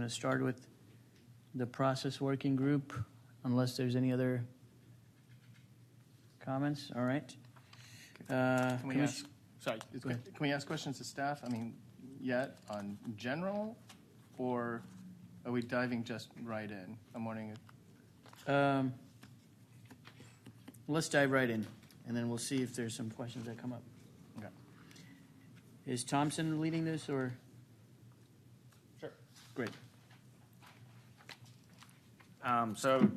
to start with the process working group, unless there's any other comments. All right. Can we ask? Sorry, can we ask questions to staff? I mean, yet on general, or are we diving just right in? I'm wondering. Let's dive right in, and then we'll see if there's some questions that come up. Okay. Is Thompson leading this, or? Sure. Great. So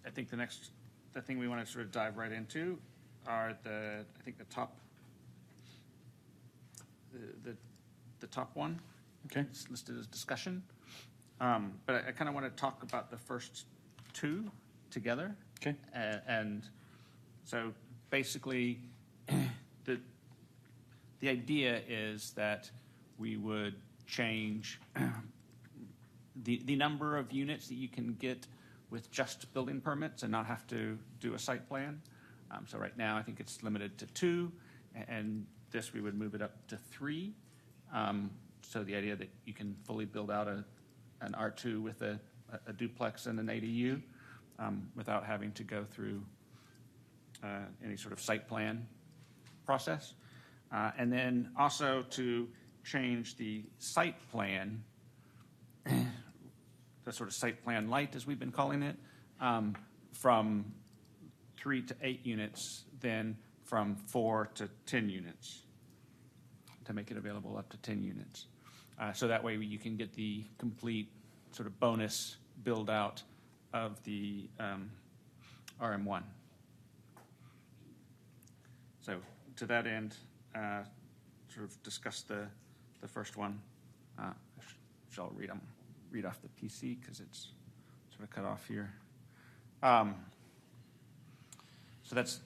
I think the thing we want to sort of dive right into are the top, the top one. Okay. It's listed as discussion. But I kind of want to talk about the first two together. Okay. And so basically, the idea is that we would change the number of units that you can get with just building permits and not have to do a site plan. So right now, I think it's limited to 2, and this we would move it up to 3. So the idea that you can fully build out an R2 with a duplex and an ADU without having to go through any sort of site plan process. And then also to change the site plan, the sort of site plan light, as we've been calling it, from 3 to 8 units, then from 4 to 10 units, to make it available up to 10 units. So that way you can get the complete sort of bonus build out of the RM1. So to that end, sort of discuss the first one. Shall read off the PC because it's sort of cut off here. So that's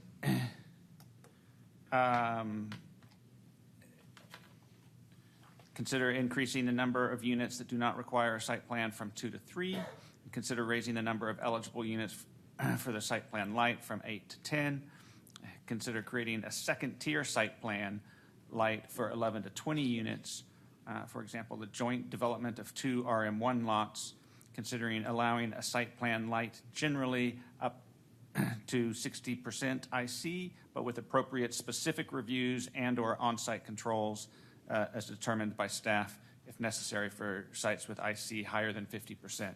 consider increasing the number of units that do not require a site plan from 2 to 3. And consider raising the number of eligible units for the site plan light from 8 to 10. Consider creating a second tier site plan light for 11 to 20 units. For example, the joint development of 2 RM1 lots, considering allowing a site plan light generally up to 60% IC, but with appropriate specific reviews and or on-site controls as determined by staff if necessary for sites with IC higher than 50%.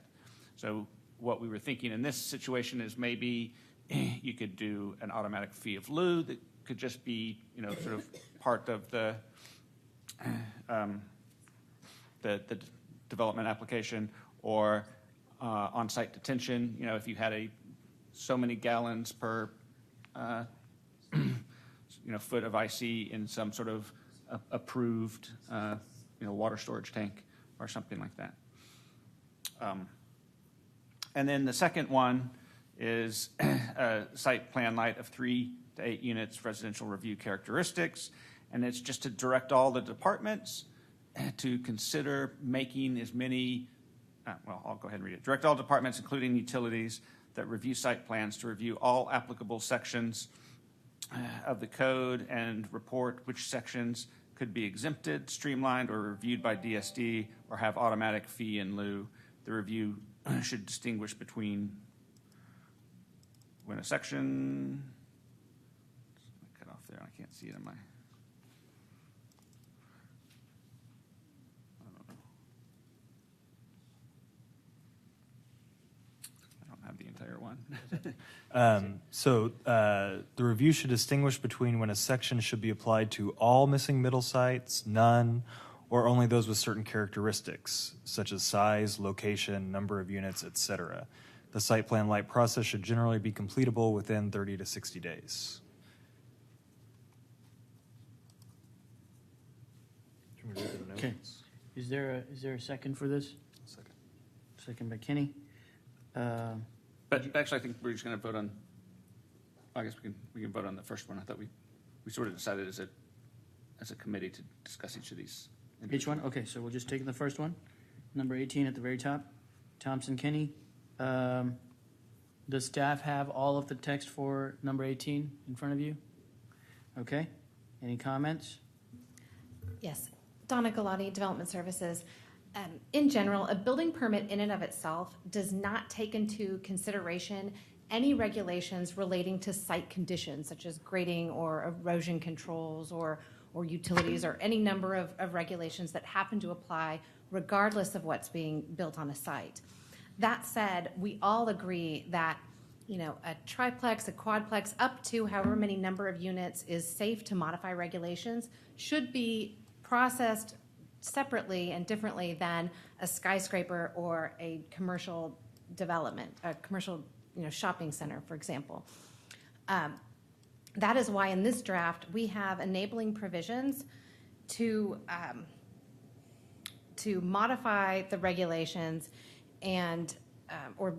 So what we were thinking in this situation is maybe you could do an automatic fee of lieu that could just be, sort of part of the development application, or on-site detention. If you had so many gallons per foot of IC in some sort of approved water storage tank or something like that. And then the second one is a site plan light of 3 to 8 units, residential review characteristics, and it's just to direct all the departments to consider making as many, I'll go ahead and read it. Direct all departments, including utilities, that review site plans to review all applicable sections of the code and report which sections could be exempted, streamlined, or reviewed by DSD, or have automatic fee in lieu. The review should distinguish between when a section, cut off there, I can't see it in my, I don't have the entire one. The review should distinguish between when a section should be applied to all missing middle sites, none, or only those with certain characteristics, such as size, location, number of units, etc. The site plan light process should generally be completable within 30 to 60 days. Okay. Is there a second for this? Second. Second by Kenny. But actually, I think we're just going to vote on. I guess we can vote on the first one. I thought we sort of decided as a committee to discuss each of these. Each one? Okay, so we'll just take the first one. Number 18 at the very top. Thompson, Kenny. Does staff have all of the text for number 18 in front of you? Okay. Any comments? Yes. Donna Galati, Development Services. In general, a building permit in and of itself does not take into consideration any regulations relating to site conditions, such as grading or erosion controls or utilities or any number of regulations that happen to apply regardless of what's being built on a site. That said, we all agree that a triplex, a quadplex, up to however many number of units is safe to modify regulations should be processed separately and differently than a skyscraper or a commercial development, a commercial shopping center, for example. That is why in this draft we have enabling provisions to modify the regulations and or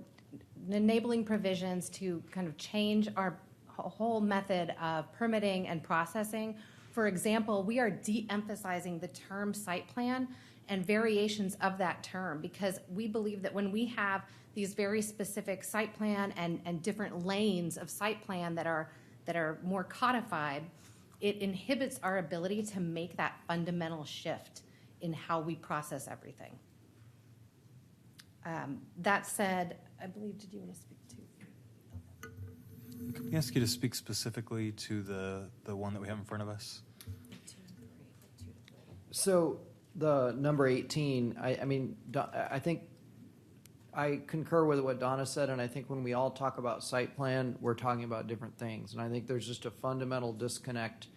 enabling provisions to kind of change our whole method of permitting and processing. For example, we are de-emphasizing the term site plan and variations of that term because we believe that when we have these very specific site plan and different lanes of site plan that are more codified, it inhibits our ability to make that fundamental shift in how we process everything. That said, I believe, did you want to speak to? Can we ask you to speak specifically to the one that we have in front of us? So the number 18, I think I concur with what Donna said, and I think when we all talk about site plan, we're talking about different things. And I think there's just a fundamental disconnect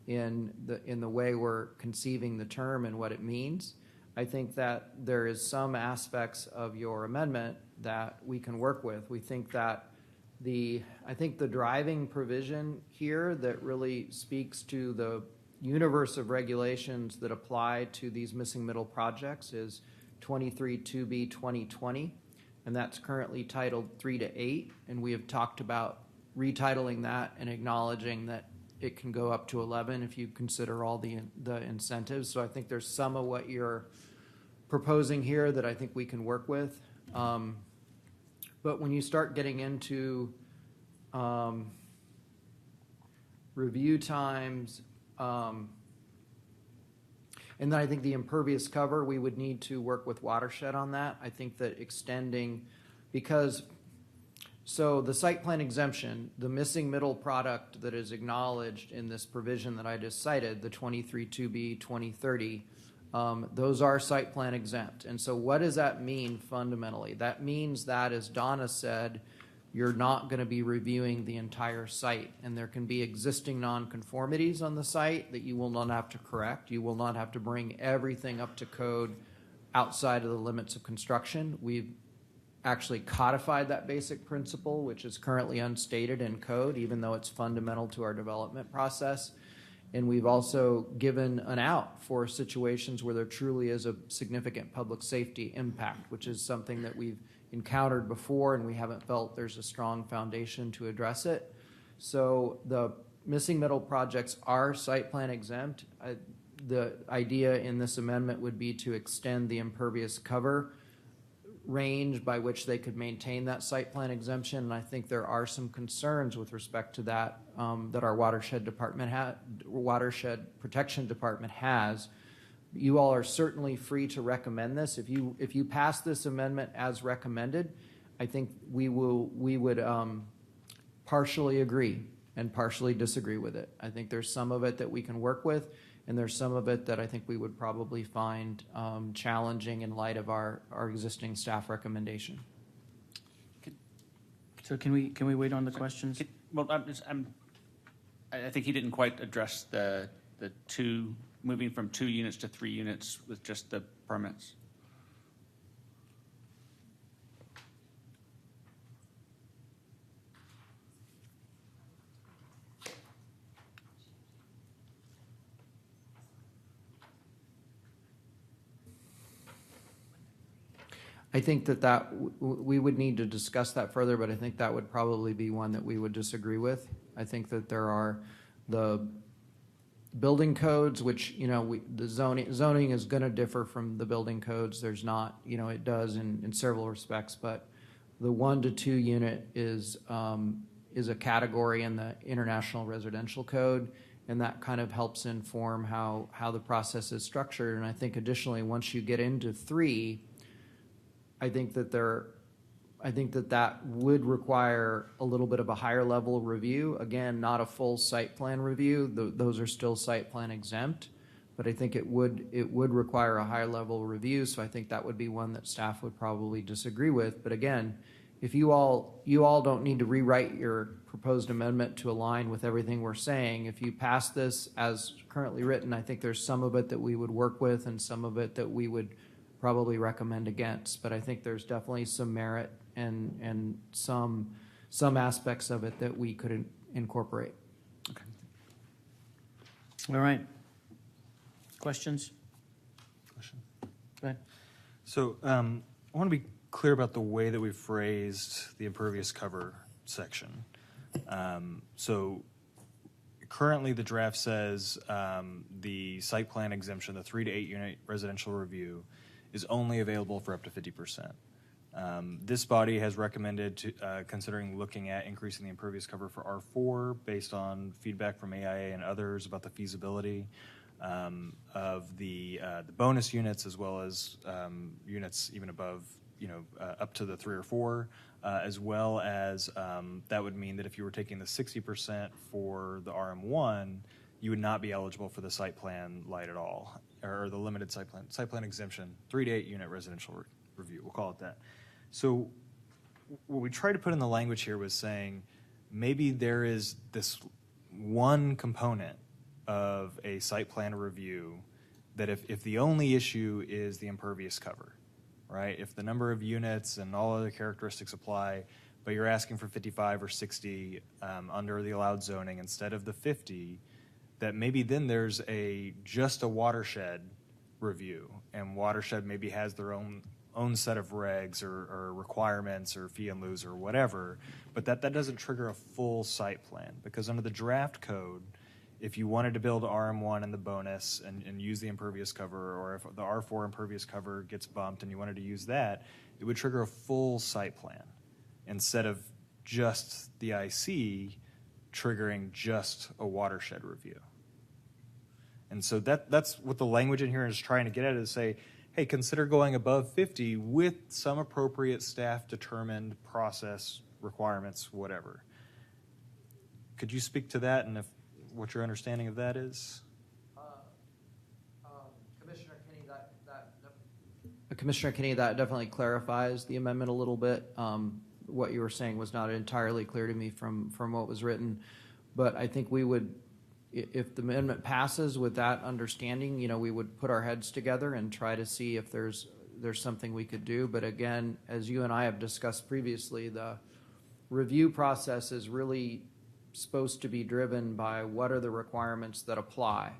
in the way we're conceiving the term and what it means. I think that there is some aspects of your amendment that we can work with. We think that the driving provision here that really speaks to the universe of regulations that apply to these missing middle projects is 23-2B 2020, and that's currently titled 3 to 8, and we have talked about retitling that and acknowledging that it can go up to 11 if you consider all the incentives. So I think there's some of what you're proposing here that I think we can work with. But when you start getting into review times, and then I think the impervious cover, we would need to work with Watershed on that. I think that extending, so the site plan exemption, the missing middle product that is acknowledged in this provision that I just cited, the 23-2B 2030, those are site plan exempt. And so what does that mean fundamentally? That means that, as Donna said, you're not going to be reviewing the entire site, and there can be existing nonconformities on the site that you will not have to correct. You will not have to bring everything up to code outside of the limits of construction. We've actually codified that basic principle, which is currently unstated in code, even though it's fundamental to our development process. And we've also given an out for situations where there truly is a significant public safety impact, which is something that we've encountered before and we haven't felt there's a strong foundation to address it. So the missing middle projects are site plan exempt. The idea in this amendment would be to extend the impervious cover range by which they could maintain that site plan exemption, and I think there are some concerns with respect to that that our watershed protection department has. You all are certainly free to recommend this. If you pass this amendment as recommended, I think we would partially agree and partially disagree with it. I think there's some of it that we can work with, and there's some of it that I think we would probably find challenging in light of our existing staff recommendation. So can we wait on the questions? Well, I think he didn't quite address the two, moving from 2 units to 3 units with just the permits. I think that we would need to discuss that further, but I think that would probably be one that we would disagree with. I think that there are the building codes, which, the zoning is going to differ from the building codes. There's not, it does in several respects, but the 1 to 2 unit is a category in the International Residential Code, and that kind of helps inform how the process is structured. And I think additionally, once you get into 3, I think that would require a little bit of a higher level review. Again, not a full site plan review. Those are still site plan exempt, but I think it would require a higher level review. So I think that would be one that staff would probably disagree with. But again, if you all don't need to rewrite your proposed amendment to align with everything we're saying. If you pass this as currently written, I think there's some of it that we would work with and some of it that we would probably recommend against. But I think there's definitely some merit and some aspects of it that we could incorporate. Okay. All right. Questions? Question. Go ahead. So I want to be clear about the way that we phrased the impervious cover section. So currently the draft says the site plan exemption, the 3 to 8 unit residential review, is only available for up to 50%. This body has recommended considering looking at increasing the impervious cover for R4 based on feedback from AIA and others about the feasibility of the bonus units, as well as units even above, up to the 3 or 4, as well as that would mean that if you were taking the 60% for the RM1, you would not be eligible for the site plan light at all, or the limited site plan exemption, 3 to 8 unit residential review. We'll call it that. So what we tried to put in the language here was saying maybe there is this one component of a site plan review that if the only issue is the impervious cover, right? If the number of units and all other characteristics apply, but you're asking for 55 or 60 under the allowed zoning instead of the 50, that maybe then there's just a watershed review, and watershed maybe has their own set of regs or requirements or fee and lieu or whatever, but that doesn't trigger a full site plan, because under the draft code, if you wanted to build RM1 and the bonus and use the impervious cover, or if the R4 impervious cover gets bumped and you wanted to use that, it would trigger a full site plan instead of just the IC triggering just a watershed review. And so that's what the language in here is trying to get at, is say, hey, consider going above 50 with some appropriate staff-determined process requirements, whatever. Could you speak to that, and what your understanding of that is? Commissioner Kinney, that definitely clarifies the amendment a little bit. What you were saying was not entirely clear to me from what was written, but I think we would, if the amendment passes with that understanding, we would put our heads together and try to see if there's something we could do. But again, as you and I have discussed previously, the review process is really supposed to be driven by what are the requirements that apply.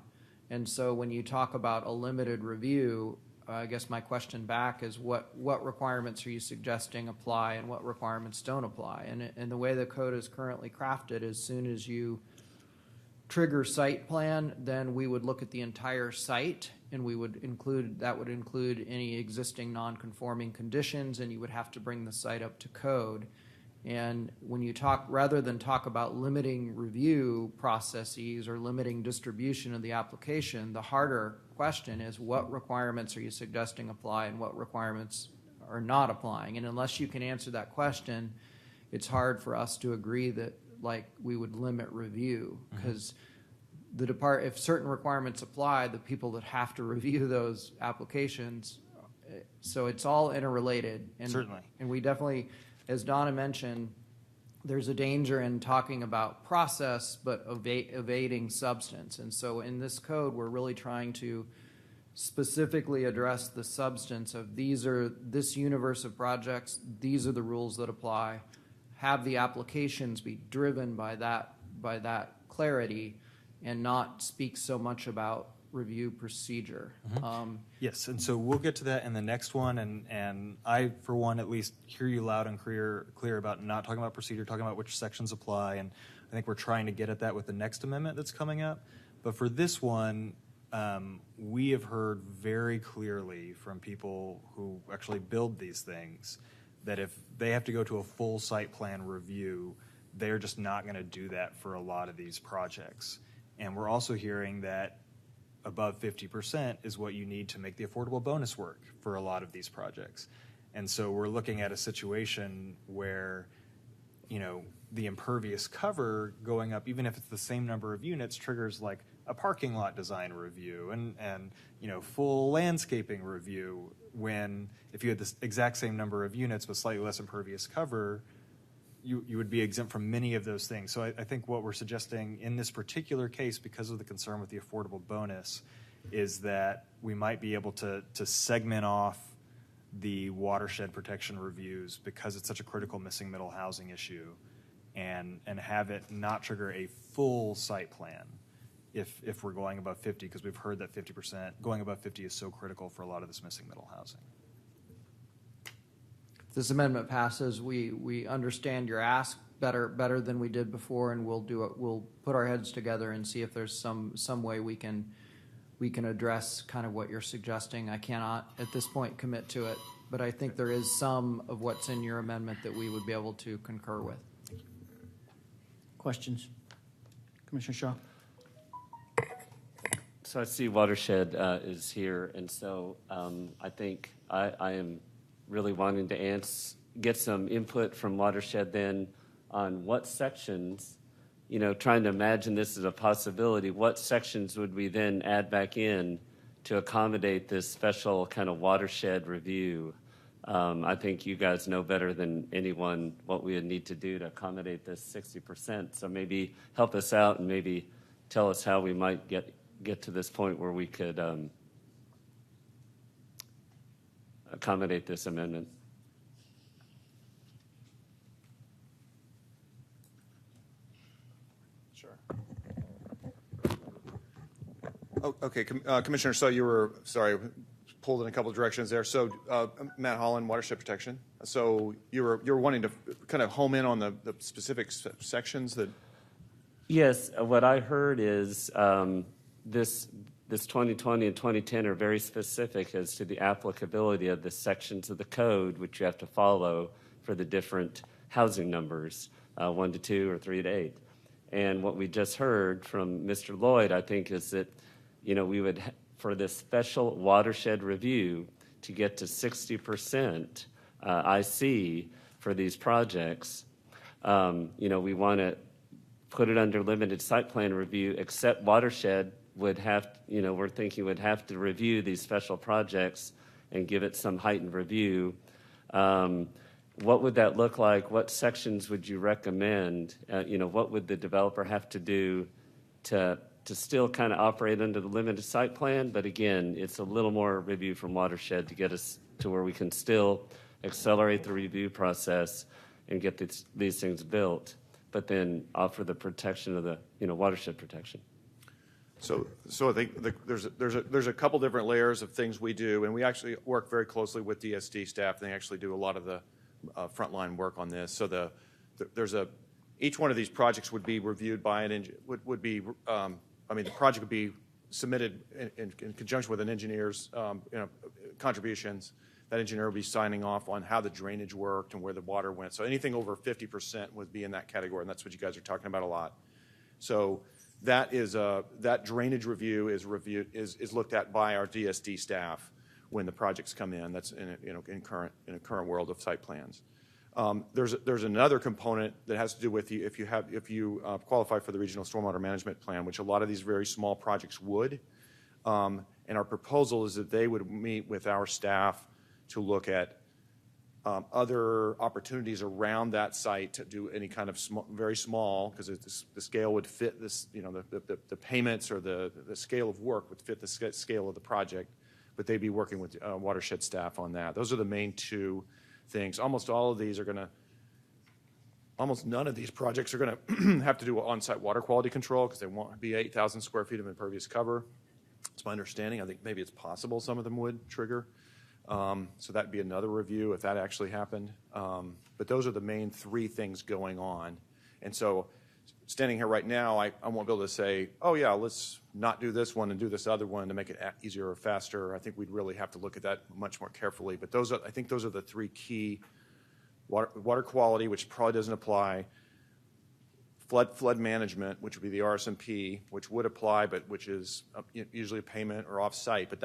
And so when you talk about a limited review, I guess my question back is what requirements are you suggesting apply and what requirements don't apply? And the way the code is currently crafted, as soon as you trigger site plan, then we would look at the entire site, and we would include any existing non-conforming conditions, and you would have to bring the site up to code. And when you rather than talk about limiting review processes or limiting distribution of the application, the harder question is what requirements are you suggesting apply and what requirements are not applying? And unless you can answer that question, it's hard for us to agree that we would limit review, because if certain requirements apply, the people that have to review those applications, so it's all interrelated. And, certainly. And we definitely, as Donna mentioned, there's a danger in talking about process but evading substance. And so in this code, we're really trying to specifically address the substance of this universe of projects, these are the rules that apply, have the applications be driven by that clarity, and not speak so much about review procedure. Yes, and so we'll get to that in the next one, and I, for one, at least hear you loud and clear about not talking about procedure, talking about which sections apply, and I think we're trying to get at that with the next amendment that's coming up. But for this one, we have heard very clearly from people who actually build these things that if they have to go to a full site plan review, they're just not going to do that for a lot of these projects. And we're also hearing that above 50% is what you need to make the affordable bonus work for a lot of these projects. And so we're looking at a situation where, the impervious cover going up, even if it's the same number of units, triggers like a parking lot design review and full landscaping review, when if you had the exact same number of units with slightly less impervious cover, you would be exempt from many of those things. So I think what we're suggesting in this particular case, because of the concern with the affordable bonus, is that we might be able to segment off the watershed protection reviews, because it's such a critical missing middle housing issue, and have it not trigger a full site plan if we're going above 50, because we've heard that 50%, going above 50 is so critical for a lot of this missing middle housing. If this amendment passes, we understand your ask better than we did before, and we'll do it. We'll put our heads together and see if there's some way we can address kind of what you're suggesting. I cannot at this point commit to it, but I think there is some of what's in your amendment that we would be able to concur with. Questions? Commissioner Shaw? So I see Watershed is here, and so I think I am really wanting to get some input from Watershed then on what sections, trying to imagine this as a possibility, what sections would we then add back in to accommodate this special kind of watershed review? I think you guys know better than anyone what we would need to do to accommodate this 60%. So maybe help us out and maybe tell us how we might get to this point where we could accommodate this amendment. Sure. Oh, okay, Commissioner, so you were, pulled in a couple of directions there. So Matt Holland, Watershed Protection. So you were wanting to kind of home in on the specific sections that. Yes, what I heard is this 2020 and 2010 are very specific as to the applicability of the sections of the code which you have to follow for the different housing numbers, 1 to 2 or 3 to 8. And what we just heard from Mr. Lloyd, I think, is that we would for this special watershed review to get to 60% IC for these projects. We want to put it under limited site plan review, except Watershed would have, we're thinking would have to review these special projects and give it some heightened review. What would that look like? What sections would you recommend? What would the developer have to do to still kind of operate under the limited site plan? But again, it's a little more review from Watershed to get us to where we can still accelerate the review process and get these things built, but then offer the protection of the watershed protection. So I think there's a couple different layers of things we do, and we actually work very closely with DSD staff. They actually do a lot of the frontline work on this. So each one of these projects would be reviewed by the project would be submitted in conjunction with an engineer's contributions. That engineer would be signing off on how the drainage worked and where the water went. So anything over 50% would be in that category, and that's what you guys are talking about a lot. So that drainage review is looked at by our DSD staff when the projects come in. That's in a current world of site plans. There's another component that has to do with if you qualify for the regional stormwater management plan, which a lot of these very small projects would. And our proposal is that they would meet with our staff to look at other opportunities around that site to do any kind of very small, because the scale would fit this, the payments or the scale of work would fit the scale of the project, but they'd be working with watershed staff on that. Those are the main two things. Almost none of these projects are going to have to do on-site water quality control because they won't be 8,000 square feet of impervious cover. It's my understanding. I think maybe it's possible some of them would trigger. So that'd be another review if that actually happened. But those are the main three things going on. And so standing here right now, I won't be able to say, oh yeah, let's not do this one and do this other one to make it easier or faster. I think we'd really have to look at that much more carefully. But I think those are the three key: water quality, which probably doesn't apply, flood management, which would be the RSMP, which would apply, but which is usually a payment or off-site. But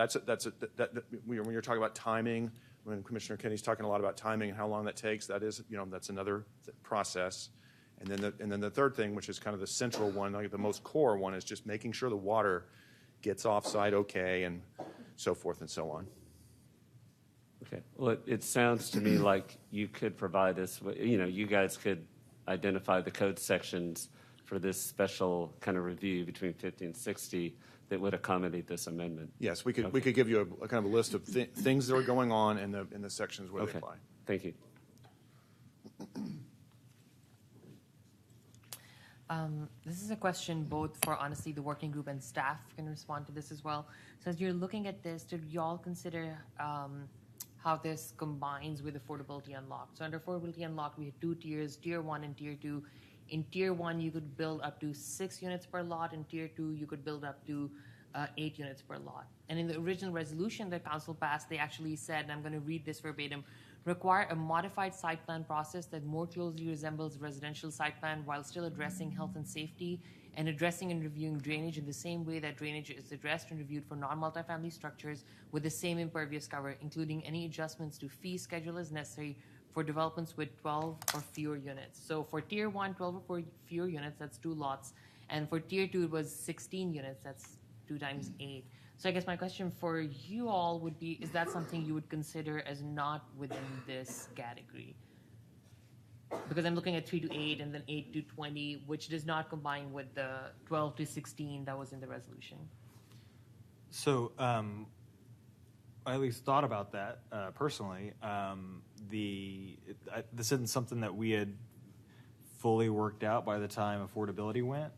when you're talking about timing, when Commissioner Kenny's talking a lot about timing and how long that takes, that is, that's another process. And then the third thing, which is kind of the central one, like the most core one, is just making sure the water gets off-site okay, and so forth and so on. Okay. Well, it sounds to me like you could provide us, you guys could identify the code sections for this special kind of review between 50 and 60 that would accommodate this amendment. Yes, we could give you a kind of a list of things that are going on in the sections where they apply. Thank you. This is a question both for, honestly, the working group and staff can respond to this as well. So as you're looking at this, did y'all consider how this combines with Affordability Unlocked? So under Affordability Unlocked, we had 2 tiers, Tier 1 and Tier 2. In Tier 1, you could build up to 6 units per lot. In Tier 2, you could build up to 8 units per lot. And in the original resolution that Council passed, they actually said, and I'm going to read this verbatim, require a modified site plan process that more closely resembles a residential site plan while still addressing health and safety and addressing and reviewing drainage in the same way that drainage is addressed and reviewed for non-multifamily structures with the same impervious cover, including any adjustments to fee schedule as necessary for developments with 12 or fewer units. So for Tier 1, 12 or fewer units, that's 2 lots. And for Tier 2, it was 16 units, that's 2 times 8. So I guess my question for you all would be, is that something you would consider as not within this category? Because I'm looking at 3 to 8 and then 8 to 20, which does not combine with the 12 to 16 that was in the resolution. So I at least thought about that personally. This isn't something that we had fully worked out by the time affordability went.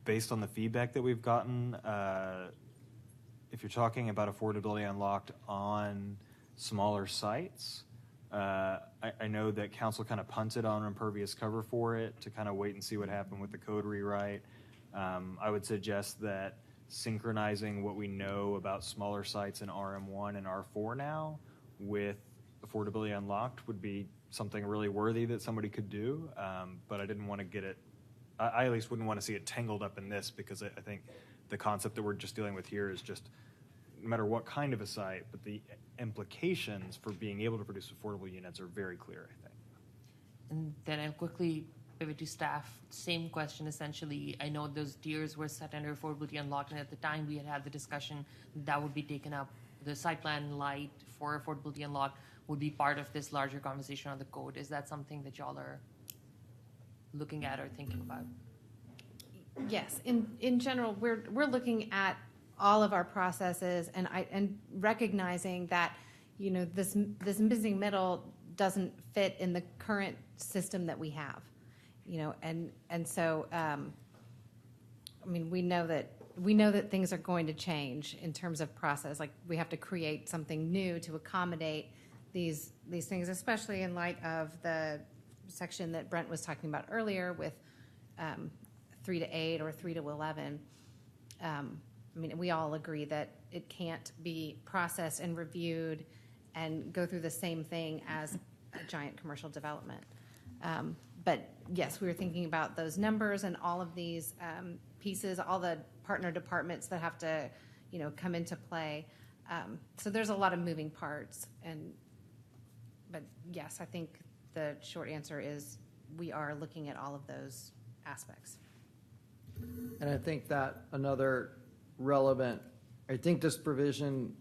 Based on the feedback that we've gotten, if you're talking about affordability unlocked on smaller sites, I know that council kind of punted on impervious cover for it to kind of wait and see what happened with the code rewrite. I would suggest that synchronizing what we know about smaller sites in RM1 and R4 now with affordability unlocked would be something really worthy that somebody could do, but I didn't want to get it. I at least wouldn't want to see it tangled up in this, because I think the concept that we're just dealing with here is just no matter what kind of a site, but the implications for being able to produce affordable units are very clear, I think. And then I'll quickly pivot to staff. Same question, essentially. I know those tiers were set under Affordability Unlocked, and at the time we had the discussion that would be taken up. The site plan light for Affordability Unlocked would be part of this larger conversation on the code. Is that something that y'all are looking at or thinking about? Yes, in general, we're looking at all of our processes and recognizing that this missing middle doesn't fit in the current system that we have, and so we know that things are going to change in terms of process. Like, we have to create something new to accommodate these things, especially in light of the section that Brent was talking about earlier with 3 to 8 or 3 to 11. We all agree that it can't be processed and reviewed and go through the same thing as a giant commercial development. But yes, we were thinking about those numbers and all of these pieces, all the partner departments that have to, come into play. So there's a lot of moving parts. But yes, I think the short answer is we are looking at all of those aspects. And I think that another relevant, I think this provision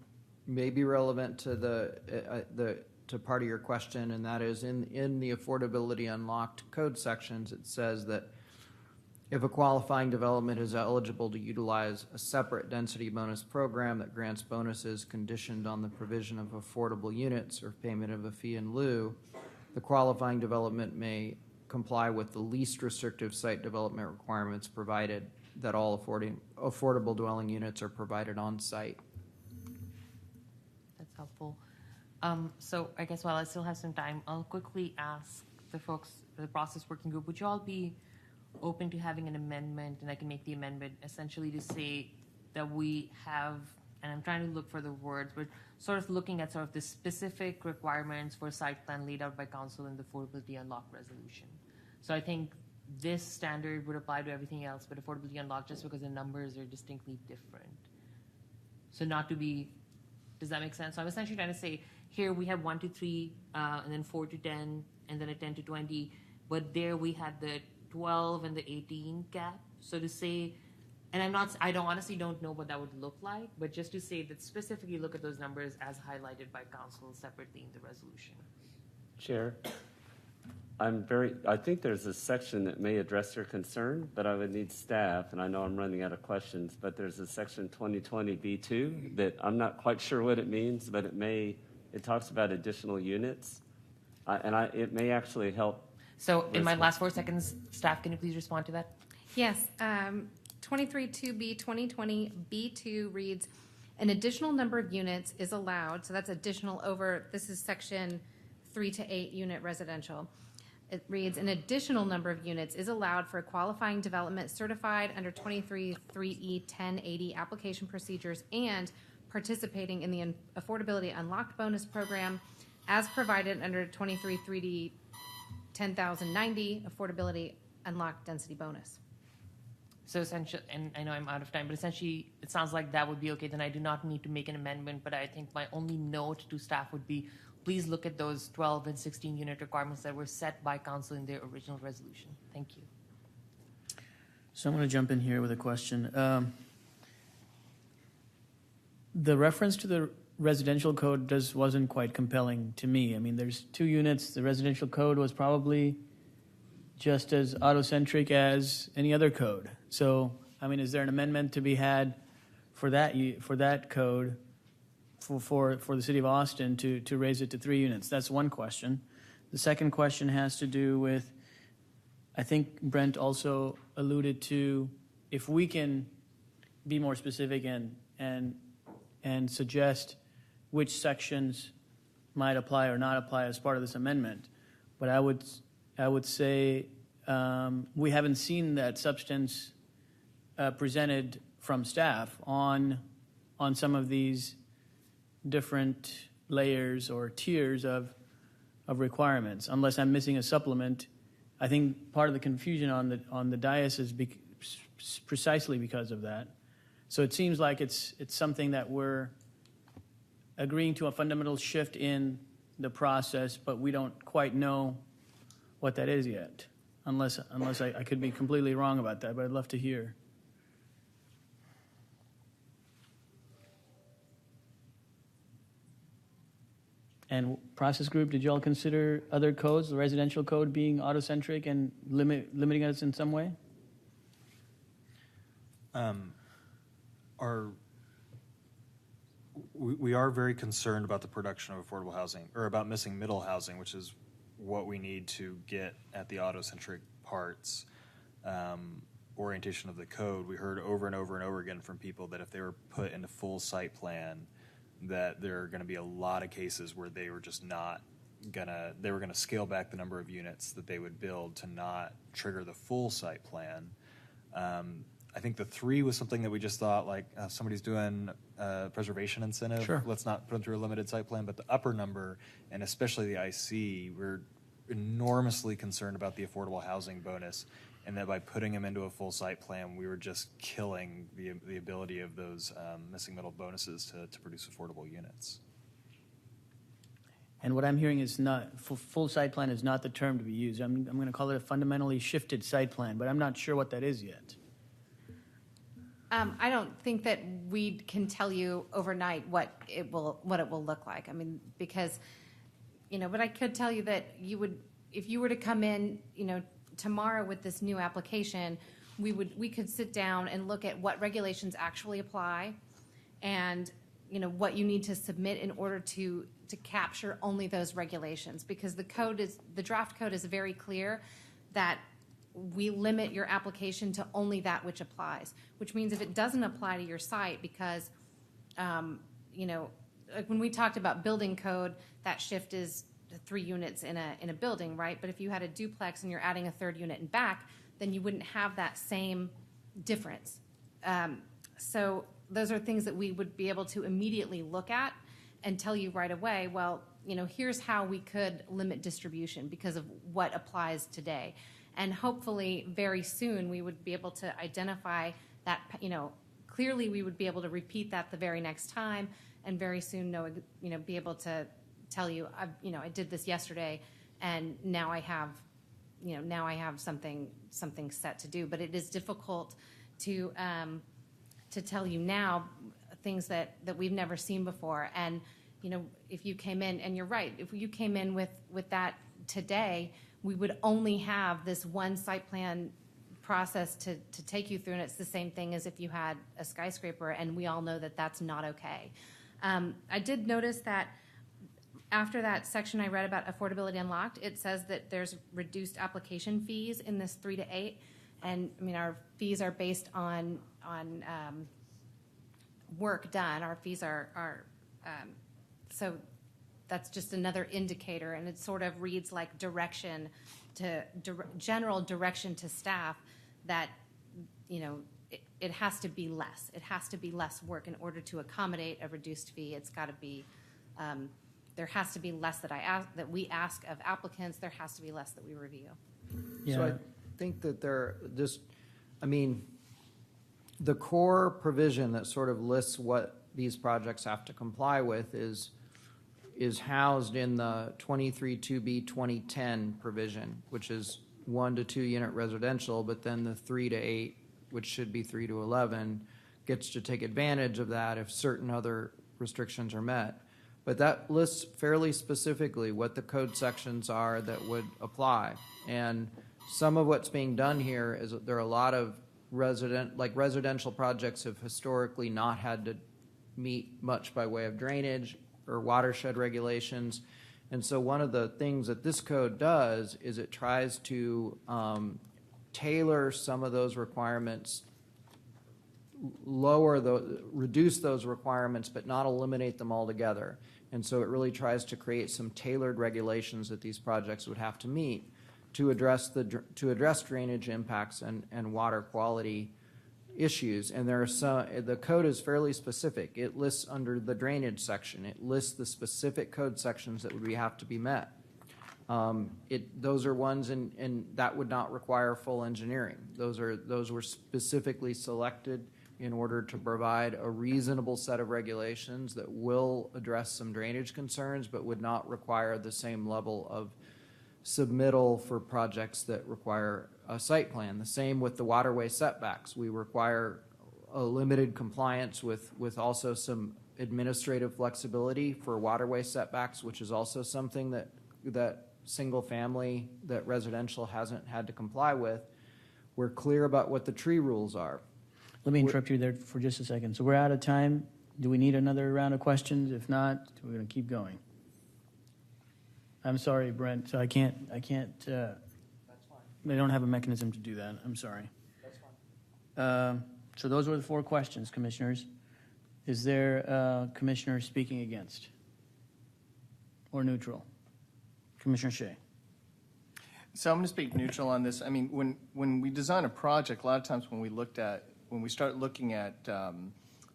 may be relevant to to part of your question, and that is in the Affordability Unlocked code sections, it says that if a qualifying development is eligible to utilize a separate density bonus program that grants bonuses conditioned on the provision of affordable units or payment of a fee in lieu, the qualifying development may comply with the least restrictive site development requirements, provided that all affordable dwelling units are provided on site. That's helpful. So I guess while I still have some time, I'll quickly ask the folks, the process working group, would you all be open to having an amendment, and I can make the amendment essentially to say that we have, and I'm trying to look for the words, but sort of looking at sort of the specific requirements for site plan laid out by council in the Affordability Unlocked resolution. So I think this standard would apply to everything else, but affordability unlocked just because the numbers are distinctly different. So not to be, does that make sense? So I'm essentially trying to say, here we have 1 to 3, and then 4 to 10, and then a 10 to 20, but there we had the 12 and the 18 gap. So to say, and I honestly don't know what that would look like, but just to say that specifically look at those numbers as highlighted by council separately in the resolution. Chair, I think there's a section that may address your concern, but I would need staff, and I know I'm running out of questions, but there's a section 2020B2 that I'm not quite sure what it means, but it talks about additional units, it may actually help. So in my last 4 seconds, staff, can you please respond to that? Yes, 232B 2020 B2 reads, an additional number of units is allowed, so that's additional over, this is section 3 to 8 unit residential. It reads, an additional number of units is allowed for a qualifying development certified under 23-3E 1080 application procedures and participating in the Affordability Unlocked Bonus Program as provided under 23-3D 10,090 Affordability Unlocked Density Bonus. So essentially, and I know I'm out of time, but essentially it sounds like that would be okay. Then I do not need to make an amendment, but I think my only note to staff would be, please look at those 12 and 16 unit requirements that were set by council in their original resolution. Thank you. So I'm going to jump in here with a question. The reference to the residential code wasn't quite compelling to me. I mean, there's 2 units. The residential code was probably just as autocentric as any other code. So, I mean, is there an amendment to be had for that code for the city of Austin to raise it to 3 units? That's one question. The second question has to do with, I think Brent also alluded to, if we can be more specific and suggest which sections might apply or not apply as part of this amendment. But I would say we haven't seen that substance presented from staff on some of these different layers or tiers of requirements. Unless I'm missing a supplement, I think part of the confusion on the dais is precisely because of that. So it seems like it's something that we're agreeing to a fundamental shift in the process, but we don't quite know what that is yet, unless I could be completely wrong about that, but I'd love to hear. And process group, did you all consider other codes, the residential code being autocentric and limiting us in some way? We are very concerned about the production of affordable housing, or about missing middle housing, which is what we need to get at the autocentric parts orientation of the code. We heard over and over and over again from people that if they were put into full site plan, that there are going to be a lot of cases where they were just not gonna, they were going to scale back the number of units that they would build to not trigger the full site plan. I think the 3 was something that we just thought, like, somebody's doing a preservation incentive. Sure. Let's not put them through a limited site plan. But the upper number, and especially the IC, we're enormously concerned about the affordable housing bonus, and that by putting them into a full site plan, we were just killing the ability of those missing middle bonuses to produce affordable units. And what I'm hearing is not, full site plan is not the term to be used. I'm going to call it a fundamentally shifted site plan, but I'm not sure what that is yet. I don't think that we can tell you overnight what it will look like. I mean, because, but I could tell you that you would, if you were to come in, tomorrow with this new application, we could sit down and look at what regulations actually apply, and what you need to submit in order to capture only those regulations. Because the draft code is very clear that we limit your application to only that which applies, which means if it doesn't apply to your site, because, like when we talked about building code, that shift is 3 units in a building, right? But if you had a duplex and you're adding a 3rd unit in back, then you wouldn't have that same difference. So those are things that we would be able to immediately look at and tell you right away, well, here's how we could limit distribution because of what applies today. And hopefully, very soon, we would be able to identify that, clearly we would be able to repeat that the very next time, and very soon be able to tell you, I did this yesterday, and now I have, something set to do. But it is difficult to tell you now things that we've never seen before. And if you came in, and you're right, if you came in with that today, we would only have this one site plan process to take you through, and it's the same thing as if you had a skyscraper, and we all know that that's not okay. I did notice that after that section I read about affordability unlocked, it says that there's reduced application fees in this 3 to 8, and our fees are based on work done. Our fees are so that's just another indicator, and it sort of reads like general direction to staff that it has to be less. It has to be less work in order to accommodate a reduced fee. It's got to be there has to be less that we ask of applicants. There has to be less that we review. Yeah. So I think that the core provision that sort of lists what these projects have to comply with is housed in the 23-2B 2010 provision, which is 1 to 2 unit residential, but then the 3 to 8, which should be 3 to 11, gets to take advantage of that if certain other restrictions are met. But that lists fairly specifically what the code sections are that would apply. And some of what's being done here is there are a lot of residential projects have historically not had to meet much by way of drainage or watershed regulations. And so one of the things that this code does is it tries to tailor some of those requirements, reduce those requirements, but not eliminate them altogether. And so it really tries to create some tailored regulations that these projects would have to meet to address drainage impacts and water quality issues. And there are the code is fairly specific. It lists under the drainage section. It lists the specific code sections that would have to be met. Those are ones, and that would not require full engineering. Those were specifically selected in order to provide a reasonable set of regulations that will address some drainage concerns, but would not require the same level of submittal for projects that require a site plan. The same with the waterway setbacks. We require a limited compliance with also some administrative flexibility for waterway setbacks, which is also something that single family, that residential hasn't had to comply with. We're clear about what the tree rules are. Let me interrupt you there for just a second. So we're out of time. Do we need another round of questions? If not, we're going to keep going. I'm sorry, Brent. So I can't. That's fine. They don't have a mechanism to do that. I'm sorry. That's fine. So those were the 4 questions, commissioners. Is there a commissioner speaking against or neutral? Commissioner Shea. So I'm going to speak neutral on this. I mean, when we design a project, a lot of times when we start looking at,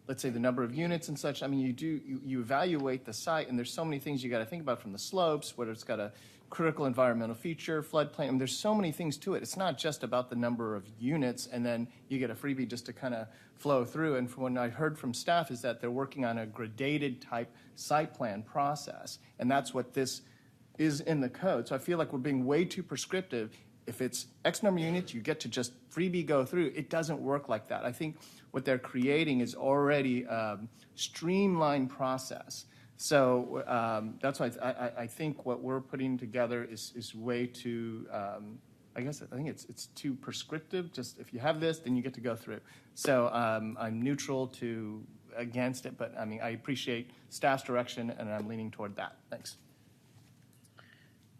let's say, the number of units and such, I mean, you evaluate the site, and there's so many things you got to think about, from the slopes, whether it's got a critical environmental feature, floodplain. I mean, there's so many things to it. It's not just about the number of units, and then you get a freebie just to kind of flow through. And from what I heard from staff is that they're working on a gradated type site plan process, and that's what this is in the code. So I feel like we're being way too prescriptive. If it's X number of units, you get to just freebie go through. It doesn't work like that. I think what they're creating is already a streamlined process. So that's why I think what we're putting together is way too, I think it's too prescriptive. Just if you have this, then you get to go through. So I'm neutral to against it, but I mean, I appreciate staff's direction, and I'm leaning toward that. Thanks.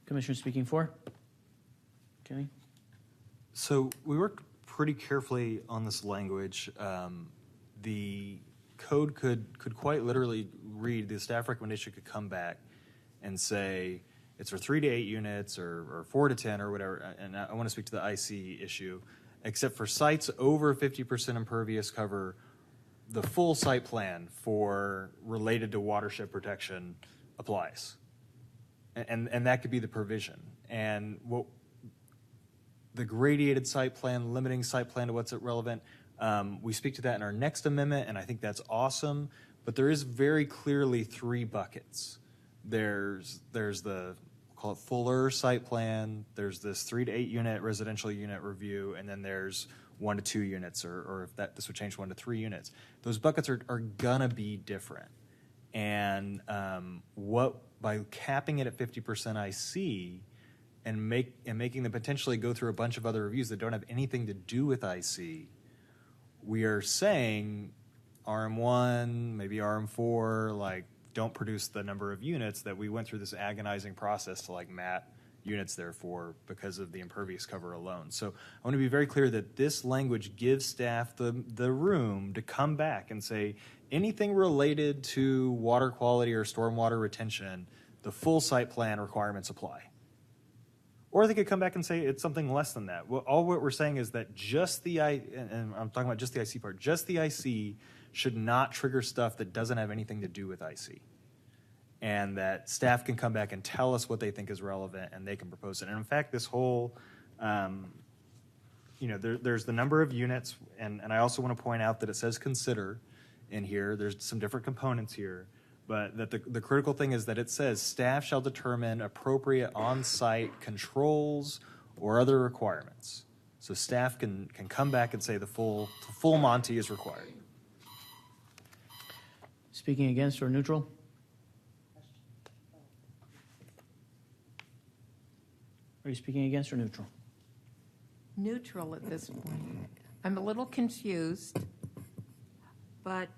Commissioner speaking for? Kenny? So we worked pretty carefully on this language. The code could quite literally read, the staff recommendation could come back and say it's for 3 to 8 units or 4 to 10 or whatever. And I want to speak to the IC issue. Except for sites over 50% impervious cover, the full site plan for related to watershed protection applies. And that could be the provision. And the gradiated site plan, limiting site plan to what's relevant. We speak to that in our next amendment, and I think that's awesome. But there is very clearly three buckets. There's the, call it fuller site plan. There's this 3 to 8 unit residential unit review, and then there's 1 to 2 units, or if this would change 1 to 3 units. Those buckets are gonna be different. And by capping it at 50% IC and making them potentially go through a bunch of other reviews that don't have anything to do with IC, we are saying RM1, maybe RM4, like, don't produce the number of units that we went through this agonizing process to like map units there for because of the impervious cover alone. So I want to be very clear that this language gives staff the room to come back and say anything related to water quality or stormwater retention, the full site plan requirements apply. Or they could come back and say it's something less than that. Well, all what we're saying is that just the and I'm talking about just the IC part, just the IC should not trigger stuff that doesn't have anything to do with IC. And that staff can come back and tell us what they think is relevant and they can propose it. And in fact, this whole, there's the number of units, and I also want to point out that it says consider in here. There's some different components here. But that the critical thing is that it says staff shall determine appropriate on-site controls or other requirements. So staff can come back and say the full Monty is required. Speaking against or neutral? Are you speaking against or neutral? Neutral at this point. I'm a little confused, but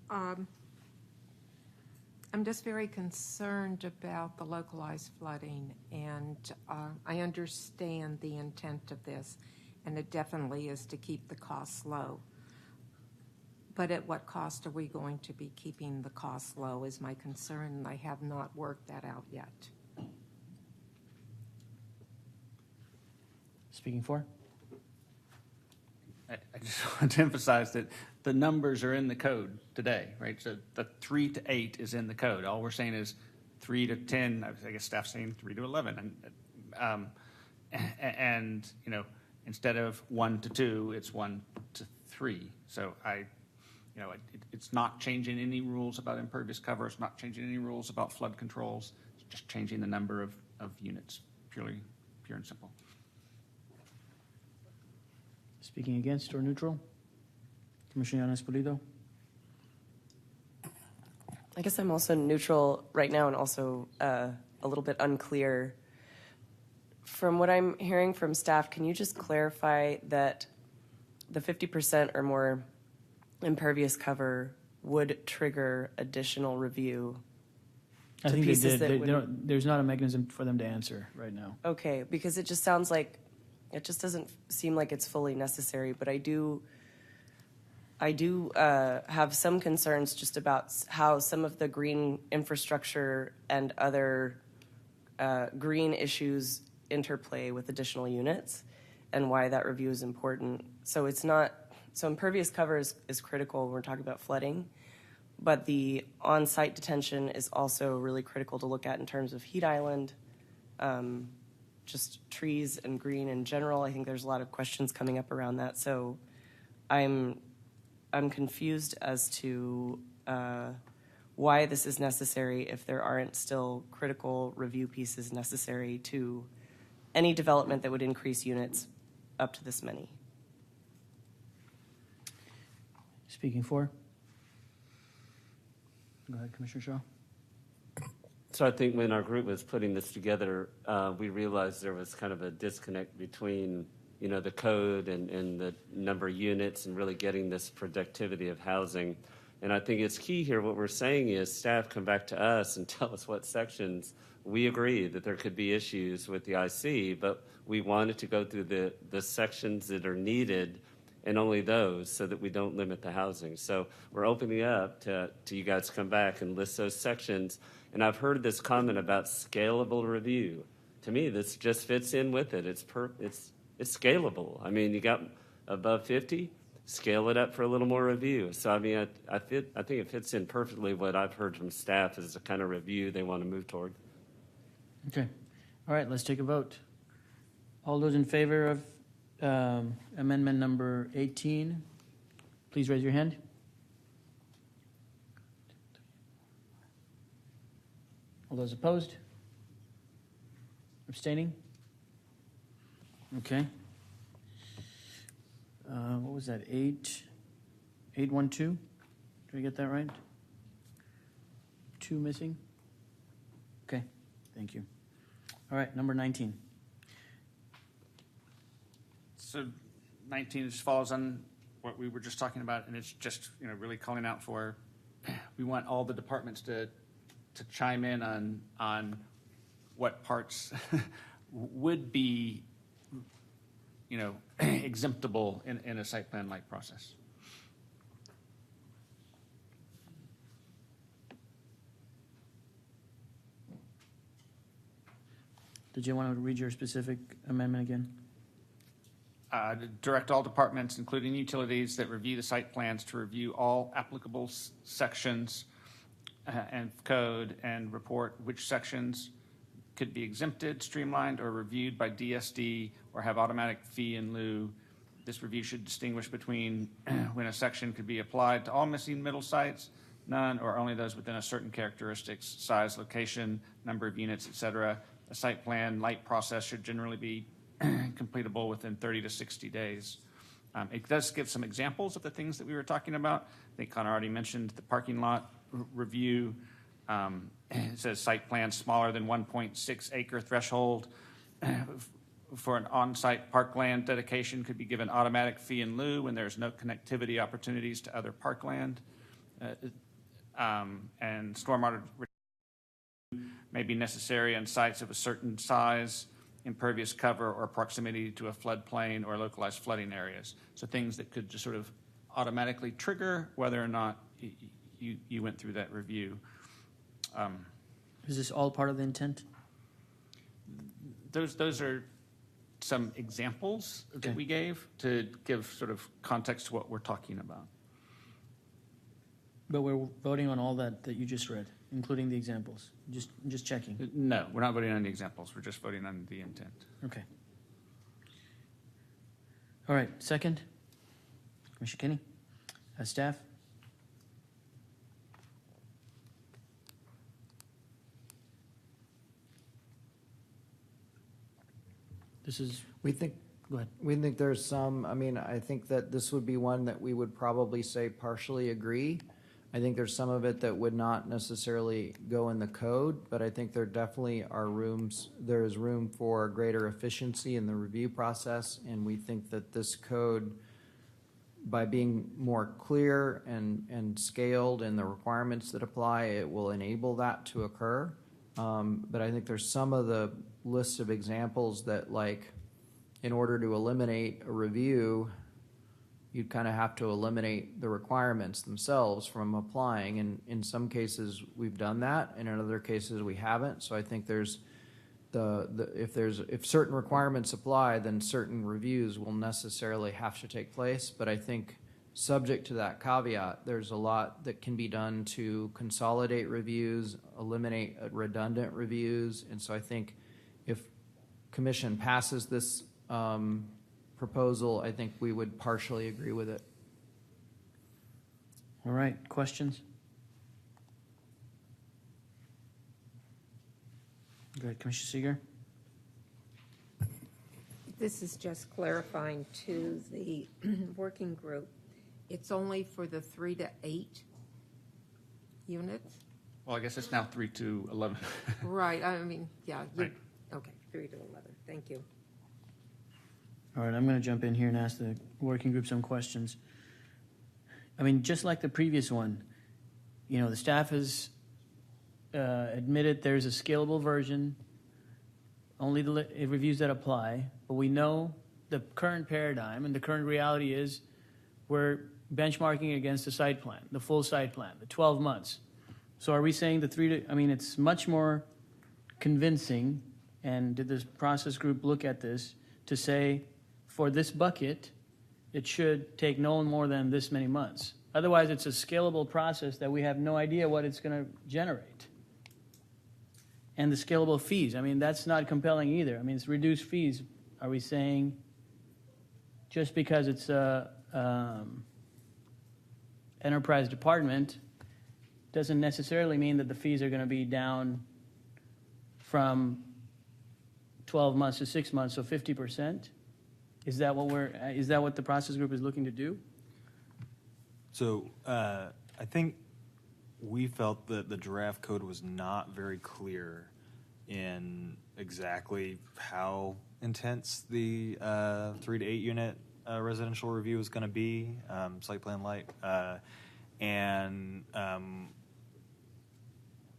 I'm just very concerned about the localized flooding, and I understand the intent of this, and it definitely is to keep the costs low. But at what cost are we going to be keeping the costs low is my concern, and I have not worked that out yet. Speaking for? I just want to emphasize that the numbers are in the code today, right? So the 3 to 8 is in the code. All we're saying is 3 to 10. I guess staff's saying 3 to 11, and instead of 1 to 2, it's 1 to 3. So it's not changing any rules about impervious cover. It's not changing any rules about flood controls. It's just changing the number of units, pure and simple. Speaking against or neutral? Commissioner Yanes Pulido? I guess I'm also neutral right now and also a little bit unclear. From what I'm hearing from staff, can you just clarify that the 50% or more impervious cover would trigger additional review? I think they did. There's not a mechanism for them to answer right now. Okay, because it just sounds like, it just doesn't seem like it's fully necessary, but I do have some concerns just about how some of the green infrastructure and other green issues interplay with additional units and why that review is important. So impervious cover is critical when we're talking about flooding, but the on-site detention is also really critical to look at in terms of heat island, just trees and green in general. I think there's a lot of questions coming up around that. So I'm confused as to why this is necessary if there aren't still critical review pieces necessary to any development that would increase units up to this many. Speaking for? Go ahead, Commissioner Shaw. So I think when our group was putting this together, we realized there was kind of a disconnect between, the code and the number of units and really getting this productivity of housing. And I think it's key here. What we're saying is staff come back to us and tell us what sections we agree that there could be issues with the IC, but we wanted to go through the sections that are needed and only those so that we don't limit the housing. So we're opening up to you guys to come back and list those sections. And I've heard this comment about scalable review. To me, this just fits in with it. It's scalable. I mean, you got above 50, scale it up for a little more review. So I mean, I think it fits in perfectly what I've heard from staff as the kind of review they want to move toward. Okay. All right, let's take a vote. All those in favor of amendment number 18, please raise your hand. All those opposed? Abstaining? Okay. What was that? 812? Did we get that right? 2 missing? Okay, thank you. All right, number 19. So 19 just follows on what we were just talking about, and it's just, really calling out for, we want all the departments to chime in on what parts would be, exemptable in a site plan-like process. Did you want to read your specific amendment again? To direct all departments, including utilities, that review the site plans to review all applicable sections and code and report which sections could be exempted, streamlined, or reviewed by DSD or have automatic fee in lieu. This review should distinguish between when a section could be applied to all missing middle sites, none, or only those within a certain characteristics, size, location, number of units, etc. A site plan light process should generally be completable within 30 to 60 days. It does give some examples of the things that we were talking about. I think Connor already mentioned the parking lot review. It says site plan smaller than 1.6 acre threshold for an on-site parkland dedication could be given automatic fee in lieu when there's no connectivity opportunities to other parkland. And stormwater may be necessary on sites of a certain size, impervious cover, or proximity to a floodplain or localized flooding areas. So things that could just sort of automatically trigger whether or not you went through that review. Is this all part of the intent? Those are some examples that we gave to give sort of context to what we're talking about. But we're voting on all that you just read, including the examples. Just checking. No, we're not voting on the examples. We're just voting on the intent. Okay. All right. Second, Commissioner Kinney, staff. This is. We think. Go ahead. We think there's some. I think that this would be one that we would probably say partially agree. I think there's some of it that would not necessarily go in the code, but I think there definitely are there is room for greater efficiency in the review process, and we think that this code, by being more clear and scaled in the requirements that apply, it will enable that to occur. But I think there's some of the list of examples that, like, in order to eliminate a review, you'd kind of have to eliminate the requirements themselves from applying. And in some cases, we've done that, and in other cases, we haven't. So I think there's if certain requirements apply, then certain reviews will necessarily have to take place. But I think, subject to that caveat, there's a lot that can be done to consolidate reviews, eliminate redundant reviews. And so I think if Commission passes this proposal, I think we would partially agree with it. All right. Questions? Go ahead, Commissioner Seeger. This is just clarifying to the working group. It's only for the 3 to 8 units? Well, I guess it's now 3 to 11. Right. Yeah. Right. Okay, 3 to 11. Thank you. All right, I'm going to jump in here and ask the working group some questions. Just like the previous one, the staff has admitted there's a scalable version, only the reviews that apply, but we know the current paradigm and the current reality is we're benchmarking against the site plan, the full site plan, the 12 months. So are we saying it's much more convincing, and did this process group look at this to say, for this bucket, it should take no more than this many months. Otherwise, it's a scalable process that we have no idea what it's going to generate. And the scalable fees, that's not compelling either. It's reduced fees. Are we saying just because it's a enterprise department doesn't necessarily mean that the fees are going to be down from 12 months to 6 months, so 50%. Is that what the process group is looking to do? So I think we felt that the draft code was not very clear in exactly how intense the 3 to 8 unit residential review is going to be, site plan light, and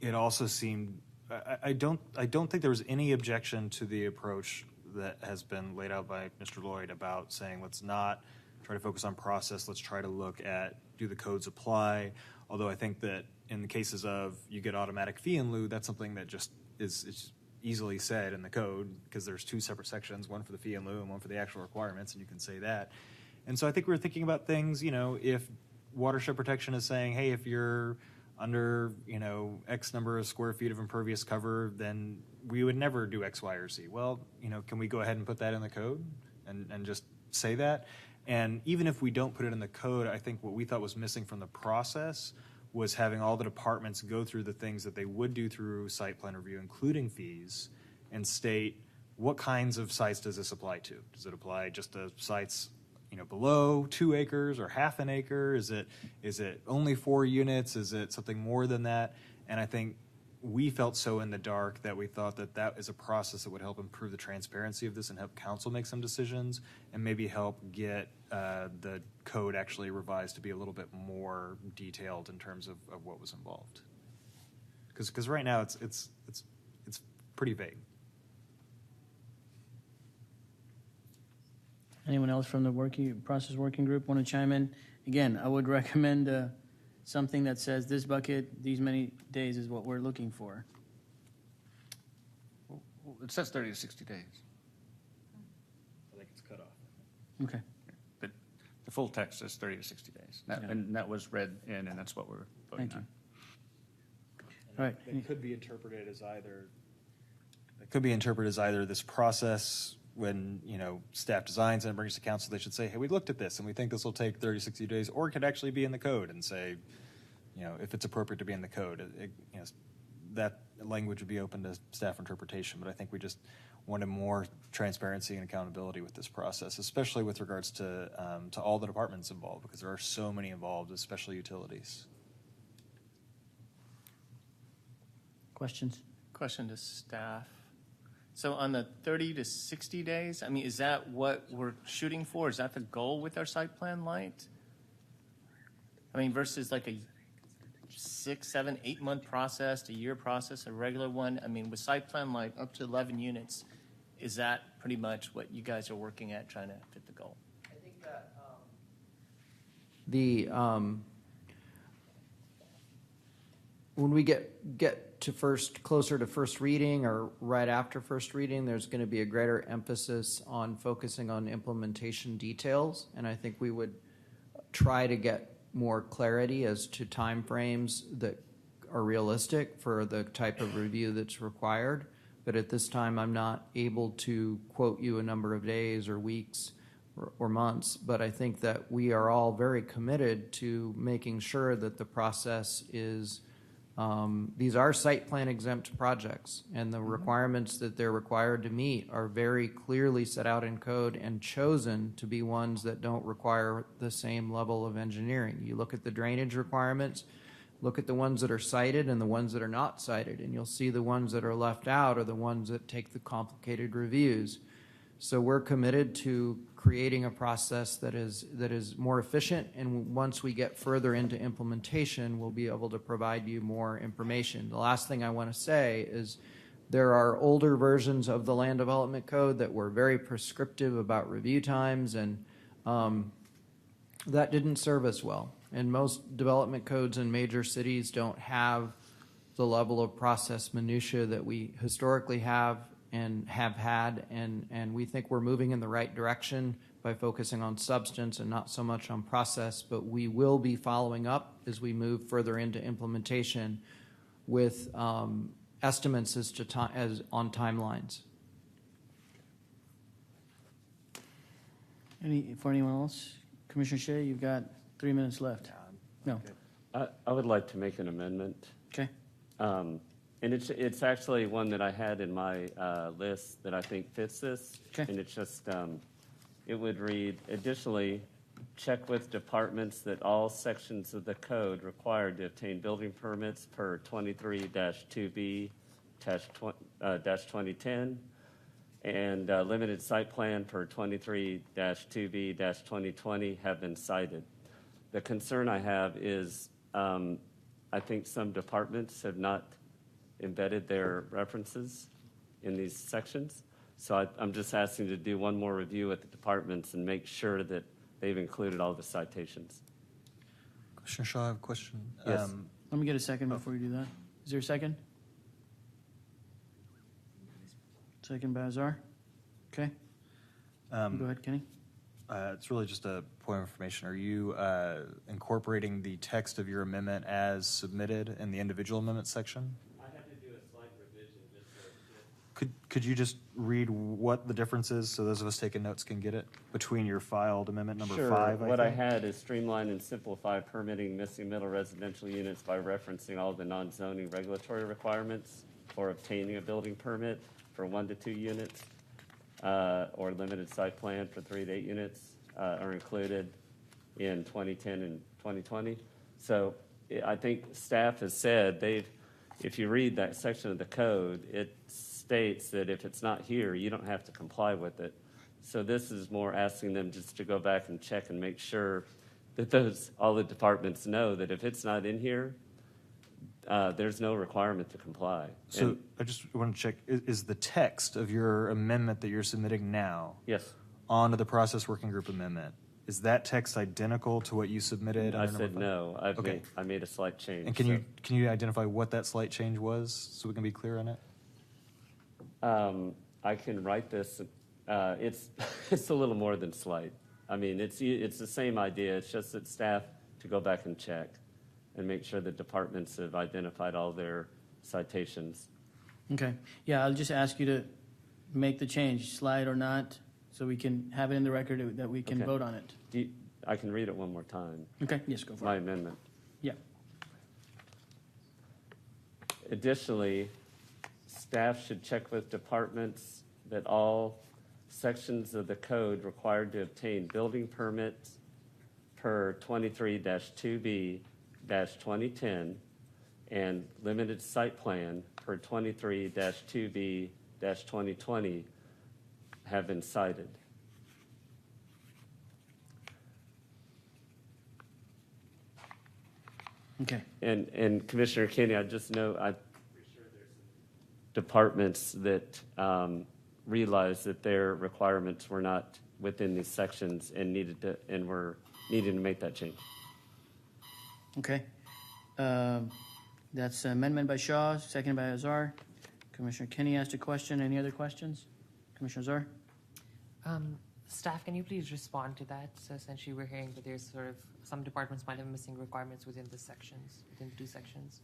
it also seemed. I don't think there was any objection to the approach that has been laid out by Mr. Lloyd about saying let's not try to focus on process. Let's try to look at do the codes apply. Although I think that in the cases of you get automatic fee in lieu, that's something that just is easily said in the code because there's 2 separate sections, one for the fee in lieu and one for the actual requirements, and you can say that. And so I think we're thinking about things, if watershed protection is saying, hey, if you're under, X number of square feet of impervious cover, then we would never do X, Y, or Z. Well, can we go ahead and put that in the code and just say that? And even if we don't put it in the code, I think what we thought was missing from the process was having all the departments go through the things that they would do through site plan review, including fees, and state what kinds of sites does this apply to? Does it apply just to sites below 2 acres or half an acre? Is it only 4 units? Is it something more than that? And I think we felt so in the dark that we thought that is a process that would help improve the transparency of this and help council make some decisions and maybe help get the code actually revised to be a little bit more detailed in terms of what was involved. Because right now it's pretty vague. Anyone else from the process working group want to chime in? Again, I would recommend something that says this bucket, these many days is what we're looking for. Well, it says 30 to 60 days. I think it's cut off. Okay. The full text says 30 to 60 days. And that was read in, and that's what we're voting Thank you. on. All right. It could be interpreted as either. It could be interpreted as either this process when staff designs and brings to council, they should say, hey, we looked at this and we think this will take 30, 60 days, or it could actually be in the code and say, if it's appropriate to be in the code, that language would be open to staff interpretation. But I think we just wanted more transparency and accountability with this process, especially with regards to all the departments involved, because there are so many involved, especially utilities. Questions? Question to staff. So on the 30 to 60 days, is that what we're shooting for? Is that the goal with our site plan light? Versus like a 6, 7, 8 month process, a year process, a regular one. With site plan light up to 11 units, is that pretty much what you guys are working at, trying to fit the goal? I think that when we get to closer to first reading or right after first reading, there's going to be a greater emphasis on focusing on implementation details, and I think we would try to get more clarity as to timeframes that are realistic for the type of review that's required. But at this time, I'm not able to quote you a number of days or weeks or months, but I think that we are all very committed to making sure that the process is these are site plan exempt projects, and the requirements that they're required to meet are very clearly set out in code and chosen to be ones that don't require the same level of engineering. You look at the drainage requirements, look at the ones that are cited and the ones that are not cited, and you'll see the ones that are left out are the ones that take the complicated reviews. So we're committed to creating a process that is more efficient, and once we get further into implementation, we'll be able to provide you more information. The last thing I want to say is there are older versions of the Land Development Code that were very prescriptive about review times, and that didn't serve us well. And most development codes in major cities don't have the level of process minutia that we historically have and have had, and we think we're moving in the right direction by focusing on substance and not so much on process, but we will be following up as we move further into implementation with estimates as on timelines. For anyone else? Commissioner Shea, you've got 3 minutes left. No. I would like to make an amendment. Okay. And it's actually one that I had in my list that I think fits this. Okay. And it's just, it would read, additionally, check with departments that all sections of the code required to obtain building permits per 23-2B-2010 and limited site plan per 23-2B-2020 have been cited. The concern I have is I think some departments have not embedded their references in these sections. So I'm just asking to do one more review at the departments and make sure that they've included all the citations. Commissioner Shaw, I have a question. Yes. Let me get a second before you do that. Is there a second? Second by Azar. Okay. Go ahead, Kenny. It's really just a point of information. Are you incorporating the text of your amendment as submitted in the individual amendment section? I had to do a slight revision just so Could you just read what the difference is so those of us taking notes can get it between your filed amendment number Sure. 5? What I had is streamline and simplify permitting missing middle residential units by referencing all the non-zoning regulatory requirements for obtaining a building permit for 1 to 2 units or limited site plan for 3 to 8 units are included in 2010 and 2020. So I think staff has said if you read that section of the code, it states that if it's not here, you don't have to comply with it. So this is more asking them just to go back and check and make sure that all the departments know that if it's not in here, there's no requirement to comply. So I just want to check, is the text of your amendment that you're submitting now Yes. onto the process working group amendment, is that text identical to what you submitted? I under said number 5? no. Okay. I made a slight change. And can you identify what that slight change was so we can be clear on it? I can write this. It's a little more than slight. I mean, it's the same idea. It's just that staff to go back and check and make sure the departments have identified all their citations. Okay. Yeah, I'll just ask you to make the change, slide or not, so we can have it in the record that we can Okay. vote on it. I can read it one more time. Okay. Yes, go for My it. amendment. Yeah. Additionally, staff should check with departments that all sections of the code required to obtain building permits per 23-2B-2010 and limited site plan per 23-2B-2020 have been cited. Okay. And Commissioner Kenny, I just know I'm pretty sure there's some departments that realized that their requirements were not within these sections and were needing to make that change. Okay. That's amendment by Shaw, second by Azar. Commissioner Kenny asked a question. Any other questions? Commissioner Azar? Staff, can you please respond to that? So essentially, we're hearing that there's sort of some departments might have missing requirements within the sections, within the 2 sections.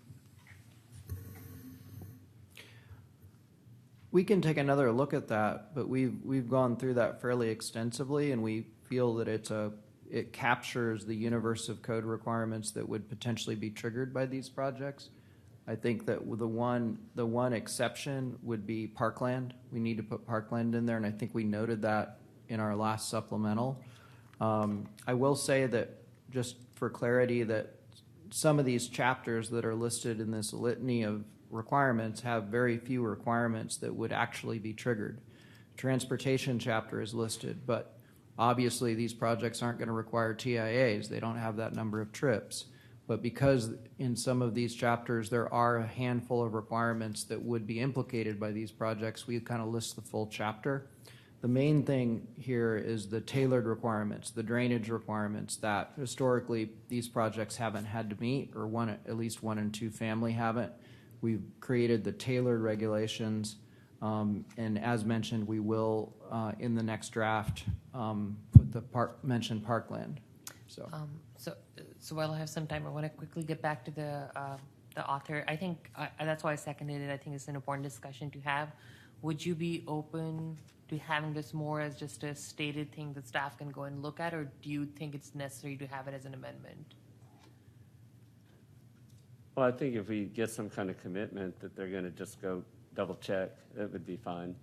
We can take another look at that, but we've gone through that fairly extensively, and we feel that it captures the universe of code requirements that would potentially be triggered by these projects. I think that the one exception would be parkland. We need to put parkland in there, and I think we noted that in our last supplemental. I will say that, just for clarity, that some of these chapters that are listed in this litany of requirements have very few requirements that would actually be triggered. Transportation chapter is listed, but obviously these projects aren't going to require TIAs. They don't have that number of trips. But because in some of these chapters there are a handful of requirements that would be implicated by these projects, we kind of list the full chapter. The main thing here is the tailored requirements, the drainage requirements that historically these projects haven't had to meet, or at least 1 and 2 family haven't. We've created the tailored regulations, and as mentioned, we will in the next draft put the mention parkland. So while I have some time, I want to quickly get back to the author. I think that's why I seconded it. I think it's an important discussion to have. Would you be open to having this more as just a stated thing that staff can go and look at, or do you think it's necessary to have it as an amendment? Well, I think if we get some kind of commitment that they're going to just go double check, that would be fine.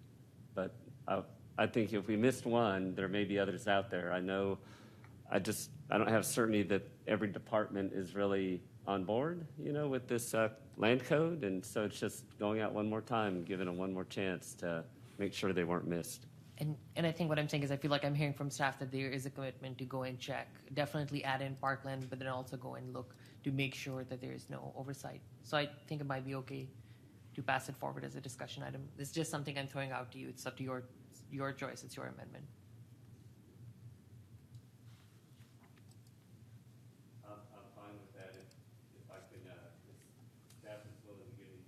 But I think if we missed one, there may be others out there. I know, I don't have certainty that every department is really on board, with this land code. And so it's just going out one more time, giving them one more chance to make sure they weren't missed. And I think what I'm saying is I feel like I'm hearing from staff that there is a commitment to go and check, definitely add in parkland, but then also go and look to make sure that there is no oversight. So I think it might be okay to pass it forward as a discussion item. It's just something I'm throwing out to you. It's up to your choice. It's your amendment. I'm fine with that if I can, if staff is willing to give me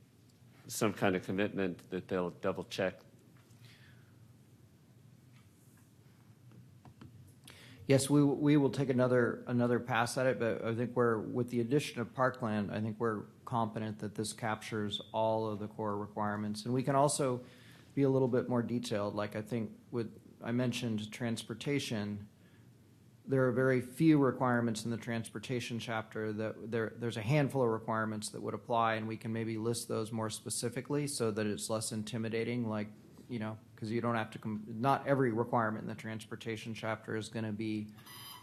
some kind of commitment that they'll double check. Yes, we will take another pass at it, but I think with the addition of parkland, I think we're confident that this captures all of the core requirements. And we can also be a little bit more detailed. Like I think I mentioned transportation, there are very few requirements in the transportation chapter that there's a handful of requirements that would apply, and we can maybe list those more specifically so that it's less intimidating, like, because you don't have to, not every requirement in the transportation chapter is going to be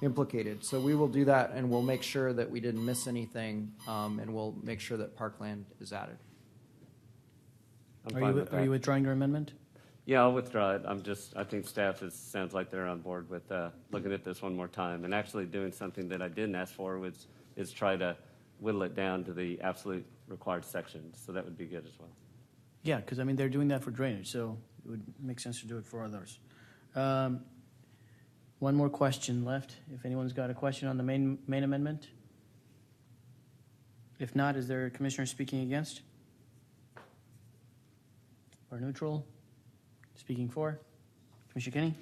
implicated. So we will do that, and we'll make sure that we didn't miss anything, and we'll make sure that parkland is added. Are you withdrawing your amendment? Yeah, I'll withdraw it. I think staff sounds like they're on board with looking at this one more time and actually doing something that I didn't ask for, is try to whittle it down to the absolute required sections. So that would be good as well. Yeah, because they're doing that for drainage, so it would make sense to do it for others. One more question left. If anyone's got a question on the main amendment? If not, is there a commissioner speaking against? Or neutral? Speaking for? Commissioner Kenny?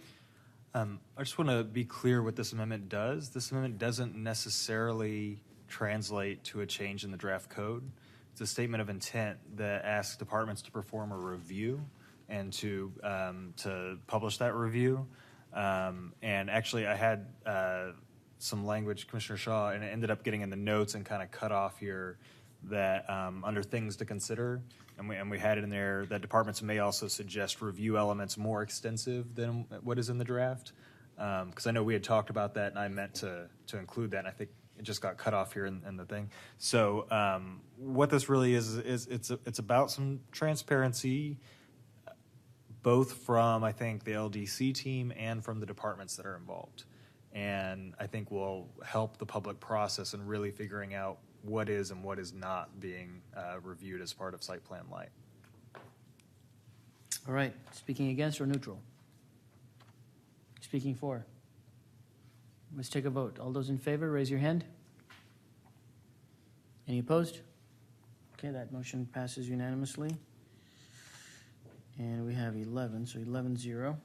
I just want to be clear what this amendment does. This amendment doesn't necessarily translate to a change in the draft code. It's a statement of intent that asks departments to perform a review and to publish that review. And actually, I had some language, Commissioner Shaw, and it ended up getting in the notes and kind of cut off here that under things to consider, and we had it in there that departments may also suggest review elements more extensive than what is in the draft. Because I know we had talked about that, and I meant to include that, and I think it just got cut off here in the thing. So what this really is it's about some transparency, both from, I think, the LDC team and from the departments that are involved. And I think will help the public process in really figuring out what is and what is not being reviewed as part of Site Plan Light. All right. Speaking against or neutral? Speaking for? Let's take a vote. All those in favor, raise your hand. Any opposed? Okay, that motion passes unanimously. And we have 11, so 11-0.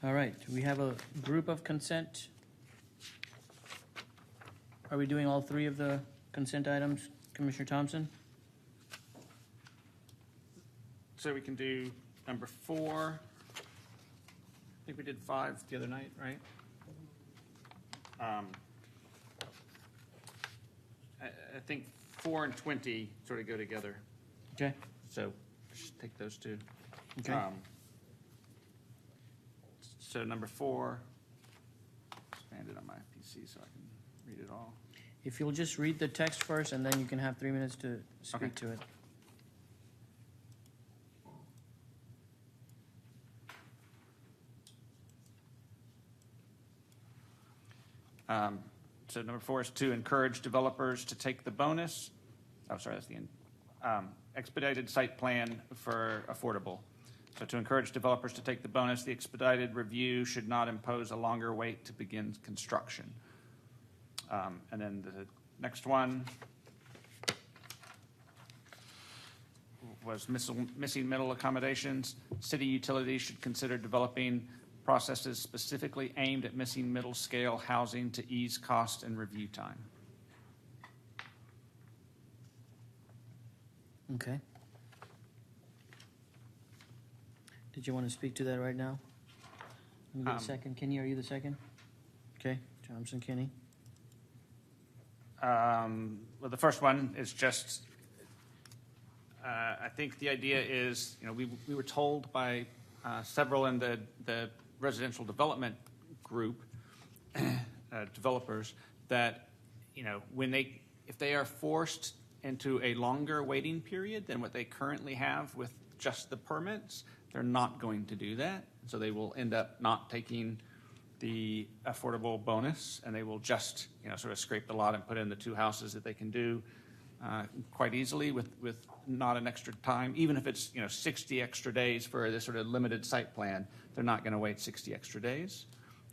All right, we have a group of consent. Are we doing all three of the consent items, Commissioner Thompson? So we can do number 4. I think we did 5 the other night, right? I think 4 and 20 sort of go together. Okay. So just take those two. Okay. So number 4, expand it on my PC so I can read it all. If you'll just read the text first, and then you can have 3 minutes to speak to it. So number 4 is to encourage developers to take the bonus. Oh, sorry, that's the end. Expedited site plan for affordable. So to encourage developers to take the bonus, the expedited review should not impose a longer wait to begin construction. And then the next one was missing middle accommodations. City utilities should consider developing processes specifically aimed at missing middle scale housing to ease cost and review time. Okay. Did you want to speak to that right now? Let me get a second. Kenny, are you the second? Okay, Thompson, Kenny. Well, the first one is just, I think the idea is, we were told by several in the residential development group, developers, that, if they are forced into a longer waiting period than what they currently have with just the permits, they're not going to do that. So they will end up not taking the affordable bonus, and they will just, sort of scrape the lot and put in the 2 houses that they can do quite easily with not an extra time. Even if it's, 60 extra days for this sort of limited site plan, they're not going to wait 60 extra days.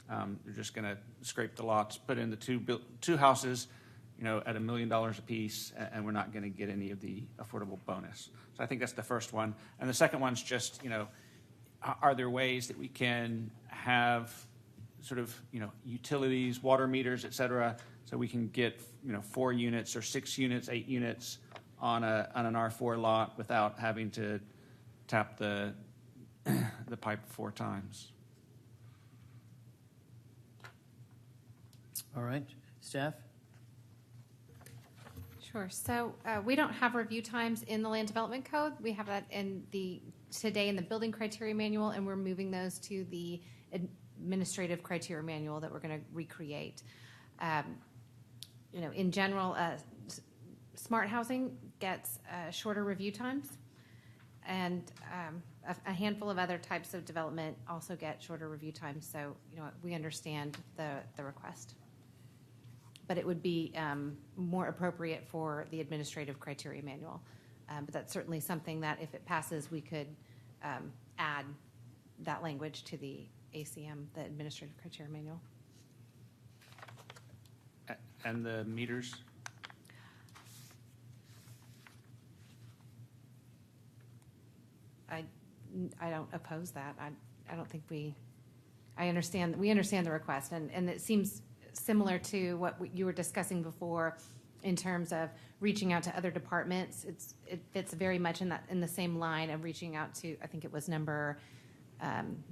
They're just going to scrape the lots, put in the two houses, at $1 million a piece, and we're not going to get any of the affordable bonus. So I think that's the first one. And the second one's just, are there ways that we can have sort of, utilities, water meters, et cetera, so we can get, 4 units or 6 units, 8 units on an R4 lot without having to tap the pipe 4 times. All right, staff? Sure. So we don't have review times in the land development code. We have that today in the building criteria manual, and we're moving those to the administrative criteria manual that we're going to recreate. In general, smart housing gets shorter review times, and a handful of other types of development also get shorter review times. So, we understand the request. But it would be more appropriate for the administrative criteria manual. But that's certainly something that, if it passes, we could add that language to the ACM, the administrative criteria manual. And the meters? I don't oppose that. I don't think we understand the request, and it seems similar to what you were discussing before in terms of reaching out to other departments. It fits very much in the same line of reaching out to, I think it was number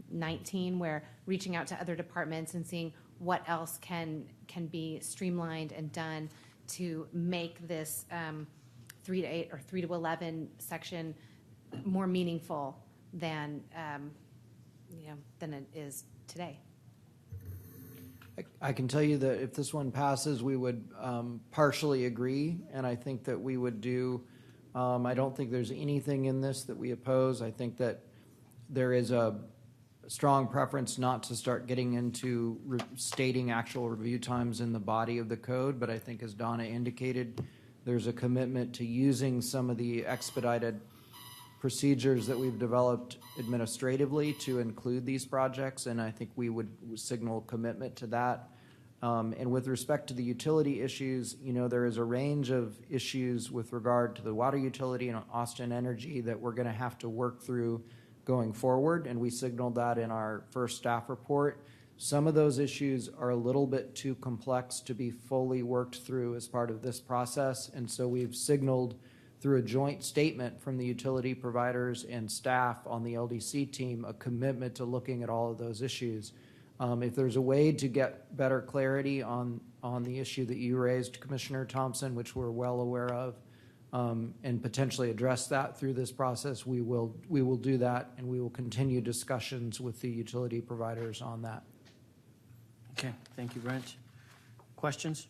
19, where reaching out to other departments and seeing what else can be streamlined and done to make this 3 to 8 or 3 to 11 section more meaningful than it is today. I can tell you that if this one passes, we would partially agree, and I think that we would do, I don't think there's anything in this that we oppose. I think that there is a strong preference not to start getting into stating actual review times in the body of the code, but I think, as Donna indicated, there's a commitment to using some of the expedited procedures that we've developed administratively to include these projects, and I think we would signal commitment to that. And with respect to the utility issues, there is a range of issues with regard to the water utility and Austin Energy that we're going to have to work through going forward, and we signaled that in our first staff report. Some of those issues are a little bit too complex to be fully worked through as part of this process, and so we've signaled through a joint statement from the utility providers and staff on the LDC team a commitment to looking at all of those issues. If there's a way to get better clarity on the issue that you raised, Commissioner Thompson, which we're well aware of, and potentially address that through this process, we will do that, and we will continue discussions with the utility providers on that. Okay, thank you, Brent. Questions?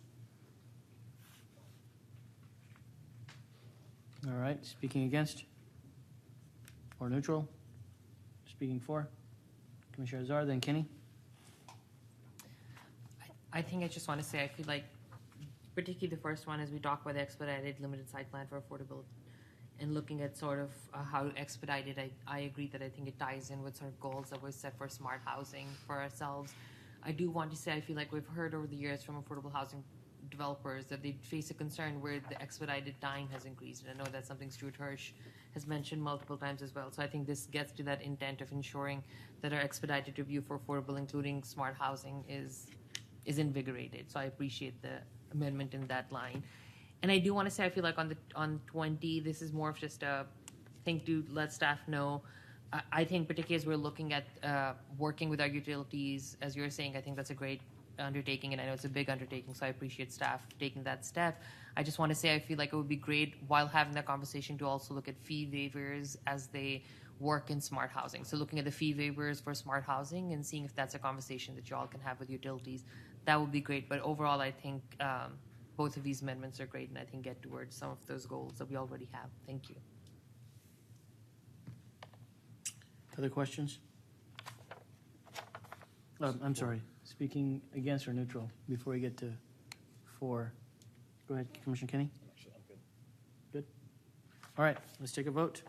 All right, speaking against or neutral? Speaking for? Commissioner Azar, then Kenny? I think I just want to say I feel like, particularly the first one, as we talk about the expedited limited site plan for affordability and looking at sort of how expedited, I agree that I think it ties in with sort of goals that were set for smart housing for ourselves. I do want to say I feel like we've heard over the years from affordable housing developers that they face a concern where the expedited time has increased. And I know that's something Stuart Hirsch has mentioned multiple times as well. So I think this gets to that intent of ensuring that our expedited review for affordable, including smart housing, is invigorated. So I appreciate the amendment in that line. And I do want to say I feel like on 20, this is more of just a thing to let staff know I think particularly as we're looking at working with our utilities, as you're saying, I think that's a great undertaking, and I know it's a big undertaking, so I appreciate staff taking that step. I just want to say I feel like it would be great while having that conversation to also look at fee waivers as they work in smart housing. So looking at the fee waivers for smart housing and seeing if that's a conversation that you all can have with utilities, that would be great. But overall, I think both of these amendments are great, and I think get towards some of those goals that we already have. Thank you. Other questions? I'm sorry, speaking against or neutral before we get to 4. Go ahead, Commissioner Kenny. Good. All right, let's take a vote.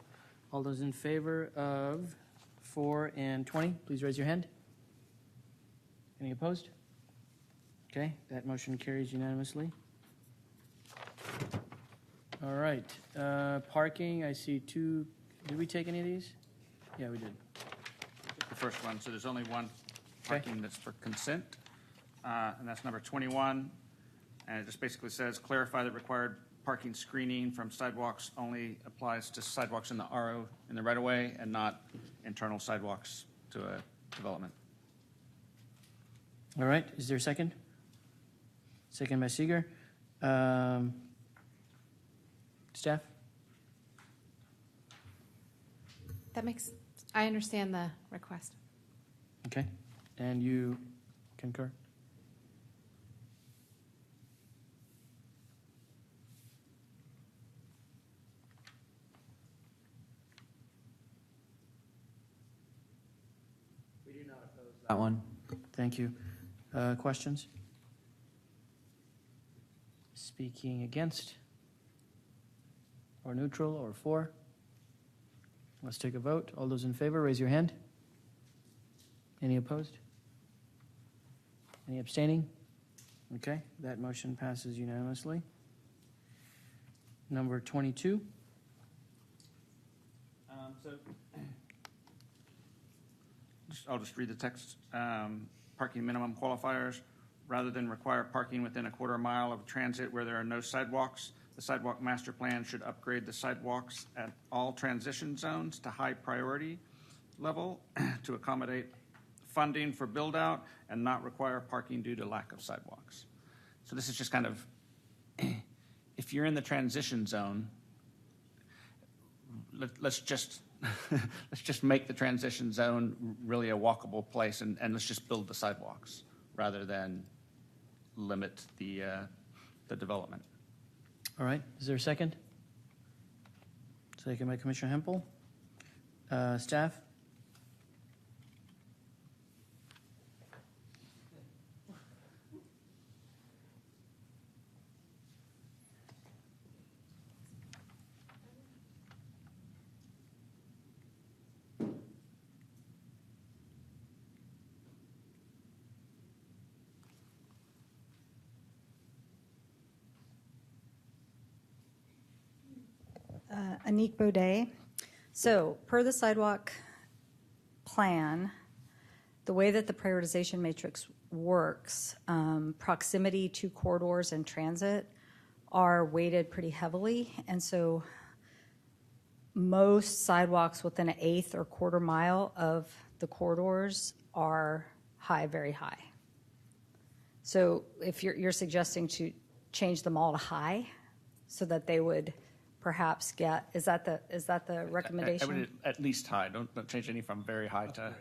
All those in favor of 4 and 20, please raise your hand. Any opposed? Okay, that motion carries unanimously. All right, parking, I see 2. Did we take any of these? Yeah, we did. The first one, so there's only one parking that's for consent, and that's number 21. And it just basically says, clarify that required parking screening from sidewalks only applies to sidewalks in the RO, in the right-of-way, and not internal sidewalks to a development. All right, is there a second? Second by Seeger. Staff? I understand the request. Okay, and you concur? We do not oppose that one. Thank you. Questions? Speaking against? Or neutral, or for? Let's take a vote. All those in favor, raise your hand. Any opposed? Any abstaining? Okay, that motion passes unanimously. Number 22. I'll just read the text. Parking minimum qualifiers. Rather than require parking within a quarter mile of transit where there are no sidewalks, the sidewalk master plan should upgrade the sidewalks at all transition zones to high priority level to accommodate funding for build out and not require parking due to lack of sidewalks. So this is just kind of, if you're in the transition zone, let's just let's just make the transition zone really a walkable place, and let's just build the sidewalks rather than limit the development. All right, is there a second? Second by Commissioner Hempel. Staff? Anique Baudet. So, per the sidewalk plan, the way that the prioritization matrix works, proximity to corridors and transit are weighted pretty heavily. And so most sidewalks within an eighth or quarter mile of the corridors are high, very high. So if you're suggesting to change them all to high so that they would perhaps get, is that the recommendation? I would at least high. Don't change any from very high to.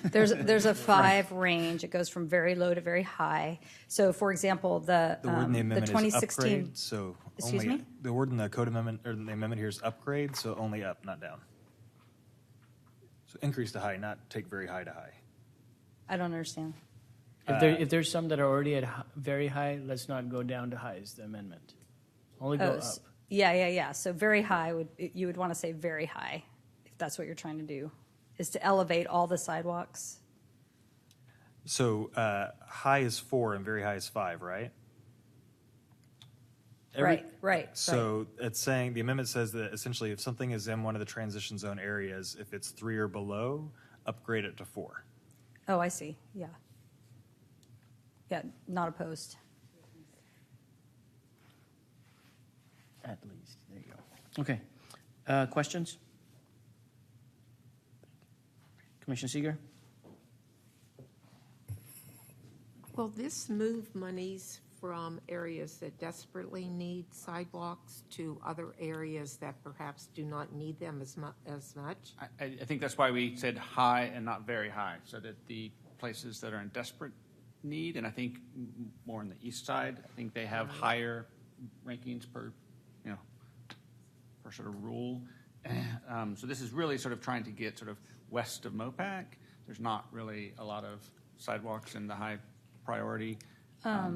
There's a 5 range. It goes from very low to very high. So, for example, the word in the amendment 2016. is upgrade, so Excuse only me? the word in the code amendment or the amendment here is upgrade, so only up, not down. So increase to high, not take very high to high. I don't understand. If there's some that are already at very high, let's not go down to high is the amendment. Only go up. Yeah. So very high you would want to say very high, if that's what you're trying to do, is to elevate all the sidewalks. So high is 4 and very high is 5, right? Right. So it's saying, the amendment says that essentially if something is in one of the transition zone areas, if it's 3 or below, upgrade it to 4. Oh, I see. Yeah, not opposed. At least. There you go. Okay. Questions? Commissioner Seeger? Will this move monies from areas that desperately need sidewalks to other areas that perhaps do not need them as much? I think that's why we said high and not very high, so that the places that are in desperate need, and I think more on the east side, I think they have higher rankings per sort of rule. So this is really sort of trying to get sort of west of MOPAC. There's not really a lot of sidewalks in the high priority. I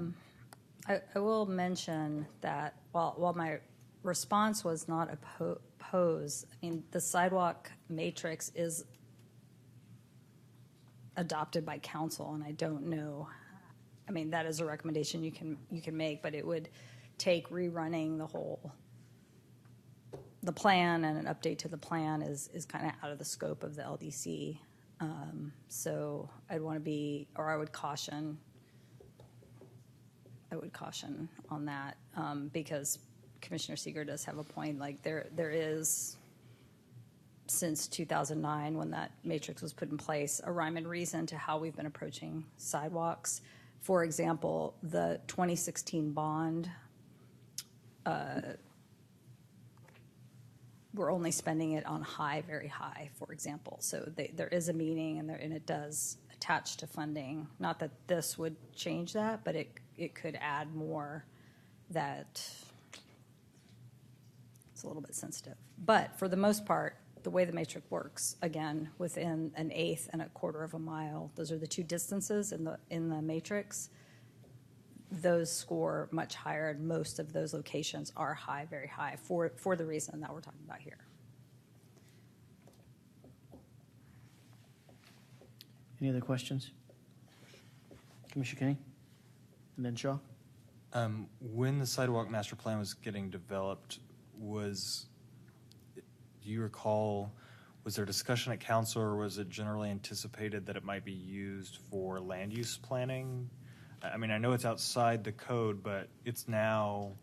will mention that while my response was not opposed, I mean, the sidewalk matrix is adopted by council, and I don't know. I mean, that is a recommendation you can make, but it would take rerunning the plan, and an update to the plan is kind of out of the scope of the LDC. So I would caution on that, because Commissioner Seeger does have a point. Like there is, since 2009, when that matrix was put in place, a rhyme and reason to how we've been approaching sidewalks. For example, the 2016 bond, we're only spending it on high, very high, for example. So there is a meaning, and it does attach to funding. Not that this would change that, but it could add more that it's a little bit sensitive. But for the most part, the way the matrix works, again, within an eighth and a quarter of a mile, those are the two distances in the matrix. Those score much higher, and most of those locations are high, very high, for the reason that we're talking about here. Any other questions? Commissioner Kenny? And then Shaw? When the sidewalk master plan was getting developed, do you recall, was there discussion at council, or was it generally anticipated that it might be used for land use planning? I mean, I know it's outside the code, but it's now,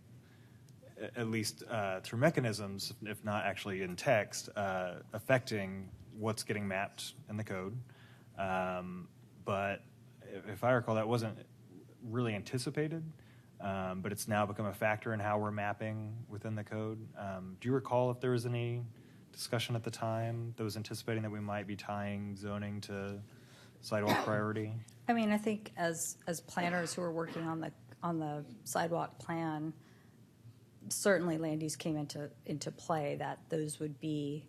at least through mechanisms, if not actually in text, affecting what's getting mapped in the code. But if I recall, that wasn't really anticipated, but it's now become a factor in how we're mapping within the code. Do you recall if there was any discussion at the time that was anticipating that we might be tying zoning to sidewalk priority? I mean, I think as planners who are working on the sidewalk plan, certainly land use came into play, that those would be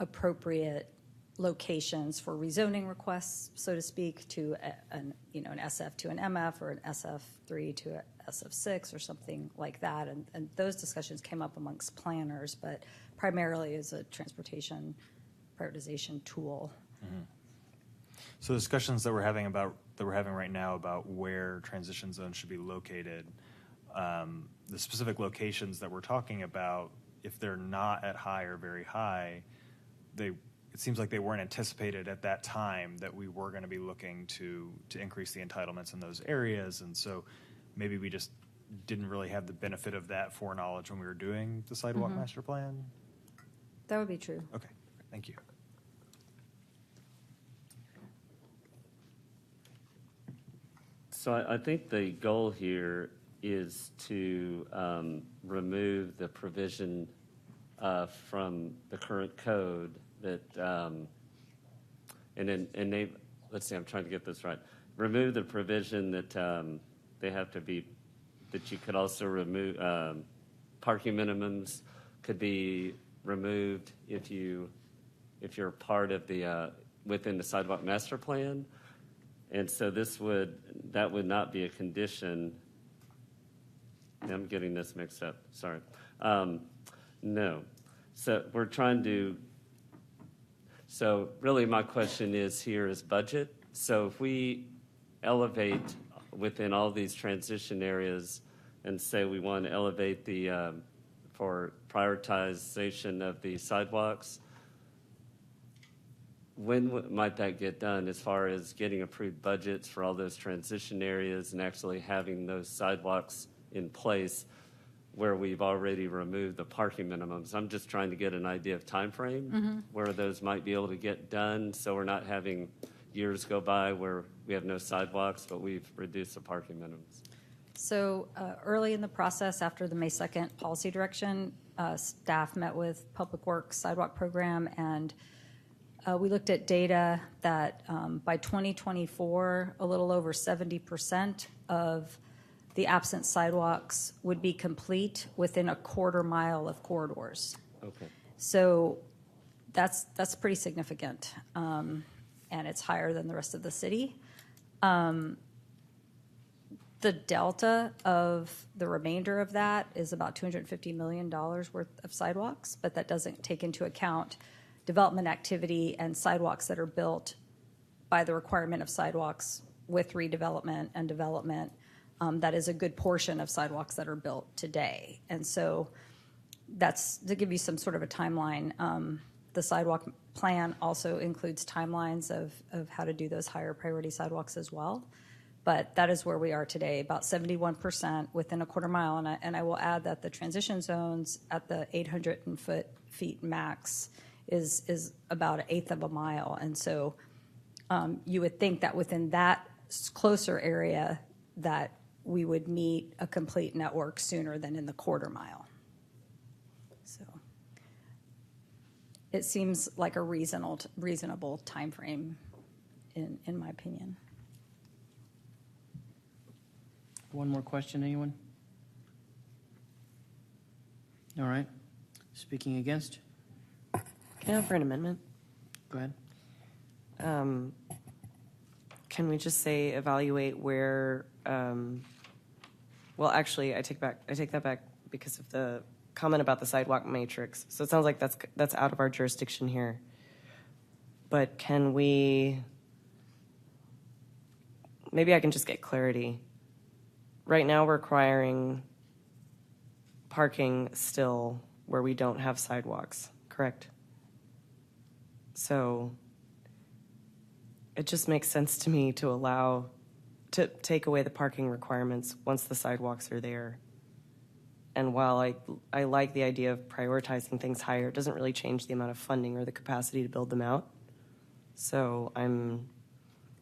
appropriate locations for rezoning requests, so to speak, to an SF to an MF, or an SF3 to a SF6 or something like that. And those discussions came up amongst planners, but primarily as a transportation prioritization tool. Mm-hmm. So discussions that we're having right now about where transition zones should be located, the specific locations that we're talking about, if they're not at high or very high, it seems like they weren't anticipated at that time that we were going to be looking to increase the entitlements in those areas. And so maybe we just didn't really have the benefit of that foreknowledge when we were doing the sidewalk master plan. That would be true. Okay, thank you. So I think the goal here is to remove the provision from the current code that, let's see, I'm trying to get this right. Remove the provision that they have to be, that you could also remove, parking minimums could be removed if you're part of the, within the sidewalk master plan. And so that would not be a condition. I'm getting this mixed up, sorry. No. So we're trying to, so really my question is budget. So if we elevate within all these transition areas and say we want to elevate the, for prioritization of the sidewalks, when might that get done as far as getting approved budgets for all those transition areas and actually having those sidewalks in place? where we've already removed the parking minimums. I'm just trying to get an idea of time frame where those might be able to get done, so we're not having years go by where we have no sidewalks, but we've reduced the parking minimums. So early in the process, after the May 2nd policy direction, staff met with Public Works Sidewalk Program, and we looked at data that by 2024, a little over 70% of the absent sidewalks would be complete within a quarter mile of corridors. Okay. So that's pretty significant, and it's higher than the rest of the city. The delta of the remainder of that is about $250 million worth of sidewalks, but that doesn't take into account development activity and sidewalks that are built by the requirement of sidewalks with redevelopment and development. That is a good portion of sidewalks that are built today. And so that's to give you some sort of a timeline. The sidewalk plan also includes timelines of how to do those higher priority sidewalks as well. But that is where we are today, about 71% within a quarter mile. And I will add that the transition zones at the 800 feet max is about 1/8 of a mile. And so you would think that within that closer area that we would meet a complete network sooner than in the quarter mile. So it seems like a reasonable time frame in my opinion. One more question, anyone? All right. Speaking against? Can I offer an amendment? Go ahead. Can we just say evaluate where, well, actually, I take that back because of the comment about the sidewalk matrix. So it sounds like that's out of our jurisdiction here. But can we, maybe I can just get clarity. Right now we're requiring parking still where we don't have sidewalks, correct? So it just makes sense to me to take away the parking requirements once the sidewalks are there. And while I like the idea of prioritizing things higher, it doesn't really change the amount of funding or the capacity to build them out. So I'm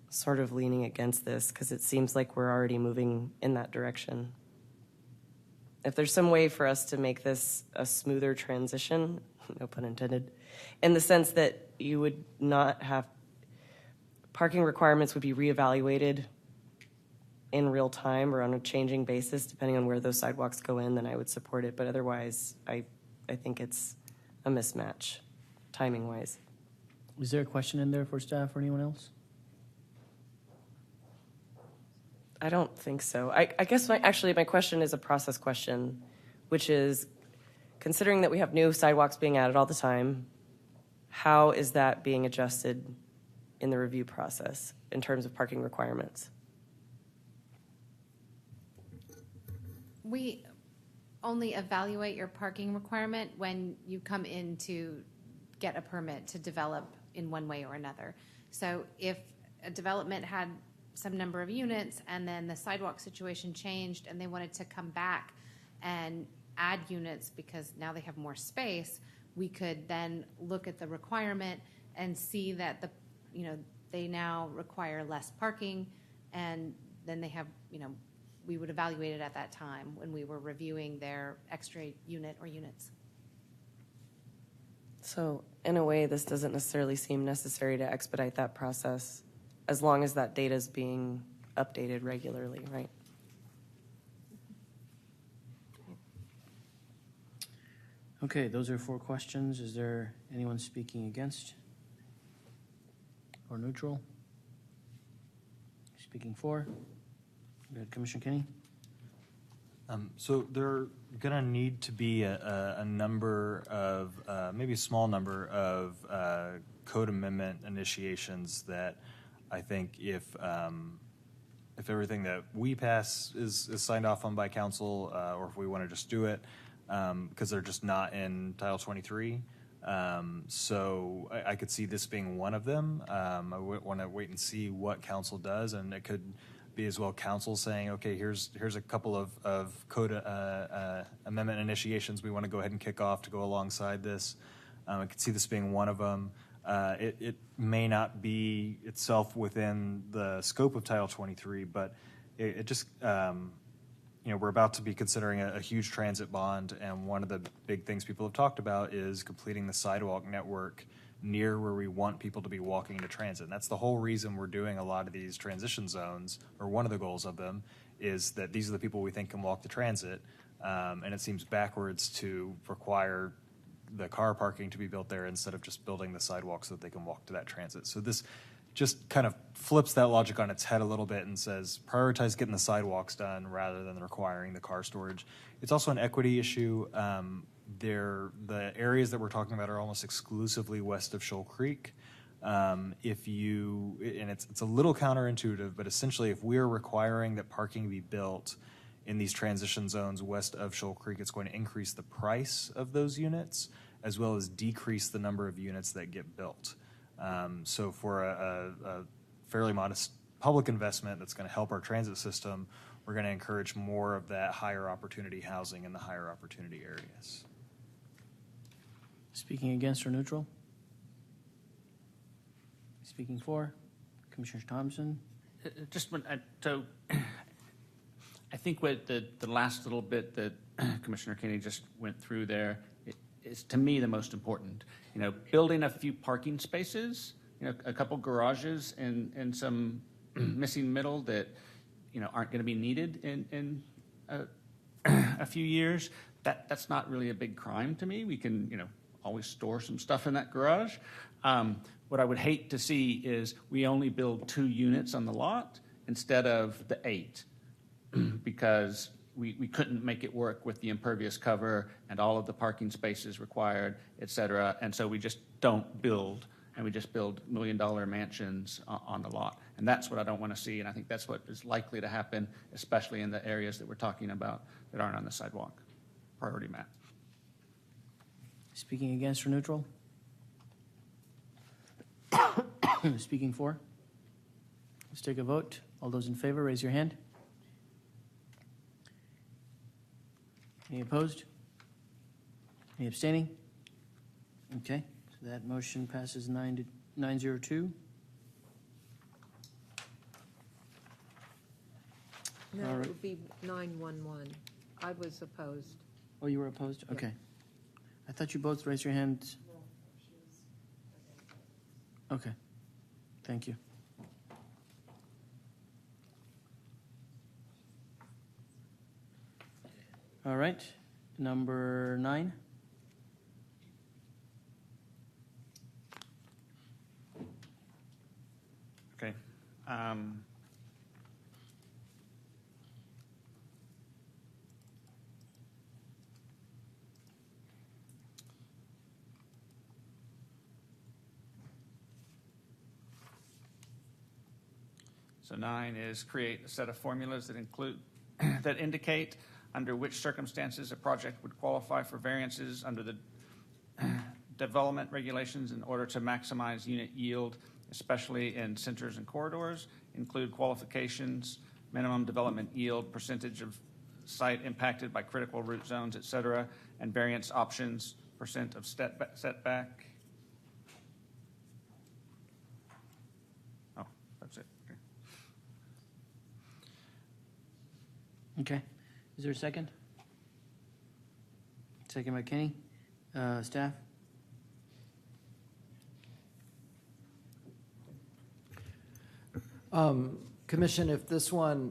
sort of leaning against this because it seems like we're already moving in that direction. If there's some way for us to make this a smoother transition, no pun intended, in the sense that you would not have parking requirements would be reevaluated in real time or on a changing basis, depending on where those sidewalks go in, then I would support it. But otherwise, I think it's a mismatch, timing-wise. Is there a question in there for staff or anyone else? I don't think so. I guess my question is a process question, which is, considering that we have new sidewalks being added all the time, how is that being adjusted in the review process in terms of parking requirements? We only evaluate your parking requirement when you come in to get a permit to develop in one way or another. So if a development had some number of units and then the sidewalk situation changed and they wanted to come back and add units because now they have more space, we could then look at the requirement and see that they now require less parking, and then they have, we would evaluate it at that time when we were reviewing their extra unit or units. So in a way, this doesn't necessarily seem necessary to expedite that process as long as that data is being updated regularly, right? Okay, those are 4 questions. Is there anyone speaking against or neutral? Speaking for? Go ahead, Commissioner Kinney. So there are going to need to be a number of, maybe a small number of code amendment initiations that I think if everything that we pass is signed off on by council, or if we want to just do it, because they're just not in Title 23. So I could see this being one of them. I want to wait and see what council does, and it could be as well council saying, okay, here's a couple of code amendment initiations we want to go ahead and kick off to go alongside this. I could see this being one of them. It may not be itself within the scope of Title 23, but it just, we're about to be considering a huge transit bond, and one of the big things people have talked about is completing the sidewalk network near where we want people to be walking to transit. And that's the whole reason we're doing a lot of these transition zones, or one of the goals of them, is that these are the people we think can walk to transit. And it seems backwards to require the car parking to be built there instead of just building the sidewalks so that they can walk to that transit. So this just kind of flips that logic on its head a little bit and says prioritize getting the sidewalks done rather than requiring the car storage. It's also an equity issue. The areas that we're talking about are almost exclusively west of Shoal Creek. And it's a little counterintuitive, but essentially if we're requiring that parking be built in these transition zones west of Shoal Creek, it's going to increase the price of those units as well as decrease the number of units that get built. So for a fairly modest public investment that's going to help our transit system, we're going to encourage more of that higher opportunity housing in the higher opportunity areas. Speaking against or neutral? Speaking for? Commissioner Thompson? So I think what the last little bit that Commissioner Kinney just went through there is, to me, the most important. Building a few parking spaces, a couple garages and some missing middle that, aren't going to be needed in a few years. That's not really a big crime to me. We can, always store some stuff in that garage. What I would hate to see is we only build 2 units on the lot instead of the 8 because we couldn't make it work with the impervious cover and all of the parking spaces required, et cetera. And so we just don't build, and we just build $1 million mansions on the lot. And that's what I don't want to see, and I think that's what is likely to happen, especially in the areas that we're talking about that aren't on the sidewalk priority map. Speaking against or neutral? Speaking for? Let's take a vote. All those in favor, raise your hand. Any opposed? Any abstaining? Okay, so that motion passes 902. No, All right. it would be 911. I was opposed. Oh, you were opposed? Okay. I thought you both raised your hands. Okay, thank you. All right, number 9. Okay. So 9 is create a set of formulas that indicate under which circumstances a project would qualify for variances under the development regulations in order to maximize unit yield, especially in centers and corridors. Include qualifications, minimum development yield, percentage of site impacted by critical root zones, et cetera, and variance options, percent of setback. Oh, that's it. Okay, is there a second? Second by Kenny. Staff? Commission,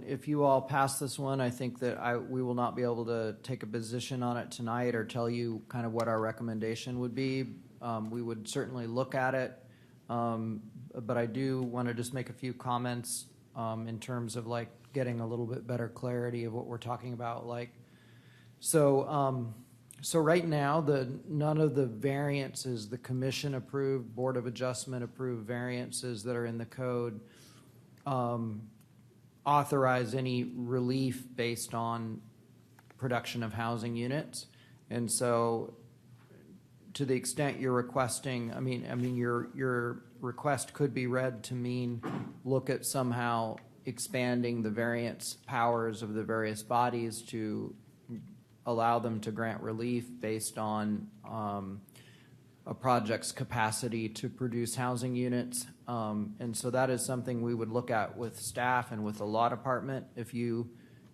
if you all pass this one, I think that we will not be able to take a position on it tonight or tell you kind of what our recommendation would be. We would certainly look at it, but I do want to just make a few comments in terms of like getting a little bit better clarity of what we're talking about. So right now, none of the variances, the commission approved, Board of Adjustment approved variances that are in the code authorize any relief based on production of housing units. And so to the extent you're requesting, your request could be read to mean look at somehow expanding the variance powers of the various bodies to allow them to grant relief based on a project's capacity to produce housing units. And so that is something we would look at with staff and with the law department if you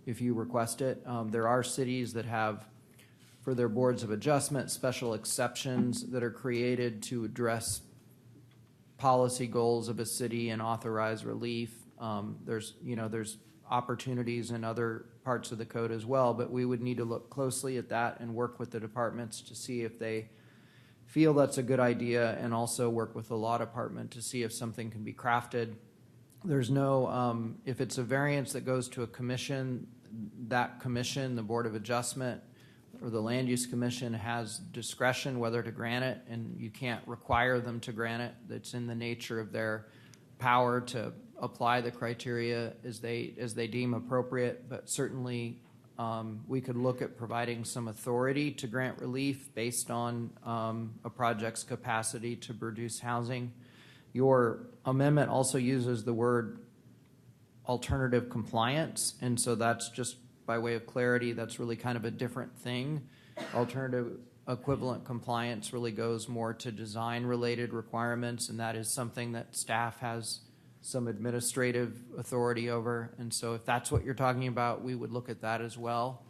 request it. There are cities that have, for their boards of adjustment, special exceptions that are created to address policy goals of a city and authorize relief. There's opportunities in other parts of the code as well, but we would need to look closely at that and work with the departments to see if they feel that's a good idea, and also work with the law department to see if something can be crafted. There's no, if it's a variance that goes to a commission, that commission, the Board of Adjustment or the Land Use Commission, has discretion whether to grant it, and you can't require them to grant it. That's in the nature of their power to apply the criteria as they deem appropriate, but certainly we could look at providing some authority to grant relief based on a project's capacity to produce housing. Your amendment also uses the word alternative compliance, and so that's just by way of clarity, that's really kind of a different thing. Alternative equivalent compliance really goes more to design-related requirements, and that is something that staff has some administrative authority over. And so if that's what you're talking about, we would look at that as well.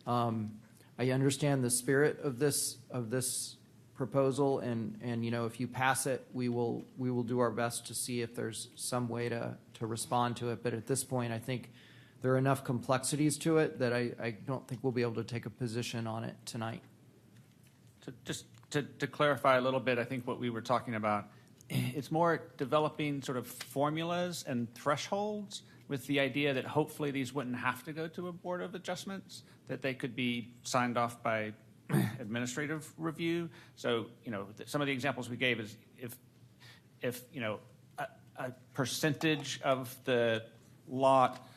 I understand the spirit of this proposal, and if you pass it, we will do our best to see if there's some way to respond to it. But at this point, I think there are enough complexities to it that I don't think we'll be able to take a position on it tonight. Just to clarify a little bit, I think what we were talking about, it's more developing sort of formulas and thresholds with the idea that hopefully these wouldn't have to go to a Board of Adjustments, that they could be signed off by administrative review. So, some of the examples we gave is if a percentage of the lot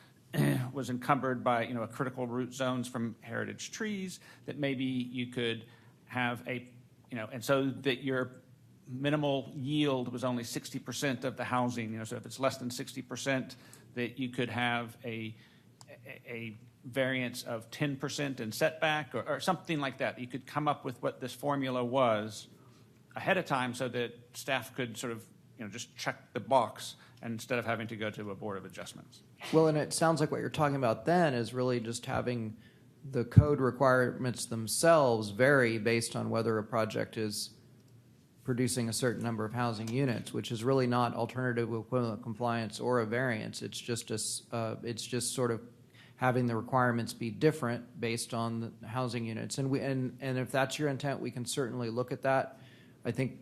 was encumbered by, a critical root zones from heritage trees, that maybe you could have and so that your minimal yield was only 60% of the housing, so if it's less than 60%, that you could have a variance of 10% in setback or something like that. You could come up with what this formula was ahead of time so that staff could sort of, just check the box instead of having to go to a Board of Adjustments. Well, and it sounds like what you're talking about then is really just having the code requirements themselves vary based on whether a project is producing a certain number of housing units, which is really not alternative equivalent compliance or a variance. It's just sort of having the requirements be different based on the housing units. And if that's your intent, we can certainly look at that. I think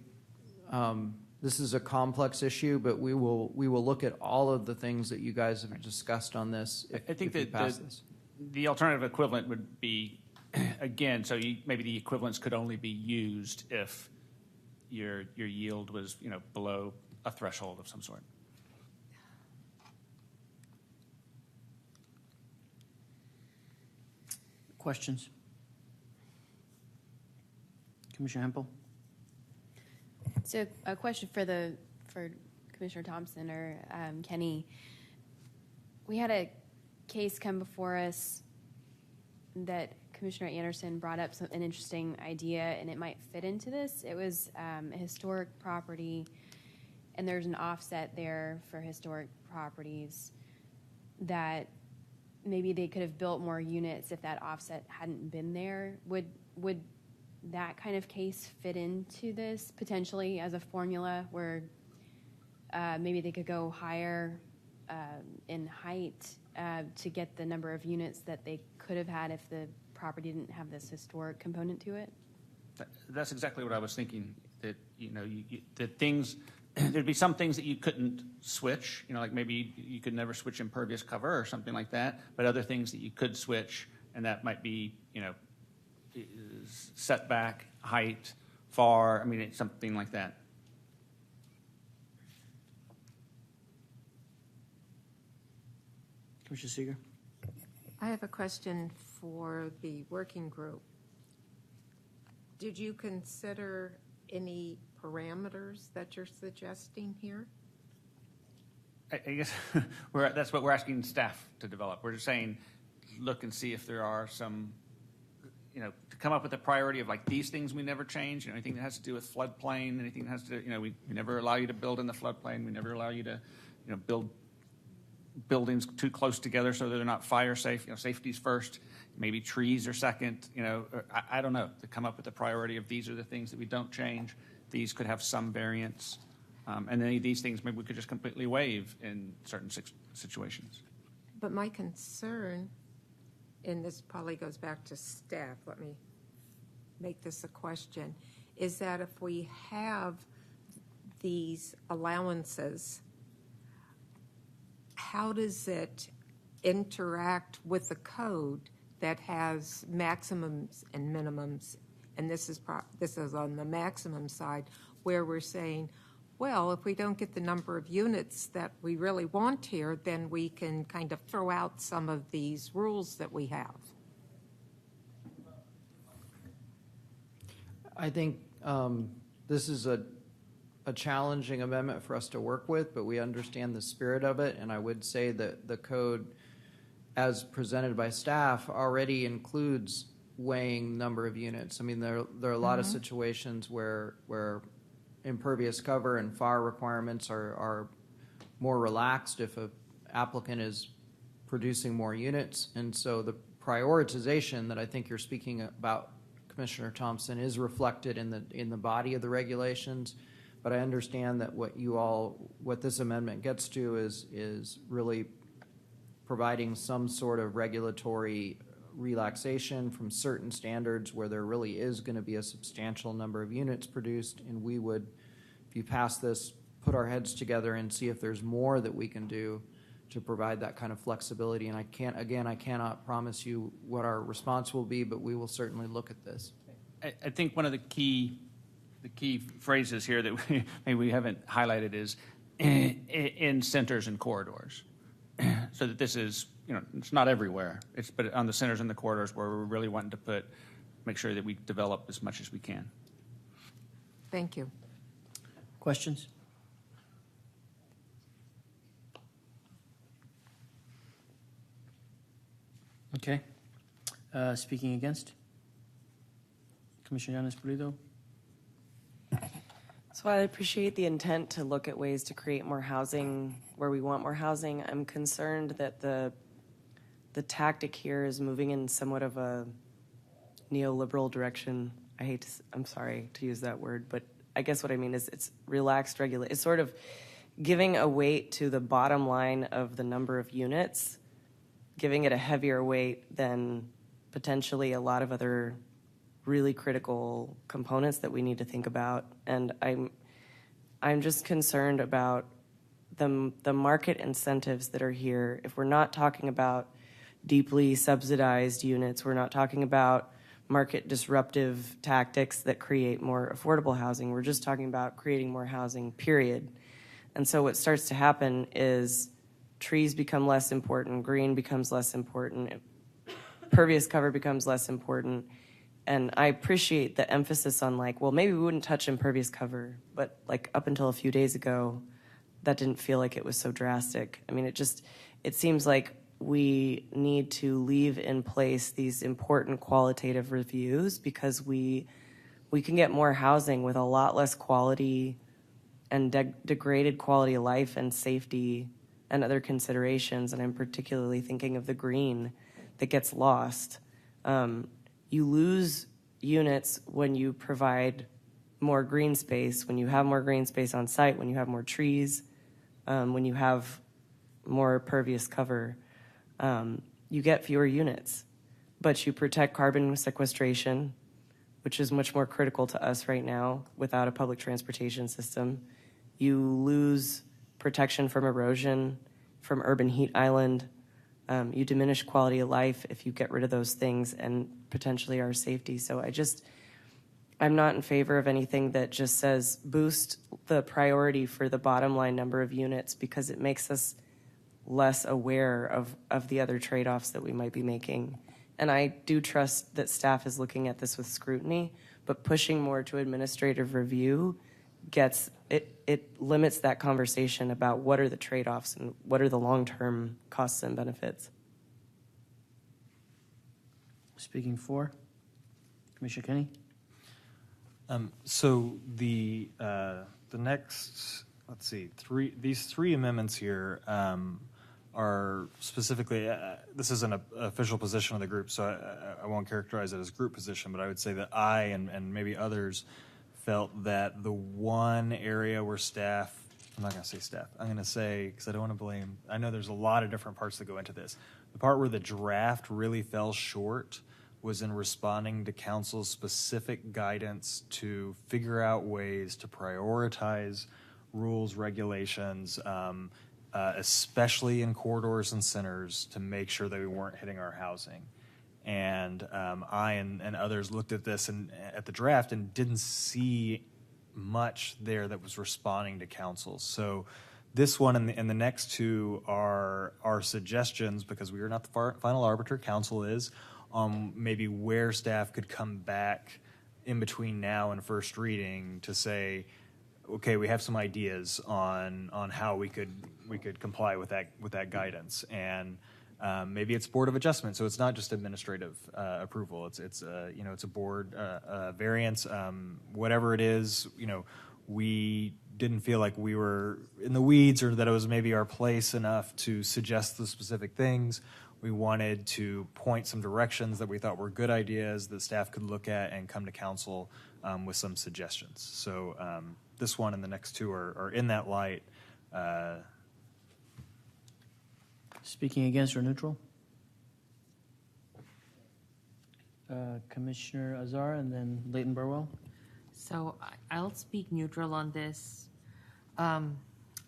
this is a complex issue, but we will look at all of the things that you guys have discussed on this. I think that the alternative equivalent would be, again, so maybe the equivalents could only be used if your yield was below a threshold of some sort. Questions? Commissioner Hempel? So a question for Commissioner Thompson or Kenny. We had a case come before us that Commissioner Anderson brought up an interesting idea, and it might fit into this. It was a historic property, and there's an offset there for historic properties that maybe they could have built more units if that offset hadn't been there. Would that kind of case fit into this potentially as a formula where maybe they could go higher in height to get the number of units that they could have had if the property didn't have this historic component to it? That's exactly what I was thinking, that that things there'd be some things that you couldn't switch, like maybe you could never switch impervious cover or something like that, but other things that you could switch, and that might be setback, height, FAR, it's something like that. Commissioner Seeger? I have a question for the working group. Did you consider any parameters that you're suggesting here? I guess that's what we're asking staff to develop. We're just saying, look and see if there are some, to come up with a priority of like these things we never change, anything that has to do with floodplain, anything that has to, we never allow you to build in the floodplain. We never allow you to, build buildings too close together so that they're not fire safe. Safety's first, maybe trees are second, I don't know, to come up with a priority of these are the things that we don't change. These could have some variance. And any of these things maybe we could just completely waive in certain situations. But my concern, and this probably goes back to staff, let me make this a question, is that if we have these allowances, how does it interact with the code that has maximums and minimums? And this is on the maximum side, where we're saying, well, if we don't get the number of units that we really want here, then we can kind of throw out some of these rules that we have. I think this is a challenging amendment for us to work with, but we understand the spirit of it, and I would say that the code, as presented by staff, already includes weighing number of units. I mean, there are a lot of situations where impervious cover and fire requirements are more relaxed if an applicant is producing more units, and so the prioritization that I think you're speaking about, Commissioner Thompson, is reflected in the body of the regulations. But I understand that what this amendment gets to is really providing some sort of regulatory relaxation from certain standards where there really is going to be a substantial number of units produced, and we would, if you pass this, put our heads together and see if there's more that we can do to provide that kind of flexibility. And I cannot promise you what our response will be, but we will certainly look at this. I think one of the key phrases here that maybe we haven't highlighted is in centers and corridors, so that this is, it's not everywhere. But on the centers and the corridors where we're really wanting to make sure that we develop as much as we can. Thank you. Questions? Okay. Speaking against? Commissioner Yanis Pulido? So I appreciate the intent to look at ways to create more housing where we want more housing. I'm concerned that the tactic here is moving in somewhat of a neoliberal direction. I'm sorry to use that word, but I guess what I mean is it's relaxed regulation. It's sort of giving a weight to the bottom line of the number of units, giving it a heavier weight than potentially a lot of other really critical components that we need to think about. And I'm just concerned about the market incentives that are here. If we're not talking about deeply subsidized units, we're not talking about market disruptive tactics that create more affordable housing. We're just talking about creating more housing, period. And so what starts to happen is trees become less important, green becomes less important, pervious cover becomes less important. And I appreciate the emphasis on maybe we wouldn't touch impervious cover, but up until a few days ago, that didn't feel like it was so drastic. I mean, it seems like we need to leave in place these important qualitative reviews because we can get more housing with a lot less quality and degraded quality of life and safety and other considerations. And I'm particularly thinking of the green that gets lost. You lose units when you provide more green space, when you have more green space on site, when you have more trees, when you have more pervious cover. You get fewer units, but you protect carbon sequestration, which is much more critical to us right now without a public transportation system. You lose protection from erosion, from urban heat island. You diminish quality of life if you get rid of those things and potentially our safety. So I'm not in favor of anything that just says boost the priority for the bottom line number of units because it makes us less aware of the other trade-offs that we might be making. And I do trust that staff is looking at this with scrutiny, but pushing more to administrative review it it limits that conversation about what are the trade-offs and what are the long-term costs and benefits. Speaking for, Commissioner Kenny? So the next, let's see, these three amendments here are specifically, this isn't an official position of the group, so I won't characterize it as group position, but I would say that I and maybe others felt that the one area where staff, I'm not going to say staff, I'm going to say, because I don't want to blame, I know there's a lot of different parts that go into this. The part where the draft really fell short was in responding to council's specific guidance to figure out ways to prioritize rules, regulations, especially in corridors and centers, to make sure that we weren't hitting our housing. And I and others looked at this and at the draft and didn't see much there that was responding to council. So this one and the next two are suggestions, because we are not the final arbiter, council is, maybe where staff could come back in between now and first reading to say, okay, we have some ideas on how we could comply with that guidance, and maybe it's board of adjustment, so it's not just administrative approval. It's a board variance, whatever it is. We didn't feel like we were in the weeds or that it was maybe our place enough to suggest the specific things. We wanted to point some directions that we thought were good ideas that staff could look at and come to council with some suggestions. So this one and the next two are in that light. Speaking against or neutral? Commissioner Azar and then Leighton Burwell. So I'll speak neutral on this,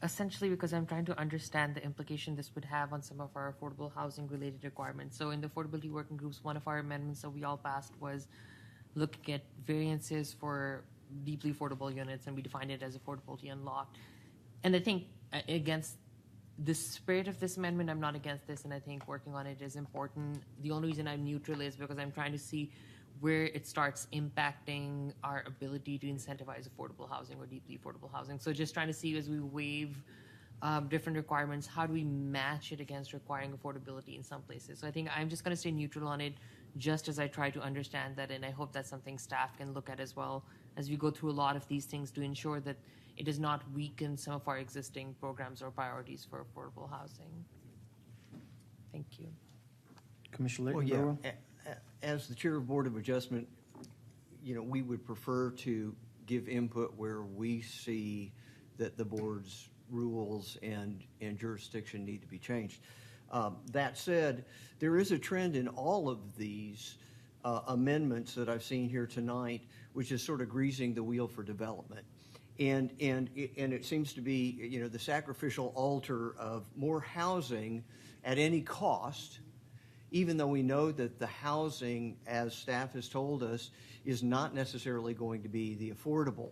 essentially because I'm trying to understand the implication this would have on some of our affordable housing related requirements. So in the affordability working groups, one of our amendments that we all passed was looking at variances for deeply affordable units, and we defined it as affordability unlocked. And I think against the spirit of this amendment, I'm not against this, and I think working on it is important. The only reason I'm neutral is because I'm trying to see where it starts impacting our ability to incentivize affordable housing or deeply affordable housing. So just trying to see, as we waive different requirements, how do we match it against requiring affordability in some places? So I think I'm just going to stay neutral on it, just as I try to understand that, and I hope that's something staff can look at as well as we go through a lot of these things to ensure that it does not weaken some of our existing programs or priorities for affordable housing. Thank you. Commissioner Well, Leighton Burwell. as the chair of Board of Adjustment, we would prefer to give input where we see that the board's rules and jurisdiction need to be changed. That said, there is a trend in all of these amendments that I've seen here tonight, which is sort of greasing the wheel for development. And it seems to be, the sacrificial altar of more housing at any cost, even though we know that the housing, as staff has told us, is not necessarily going to be the affordable.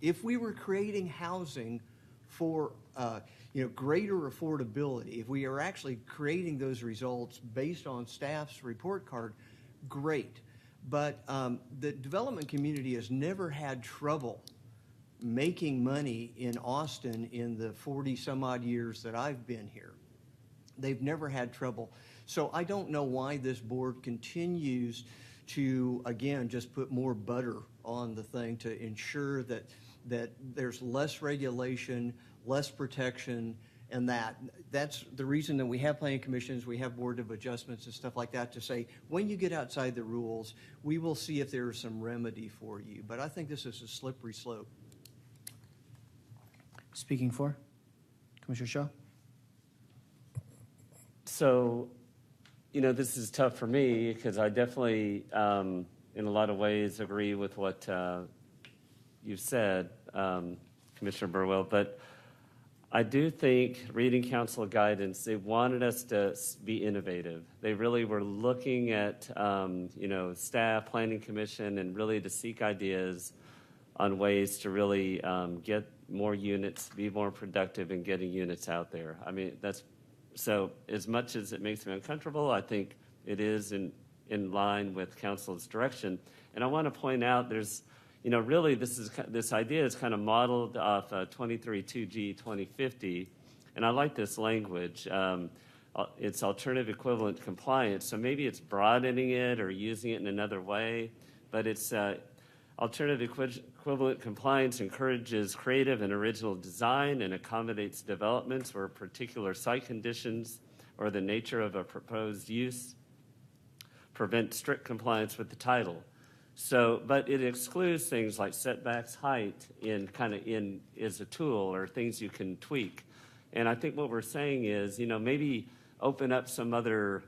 If we were creating housing for, greater affordability, if we are actually creating those results based on staff's report card, great. But the development community has never had trouble making money in Austin in the 40 some odd years that I've been here. They've never had trouble. So I don't know why this board continues to, again, just put more butter on the thing to ensure that there's less regulation, less protection, and that's the reason that we have planning commissions, we have board of adjustments and stuff like that, to say, when you get outside the rules, we will see if there is some remedy for you. But I think this is a slippery slope. Speaking for, Commissioner Shaw. So, this is tough for me because I definitely, in a lot of ways, agree with what you've said, Commissioner Burwell. But I do think, reading council guidance, they wanted us to be innovative. They really were looking at, staff, planning commission, and really to seek ideas on ways to really get more units, be more productive in getting units out there. I mean, so as much as it makes me uncomfortable, I think it is in line with council's direction. And I want to point out there's, really this idea is kind of modeled off 23.2G 2050, and I like this language. It's alternative equivalent compliance, so maybe it's broadening it or using it in another way, but it's alternative equivalent compliance encourages creative and original design and accommodates developments where particular site conditions or the nature of a proposed use prevent strict compliance with the title. So, but it excludes things like setbacks, height, in as a tool or things you can tweak. And I think what we're saying is, maybe open up some other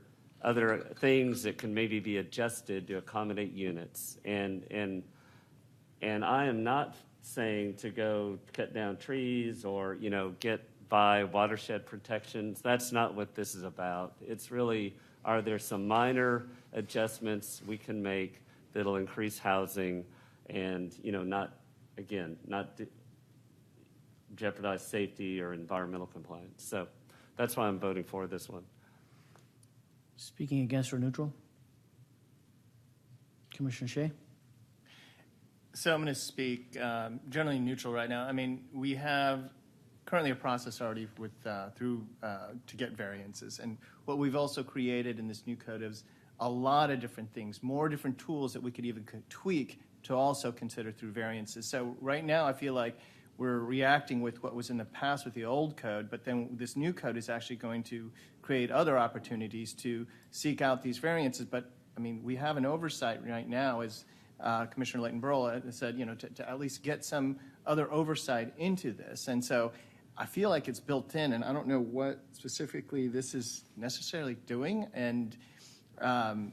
things that can maybe be adjusted to accommodate units. And I am not saying to go cut down trees or, get by watershed protections. That's not what this is about. It's really, are there some minor adjustments we can make that'll increase housing and, not jeopardize safety or environmental compliance. So that's why I'm voting for this one. Speaking against or neutral? Commissioner Shea? So I'm going to speak generally neutral right now. I mean, we have currently a process already with to get variances. And what we've also created in this new code is a lot of different things, more different tools that we could even tweak to also consider through variances. So right now I feel like we're reacting with what was in the past with the old code, but then this new code is actually going to create other opportunities to seek out these variances. But I mean, we have an oversight right now, as Commissioner Layton-Burrell said, to at least get some other oversight into this. And so I feel like it's built in, and I don't know what specifically this is necessarily doing. And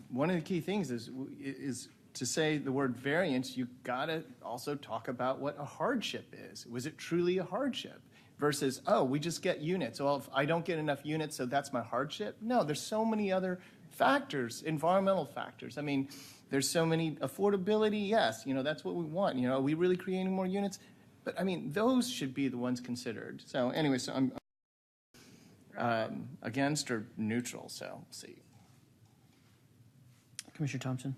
one of the key things is to say the word variance, you got to also talk about what a hardship is. Was it truly a hardship? Versus, we just get units. Well, if I don't get enough units, so that's my hardship? No, there's so many other factors, environmental factors. I mean, there's so many affordability. Yes, that's what we want. Are we really creating more units? But I mean, those should be the ones considered. So anyway, so I'm against or neutral. So we'll see. Commissioner Thompson?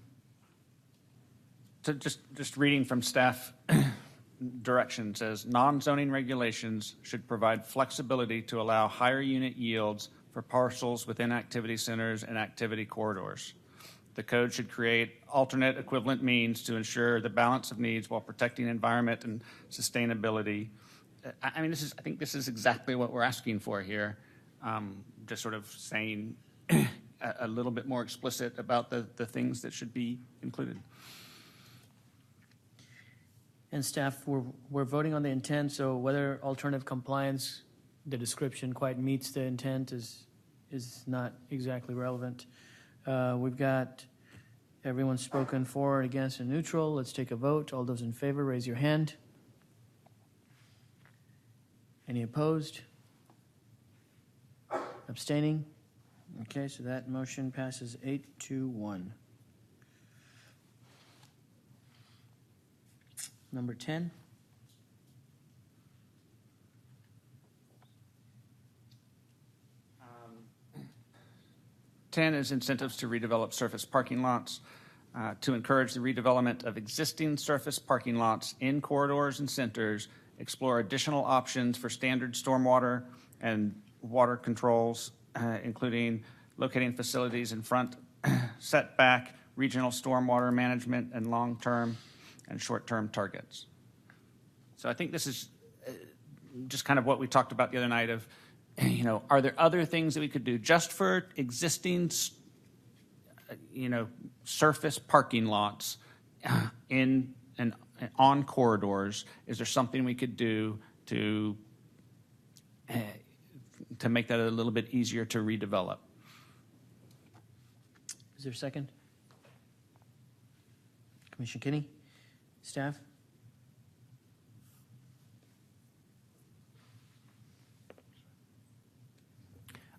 So just reading from staff direction says, non-zoning regulations should provide flexibility to allow higher unit yields for parcels within activity centers and activity corridors. The code should create alternate equivalent means to ensure the balance of needs while protecting environment and sustainability. I mean, I think this is exactly what we're asking for here. Just sort of saying a little bit more explicit about the things that should be included. And staff, we're voting on the intent, so whether alternative compliance, the description quite meets the intent is not exactly relevant. We've got everyone spoken for, against, and neutral. Let's take a vote. All those in favor, raise your hand. Any opposed? Abstaining? Okay, so that motion passes 8-1. Number 10. Ten is incentives to redevelop surface parking lots. To encourage the redevelopment of existing surface parking lots in corridors and centers, explore additional options for standard stormwater and water controls, including locating facilities in front setback, regional stormwater management, and long-term and short-term targets. So I think this is just kind of what we talked about the other night of, are there other things that we could do just for existing, surface parking lots in and on corridors? Is there something we could do to make that a little bit easier to redevelop? Is there a second? Commissioner Kinney? Staff?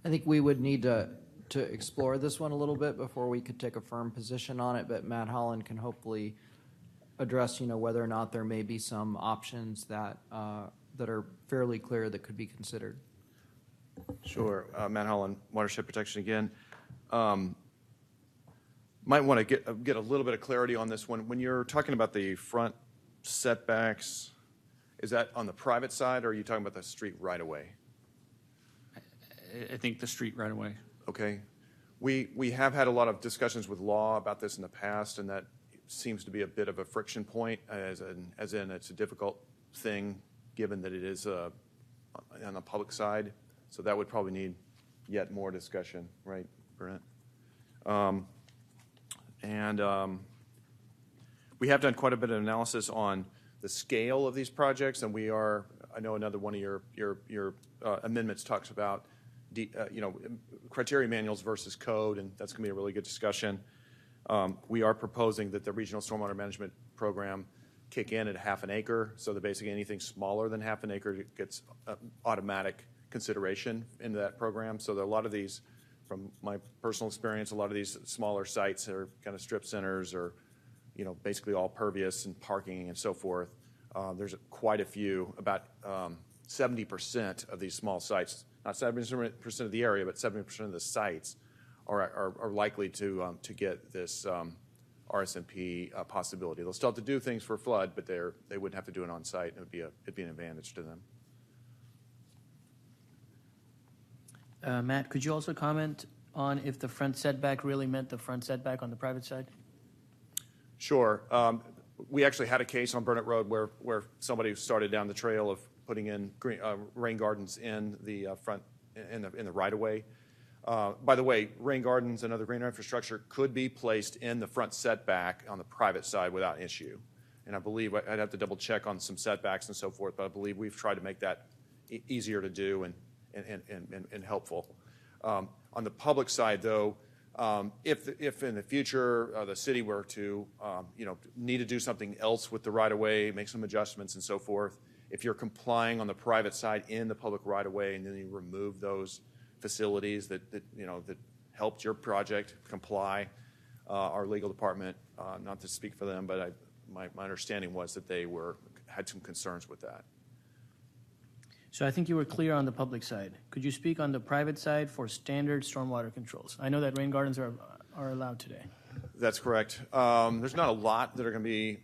I think we would need to explore this one a little bit before we could take a firm position on it, but Matt Holland can hopefully address, whether or not there may be some options that are fairly clear that could be considered. Sure. Matt Holland, Watershed Protection again. Might want to get a little bit of clarity on this one. When you're talking about the front setbacks, is that on the private side, or are you talking about the street right away? I think the street right away. Okay. We have had a lot of discussions with law about this in the past, and that seems to be a bit of a friction point, as in it's a difficult thing, given that it is on the public side. So that would probably need yet more discussion, right, Brent? We have done quite a bit of analysis on the scale of these projects, and I know another one of your amendments talks about criteria manuals versus code, and that's going to be a really good discussion. We are proposing that the regional stormwater management program kick in at half an acre, so that basically anything smaller than half an acre gets automatic consideration into that program. So there are a lot of these, from my personal experience, a lot of these smaller sites are kind of strip centers or basically all pervious and parking and so forth. There's quite a few, about 70% of these small sites, not 70% of the area, but 70% of the sites are likely to get this RSMP possibility. They'll still have to do things for flood, but they wouldn't have to do it on site. It'd be an advantage to them. Matt, could you also comment on if the front setback really meant the front setback on the private side? Sure. We actually had a case on Burnett Road where somebody started down the trail of putting in rain gardens in the front, in the right-of-way. By the way, rain gardens and other green infrastructure could be placed in the front setback on the private side without issue. And I believe I'd have to double check on some setbacks and so forth, but I believe we've tried to make that easier to do and helpful. On the public side, though, if in the future the city were to need to do something else with the right-of-way, make some adjustments and so forth, if you're complying on the private side in the public right-of-way and then you remove those facilities that helped your project comply, our legal department, not to speak for them, but my understanding was that they had some concerns with that. So I think you were clear on the public side. Could you speak on the private side for standard stormwater controls? I know that rain gardens are allowed today. That's correct. There's not a lot that are going to be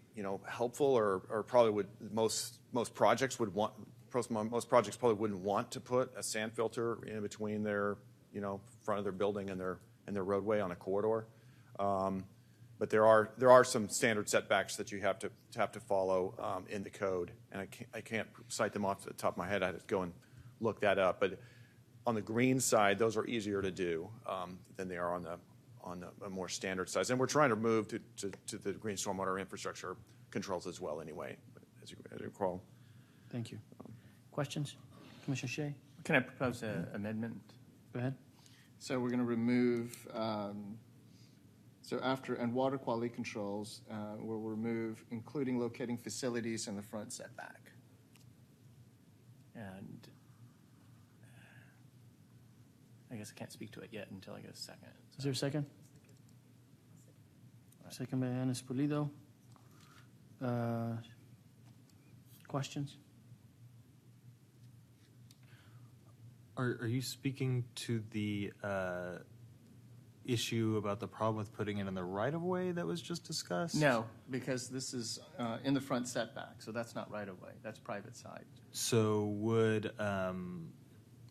helpful, or probably would most projects would want. Most projects probably wouldn't want to put a sand filter in between their front of their building and their roadway on a corridor. But there are some standard setbacks that you have to follow in the code, and I can't cite them off the top of my head. I had to go and look that up. But on the green side, those are easier to do than they are on the more standard size. And we're trying to move to the green stormwater infrastructure controls as well. Anyway, as you recall. Thank you. Questions, Commissioner Shea? Can I propose an amendment? Go ahead. So we're going to remove. So after and water quality controls, we'll remove including locating facilities in the front setback. And I guess I can't speak to it yet until I get a second. So. Is there a second? Second by Anis Pulido. Questions? Are you speaking to the issue about the problem with putting it in the right-of-way that was just discussed? No, because this is in the front setback, so that's not right-of-way. That's private side. So would,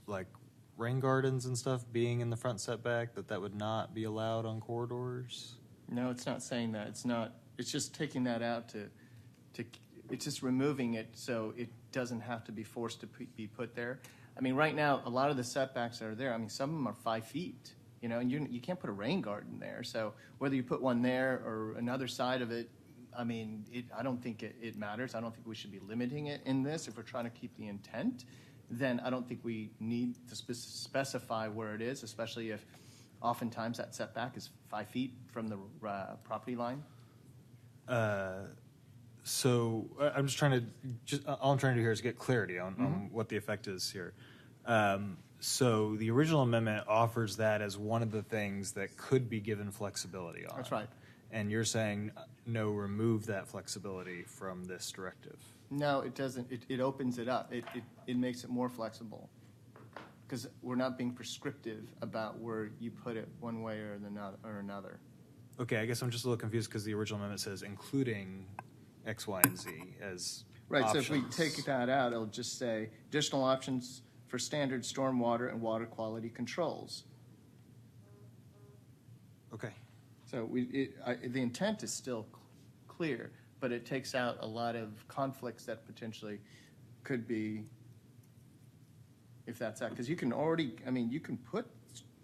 like, rain gardens and stuff being in the front setback, that would not be allowed on corridors? No, it's not saying that. It's not. It's just taking that out to it's just removing it so it doesn't have to be forced to be put there. I mean, right now, a lot of the setbacks that are there, I mean, some of them are 5 feet. And you can't put a rain garden there. So whether you put one there or another side of it, I mean, I don't think it matters. I don't think we should be limiting it in this. If we're trying to keep the intent, then I don't think we need to specify where it is, especially if oftentimes that setback is 5 feet from the property line. So I'm just trying to, all I'm trying to do here is get clarity on what the effect is here. So the original amendment offers that as one of the things that could be given flexibility on. That's right. And you're saying, no, remove that flexibility from this directive. No, it doesn't. It opens it up. It makes it more flexible because we're not being prescriptive about where you put it one way or another. Okay, I guess I'm just a little confused because the original amendment says including X, Y, and Z as Right, so options. if we take that out, it'll just say additional options for standard stormwater and water quality controls. Okay. So the intent is still clear, but it takes out a lot of conflicts that potentially could be, if that's that, because you can already, I mean, you can put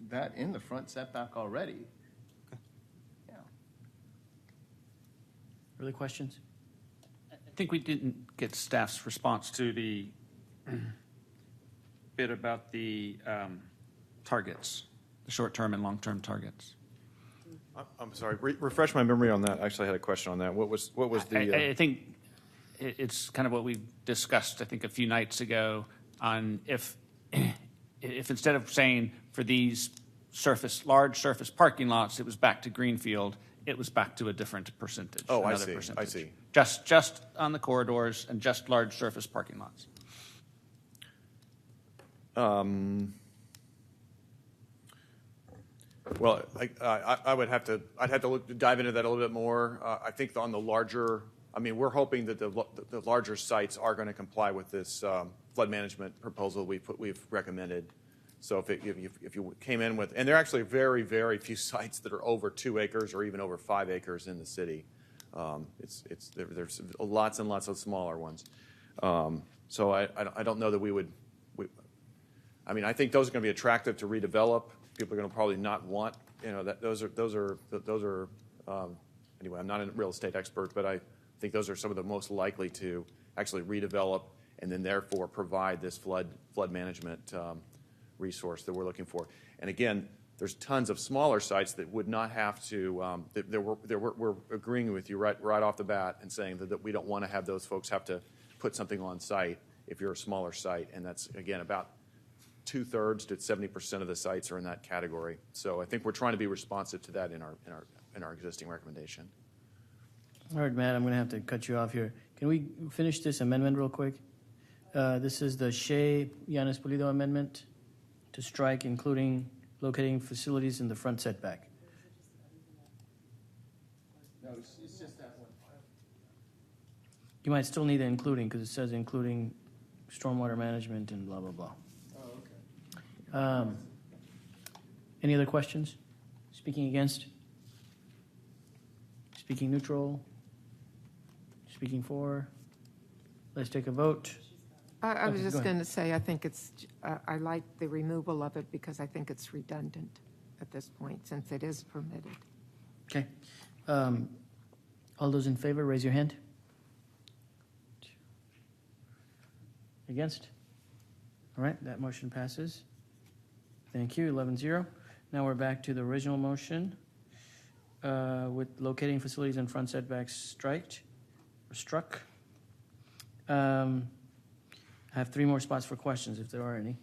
that in the front setback already. Okay. Yeah. Further questions? I think we didn't get staff's response to the bit about the targets, the short-term and long-term targets. I'm sorry, refresh my memory on that. Actually, I had a question on that. What was the? I think it's kind of what we discussed, I think, a few nights ago on if instead of saying for these large surface parking lots, it was back to greenfield, it was back to a different percentage. Oh, I another see. percentage. I see. Just on the corridors and just large surface parking lots. Well, I'd have to dive into that a little bit more. I think on the larger, I mean, we're hoping that the larger sites are going to comply with this flood management proposal we've recommended. So if you came in with, and there are actually very, very few sites that are over 2 acres or even over 5 acres in the city. There's lots and lots of smaller ones. So I don't know that we would. I mean, I think those are going to be attractive to redevelop. People are going to probably not want, those are. Anyway, I'm not a real estate expert, but I think those are some of the most likely to actually redevelop and then therefore provide this flood management resource that we're looking for. And again, there's tons of smaller sites that would not have to. We're agreeing with you right off the bat and saying that we don't want to have those folks have to put something on site if you're a smaller site, and that's again about 2/3 to 70% of the sites are in that category. So I think we're trying to be responsive to that in our existing recommendation. All right, Matt, I'm going to have to cut you off here. Can we finish this amendment real quick? This is the Shea Yanis Pulido amendment to strike, including locating facilities in the front setback. No, it's just that one. You might still need the including because it says including stormwater management and blah, blah, blah. Oh, okay. Any other questions? Speaking against? Speaking neutral? Speaking for? Let's take a vote. I was Okay, just go going ahead. to say, I think I like the removal of it because I think it's redundant at this point since it is permitted. Okay. All those in favor, raise your hand. Against? All right, that motion passes. Thank you, 11-0. Now we're back to the original motion with locating facilities in front setbacks struck. I have 3 more spots for questions if there are any.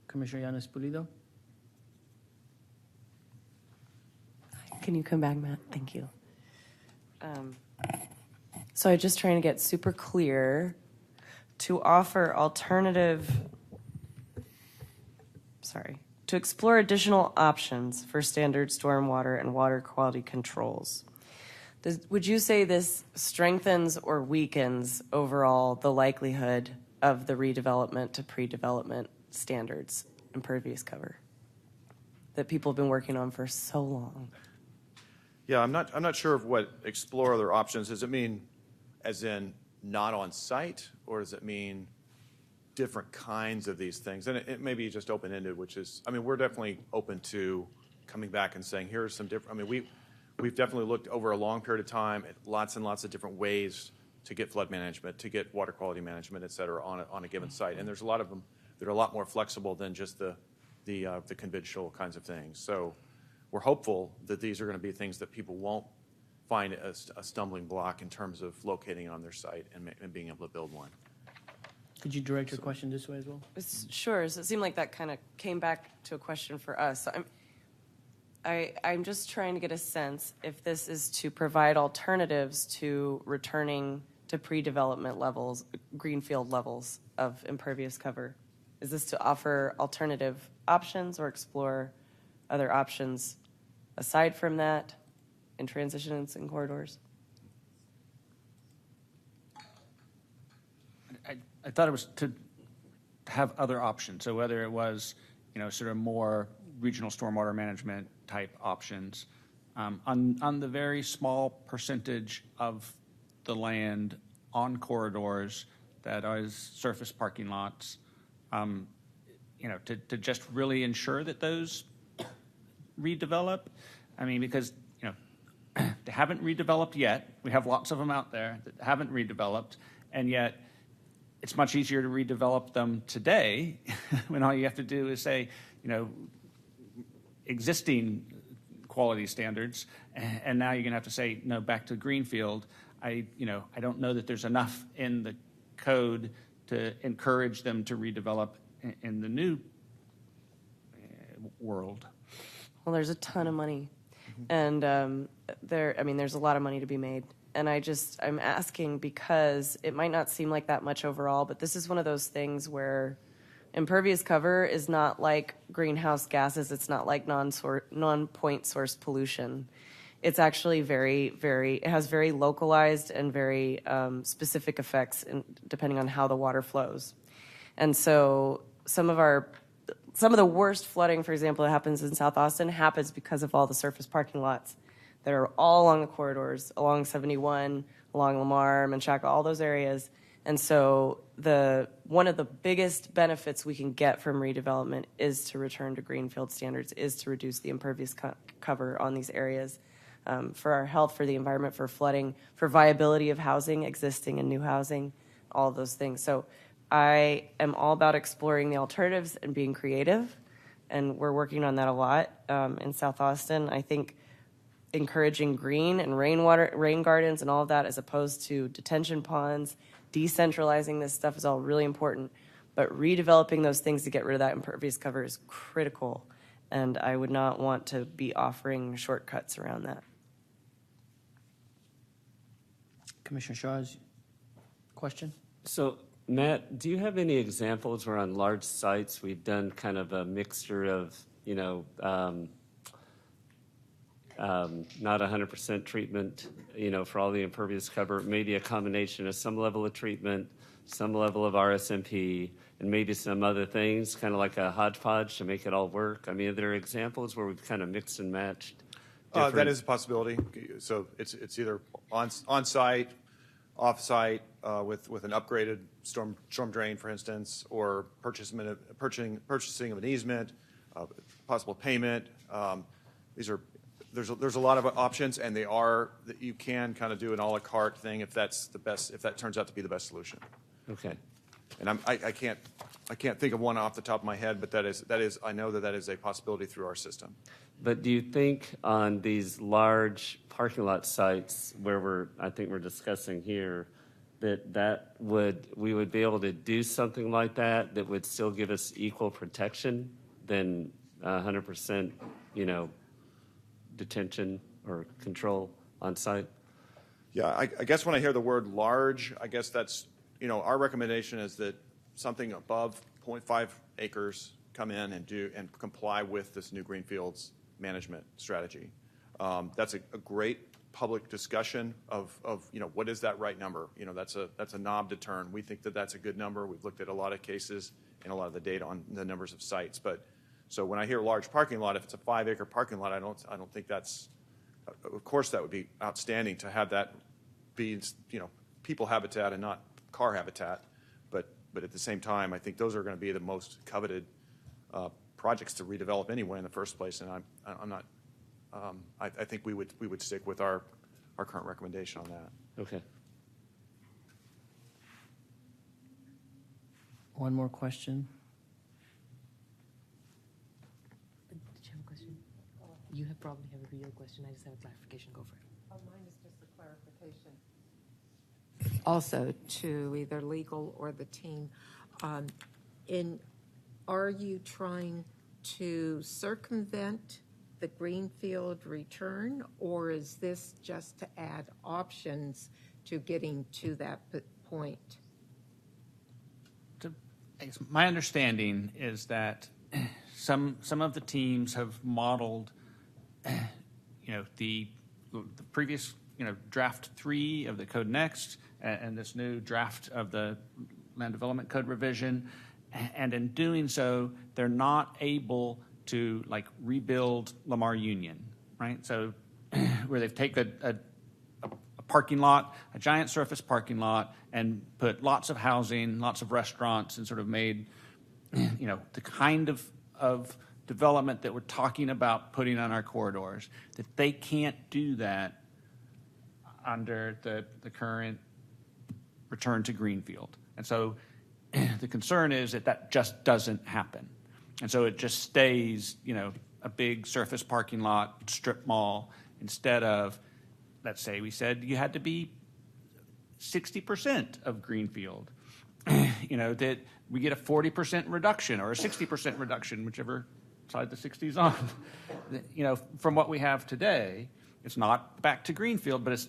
Commissioner Yanis Pulido? Can you come back, Matt? Thank you. So I'm just trying to get super clear to offer to explore additional options for standard stormwater and water quality controls. Would you say this strengthens or weakens overall the likelihood of the redevelopment to pre-development standards, impervious cover, that people have been working on for so long? Yeah, I'm not sure of what explore other options. Does it mean as in not on site, or does it mean different kinds of these things? And it may be just open-ended, which is, I mean, we're definitely open to coming back and saying, here are some different, I mean, we've definitely looked over a long period of time at lots and lots of different ways to get flood management, to get water quality management, et cetera, on a given site. And there's a lot of them that are a lot more flexible than just the conventional kinds of things. So we're hopeful that these are going to be things that people won't find a stumbling block in terms of locating on their site and being able to build one. Could you direct your question this way as well? Sure. So it seemed like that kind of came back to a question for us. So I'm just trying to get a sense if this is to provide alternatives to returning to pre-development levels, greenfield levels of impervious cover. Is this to offer alternative options or explore other options aside from that in transitions and corridors? I thought it was to have other options. So whether it was, sort of more regional stormwater management type options, on the very small percentage of the land on corridors that is surface parking lots, to just really ensure that those redevelop. I mean, because, they haven't redeveloped yet. We have lots of them out there that haven't redeveloped, and yet it's much easier to redevelop them today when all you have to do is say, existing quality standards, and now you're going to have to say, no, back to greenfield. I don't know that there's enough in the code to encourage them to redevelop in the new world. Well, there's a ton of money, and there's a lot of money to be made. And I'm asking because it might not seem like that much overall, but this is one of those things where impervious cover is not like greenhouse gases. It's not like non-point source pollution. It's actually it has very localized and very specific effects depending on how the water flows. And so some of the worst flooding, for example, that happens in South Austin happens because of all the surface parking lots that are all along the corridors, along 71, along Lamar, Menchaca, all those areas. And so one of the biggest benefits we can get from redevelopment is to return to greenfield standards, is to reduce the impervious cover on these areas for our health, for the environment, for flooding, for viability of housing, existing and new housing, all of those things. So I am all about exploring the alternatives and being creative, and we're working on that a lot in South Austin. I think encouraging green and rain gardens and all of that as opposed to detention ponds, decentralizing this stuff is all really important, but redeveloping those things to get rid of that impervious cover is critical, and I would not want to be offering shortcuts around that. Commissioner Shaw's question? So, Matt, do you have any examples where on large sites we've done kind of a mixture of, not 100% treatment, for all the impervious cover, maybe a combination of some level of treatment, some level of RSMP, and maybe some other things, kind of like a hodgepodge to make it all work? I mean, are there examples where we've kind of mixed and matched? That is a possibility. So it's either on-site, off-site, with an upgraded storm drain, for instance, or purchasing of an easement, possible payment. There's a lot of options, and that you can kind of do an a la carte thing if that turns out to be the best solution. Okay. And I can't think of one off the top of my head, but I know that is a possibility through our system. But do you think on these large parking lot sites where I think we're discussing here, that we would be able to do something like that would still give us equal protection than 100%, detention or control on site? Yeah, I guess when I hear the word large, I guess that's, our recommendation is that something above 0.5 acres come in and comply with this new greenfields management strategy. That's a great public discussion of what is that right number? That's a knob to turn. We think that that's a good number. We've looked at a lot of cases and a lot of the data on the numbers of sites. So when I hear large parking lot, if it's a 5-acre parking lot, I don't think that's. Of course, that would be outstanding to have that be people habitat and not car habitat. But at the same time, I think those are going to be the most coveted projects to redevelop anyway in the first place. And I'm not. I think we would stick with our current recommendation on that. Okay. One more question. Did you have a question? You probably have a real question. I just have a clarification. Go for it. Mine is just a clarification. Also, to either legal or the team, are you trying to circumvent the greenfield return, or is this just to add options to getting to that point? My understanding is that some of the teams have modeled, the previous, draft 3 of the Code Next and this new draft of the Land Development Code revision, and in doing so, they're not able to like rebuild Lamar Union, right? So where they've taken a parking lot, a giant surface parking lot, and put lots of housing, lots of restaurants, and sort of made, the kind of development that we're talking about putting on our corridors, that they can't do that under the current return to greenfield. And so the concern is that just doesn't happen. And so it just stays, a big surface parking lot, strip mall, instead of, let's say we said you had to be 60% of greenfield, that we get a 40% reduction or a 60% reduction, whichever side the 60 is on, from what we have today. It's not back to greenfield, but it's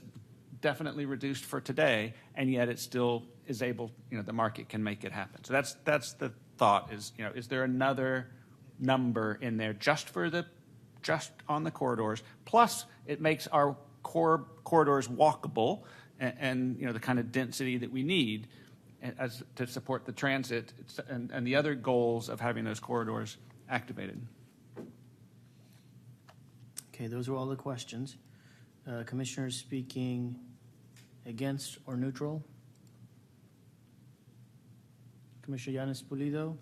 definitely reduced for today, and yet it still is able, the market can make it happen. So that's the thought is, is there another number in there just on the corridors, plus it makes our core corridors walkable and the kind of density that we need as to support the transit and the other goals of having those corridors activated. Okay, those are all the questions. Commissioners speaking against or neutral? Commissioner Yanis Pulido?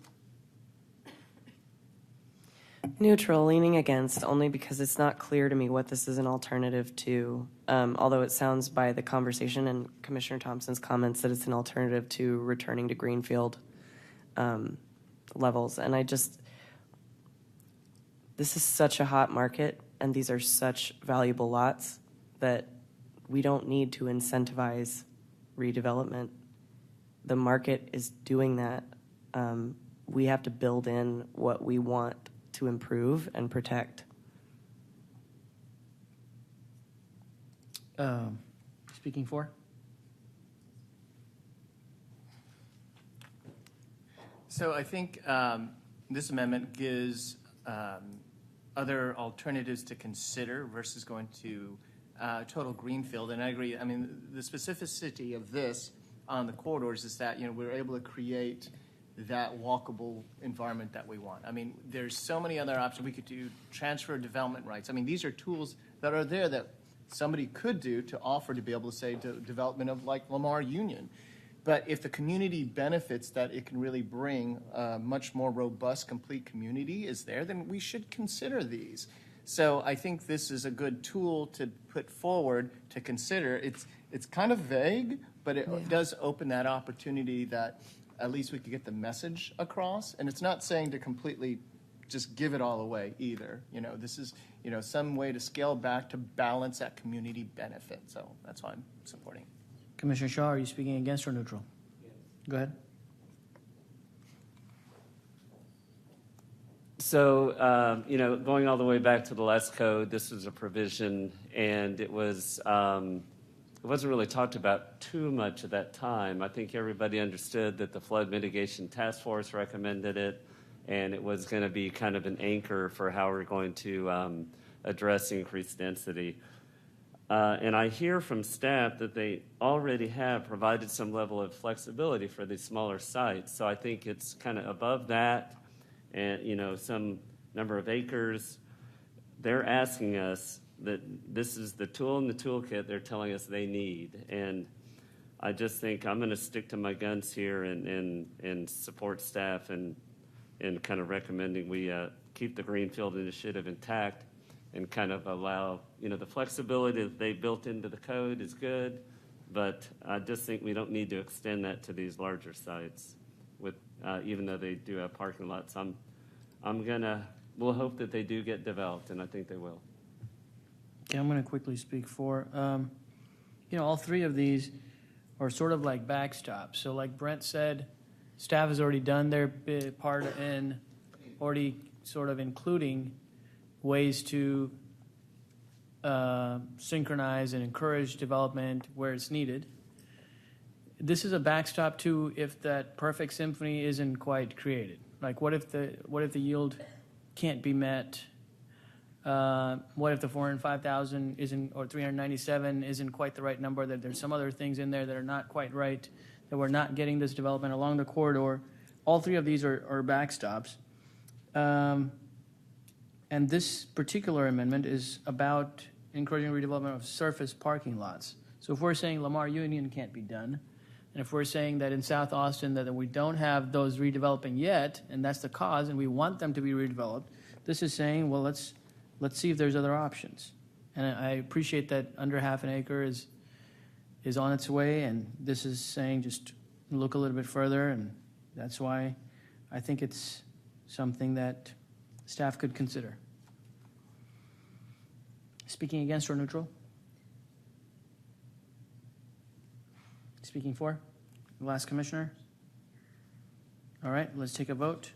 Neutral, leaning against, only because it's not clear to me what this is an alternative to, although it sounds by the conversation and Commissioner Thompson's comments that it's an alternative to returning to greenfield levels. And this is such a hot market, and these are such valuable lots that we don't need to incentivize redevelopment. The market is doing that. We have to build in what we want to improve and protect. Speaking for? So I think this amendment gives other alternatives to consider versus going to total greenfield. And I agree. I mean, the specificity of this on the corridors is that, we're able to create that walkable environment that we want. I mean, there's so many other options. We could do transfer development rights. I mean, these are tools that are there that somebody could do to offer to be able to say to development of like Lamar Union. But if the community benefits that it can really bring a much more robust, complete community is there, then we should consider these. So I think this is a good tool to put forward to consider. It's kind of vague, but it does open that opportunity that at least we could get the message across. And it's not saying to completely just give it all away either. This is, some way to scale back to balance that community benefit. So that's why I'm supporting. Commissioner Shaw, are you speaking against or neutral? Yes. Go ahead. So, going all the way back to the last code, this was a provision, and it wasn't really talked about too much at that time. I think everybody understood that the Flood Mitigation Task Force recommended it, and it was going to be kind of an anchor for how we're going to address increased density. And I hear from staff that they already have provided some level of flexibility for these smaller sites. So I think it's kind of above that, and some number of acres. They're asking us that this is the tool in the toolkit they're telling us they need. And I just think I'm going to stick to my guns here and support staff and kind of recommending we keep the Greenfield initiative intact and kind of allow, the flexibility that they built into the code is good, but I just think we don't need to extend that to these larger sites with, even though they do have parking lots. We'll hope that they do get developed, and I think they will. Okay, I'm going to quickly speak for. All three of these are sort of like backstops. So like Brent said, staff has already done their part in already sort of including ways to synchronize and encourage development where it's needed. This is a backstop too if that perfect symphony isn't quite created. Like what if the yield can't be met? What if the 405,000 isn't, or 397 isn't quite the right number? That there's some other things in there that are not quite right. that we're not getting this development along the corridor. All three of these are backstops. And this particular amendment is about encouraging redevelopment of surface parking lots. So if we're saying Lamar Union can't be done, and if we're saying that in South Austin that we don't have those redeveloping yet, and that's the cause, and we want them to be redeveloped, this is saying, well, let's see if there's other options. And I appreciate that under half an acre is on its way, and this is saying just look a little bit further, and that's why I think it's something that staff could consider. Speaking against or neutral? Speaking for? The last commissioner? All right, let's take a vote.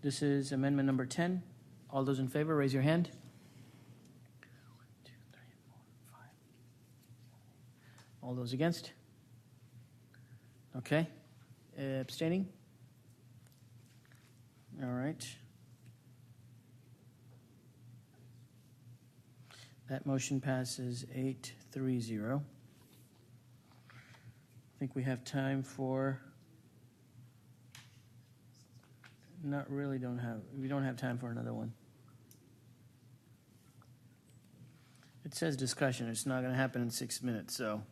This is amendment number 10. All those in favor, raise your hand. 1, 2, 3, 4, 5. All those against? Okay. Abstaining? All right. That motion passes 8-3-0. I think we have time for, we don't have time for another one. It says discussion. It's not going to happen in 6 minutes, so.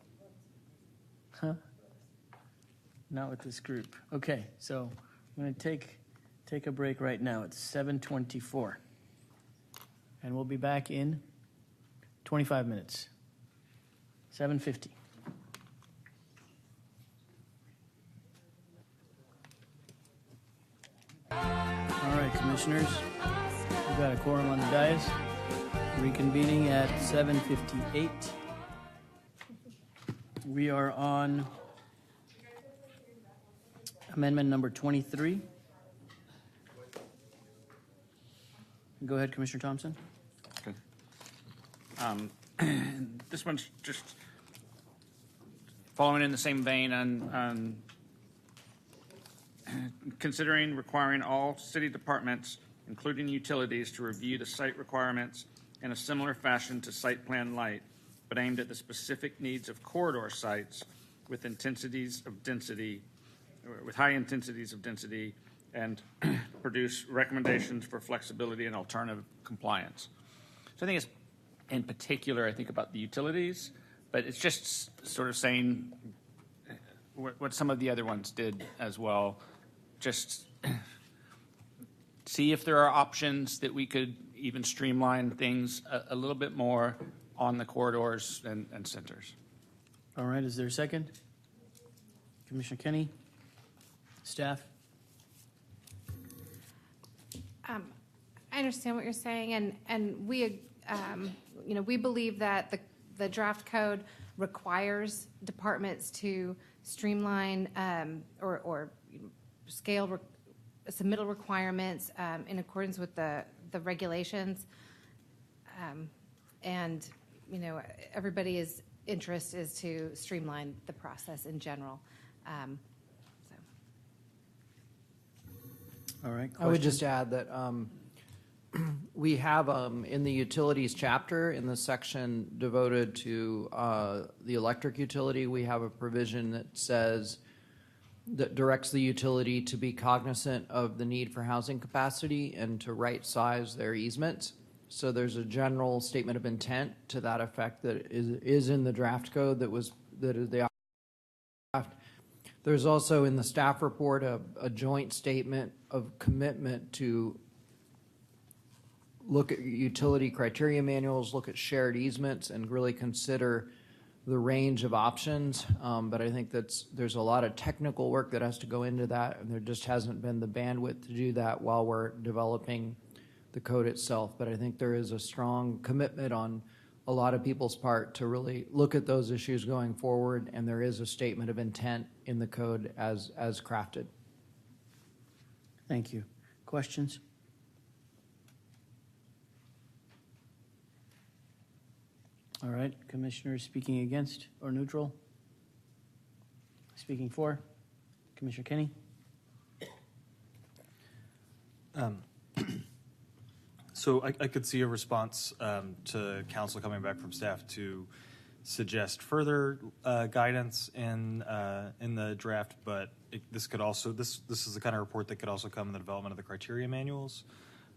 Not with this group. Okay, so I'm going to take a break right now. It's 7:24. And we'll be back in 25 minutes. 7:50. All right, commissioners. We've got a quorum on the dais. Reconvening at 7:58. We are on amendment number 23. Go ahead, Commissioner Thompson. Okay. This one's just following in the same vein on considering requiring all city departments, including utilities, to review the site requirements in a similar fashion to site plan light, but aimed at the specific needs of corridor sites with intensities of density, with high intensities of density, and produce recommendations for flexibility and alternative compliance. So I think it's, in particular, I think about the utilities, but it's just sort of saying what some of the other ones did as well. Just see if there are options that we could even streamline things a little bit more on the corridors and centers. All right, is there a second? Commissioner Kenny? Staff? I understand what you're saying, and we, we believe that the draft code requires departments to streamline or scale submittal requirements in accordance with the regulations, and everybody's interest is to streamline the process in general. All right. I would just add that we have in the utilities chapter, in the section devoted to the electric utility, we have a provision that says, that directs the utility to be cognizant of the need for housing capacity and to right size their easements. So there's a general statement of intent to that effect that is in the draft code that is the draft. There's also in the staff report a joint statement of commitment to look at utility criteria manuals, look at shared easements, and really consider the range of options. But I think there's a lot of technical work that has to go into that, and there just hasn't been the bandwidth to do that while we're developing the code itself. But I think there is a strong commitment on a lot of people's part to really look at those issues going forward, and there is a statement of intent in the code as crafted. Thank you. Questions? All right, commissioners speaking against or neutral? Speaking for? Commissioner Kenny? So I could see a response to council coming back from staff to suggest further guidance in the draft, but this is the kind of report that could also come in the development of the criteria manuals.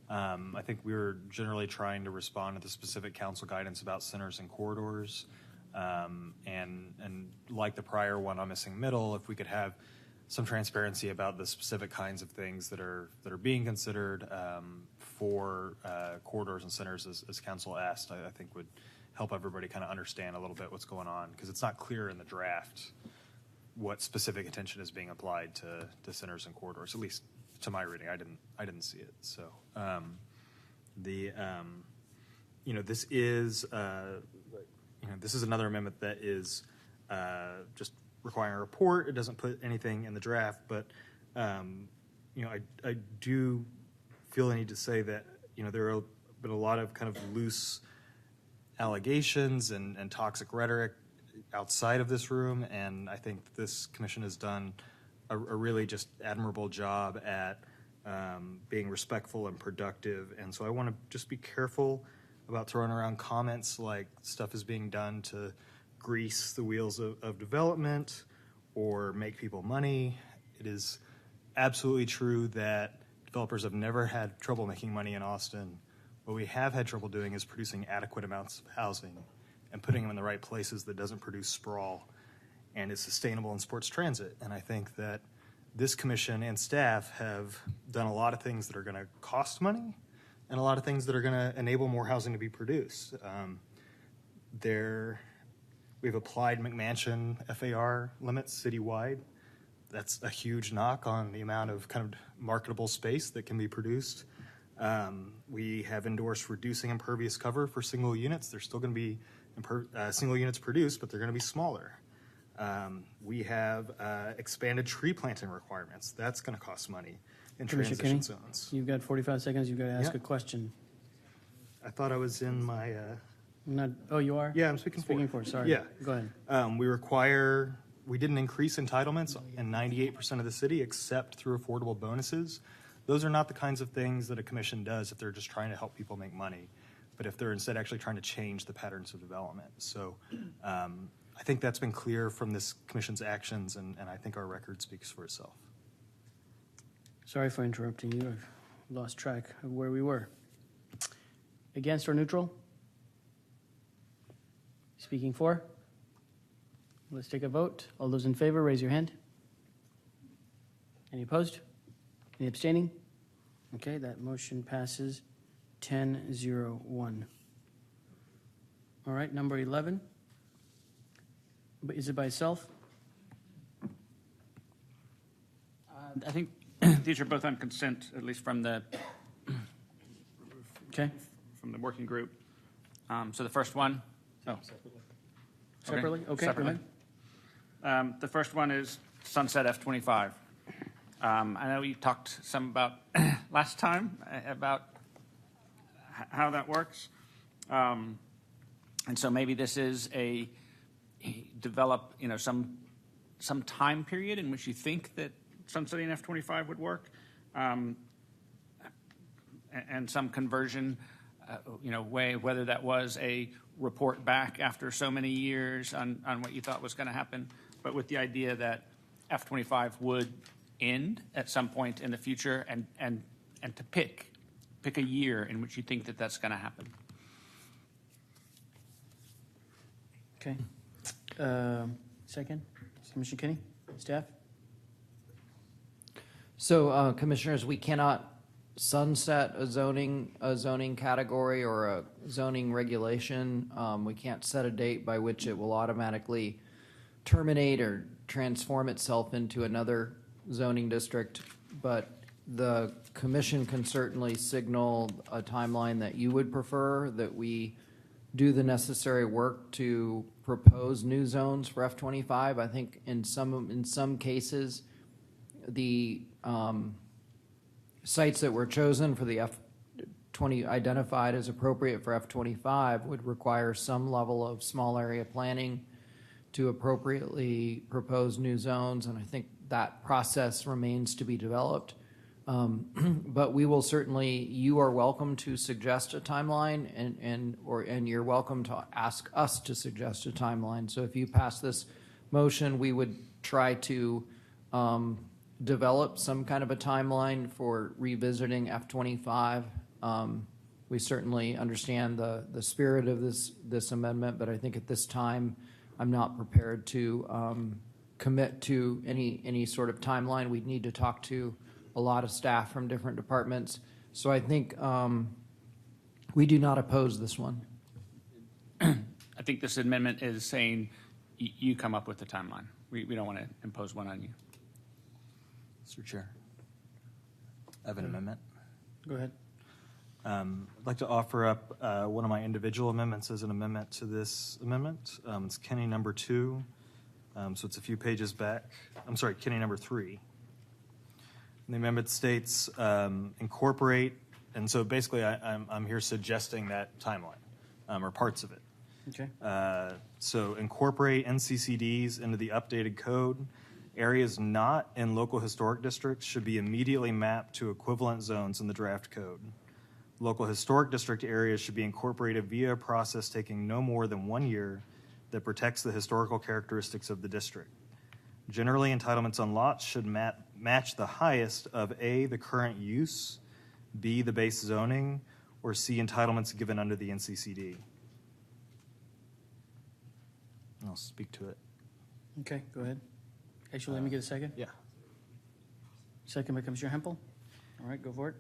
I think we were generally trying to respond to the specific council guidance about centers and corridors, and like the prior one on missing middle, if we could have some transparency about the specific kinds of things that are being considered for corridors and centers, as council asked, I think would help everybody kind of understand a little bit what's going on, because it's not clear in the draft what specific attention is being applied to centers and corridors. At least to my reading, I didn't see it. So this is this is another amendment that is just requiring a report. It doesn't put anything in the draft, but I do feel the need to say that there have been a lot of kind of loose allegations and toxic rhetoric outside of this room, and I think this commission has done a really just admirable job at being respectful and productive. And so I want to just be careful about throwing around comments like stuff is being done to grease the wheels of development or make people money. It is absolutely true that developers have never had trouble making money in Austin. What we have had trouble doing is producing adequate amounts of housing and putting them in the right places that doesn't produce sprawl and is sustainable and supports transit. And I think that this commission and staff have done a lot of things that are going to cost money and a lot of things that are going to enable more housing to be produced. We've applied McMansion FAR limits citywide. That's a huge knock on the amount of kind of marketable space that can be produced. We have endorsed reducing impervious cover for single units. There's still going to be single units produced, but they're going to be smaller. We have expanded tree planting requirements. That's going to cost money in Commissioner transition Kenny, zones. you've got 45 seconds. You've got to ask Yeah. a question. I thought I was in my... Oh, you are? Yeah, I'm speaking for. Sorry. Yeah. Go ahead. We didn't increase entitlements in 98% of the city except through affordable bonuses. Those are not the kinds of things that a commission does if they're just trying to help people make money, but if they're instead actually trying to change the patterns of development. So I think that's been clear from this commission's actions, and I think our record speaks for itself. Sorry for interrupting you. I've lost track of where we were. Against or neutral? Speaking for? Let's take a vote. All those in favor, raise your hand. Any opposed? Any abstaining? Okay, that motion passes 10-0-1. All right, number 11. Is it by itself? I think these are both on consent, at least from the working group. So the first one. Separately? Okay, separately. go ahead. The first one is Sunset F-25. I know you talked some about last time about how that works. And so maybe this is develop, some time period in which you think that sunsetting F-25 would work, and some conversion, way, whether that was a report back after so many years on what you thought was going to happen, but with the idea that F-25 would end at some point in the future, and to pick a year in which you think that that's going to happen. Okay. Second, Commissioner Kinney, staff? So, commissioners, we cannot sunset a zoning category or a zoning regulation. We can't set a date by which it will automatically terminate or transform itself into another zoning district, but the commission can certainly signal a timeline that you would prefer, that we do the necessary work to propose new zones for F-25. I think in some cases, the sites that were chosen for the F-20 identified as appropriate for F-25 would require some level of small area planning to appropriately propose new zones, and I think that process remains to be developed. But we will certainly, you are welcome to suggest a timeline and you're welcome to ask us to suggest a timeline. So if you pass this motion, we would try to develop some kind of a timeline for revisiting F-25. We certainly understand the spirit of this amendment, but I think at this time, I'm not prepared to commit to any sort of timeline. We'd need to talk to a lot of staff from different departments. So I think we do not oppose this one. I think this amendment is saying you come up with the timeline. We don't want to impose one on you. Mr. Chair, I have an amendment. Go ahead. I'd like to offer up one of my individual amendments as an amendment to this amendment. It's Kenny number 2, so it's a few pages back. I'm sorry, Kenny number 3. And the amendment states incorporate, and so basically I'm here suggesting that timeline or parts of it. Okay. So incorporate NCCDs into the updated code. Areas not in local historic districts should be immediately mapped to equivalent zones in the draft code. Local historic district areas should be incorporated via a process taking no more than 1 year that protects the historical characteristics of the district. Generally, entitlements on lots should match the highest of A, the current use, B, the base zoning, or C, entitlements given under the NCCD. I'll speak to it. Okay, go ahead. Actually, let me get a second. Yeah. Second by Commissioner Hempel. All right, go for it.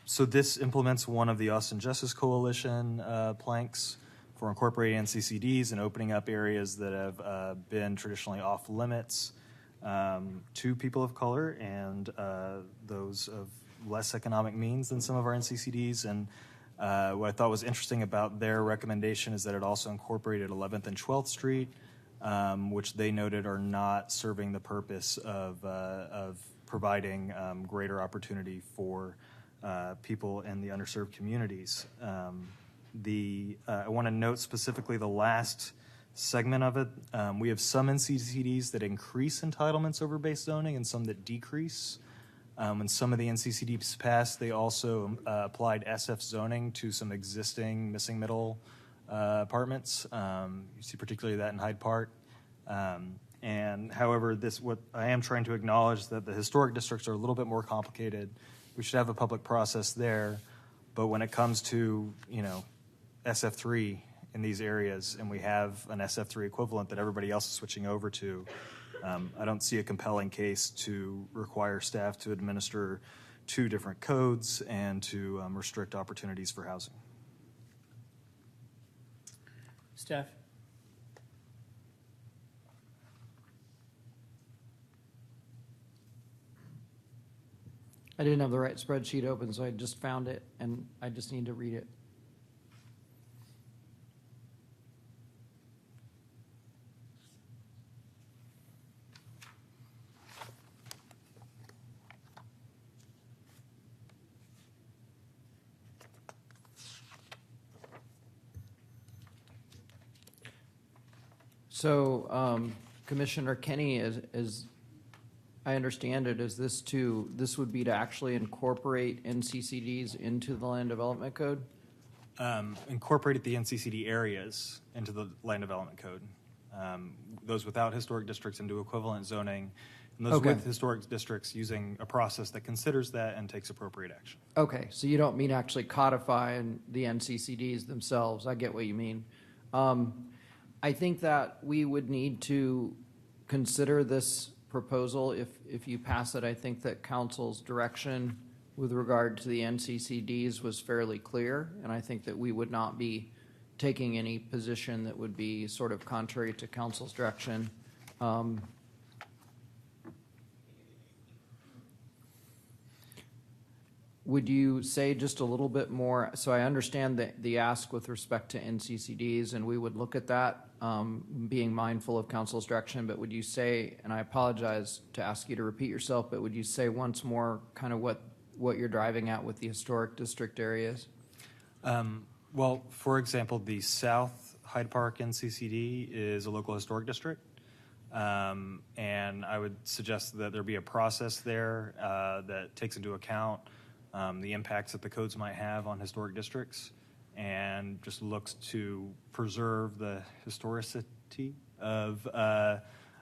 So this implements one of the Austin Justice Coalition planks for incorporating NCCDs and opening up areas that have been traditionally off limits to people of color and those of less economic means than some of our NCCDs. And what I thought was interesting about their recommendation is that it also incorporated 11th and 12th Street, which they noted are not serving the purpose of providing greater opportunity for people in the underserved communities. I want to note specifically the last segment of it. We have some NCCDs that increase entitlements over base zoning and some that decrease. When some of the NCCDs passed, they also applied SF zoning to some existing missing middle apartments. You see particularly that in Hyde Park. And however, what I am trying to acknowledge is that the historic districts are a little bit more complicated. We should have a public process there. But when it comes to, SF3 in these areas, and we have an SF3 equivalent that everybody else is switching over to, I don't see a compelling case to require staff to administer 2 different codes and to restrict opportunities for housing. Staff. I didn't have the right spreadsheet open, so I just found it, and I just need to read it. So, Commissioner Kenny, as I understand it, this would be to actually incorporate NCCDs into the Land Development Code? Incorporated the NCCD areas into the Land Development Code. Those without historic districts into equivalent zoning, and those with historic districts using a process that considers that and takes appropriate action. Okay, so you don't mean actually codifying the NCCDs themselves. I get what you mean. I think that we would need to consider this proposal. If you pass it, I think that council's direction with regard to the NCCDs was fairly clear, and I think that we would not be taking any position that would be sort of contrary to council's direction. Would you say just a little bit more? So I understand the ask with respect to NCCDs, and we would look at that, being mindful of council's direction, but would you say, and I apologize to ask you to repeat yourself, but would you say once more kind of what you're driving at with the historic district areas? Well, for example, the South Hyde Park NCCD is a local historic district. And I would suggest that there be a process there that takes into account the impacts that the codes might have on historic districts and just looks to preserve the historicity of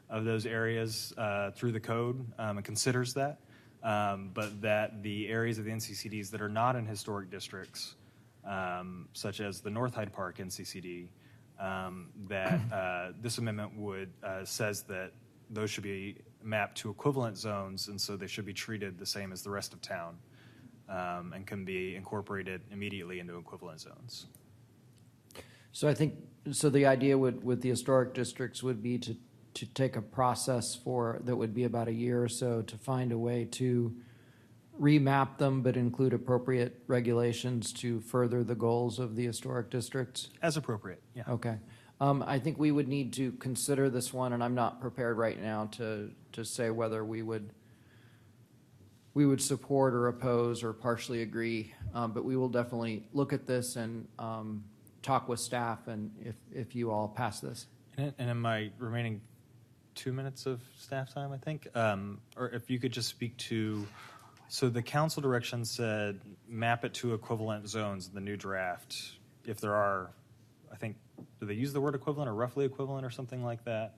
those areas through the code and considers that. But that the areas of the NCCDs that are not in historic districts, such as the North Hyde Park NCCD, that this amendment would says that those should be mapped to equivalent zones, and so they should be treated the same as the rest of town, and can be incorporated immediately into equivalent zones. So I think, so the idea with the historic districts would be to take a process that would be about a year or so to find a way to remap them, but include appropriate regulations to further the goals of the historic districts? As appropriate, yeah. Okay. I think we would need to consider this one, and I'm not prepared right now to say whether we would support or oppose or partially agree, but we will definitely look at this and talk with staff, and if you all pass this. And in my remaining 2 minutes of staff time, I think, or if you could just speak to, so the council direction said map it to equivalent zones in the new draft. If there are, I think, do they use the word equivalent or roughly equivalent or something like that?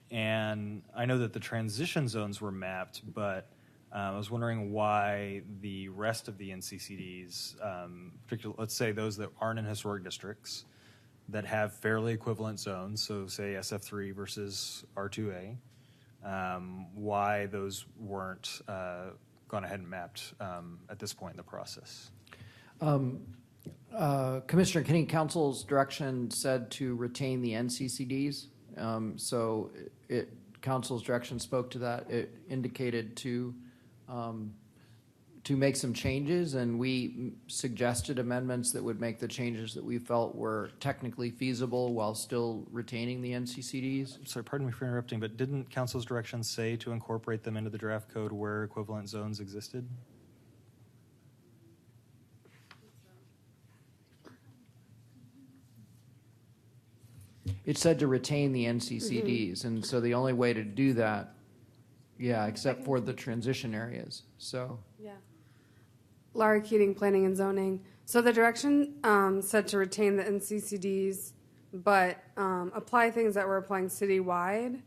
And I know that the transition zones were mapped, but I was wondering why the rest of the NCCDs, particularly, let's say those that aren't in historic districts, that have fairly equivalent zones, so say SF3 versus R2A, why those weren't gone ahead and mapped at this point in the process. Commissioner Kenny, council's direction said to retain the NCCDs. So council's direction spoke to that. It indicated to make some changes, and we suggested amendments that would make the changes that we felt were technically feasible while still retaining the NCCDs. I'm sorry, pardon me for interrupting, but didn't council's direction say to incorporate them into the draft code where equivalent zones existed? It said to retain the NCCDs, and so the only way to do that, yeah, except for the transition areas. So yeah. Laura Keating, Planning and Zoning. So the direction said to retain the NCCDs, but apply things that we're applying citywide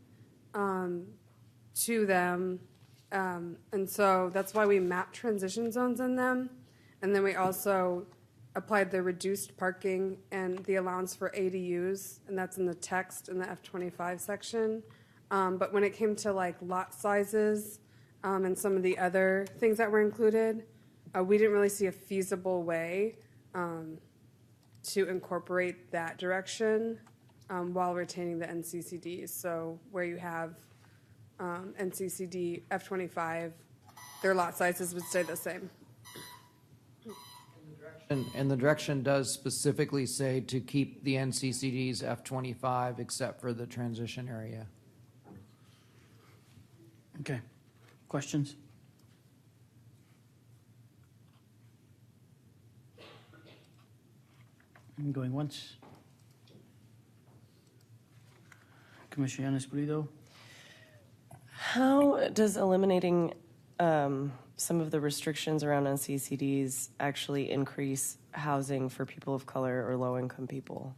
to them. And so that's why we map transition zones in them. And then we also applied the reduced parking and the allowance for ADUs, and that's in the text in the F25 section. But when it came to like lot sizes and some of the other things that were included, we didn't really see a feasible way to incorporate that direction while retaining the NCCDs. So where you have NCCD F25, their lot sizes would stay the same. And the direction does specifically say to keep the NCCDs F25 except for the transition area. Okay. Questions? I'm going once. Commissioner Yanis Pulido. How does eliminating some of the restrictions around NCCDs actually increase housing for people of color or low-income people?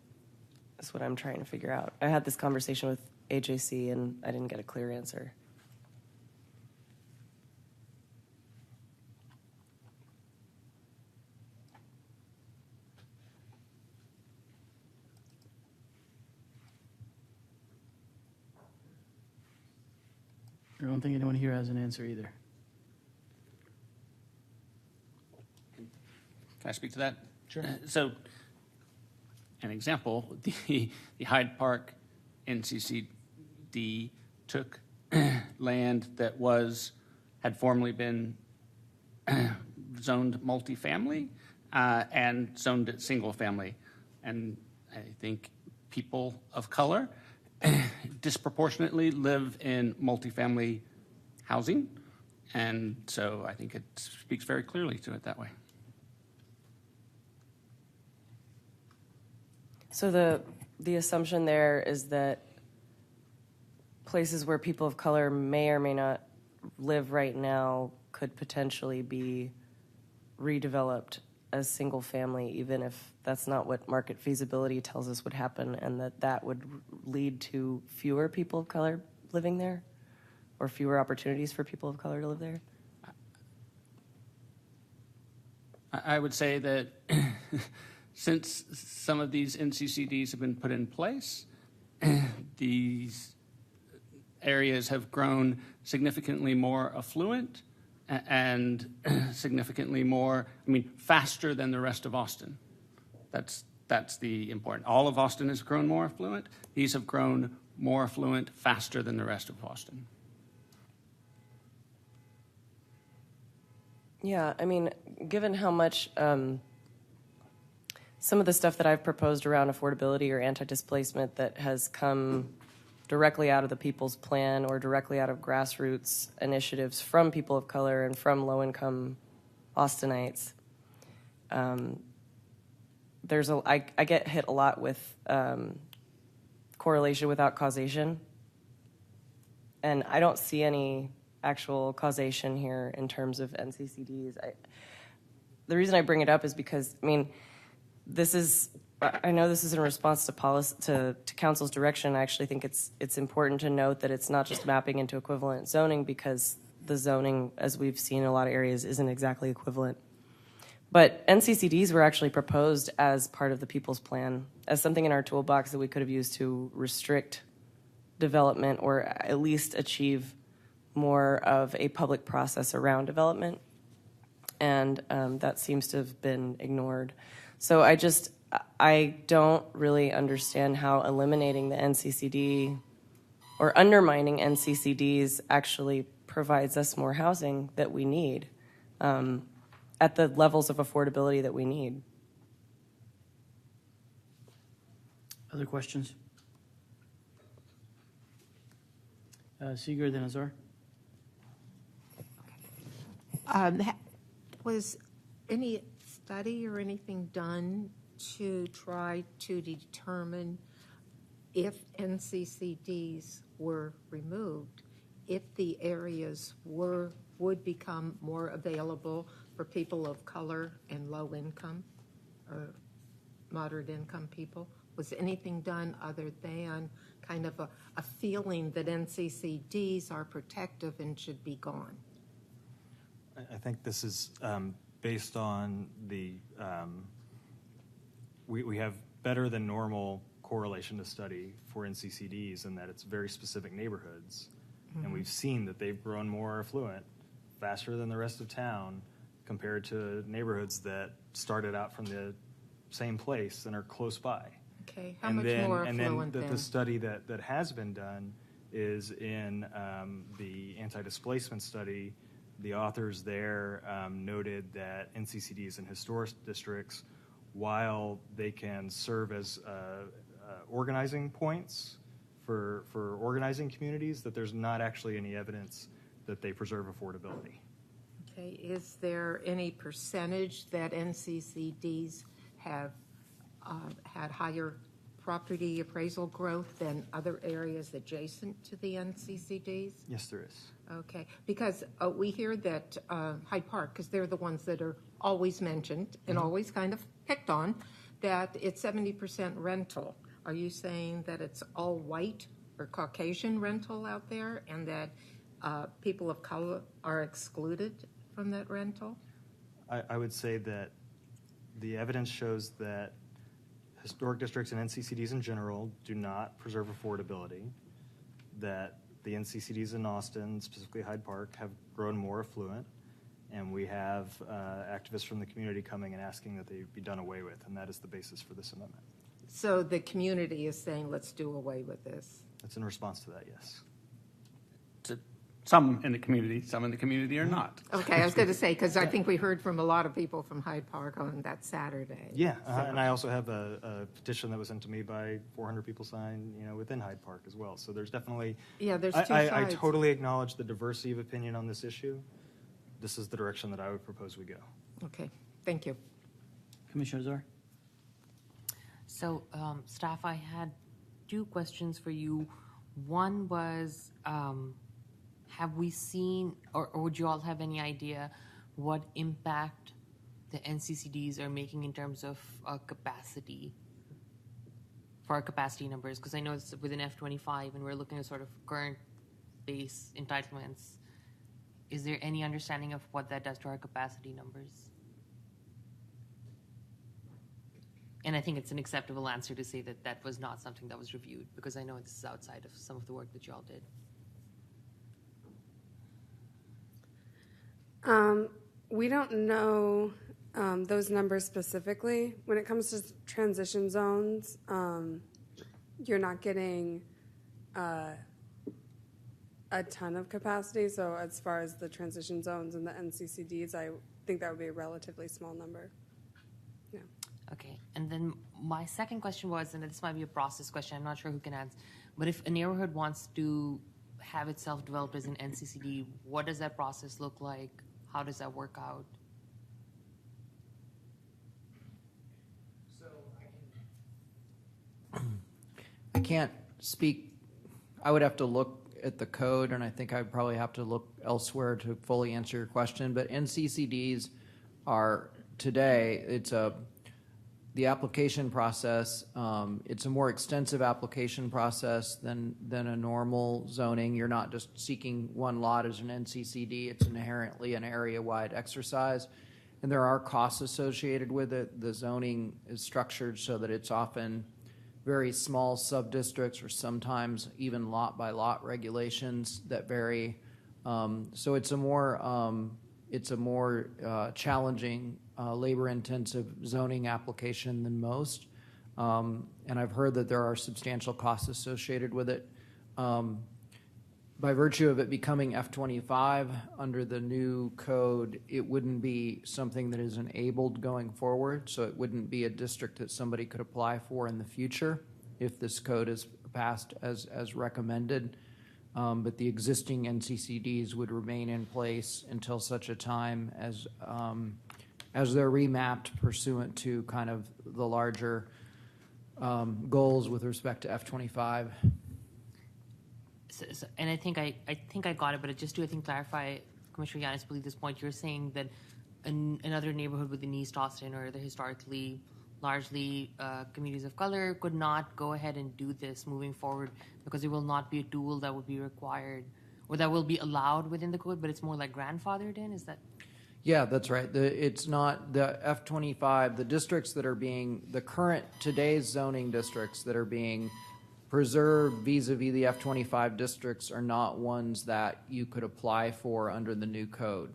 That's what I'm trying to figure out. I had this conversation with AJC, and I didn't get a clear answer. I don't think anyone here has an answer either. Can I speak to that? Sure. So, an example, the Hyde Park NCCD took land that had formerly been zoned multifamily and zoned it single family. And I think people of color disproportionately live in multifamily housing. And so I think it speaks very clearly to it that way. So the assumption there is that places where people of color may or may not live right now could potentially be redeveloped as single family, even if that's not what market feasibility tells us would happen, and that would lead to fewer people of color living there, or fewer opportunities for people of color to live there? I would say that since some of these NCCDs have been put in place, these areas have grown significantly more affluent and significantly more, faster than the rest of Austin. That's the important. All of Austin has grown more affluent. These have grown more affluent faster than the rest of Austin. Yeah, given how much some of the stuff that I've proposed around affordability or anti-displacement that has come directly out of the People's Plan or directly out of grassroots initiatives from people of color and from low-income Austinites, I get hit a lot with correlation without causation, and I don't see any actual causation here in terms of NCCDs. The reason I bring it up is because, I know this is in response to policy, to council's direction. I actually think it's important to note that it's not just mapping into equivalent zoning, because the zoning, as we've seen in a lot of areas, isn't exactly equivalent. But NCCDs were actually proposed as part of the People's Plan, as something in our toolbox that we could have used to restrict development or at least achieve more of a public process around development. And that seems to have been ignored. So I don't really understand how eliminating the NCCD or undermining NCCDs actually provides us more housing that we need at the levels of affordability that we need. Other questions? Seeger, then Azar. Was any study or anything done to try to determine if NCCDs were removed, if the areas would become more available for people of color and low income or moderate income people? Was anything done other than kind of a feeling that NCCDs are protective and should be gone? I think this is based on the, we have better than normal correlation to study for NCCDs in that it's very specific neighborhoods. Mm-hmm. And we've seen that they've grown more affluent faster than the rest of town compared to neighborhoods that started out from the same place and are close by. Okay, how much more affluent then? The study that has been done is in the anti-displacement study. The authors there noted that NCCDs in historic districts, while they can serve as organizing points for organizing communities, that there's not actually any evidence that they preserve affordability. Okay, is there any percentage that NCCDs have had higher property appraisal growth than other areas adjacent to the NCCDs? Yes, there is. Okay, because we hear that Hyde Park, because they're the ones that are always mentioned and always kind of picked on, that it's 70% rental. Are you saying that it's all white or Caucasian rental out there and that people of color are excluded from that rental? I would say that the evidence shows that historic districts and NCCDs in general do not preserve affordability, that the NCCDs in Austin, specifically Hyde Park, have grown more affluent, and we have activists from the community coming and asking that they be done away with, and that is the basis for this amendment. So the community is saying, let's do away with this. That's in response to that, yes. Some in the community are not. Okay, I was going to say, because I think we heard from a lot of people from Hyde Park on that Saturday. Yeah, and I also have a petition that was sent to me by 400 people signed, within Hyde Park as well. So there's definitely... Yeah, there's two sides. I totally acknowledge the diversity of opinion on this issue. This is the direction that I would propose we go. Okay, thank you. Commissioner Azar. So, staff, I had two questions for you. One was, have we seen, or would you all have any idea what impact the NCCDs are making in terms of capacity, for our capacity numbers? Because I know it's within F25 and we're looking at sort of current base entitlements. Is there any understanding of what that does to our capacity numbers? And I think it's an acceptable answer to say that that was not something that was reviewed, because I know this is outside of some of the work that you all did. We don't know those numbers specifically. When it comes to transition zones, you're not getting a ton of capacity. So as far as the transition zones and the NCCDs, I think that would be a relatively small number. Yeah. Okay, and then my second question was, and this might be a process question, I'm not sure who can answer, but if a neighborhood wants to have itself developed as an NCCD, what does that process look like? How does that work out? I can't speak. I would have to look at the code, and I think I'd probably have to look elsewhere to fully answer your question. But NCCDs are today, the application process, it's a more extensive application process than a normal zoning. You're not just seeking one lot as an NCCD. It's inherently an area-wide exercise, and there are costs associated with it. The zoning is structured so that it's often very small sub-districts, or sometimes even lot-by-lot regulations that vary. So it's a more challenging, labor-intensive zoning application than most. And I've heard that there are substantial costs associated with it. By virtue of it becoming F25 under the new code, it wouldn't be something that is enabled going forward, so it wouldn't be a district that somebody could apply for in the future if this code is passed as recommended. But the existing NCCDs would remain in place until such a time as they're remapped pursuant to kind of the larger goals with respect to F25. So, and I think I got it, but just to clarify, Commissioner Yanis, believe this point, you're saying that another neighborhood within East Austin or the historically largely communities of color could not go ahead and do this moving forward because it will not be a tool that would be required or that will be allowed within the code, but it's more like grandfathered in? Is that? Yeah, that's right. It's not the F25, the districts that are being, the current today's zoning districts that are being preserved vis-a-vis the F25 districts are not ones that you could apply for under the new code.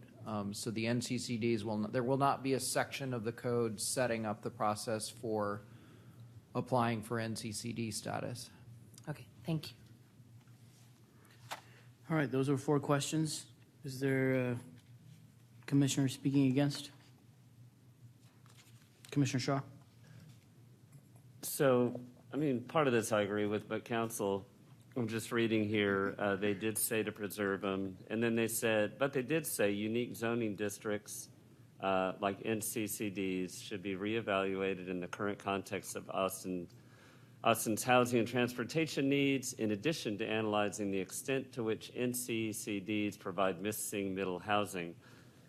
So the NCCDs there will not be a section of the code setting up the process for applying for NCCD status. Okay, thank you. All right, those are 4 questions. Is there a commissioner speaking against? Commissioner Shaw? So, I mean, part of this I agree with, but council, I'm just reading here, they did say to preserve them, and then they said, but they did say unique zoning districts like NCCDs should be reevaluated in the current context of Austin's housing and transportation needs, in addition to analyzing the extent to which NCCDs provide missing middle housing.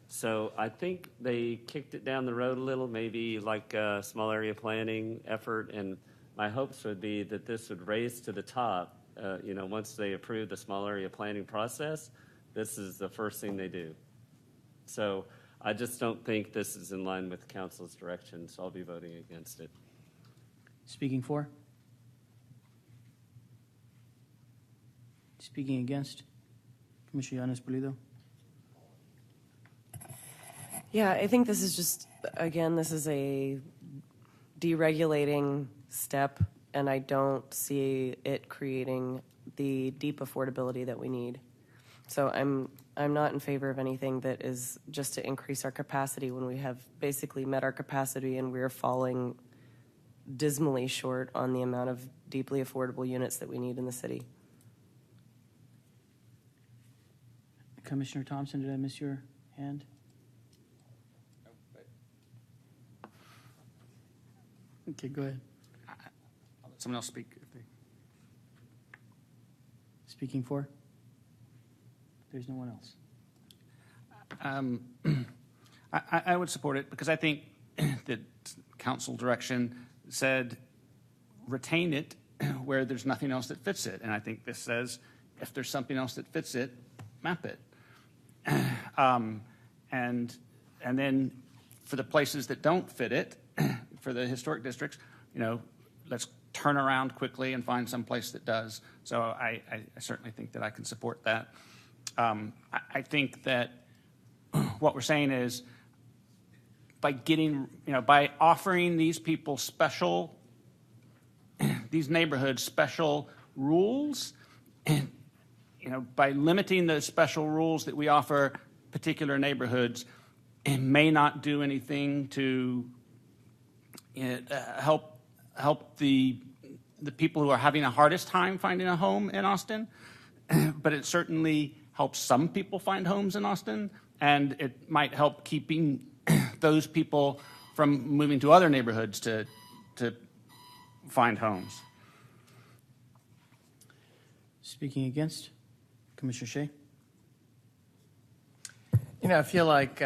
So I think they kicked it down the road a little, maybe like a small area planning effort, and my hopes would be that this would raise to the top. Once they approve the small area planning process, this is the first thing they do. So I just don't think this is in line with council's direction, so I'll be voting against it. Speaking for? Speaking against? Commissioner Yanis Pulido? Yeah, I think this is just, again, this is a deregulating step, and I don't see it creating the deep affordability that we need. So I'm not in favor of anything that is just to increase our capacity when we have basically met our capacity and we're falling dismally short on the amount of deeply affordable units that we need in the city. Commissioner Thompson, did I miss your hand? Okay, go ahead. I'll let someone else speak if they. speaking for? There's no one else. I would support it because I think that council direction said retain it where there's nothing else that fits it. And I think this says if there's something else that fits it, map it. And then for the places that don't fit it, for the historic districts, let's turn around quickly and find some place that does. So I certainly think that I can support that. I think that what we're saying is by offering these people these neighborhoods special rules, and by limiting the special rules that we offer particular neighborhoods, it may not do anything to help the people who are having the hardest time finding a home in Austin, but it certainly helps some people find homes in Austin, and it might help keeping those people from moving to other neighborhoods to find homes. Speaking against, Commissioner Shea? I feel like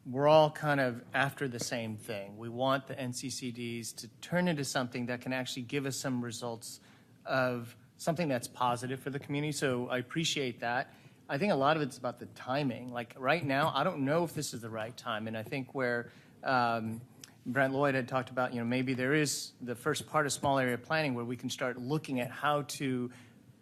we're all kind of after the same thing. We want the NCCDs to turn into something that can actually give us some results of something that's positive for the community. So I appreciate that. I think a lot of it's about the timing. Like right now, I don't know if this is the right time. And I think where Brent Lloyd had talked about, maybe there is the first part of small area planning where we can start looking at how to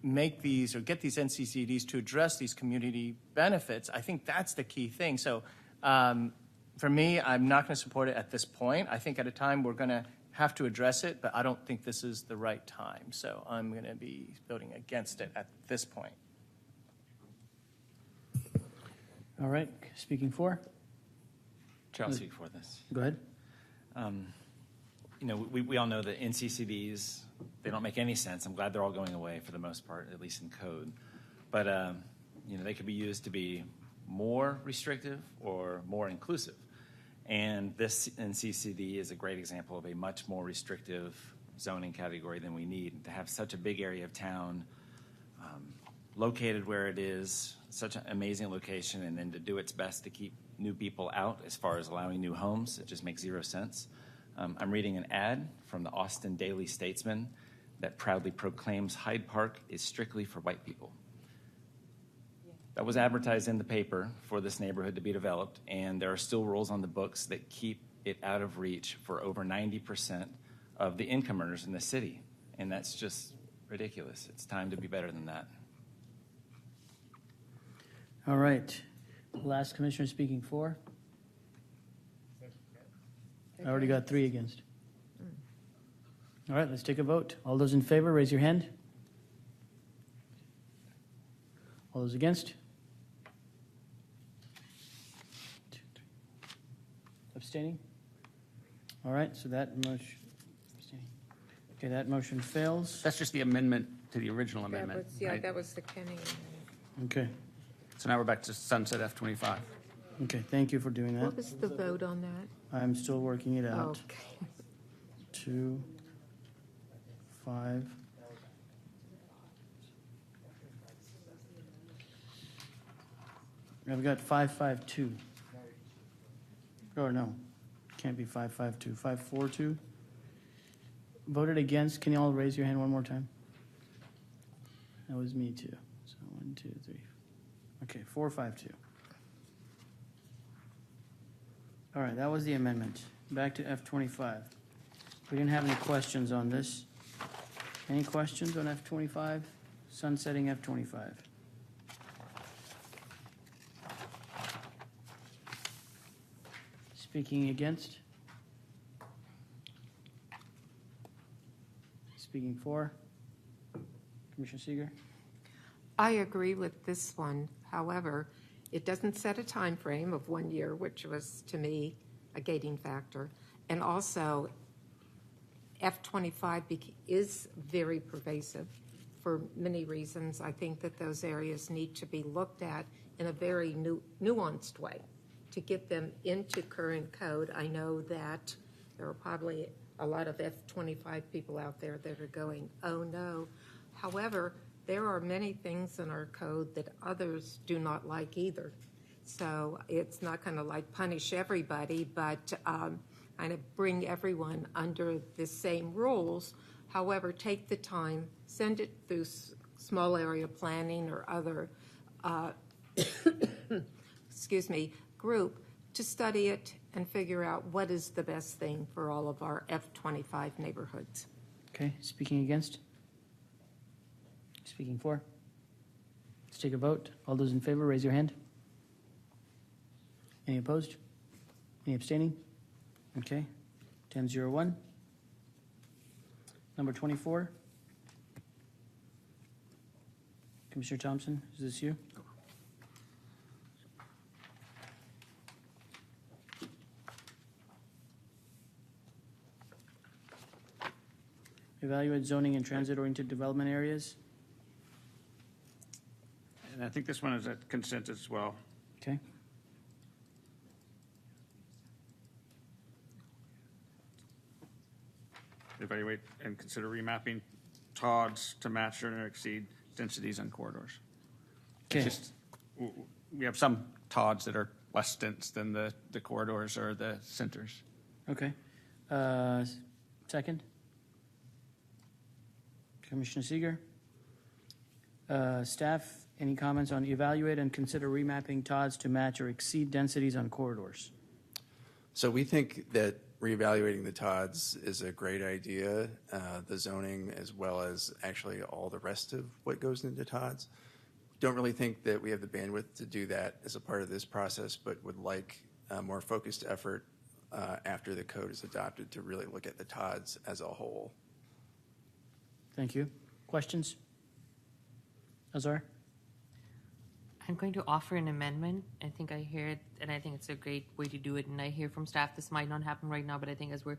make these or get these NCCDs to address these community benefits. I think that's the key thing. So for me, I'm not going to support it at this point. I think at a time we're going to have to address it, but I don't think this is the right time. So I'm going to be voting against it at this point. All right, speaking for? Chair, I'll speak for this. Go ahead. We all know that NCCDs, they don't make any sense. I'm glad they're all going away for the most part, at least in code. But, they could be used to be more restrictive or more inclusive. And this NCCD is a great example of a much more restrictive zoning category than we need. To have such a big area of town located where it is, such an amazing location, and then to do its best to keep new people out as far as allowing new homes, it just makes zero sense. I'm reading an ad from the Austin Daily Statesman that proudly proclaims Hyde Park is strictly for white people. That was advertised in the paper for this neighborhood to be developed, and there are still rules on the books that keep it out of reach for over 90% of the income earners in the city, and that's just ridiculous. It's time to be better than that. All right. Last commissioner speaking for. I already got 3 against. All right, let's take a vote. All those in favor, raise your hand. All those against? 2, 3. Abstaining? All right, so that motion, abstaining. Okay, that motion fails. That's just the amendment to the original amendment. Right? That was the Kenny amendment. Okay. So now we're back to sunset F25. Okay, thank you for doing that. What was the vote on that? I'm still working it out. Okay. 2, 5. I've got 552. Oh, no. Can't be 552. 542. Voted against. Can you all raise your hand one more time? That was me too. So 1, 2, 3. Okay, 452. All right, that was the amendment. Back to F25. We didn't have any questions on this. Any questions on F25? Sunsetting F25. Speaking against? Speaking for? Commissioner Seeger? I agree with this one. However, it doesn't set a time frame of 1 year, which was, to me, a gating factor. And also, F25 is very pervasive for many reasons. I think that those areas need to be looked at in a very nuanced way to get them into current code. I know that there are probably a lot of F25 people out there that are going, oh no. However, there are many things in our code that others do not like either. So it's not going to like punish everybody, but kind of bring everyone under the same rules. However, take the time, send it through small area planning or other, group to study it and figure out what is the best thing for all of our F25 neighborhoods. Okay, speaking against? Speaking for? Let's take a vote. All those in favor, raise your hand. Any opposed? Any abstaining? Okay, 10-0-1. Number 24. Commissioner Thompson, is this you? Evaluate zoning and transit-oriented development areas. And I think this one is a consent as well. Okay. Evaluate and consider remapping TODs to match or exceed densities on corridors. Okay. We have some TODs that are less dense than the corridors or the centers. Okay. Second? Commissioner Seeger. Staff, any comments on evaluate and consider remapping TODs to match or exceed densities on corridors? So we think that reevaluating the TODs is a great idea, the zoning as well as actually all the rest of what goes into TODs. Don't really think that we have the bandwidth to do that as a part of this process, but would like a more focused effort after the code is adopted to really look at the TODs as a whole. Thank you. Questions? Azar? I'm going to offer an amendment. I think I hear it, and I think it's a great way to do it. And I hear from staff this might not happen right now, but I think as we're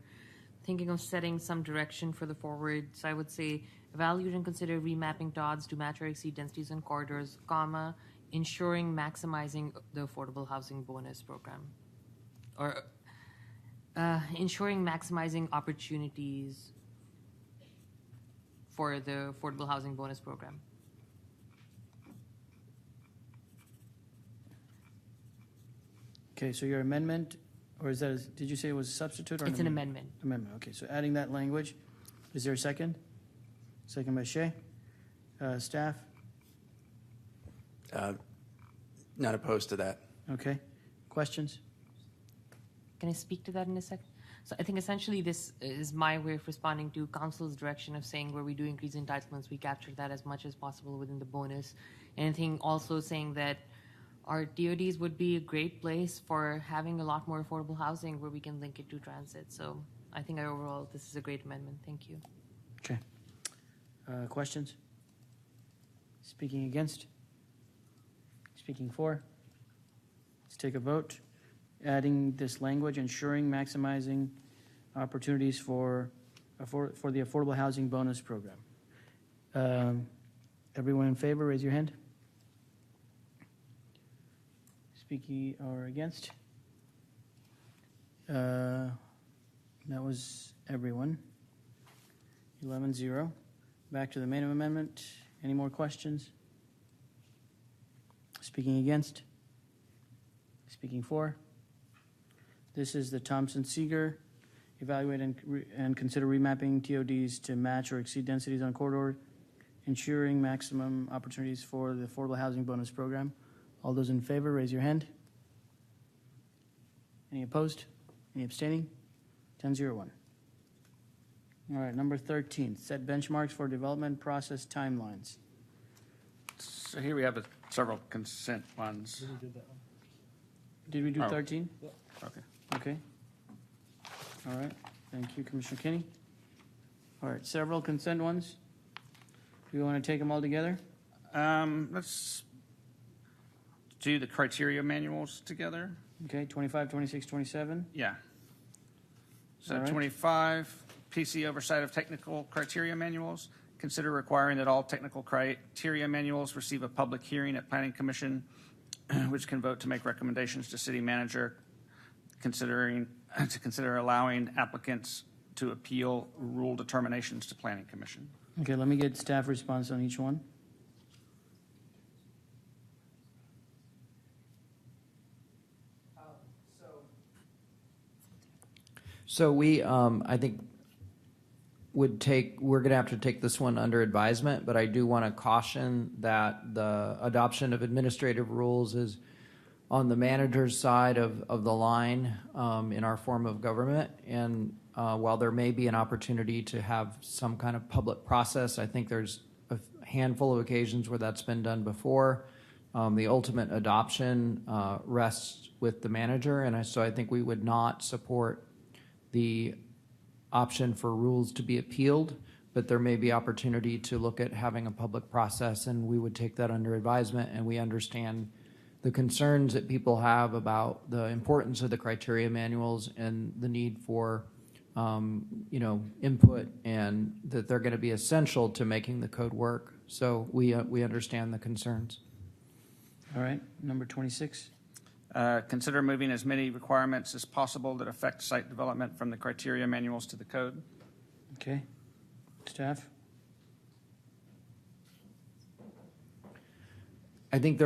thinking of setting some direction for the forwards, I would say evaluate and consider remapping TODs to match or exceed densities on corridors, comma, ensuring maximizing the affordable housing bonus program. Or ensuring maximizing opportunities for the affordable housing bonus program. Okay, so your amendment, or is that, did you say it was a substitute or It's an amendment. Amendment, okay, so adding that language. Is there a second? Second by Shea. Staff? Not opposed to that. Okay. Questions? Can I speak to that in a second? So I think essentially this is my way of responding to council's direction of saying where we do increase entitlements, we capture that as much as possible within the bonus. And I think also saying that our DODs would be a great place for having a lot more affordable housing where we can link it to transit. So I think overall this is a great amendment. Thank you. Okay. Questions? Speaking against? Speaking for? Let's take a vote. Adding this language, ensuring maximizing opportunities for the affordable housing bonus program. Everyone in favor, raise your hand. Speaking or against? That was everyone. 11-0. Back to the main amendment. Any more questions? Speaking against? Speaking for? This is the Thompson-Seeger. Evaluate and consider remapping TODs to match or exceed densities on corridor, ensuring maximum opportunities for the affordable housing bonus program. All those in favor, raise your hand. Any opposed? Any abstaining? 10-0-1. All right, number 13, set benchmarks for development process timelines. So here we have several consent ones. Did we do 13? Yep. Okay. Okay. All right. Thank you, Commissioner Kinney. All right, several consent ones. Do you want to take them all together? Let's do the criteria manuals together. Okay, 25, 26, 27. Yeah. So All right. 25, PC oversight of technical criteria manuals. Consider requiring that all technical criteria manuals receive a public hearing at Planning Commission, which can vote to make recommendations to City Manager, consider allowing applicants to appeal rule determinations to Planning Commission. Okay, let me get staff response on each one. So we, I think, we're going to have to take this one under advisement, but I do want to caution that the adoption of administrative rules is on the manager's side of the line in our form of government. And while there may be an opportunity to have some kind of public process, I think there's a handful of occasions where that's been done before. The ultimate adoption rests with the manager, and so I think we would not support the option for rules to be appealed, but there may be opportunity to look at having a public process, and we would take that under advisement. And we understand the concerns that people have about the importance of the criteria manuals and the need for input, and that they're going to be essential to making the code work. So we understand the concerns. All right, number 26. Consider moving as many requirements as possible that affect site development from the criteria manuals to the code. Okay. Staff? I think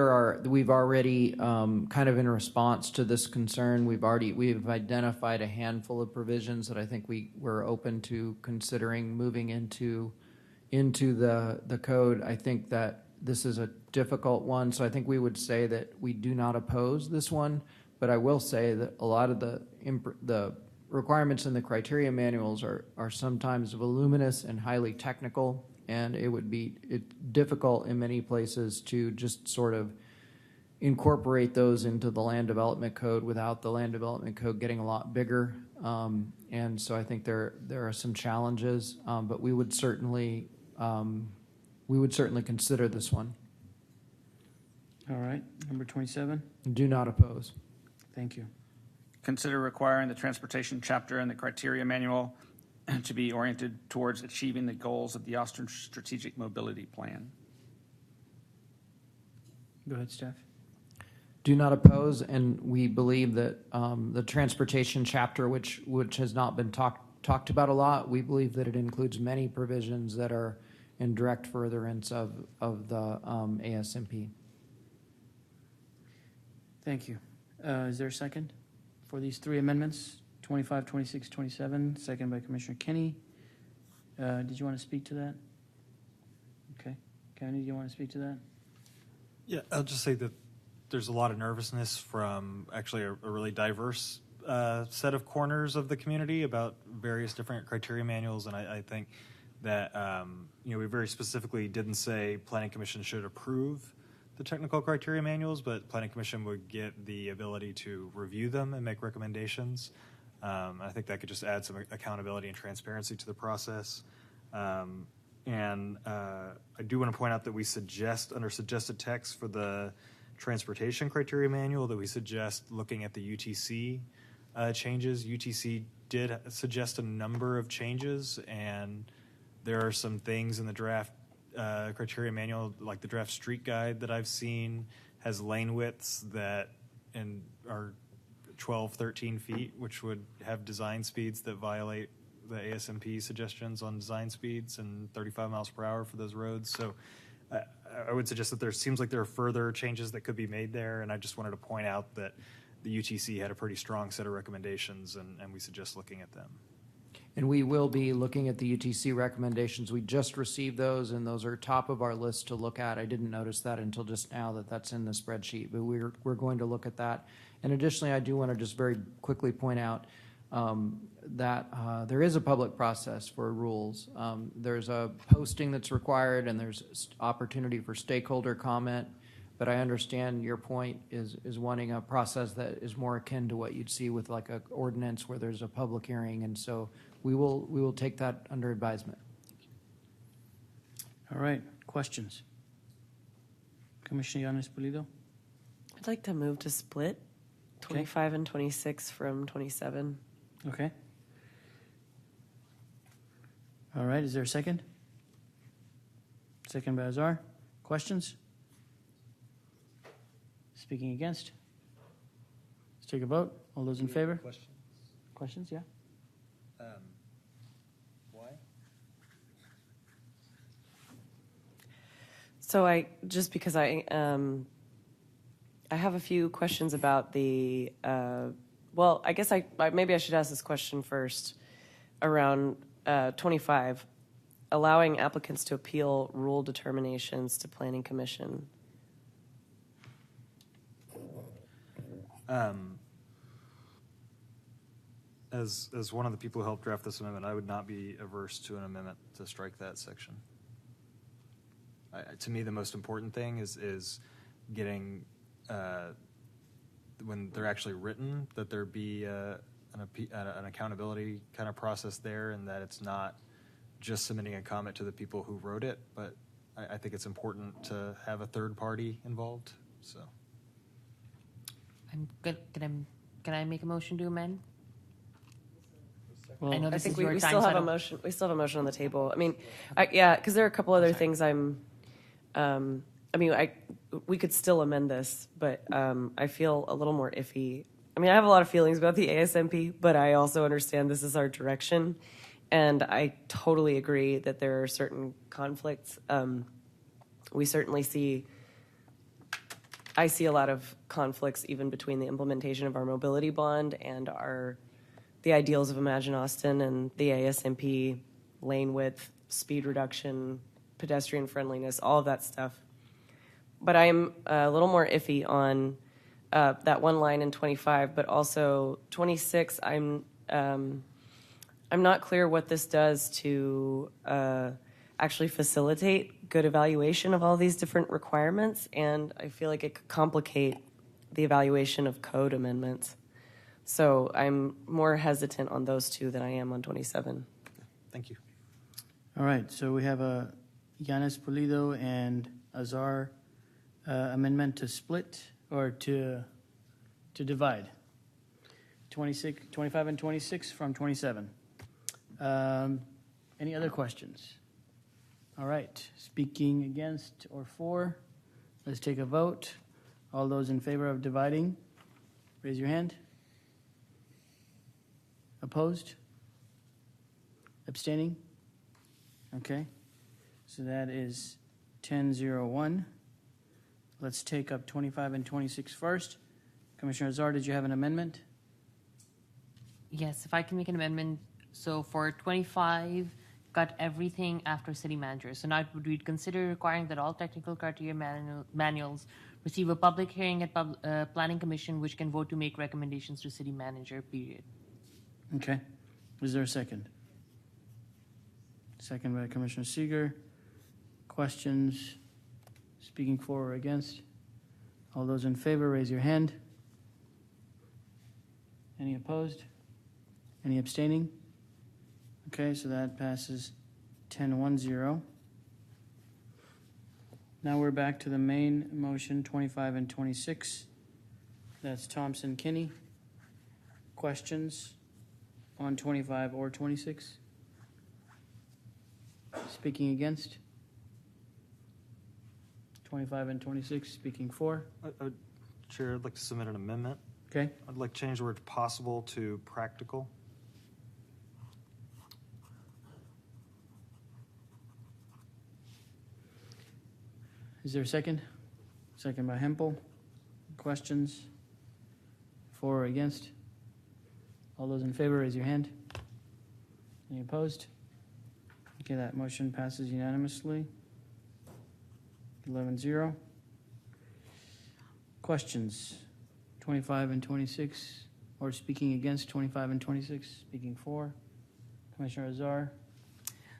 we've already, kind of in response to this concern, we've identified a handful of provisions that I think we're open to considering moving into the code. I think that this is a difficult one, so I think we would say that we do not oppose this one, but I will say that a lot of the requirements in the criteria manuals are sometimes voluminous and highly technical, and it's difficult in many places to just sort of incorporate those into the land development code without the land development code getting a lot bigger. And so I think there are some challenges, but we would certainly consider this one. All right, number 27. Do not oppose. Thank you. Consider requiring the transportation chapter in the criteria manual to be oriented towards achieving the goals of the Austin Strategic Mobility Plan. Go ahead, Steph. Do not oppose, and we believe that the transportation chapter, which has not been talked about a lot, we believe that it includes many provisions that are in direct furtherance of the ASMP. Thank you. Is there a second for these three amendments, 25, 26, 27? Second by Commissioner Kenny. Did you want to speak to that? Okay. Kenny, do you want to speak to that? Yeah, I'll just say that there's a lot of nervousness from actually a really diverse set of corners of the community about various different criteria manuals, and I think that we very specifically didn't say Planning Commission should approve the technical criteria manuals, but Planning Commission would get the ability to review them and make recommendations. I think that could just add some accountability and transparency to the process. And I do want to point out that we suggest, under suggested text for the transportation criteria manual, that we suggest looking at the UTC changes. UTC did suggest a number of changes, and there are some things in the draft criteria manual, like the draft street guide that I've seen, has lane widths that are 12, 13 feet, which would have design speeds that violate the ASMP suggestions on design speeds and 35 miles per hour for those roads. So I would suggest that there seems like there are further changes that could be made there, and I just wanted to point out that the UTC had a pretty strong set of recommendations, and we suggest looking at them. And we will be looking at the UTC recommendations. We just received those, and those are top of our list to look at. I didn't notice that until just now that that's in the spreadsheet, but we're going to look at that. And additionally, I do want to just very quickly point out that there is a public process for rules. There's a posting that's required, and there's opportunity for stakeholder comment. But I understand your point is wanting a process that is more akin to what you'd see with like an ordinance where there's a public hearing, and so we will take that under advisement. All right, questions? Commissioner Yanis Pulido? I'd like to move to split 25 and 26 from 27. Okay. All right, is there a second? Second by Azar. Questions? Speaking against? Let's take a vote. All those in favor? Questions? Questions, yeah. Why? So I have a few questions about the Well, I guess maybe I should ask this question first around 25, allowing applicants to appeal rule determinations to Planning Commission. As one of the people who helped draft this amendment, I would not be averse to an amendment to strike that section. To me, the most important thing is getting, when they're actually written, that there be an accountability kind of process there, and that it's not just submitting a comment to the people who wrote it, but I think it's important to have a third party involved. So, I'm good. Can I make a motion to amend? Well, I know I this think is we your time, still so have I a don't- motion. We still have a motion on the table. I mean, yeah, because there are a couple other things I mean, we could still amend this, but I feel a little more iffy. I mean, I have a lot of feelings about the ASMP, but I also understand this is our direction, and I totally agree that there are certain conflicts. We certainly I see a lot of conflicts even between the implementation of our mobility bond and the ideals of Imagine Austin and the ASMP, lane width, speed reduction, pedestrian friendliness, all of that stuff. But I'm a little more iffy on that one line in 25, but also 26. I'm not clear what this does to actually facilitate good evaluation of all these different requirements, and I feel like it could complicate the evaluation of code amendments. So I'm more hesitant on those two than I am on 27. thank you. All right, so we have a Yanis Pulido and Azar amendment to split or to divide. 25 and 26 from 27. Any other questions? All right, speaking against or for, let's take a vote. All those in favor of dividing, raise your hand. Opposed? Abstaining? Okay, so that is 10-0-1. Let's take up 25 and 26 first. Commissioner Azar, did you have an amendment? Yes, if I can make an amendment. So for 25, cut everything after city manager. So now it would read, consider requiring that all technical criteria manuals receive a public hearing at Planning Commission, which can vote to make recommendations to city manager, period. Okay. Is there a second? Second by Commissioner Seeger. Questions? Speaking for or against? All those in favor, raise your hand. Any opposed? Any abstaining? Okay, so that passes 10-1-0. Now we're back to the main motion, 25 and 26. That's Thompson-Kinney. Questions on 25 or 26? Speaking against? 25 and 26, speaking for? Chair, I'd like to submit an amendment. Okay. I'd like to change the word possible to practical. Is there a second? Second by Hempel. Questions? For or against? All those in favor, raise your hand. Any opposed? Okay, that motion passes unanimously. 11-0. Questions? 25 and 26, or speaking against 25 and 26, speaking for? Commissioner Azar?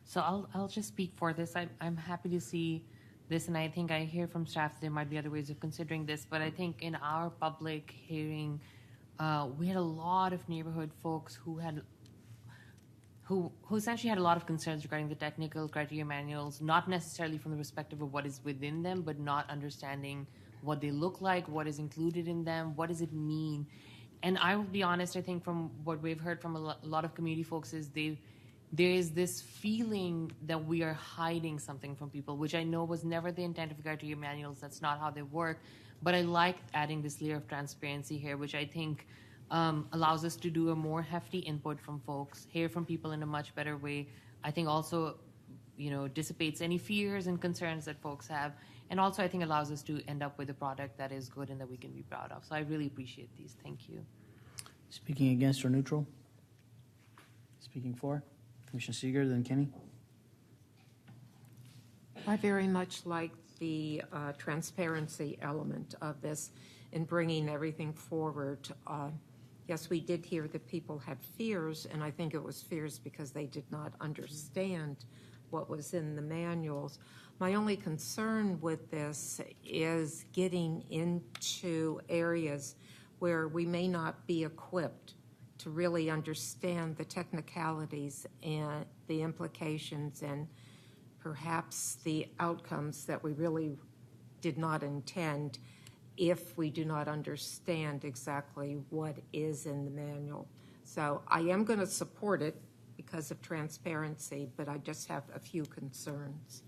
So I'll just speak for this. I'm happy to see this, and I think I hear from staff there might be other ways of considering this, but I think in our public hearing, we had a lot of neighborhood folks who essentially had a lot of concerns regarding the technical criteria manuals, not necessarily from the perspective of what is within them, but not understanding what they look like, what is included in them, what does it mean. And I will be honest, I think from what we've heard from a lot of community folks is there is this feeling that we are hiding something from people, which I know was never the intent of the criteria manuals. That's not how they work. But I like adding this layer of transparency here, which I think allows us to do a more hefty input from folks, hear from people in a much better way. I think also, dissipates any fears and concerns that folks have. And also I think allows us to end up with a product that is good and that we can be proud of. So I really appreciate these. Thank you. Speaking against or neutral? Speaking for? Commissioner Seeger, then Kenny. I very much like the transparency element of this in bringing everything forward. Yes, we did hear that people had fears, and I think it was fears because they did not understand what was in the manuals. My only concern with this is getting into areas where we may not be equipped to really understand the technicalities and the implications and perhaps the outcomes that we really did not intend if we do not understand exactly what is in the manual. So I am going to support it because of transparency, but I just have a few concerns.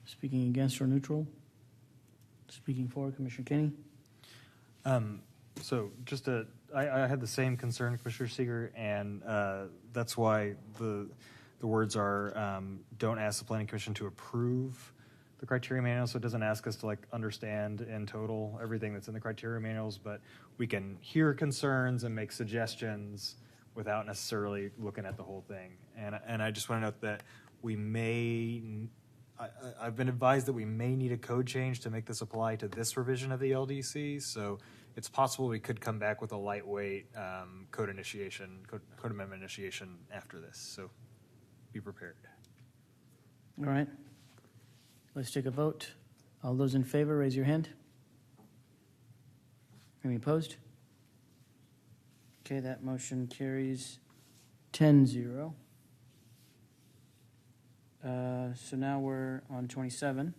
Speaking against or neutral? Speaking for, Commissioner Kenny. So just I had the same concern, Commissioner Seeger, and that's why the words are don't ask the Planning Commission to approve the criteria manual, so it doesn't ask us to like understand in total everything that's in the criteria manuals, but we can hear concerns and make suggestions without necessarily looking at the whole thing. And I just want to note that we may, I've been advised that we may need a code change to make this apply to this revision of the LDC, so it's possible we could come back with a lightweight code amendment initiation after this, so be prepared. All right. Let's take a vote. All those in favor, raise your hand. Any opposed? Okay, that motion carries 10-0. So now we're on 27.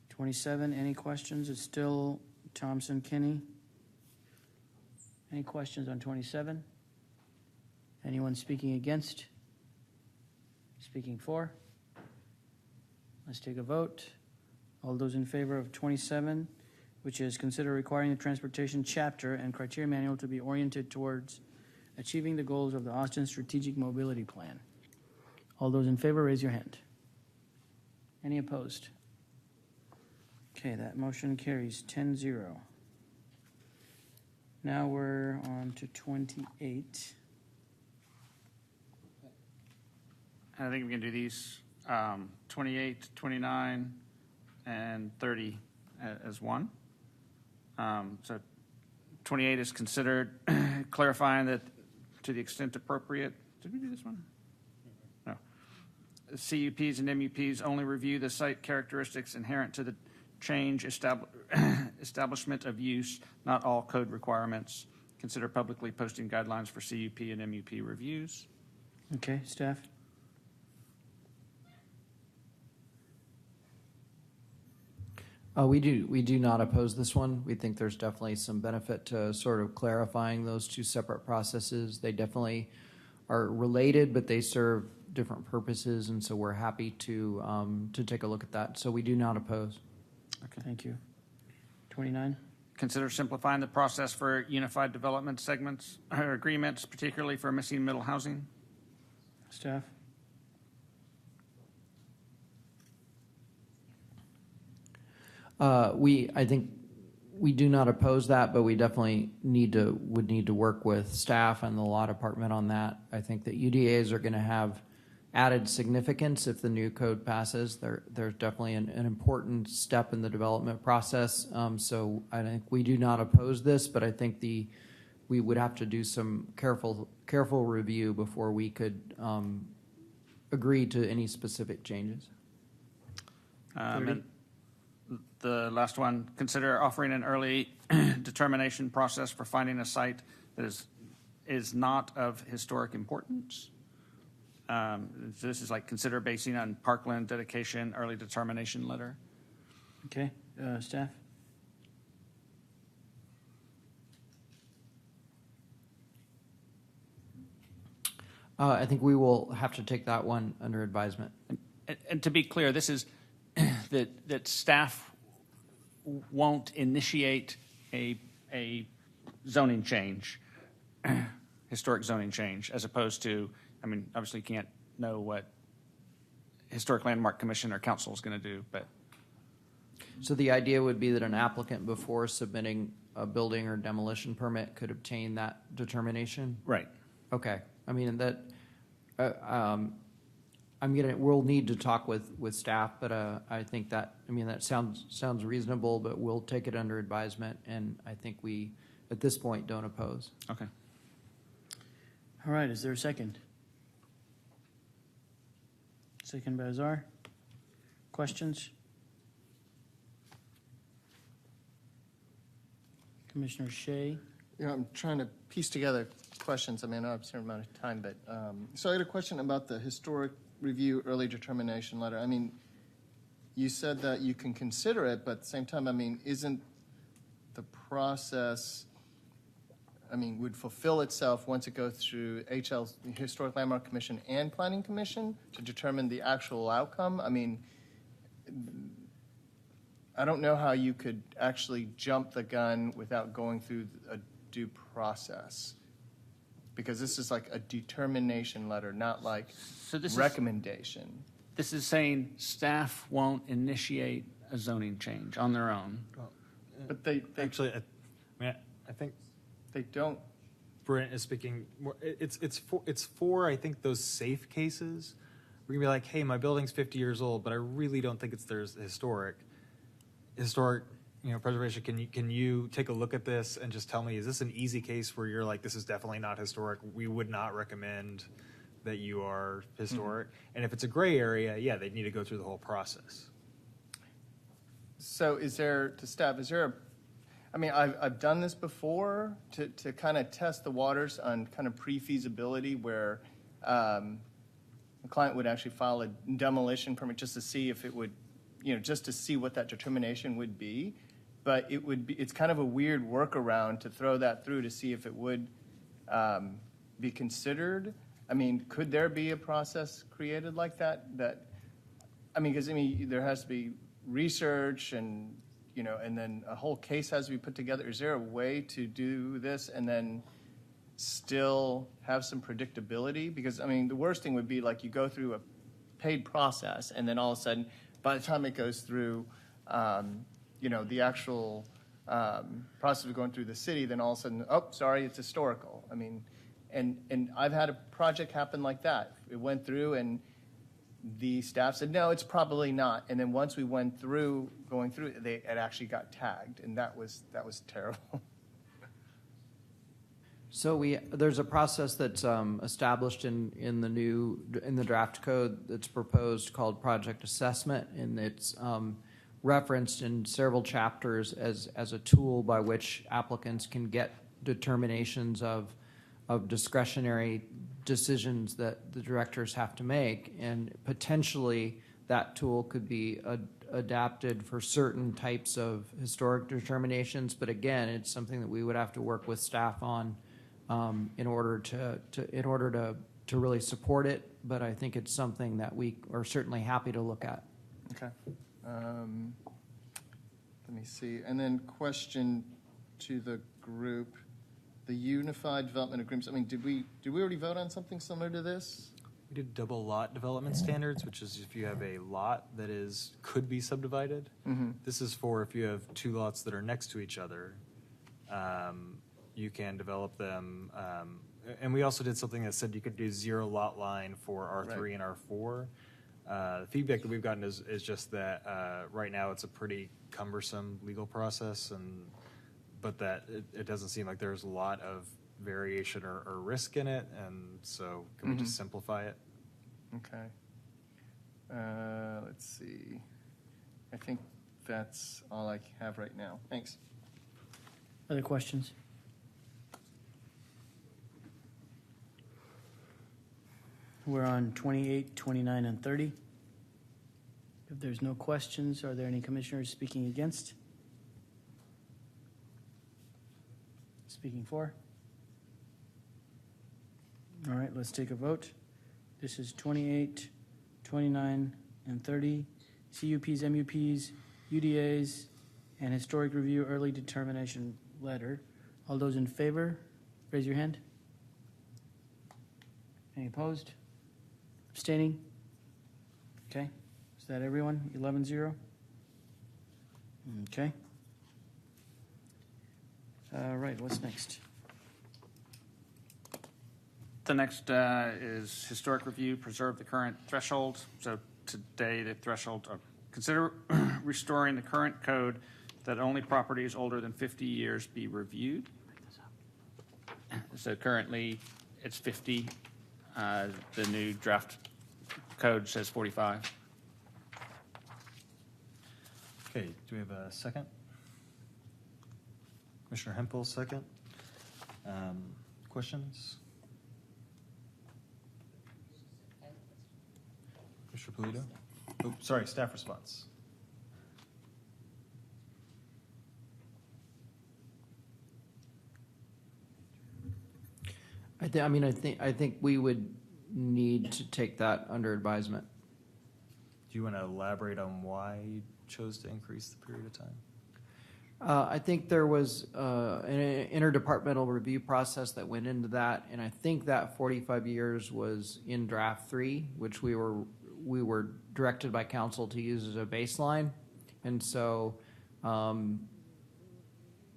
27, any questions? It's still Thompson, Kenny. Any questions on 27? Anyone speaking against? Speaking for? Let's take a vote. All those in favor of 27, which is consider requiring the transportation chapter and criteria manual to be oriented towards achieving the goals of the Austin Strategic Mobility Plan. All those in favor, raise your hand. Any opposed? Okay, that motion carries 10-0. Now we're on to 28. I think we can do these 28, 29, and 30 as one. So 28 is considered clarifying that to the extent appropriate. Did we do this one? No. CUPs and MUPs only review the site characteristics inherent to the change establishment of use, not all code requirements. Consider publicly posting guidelines for CUP and MUP reviews. Okay, staff. We do not oppose this one. We think there's definitely some benefit to sort of clarifying those two separate processes. They definitely are related, but they serve different purposes, and so we're happy to take a look at that. So we do not oppose. Okay, thank you. 29. Consider simplifying the process for unified development segments or agreements, particularly for missing middle housing. Staff. I think we do not oppose that, but we definitely would need to work with staff and the law department on that. I think that UDAs are going to have added significance if the new code passes. There's definitely an important step in the development process. So I think we do not oppose this, but I think we would have to do some careful review before we could agree to any specific changes. And the last one, consider offering an early determination process for finding a site that is not of historic importance. So this is like consider basing on parkland dedication early determination letter. Okay, staff. I think we will have to take that one under advisement. And to be clear, this is that staff won't initiate a zoning change, historic zoning change, as opposed to, I mean, obviously you can't know what Historic Landmark Commission or Council is going to do, but. So the idea would be that an applicant, before submitting a building or demolition permit could obtain that determination? Right. Okay. I mean, that, we'll need to talk with staff, but I think that, I mean, that sounds reasonable, but we'll take it under advisement, and I think we, at this point, don't oppose. Okay. All right, is there a second? Second by Azar. Questions? Commissioner Shea? I'm trying to piece together questions. I mean, I know I have a certain amount of time, but so I had a question about the historic review early determination letter. I mean, you said that you can consider it, but at the same time, I mean, isn't the process, I mean, would fulfill itself once it goes through HL's Historic Landmark Commission and Planning Commission to determine the actual outcome? I mean, I don't know how you could actually jump the gun without going through a due process, because this is like a determination letter, not like recommendation. This is saying staff won't initiate a zoning change on their own. But they Actually, I think they don't. Brent is speaking. It's for I think those safe cases. We're gonna be like, hey, my building's 50 years old, but I really don't think there's historic, preservation. Can you take a look at this and just tell me, is this an easy case where you're like, this is definitely not historic? We would not recommend that you are historic. And if it's a gray area, yeah, they need to go through the whole process. So is there, to staff, is there a, I mean, I've done this before to kind of test the waters on kind of pre-feasibility where the client would actually file a demolition permit just to see if it would, just to see what that determination would be. But it would be, it's kind of a weird workaround to throw that through to see if it would be considered. I mean, could there be a process created like that? Because there has to be research and, and then a whole case has to be put together. Is there a way to do this and then still have some predictability? Because, the worst thing would be like you go through a paid process and then all of a sudden, by the time it goes through, the actual process of going through the city, then all of a sudden, oh, sorry, it's historical. And I've had a project happen like that. It went through and the staff said, no, it's probably not. And then once we went through, it actually got tagged, and that was terrible. So there's a process that's established in the draft code that's proposed called project assessment, and it's referenced in several chapters as a tool by which applicants can get determinations of discretionary decisions that the directors have to make, and potentially that tool could be adapted for certain types of historic determinations. But again, it's something that we would have to work with staff on in order to really support it. But I think it's something that we are certainly happy to look at. Okay. Let me see. And then question to the group. The Unified Development Agreements, did we already vote on something similar to this? We did double lot development standards, which is if you have a lot that could be subdivided. Mm-hmm. This is for if you have two lots that are next to each other, you can develop them. And we also did something that said you could do 0 lot line for R3 and R4. The feedback that we've gotten is just that right now it's a pretty cumbersome legal process, but that it doesn't seem like there's a lot of variation or risk in it, and so can we just simplify it? Okay. Let's see. I think that's all I have right now. Thanks. Other questions? We're on 28, 29, and 30. If there's no questions, are there any commissioners speaking against? Speaking for? All right, let's take a vote. This is 28, 29, and 30. CUPs, MUPs, UDAs, and historic review early determination letter. All those in favor, raise your hand. Any opposed? Abstaining? Okay. Is that everyone? 11-0? Okay. Right, what's next? The next is historic review, preserve the current threshold. So today, the threshold, consider restoring the current code that only properties older than 50 years be reviewed. So currently, it's 50. The new draft code says 45. Okay, do we have a second? Commissioner Hempel, second. Questions? Commissioner Polito? Oh, sorry, staff response. I think we would need to take that under advisement. Do you want to elaborate on why you chose to increase the period of time? I think there was an interdepartmental review process that went into that, and I think that 45 years was in draft 3, which we were directed by council to use as a baseline, and so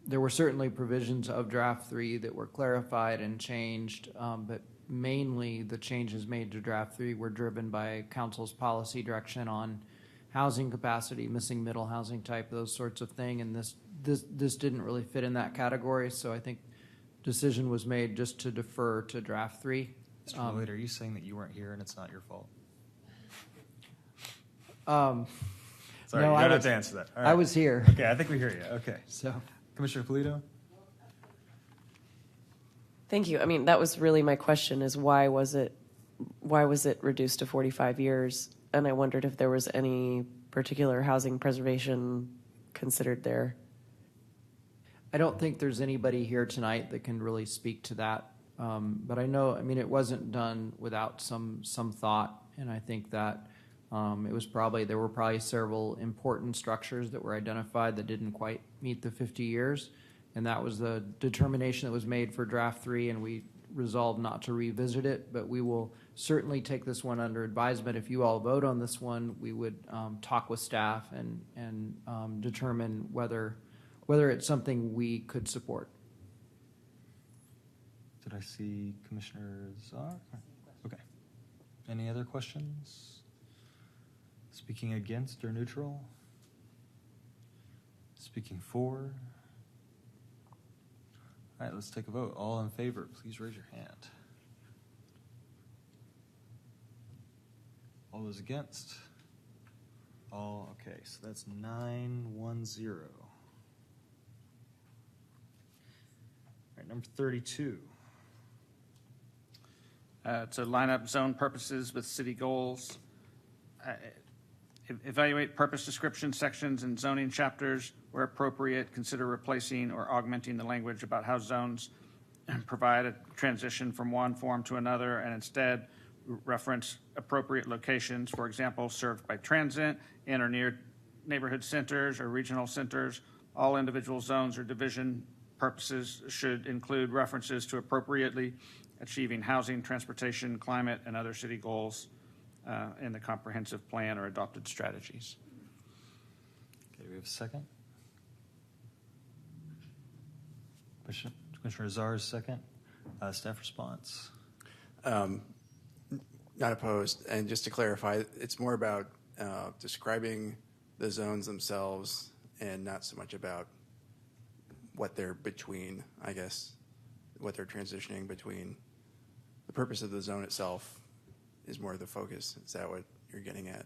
there were certainly provisions of draft 3 that were clarified and changed, but mainly the changes made to draft 3 were driven by council's policy direction on housing capacity, missing middle housing type, those sorts of thing, and this didn't really fit in that category, so I think decision was made just to defer to draft 3. Mr. Lloyd, are you saying that you weren't here and it's not your fault? Sorry, no, you don't have to answer that. All right. I was here. Okay, I think we hear you. Okay. So, Commissioner Polito? Thank you. I mean, that was really my question: is why was it reduced to 45 years? And I wondered if there was any particular housing preservation considered there. I don't think there's anybody here tonight that can really speak to that. But I know, it wasn't done without some thought, and I think that there were probably several important structures that were identified that didn't quite meet the 50 years, and that was the determination that was made for draft 3, and we resolved not to revisit it, but we will certainly take this one under advisement. If you all vote on this one, we would talk with staff and determine whether it's something we could support. Did I see Commissioner Czar? Okay. Any other questions? Speaking against or neutral? Speaking for? All right, let's take a vote. All in favor, please raise your hand. All those against? All, okay, so that's 9-1-0. All right, number 32. To line up zone purposes with city goals. Evaluate purpose description sections and zoning chapters. Where appropriate, consider replacing or augmenting the language about how zones provide a transition from one form to another, and instead reference appropriate locations, for example, served by transit, in or near neighborhood centers or regional centers. All individual zones or division purposes should include references to appropriately achieving housing, transportation, climate, and other city goals in the comprehensive plan or adopted strategies. Okay, we have a second. Commissioner Czar's second. Staff response. Not opposed. And just to clarify, it's more about describing the zones themselves and not so much about what they're between, I guess, what they're transitioning between. The purpose of the zone itself is more the focus. Is that what you're getting at?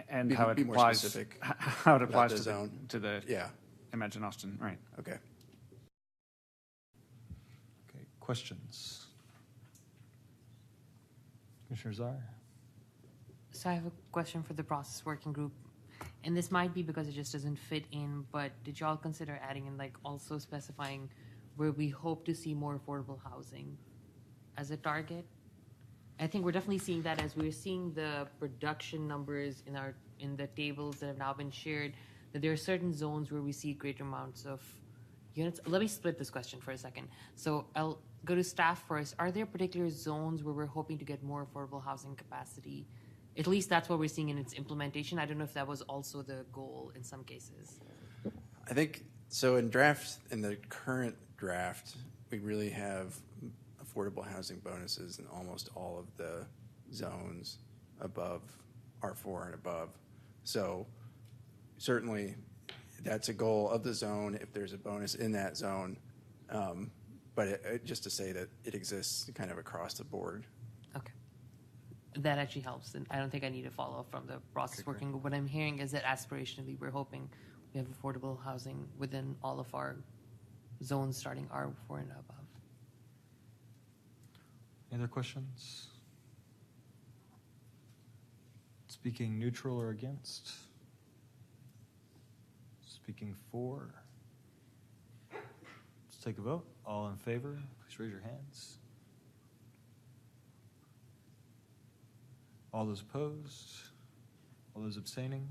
And how it applies to the zone, to the Imagine Austin, right? Okay. Okay, questions? Commissioner Czar? So I have a question for the process working group, and this might be because it just doesn't fit in, but did y'all consider adding in, like, also specifying where we hope to see more affordable housing as a target? I think we're definitely seeing that as we're seeing the production numbers in the tables that have now been shared, that there are certain zones where we see greater amounts of units. Let me split this question for a second. So I'll go to staff first. Are there particular zones where we're hoping to get more affordable housing capacity? At least that's what we're seeing in its implementation. I don't know if that was also the goal in some cases. I think So in the current draft, we really have affordable housing bonuses in almost all of the zones above R4 and above. So certainly that's a goal of the zone if there's a bonus in that zone. But just to say that it exists kind of across the board. Okay. That actually helps, and I don't think I need to follow up from the process working group. What I'm hearing is that aspirationally, we're hoping we have affordable housing within all of our zones starting R4 and above. Any other questions? Speaking neutral or against? Speaking for? Let's take a vote. All in favor, please raise your hands. All those opposed? All those abstaining?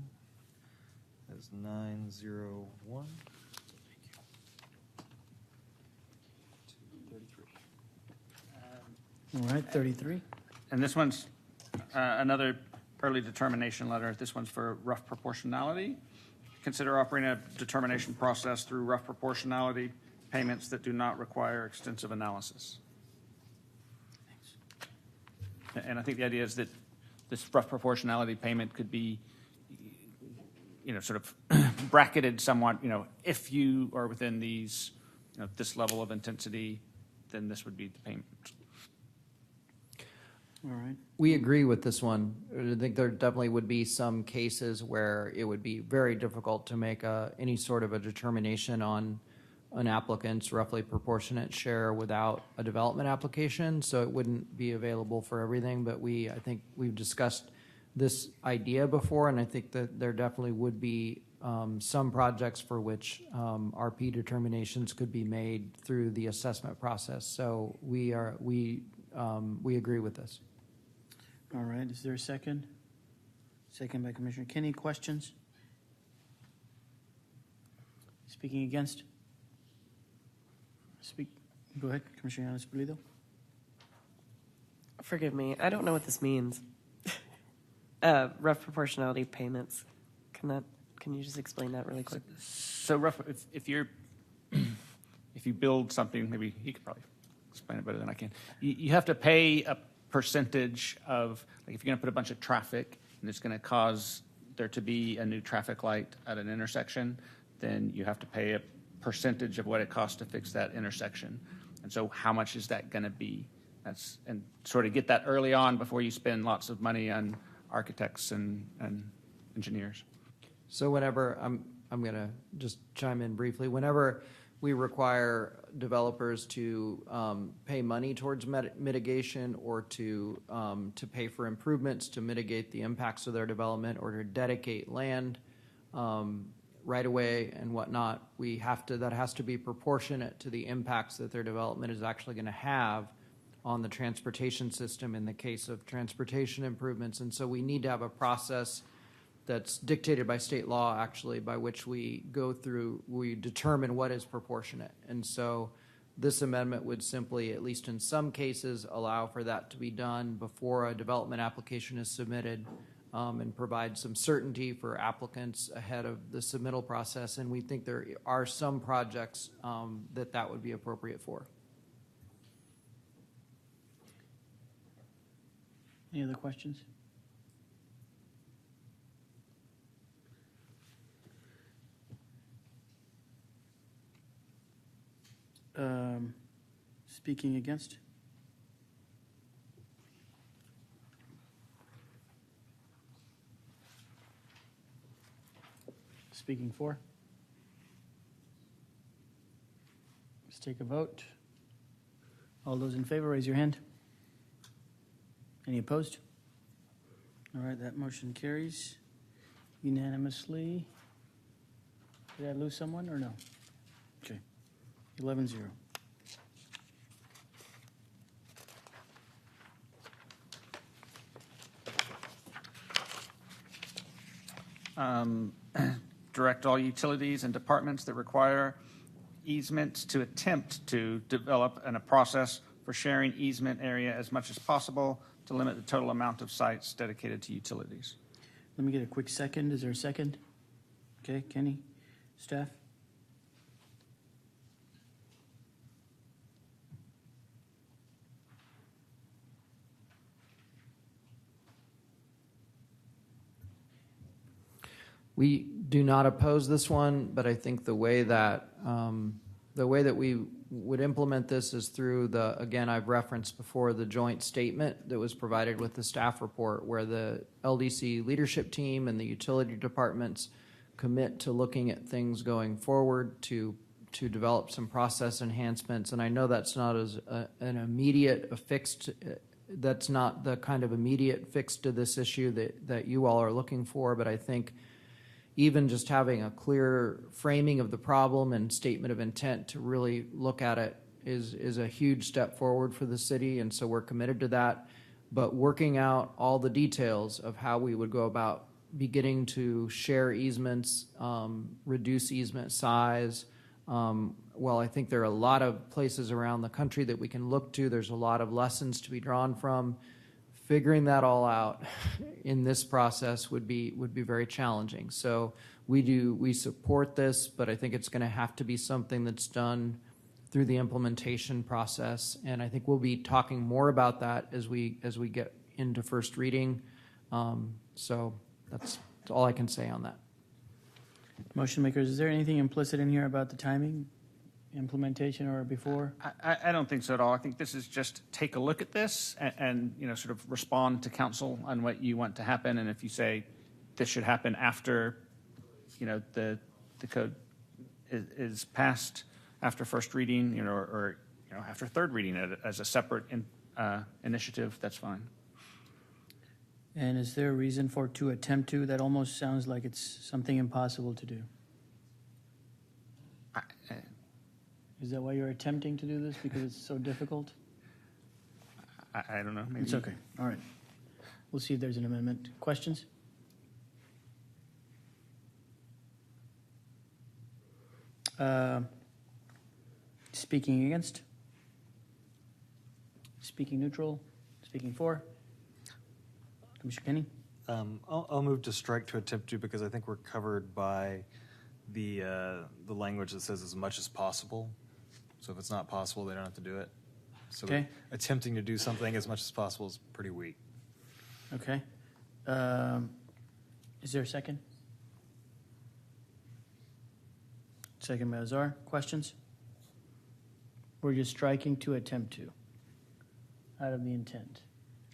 That's 901. All right, 33. And this one's another early determination letter. This one's for rough proportionality. Consider operating a determination process through rough proportionality payments that do not require extensive analysis. And I think the idea is that this rough proportionality payment could be, sort of bracketed somewhat, if you are within these, this level of intensity, then this would be the payment. All right. We agree with this one. I think there definitely would be some cases where it would be very difficult to make any sort of a determination on an applicant's roughly proportionate share without a development application, so it wouldn't be available for everything. But I think we've discussed this idea before, and I think that there definitely would be some projects for which RP determinations could be made through the assessment process. So we agree with this. All right, is there a second? Second by Commissioner Kinney. Questions? Speaking against? Go ahead, Commissioner Yanis Pulido. Forgive me, I don't know what this means. Rough proportionality payments. Can you just explain that really quick? So rough, if you build something, maybe he could probably explain it better than I can. You have to pay a percentage of, like if you're going to put a bunch of traffic and it's going to cause there to be a new traffic light at an intersection, then you have to pay a percentage of what it costs to fix that intersection. And so how much is that going to be? And sort of get that early on before you spend lots of money on architects and engineers. So whenever, I'm going to just chime in briefly, whenever we require developers to pay money towards mitigation or to pay for improvements to mitigate the impacts of their development or to dedicate land right away and whatnot, that has to be proportionate to the impacts that their development is actually going to have on the transportation system in the case of transportation improvements. And so we need to have a process that's dictated by state law, actually, by which we determine what is proportionate. And so this amendment would simply, at least in some cases, allow for that to be done before a development application is submitted and provide some certainty for applicants ahead of the submittal process. And we think there are some projects that would be appropriate for. Any other questions? Speaking against? Speaking for? Let's take a vote. All those in favor, raise your hand. Any opposed? All right, that motion carries unanimously. Did I lose someone or no? Okay, 11-0. Direct all utilities and departments that require easements to attempt to develop a process for sharing easement area as much as possible to limit the total amount of sites dedicated to utilities. Let me get a quick second. Is there a second? Okay, Kenny, staff? We do not oppose this one, but I think the way that we would implement this is through again, I've referenced before the joint statement that was provided with the staff report, where the LDC leadership team and the utility departments commit to looking at things going forward to develop some process enhancements. And I know that's not an immediate fixed. That's not the kind of immediate fix to this issue that you all are looking for, but I think even just having a clear framing of the problem and statement of intent to really look at it is a huge step forward for the city, and so we're committed to that. But working out all the details of how we would go about beginning to share easements, reduce easement size. Well, I think there are a lot of places around the country that we can look to. There's a lot of lessons to be drawn from. Figuring that all out in this process would be very challenging. So we support this, but I think it's going to have to be something that's done through the implementation process. And I think we'll be talking more about that as we get into first reading. So that's all I can say on that. Motion makers, is there anything implicit in here about the timing, implementation, or before? I don't think so at all. I think this is just take a look at this and sort of respond to council on what you want to happen. And if you say this should happen after, the code is passed after first reading, or after third reading as a separate initiative, that's fine. And is there a reason for to attempt to? That almost sounds like it's something impossible to do. Is that why you're attempting to do this, because it's so difficult? I don't know. Maybe. It's okay. All right. We'll see if there's an amendment. Questions? Speaking against? Speaking neutral? Speaking for? Commissioner Kenny? I'll move to strike to attempt to, because I think we're covered by the language that says as much as possible. So if it's not possible, they don't have to do it. So Okay. Attempting to do something as much as possible is pretty weak. Okay. Is there a second? Second by Azar. Questions? We're just striking to attempt to out of the intent.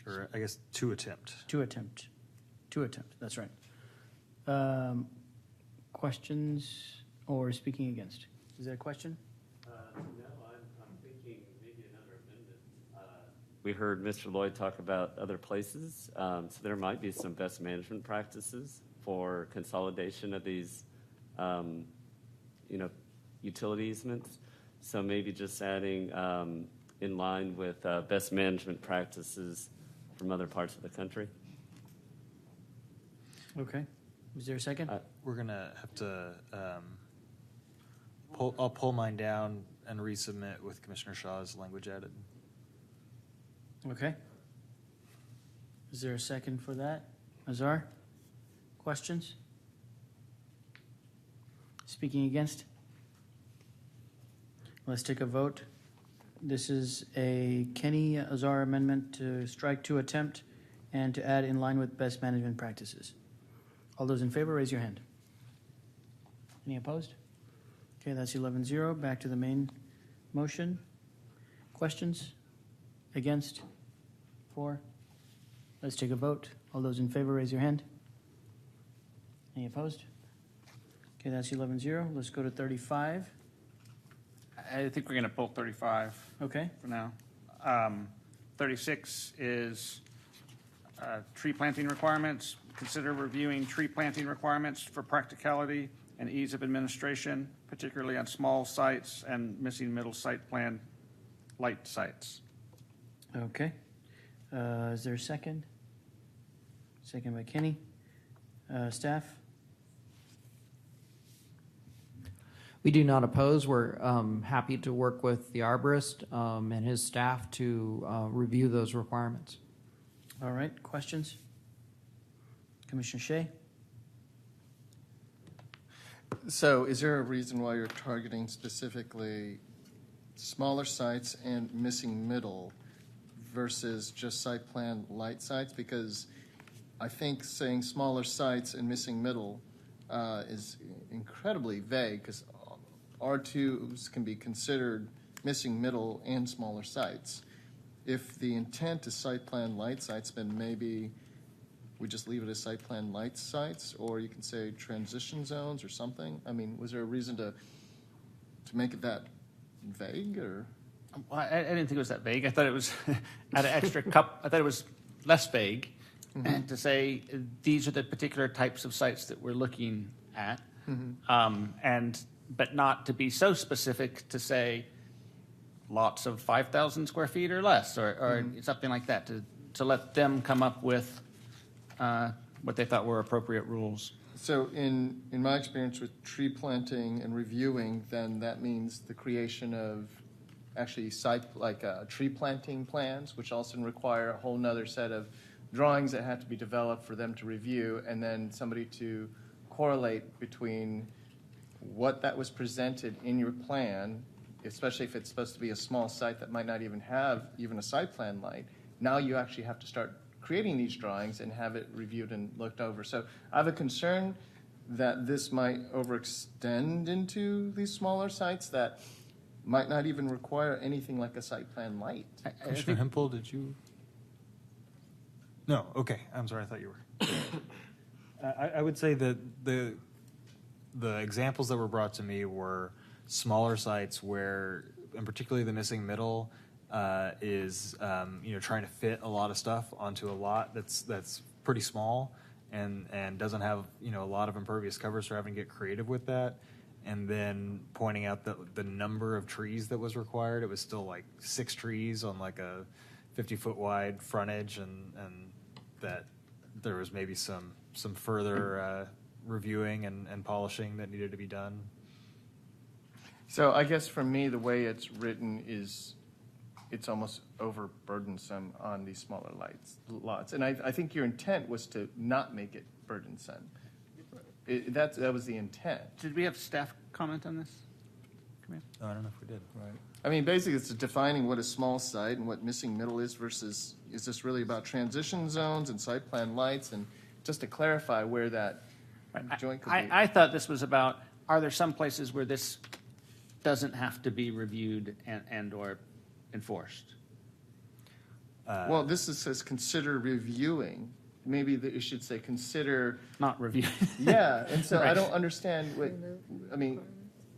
Or I guess to attempt. To attempt. To attempt. That's right. Questions or speaking against? Is there a question? No, I'm thinking maybe another amendment. We heard Mr. Lloyd talk about other places, so there might be some best management practices for consolidation of these, utility easements. So maybe just adding in line with best management practices from other parts of the country. Okay. Is there a second? We're going to have to I'll pull mine down and resubmit with Commissioner Shaw's language added. Okay. Is there a second for that? Azar? Questions? Speaking against? Let's take a vote. This is a Kenny Azar amendment to strike to attempt and to add in line with best management practices. All those in favor, raise your hand. Any opposed? Okay, that's 11-0. Back to the main motion. Questions? Against? For? Let's take a vote. All those in favor, raise your hand. Any opposed? Okay, that's 11-0. Let's go to 35. I think we're going to pull 35. Okay. For now. 36 is tree planting requirements. Consider reviewing tree planting requirements for practicality and ease of administration, particularly on small sites and missing middle site plan light sites. Okay. Is there a second? Second by Kenny. Staff? We do not oppose. We're happy to work with the arborist and his staff to review those requirements. All right. Questions? Commissioner Shea? So is there a reason why you're targeting specifically smaller sites and missing middle versus just site plan light sites? Because I think saying smaller sites and missing middle is incredibly vague because R2s can be considered missing middle and smaller sites. If the intent is site plan light sites, then maybe we just leave it as site plan light sites, or you can say transition zones or something. I mean, was there a reason to make it that vague, or? Well, I didn't think it was that vague. I thought it was had an extra cup. I thought it was less vague to say these are the particular types of sites that we're looking at, but not to be so specific to say lots of 5,000 square feet or less, or something like that. To let them come up with what they thought were appropriate rules. So in my experience with tree planting and reviewing, then that means the creation of actually tree planting plans, which also require a whole nother set of drawings that have to be developed for them to review, and then somebody to correlate between what that was presented in your plan, especially if it's supposed to be a small site that might not even have even a site plan light. Now you actually have to start creating these drawings and have it reviewed and looked over. So I have a concern that this might overextend into these smaller sites that might not even require anything like a site plan light. Commissioner Hempel, did you? No, okay. I'm sorry, I thought you were. I would say that the examples that were brought to me were smaller sites where, and particularly the missing middle, is trying to fit a lot of stuff onto a lot that's pretty small and doesn't have a lot of impervious cover, so having to get creative with that. And then pointing out the number of trees that was required. It was still like 6 trees on like a 50-foot wide frontage, and that there was maybe some further reviewing and polishing that needed to be done. So I guess for me, the way it's written is it's almost overburdensome on these smaller lots. And I think your intent was to not make it burdensome. That was the intent. Did we have staff comment on this? Oh, I don't know if we did. Right. I mean, basically, it's defining what a small site and what missing middle is versus, is this really about transition zones and site plan lights? And just to clarify where that joint could be. I thought this was about, are there some places where this doesn't have to be reviewed and or enforced? Well, this says consider reviewing. Maybe it should say consider not review. Yeah, and so Right. I don't understand what I mean,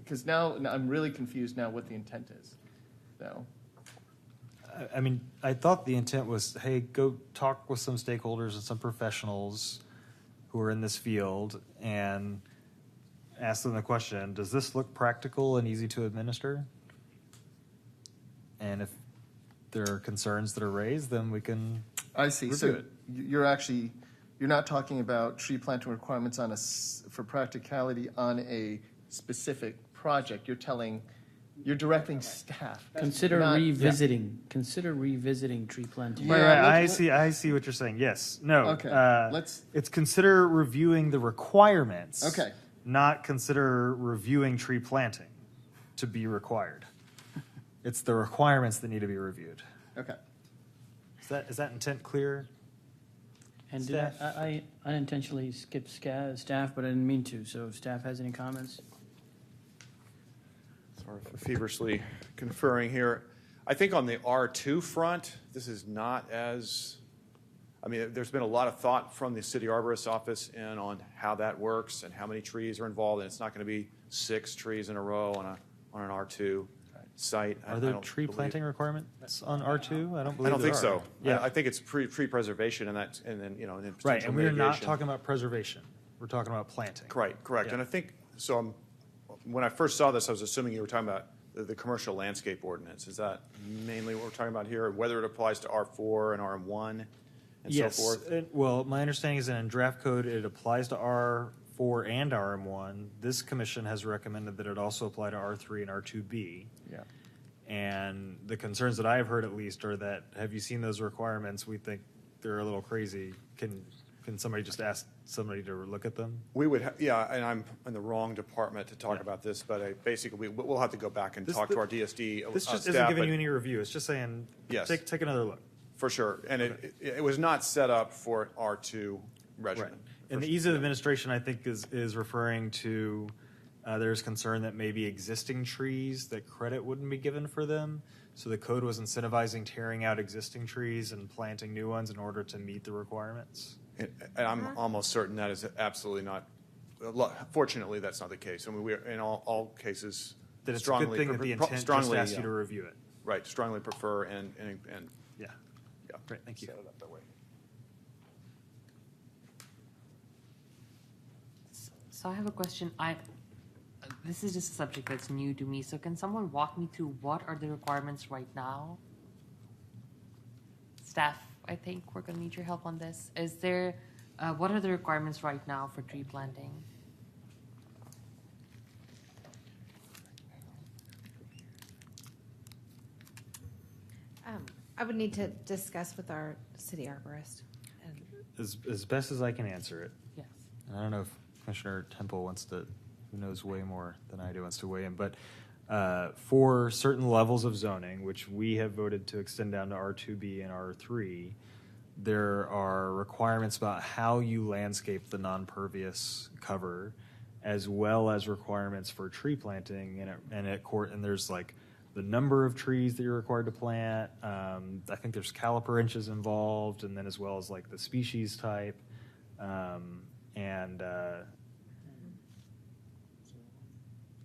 because now I'm really confused now what the intent is. So, I mean, I thought the intent was, hey, go talk with some stakeholders and some professionals who are in this field and ask them the question: does this look practical and easy to administer? And if there are concerns that are raised, then we can. I see. review So it. you're not talking about tree planting requirements for practicality on a specific project. You're directing staff. Consider not- revisiting. Consider revisiting tree planting. Yeah, Right. I see what you're saying. Yes. No. Okay, let's- It's consider reviewing the requirements. Okay. Not consider reviewing tree planting to be required. It's the requirements that need to be reviewed. Okay. Is that intent clear? And Staff? I unintentionally skipped staff, but I didn't mean to. So if staff has any comments? Sort of feverishly conferring here. I think on the R2 front, this is not as, I mean, there's been a lot of thought from the city arborist office and on how that works and how many trees are involved, and it's not going to be 6 trees in a row on an R2 site. Are there tree planting requirements on R2? I don't believe I don't think there so. are. Yeah. I think it's tree preservation and then and then Right, potential and we're not mitigation. talking about preservation. We're talking about planting. Correct. Yeah. And I think, so when I first saw this, I was assuming you were talking about the commercial landscape ordinance. Is that mainly what we're talking about here? Whether it applies to R4 and RM1 and Yes. so forth? Well, my understanding is that in draft code, it applies to R4 and RM1. This commission has recommended that it also apply to R3 and R2B. Yeah. And the concerns that I've heard, at least, are that, have you seen those requirements? We think they're a little crazy. Can somebody just ask somebody to look at them? We would, and I'm in the wrong department to talk about this, but basically, we'll have to go back and talk to our DSD This just staff, isn't giving but- you any review. It's just saying, Yes. take another look. For sure. And it was not set up for R2 regimen. And the ease of administration, I think, is referring to there's concern that maybe existing trees, that credit wouldn't be given for them. So the code was incentivizing tearing out existing trees and planting new ones in order to meet the requirements. And I'm almost certain that is absolutely not. Fortunately, that's not the case. I mean, we are in all cases. That it's strongly a good thing that the intent just asks you to review it. Right. Strongly prefer and yeah. Great. Thank you. Set it up that way. So I have a question. This is just a subject that's new to me. So can someone walk me through what are the requirements right now? Staff, I think we're going to need your help on this. Is there, what are the requirements right now for tree planting? I would need to discuss with our city arborist. As best as I can answer it. Yes. And I don't know if Commissioner Temple who knows way more than I do, wants to weigh in. But for certain levels of zoning, which we have voted to extend down to R2B and R3, there are requirements about how you landscape the non-pervious cover, as well as requirements for tree planting. And there's like the number of trees that you're required to plant. I think there's caliper inches involved, and then as well as like the species type. I'm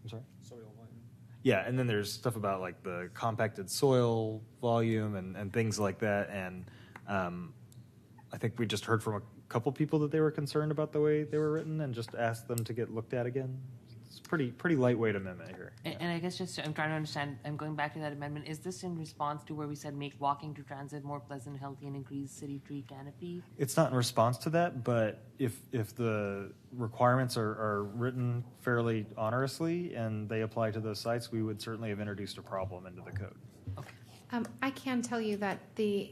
sorry? Soil volume. Yeah, and then there's stuff about like the compacted soil volume and things like that. And I think we just heard from a couple people that they were concerned about the way they were written and just asked them to get looked at again. It's pretty lightweight amendment here. And I guess just I'm trying to understand, I'm going back to that amendment. Is this in response to where we said make walking to transit more pleasant, healthy, and increase city tree canopy? It's not in response to that, but if the requirements are written fairly honorously and they apply to those sites, we would certainly have introduced a problem into the code. Okay. I can tell you that the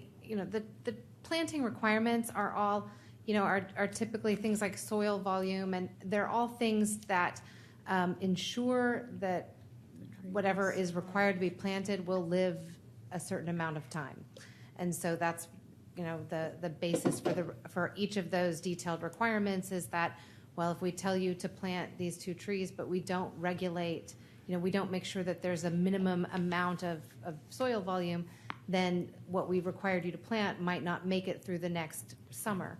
planting requirements are all, are typically things like soil volume, and they're all things that ensure that whatever is required to be planted will live a certain amount of time. And so that's, the basis for each of those detailed requirements is that, well, if we tell you to plant these 2 trees, but we don't regulate, we don't make sure that there's a minimum amount of soil volume, then what we required you to plant might not make it through the next summer.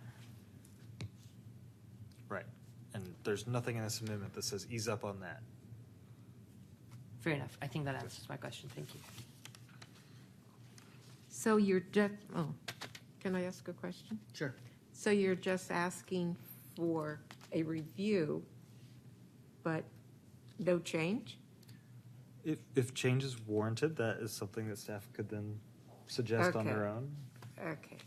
Right. And there's nothing in this amendment that says ease up on that. Fair enough. I think that answers my question. Thank you. So you're just, can I ask a question? Sure. So you're just asking for a review, but no change? If change is warranted, that is something that staff could then suggest on their own. Okay.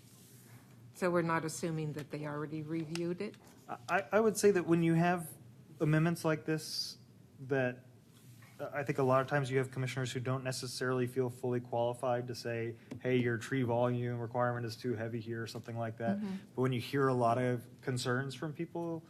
So we're not assuming that they already reviewed it? I would say that when you have amendments like this, that I think a lot of times you have commissioners who don't necessarily feel fully qualified to say, hey, your tree volume requirement is too heavy here or something like that. Mm-hmm. But when you hear a lot of concerns from people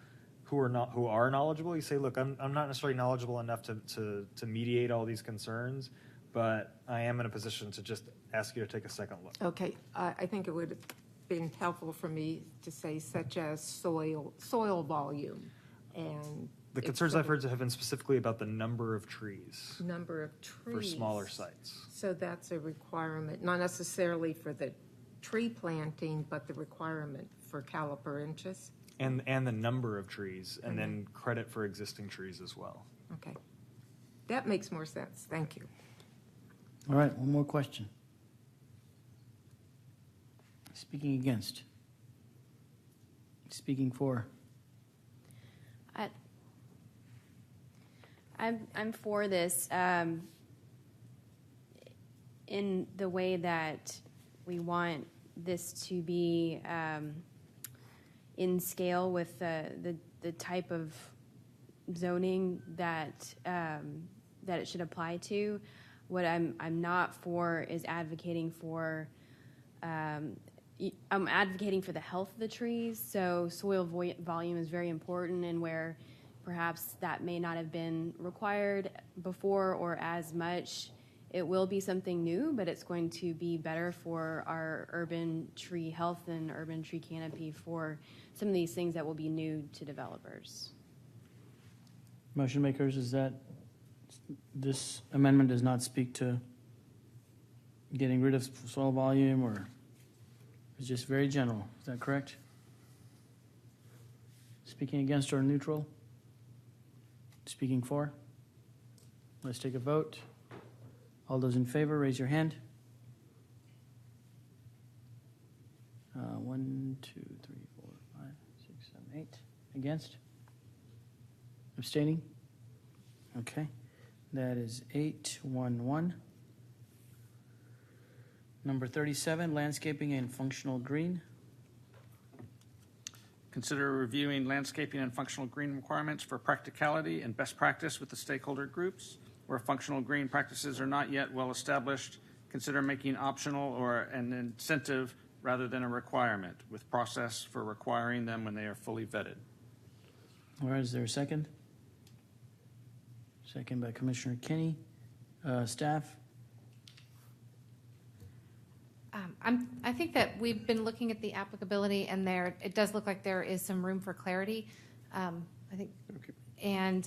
who are knowledgeable, you say, look, I'm not necessarily knowledgeable enough to mediate all these concerns, but I am in a position to just ask you to take a second look. Okay. I think it would have been helpful for me to say such as soil volume and the concerns I've heard have been specifically about the number of trees. Number of trees. For smaller sites. So that's a requirement, not necessarily for the tree planting, but the requirement for caliper inches. And the number of trees, and then credit for existing trees as well. Okay. That makes more sense. Thank you. All right, one more question. Speaking against. Speaking for. I'm for this in the way that we want this to be in scale with the type of zoning that it should apply to. What I'm not for is advocating for. I'm advocating for the health of the trees. So soil volume is very important, and where perhaps that may not have been required before or as much, it will be something new, but it's going to be better for our urban tree health and urban tree canopy for some of these things that will be new to developers. Motion makers, is that this amendment does not speak to getting rid of soil volume, or it's just very general? Is that correct? Speaking against or neutral? Speaking for? Let's take a vote. All those in favor, raise your hand. 1, 2, 3, 4, 5, 6, 7, 8. Against? Abstaining? Okay. That is 811. Number 37, landscaping and functional green. Consider reviewing landscaping and functional green requirements for practicality and best practice with the stakeholder groups. Where functional green practices are not yet well established, consider making optional or an incentive rather than a requirement, with process for requiring them when they are fully vetted. All right, is there a second? Second by Commissioner Kenny. Staff? I think that we've been looking at the applicability, and it does look like there is some room for clarity. I think, and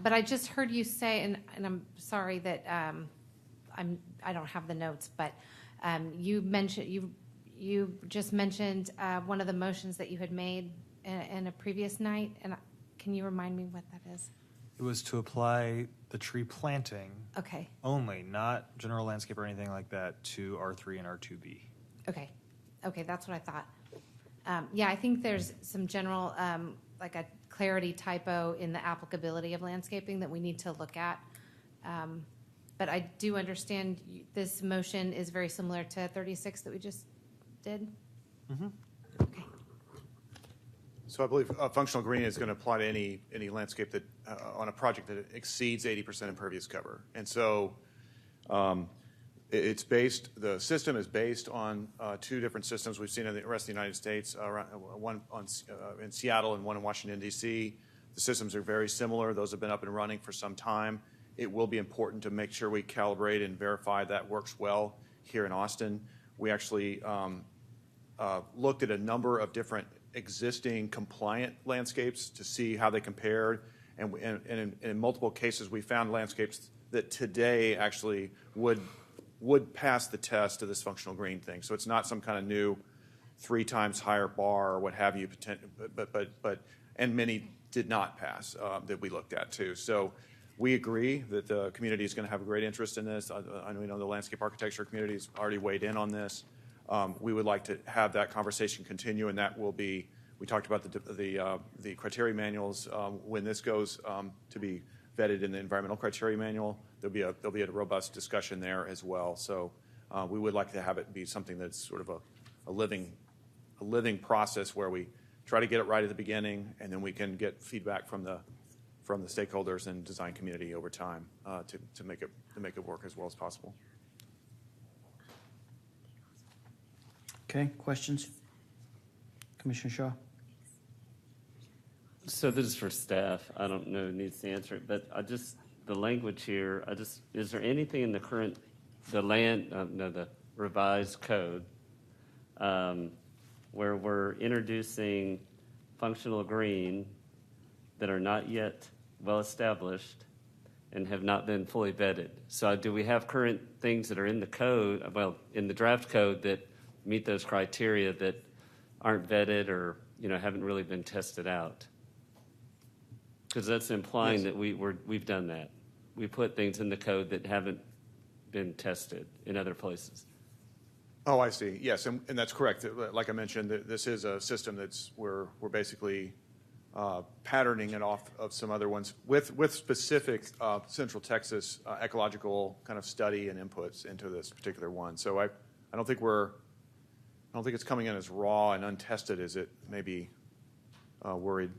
but I just heard you say, and I'm sorry that I don't have the notes, but you mentioned you just mentioned one of the motions that you had made in a previous night, and can you remind me what that is? It was to apply the tree planting only, not general landscape or anything like that, to R3 and R2B. Okay, that's what I thought. Yeah, I think there's some general, like a clarity typo in the applicability of landscaping that we need to look at. But I do understand this motion is very similar to 36 that we just did. Mm-hmm. So I believe functional green is going to apply to any landscape that on a project that exceeds 80% impervious cover. And so the system is based on two different systems we've seen in the rest of the United States, one in Seattle and one in Washington, D.C. The systems are very similar. Those have been up and running for some time. It will be important to make sure we calibrate and verify that works well here in Austin. We actually looked at a number of different existing compliant landscapes to see how they compared. And in multiple cases, we found landscapes that today actually would pass the test of this functional green thing. So it's not some kind of new 3 times higher bar or what have you, but and many did not pass that we looked at too. So we agree that the community is going to have a great interest in this. I know the landscape architecture community has already weighed in on this. We would like to have that conversation continue, and that will be. We talked about the criteria manuals. When this goes to be vetted in the environmental criteria manual, there'll be a robust discussion there as well. So we would like to have it be something that's sort of a living process where we try to get it right at the beginning, and then we can get feedback from the stakeholders and design community over time to make it work as well as possible. Okay, questions? Commissioner Shaw? So this is for staff. I don't know who needs to answer it, but the language here, is there anything in the revised code where we're introducing functional green that are not yet well established and have not been fully vetted? So do we have current things that are in the code, in the draft code, that meet those criteria that aren't vetted or haven't really been tested out? Because that's implying that we've done that. We put things in the code that haven't been tested in other places. Oh, I see. Yes, and that's correct. Like I mentioned, this is a system we're basically patterning it off of some other ones with specific Central Texas ecological kind of study and inputs into this particular one. So I don't think it's coming in as raw and untested as it may be worried.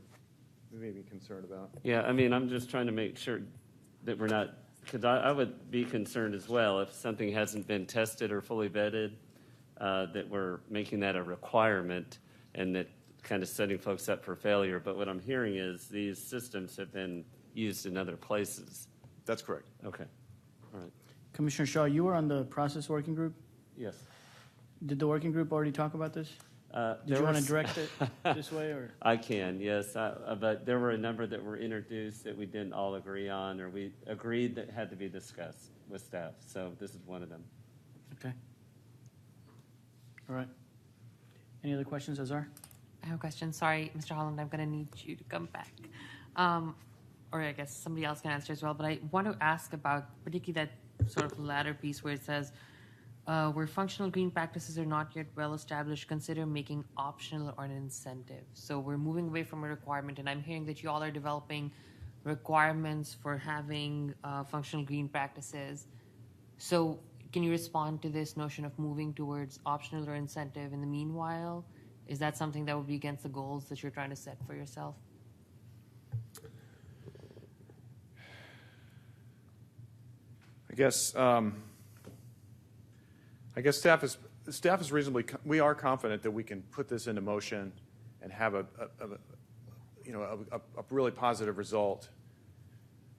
We may be concerned about. Yeah, I'm just trying to make sure that we're not, because I would be concerned as well if something hasn't been tested or fully vetted, that we're making that a requirement and that kind of setting folks up for failure. But what I'm hearing is these systems have been used in other places. That's correct. Okay. All right. Commissioner Shaw, you were on the process working group. Yes. Did the working group already talk about this? Did you want to direct it this way, or? I can, yes. But there were a number that were introduced that we didn't all agree on, or we agreed that had to be discussed with staff. So this is one of them. Okay. All right. Any other questions, Azar? I have a question. Sorry, Mr. Holland, I'm going to need you to come back. Or I guess somebody else can answer as well. But I want to ask about particularly that sort of latter piece where it says, where functional green practices are not yet well established, consider making optional or an incentive. So we're moving away from a requirement, and I'm hearing that you all are developing requirements for having functional green practices. So can you respond to this notion of moving towards optional or incentive in the meanwhile? Is that something that would be against the goals that you're trying to set for yourself? I guess staff is reasonably. We are confident that we can put this into motion and have a really positive result.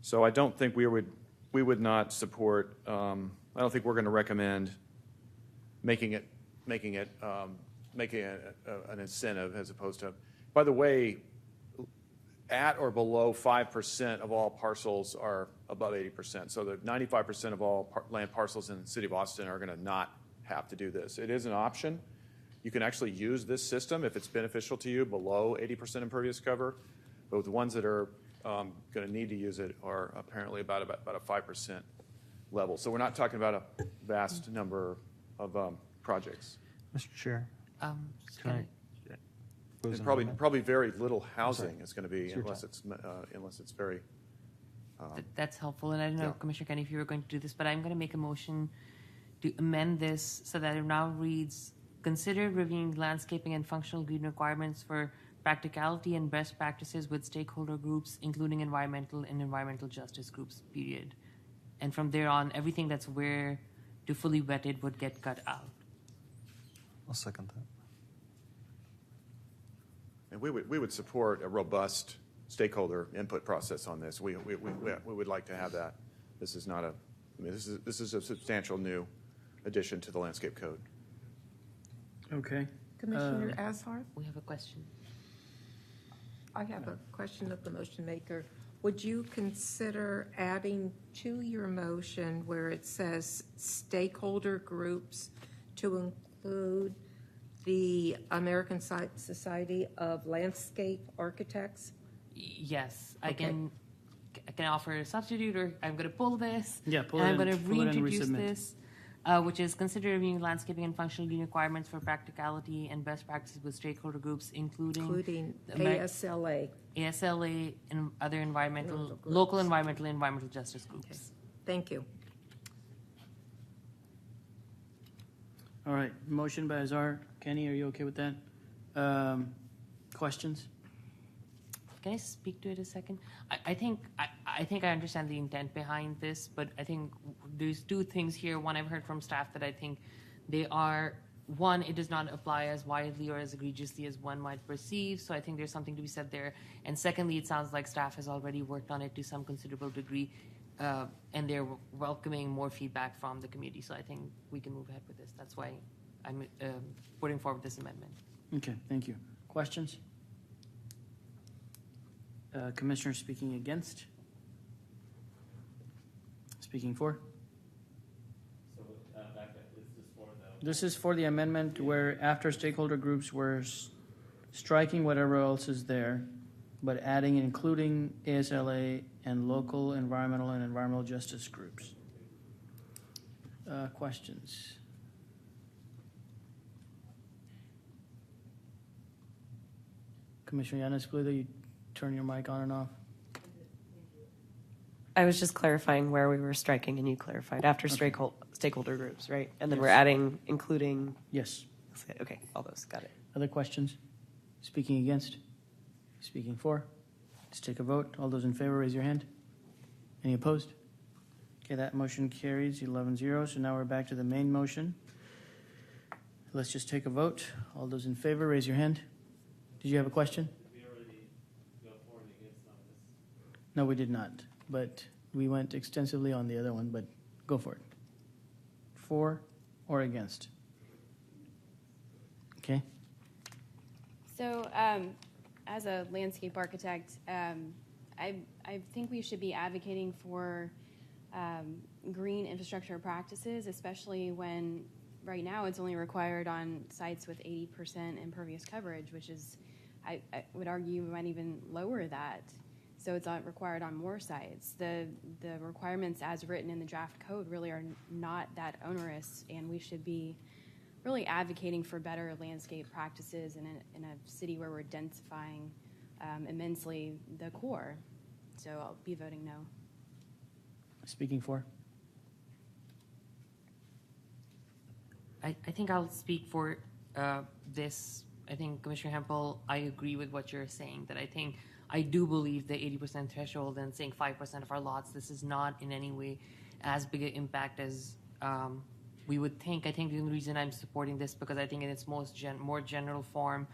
So I don't think we would not support. I don't think we're going to recommend making it an incentive as opposed to. By the way, at or below 5% of all parcels are above 80%. So the 95% of all land parcels in the city of Austin are going to not have to do this. It is an option. You can actually use this system if it's beneficial to you below 80% impervious cover. But the ones that are going to need to use it are apparently about a 5% level. So we're not talking about a vast number of projects. Mr. Chair, Can I? And probably very little housing is going to be unless it's very. That's helpful, and I don't know, Yeah. Commissioner Kenny, if you were going to do this, but I'm going to make a motion to amend this so that it now reads: consider reviewing landscaping and functional green requirements for practicality and best practices with stakeholder groups, including environmental and environmental justice groups. Period. And from there on, everything that's where to fully vetted would get cut out. I'll second that. And we would support a robust stakeholder input process on this. We would like to have that. This is not a. I mean, this is a substantial new addition to the landscape code. Okay. Commissioner Azhar? We have a question. I have a question of the motion maker. Would you consider adding to your motion where it says stakeholder groups to include the American Society of Landscape Architects? Yes, Okay. I can offer a substitute, or I'm going to pull this. Yeah, pull and it I'm and- going to pull it and reintroduce resubmit. this, which is consider reviewing landscaping and functional green requirements for practicality and best practices with stakeholder groups, including the ASLA. ASLA and other Environmental groups. local environmental and environmental justice groups. Thank you. All right. Motion by Azar. Kenny, are you okay with that? Questions? Can I speak to it a second? I think I understand the intent behind this, but I think there's two things here. One, I've heard from staff that I think they are, one, it does not apply as widely or as egregiously as one might perceive, so I think there's something to be said there. And secondly, it sounds like staff has already worked on it to some considerable degree, and they're welcoming more feedback from the community, so I think we can move ahead with this. That's why I'm putting forward this amendment. Okay, thank you. Questions? Commissioner speaking against? Speaking for? So back up, this is for the. This is for the amendment where after stakeholder groups we're striking whatever else is there, but adding including ASLA and local environmental and environmental justice groups. Questions? Commissioner Yanis, please, you turn your mic on and off. I was just clarifying where we were striking, and you clarified after Okay. stakeholder groups, right? And then Yes. we're adding, including. Yes. Okay, all those, got it. Other questions? Speaking against? Speaking for? Let's take a vote. All those in favor, raise your hand. Any opposed? Okay, that motion carries 11-0. So now we're back to the main motion. Let's just take a vote. All those in favor, raise your hand. Did you have a question? We already go for and against on this. No, we did not. But we went extensively on the other one, but go for it. for, or against? Okay. So, as a landscape architect, I think we should be advocating for green infrastructure practices, especially when right now it's only required on sites with 80% impervious coverage, which is, I would argue, we might even lower that. So it's not required on more sites. The requirements as written in the draft code really are not that onerous, and we should be really advocating for better landscape practices in a city where we're densifying immensely the core. So I'll be voting no. Speaking for? I think I'll speak for this. I think, Commissioner Hempel, I agree with what you're saying, that I do believe the 80% threshold and saying 5% of our lots, this is not in any way as big an impact as we would think. I think the only reason I'm supporting this, because I think in its more general form,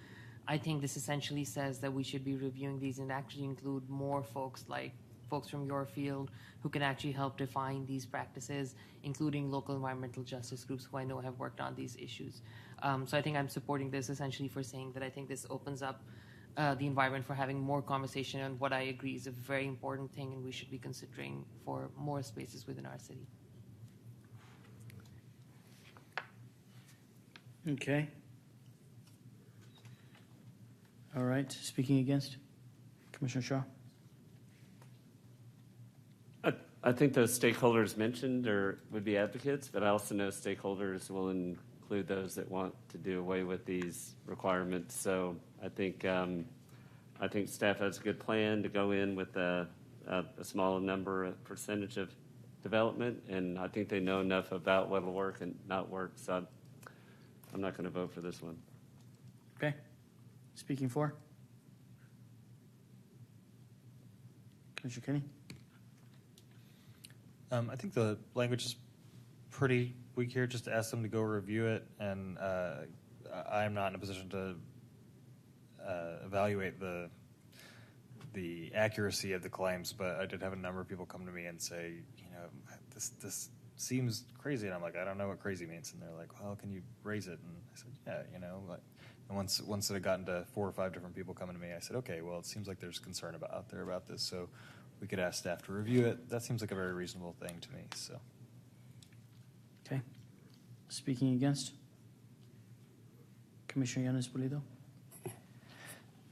I think this essentially says that we should be reviewing these and actually include more folks, like folks from your field, who can actually help define these practices, including local environmental justice groups who I know have worked on these issues. So I think I'm supporting this essentially for saying that I think this opens up the environment for having more conversation on what I agree is a very important thing, and we should be considering for more spaces within our city. Okay. All right. Speaking against? Commissioner Shaw? I think those stakeholders mentioned would be advocates, but I also know stakeholders will include those that want to do away with these requirements. So I think staff has a good plan to go in with a small percentage of development, and I think they know enough about what will work and not work. So I'm not going to vote for this one. Okay. Speaking for? Commissioner Kenny? I think the language is pretty weak here, just to ask them to go review it, and I am not in a position to evaluate the accuracy of the claims, but I did have a number of people come to me and say, this seems crazy, and I'm like, I don't know what crazy means, and they're like, well, can you raise it? And I said, yeah, and once it had gotten to 4 or 5 different people coming to me, I said, okay, well, it seems like there's concern out there about this, so we could ask staff to review it. That seems like a very reasonable thing to me. So, okay. Speaking against? Commissioner Yanis Pulido?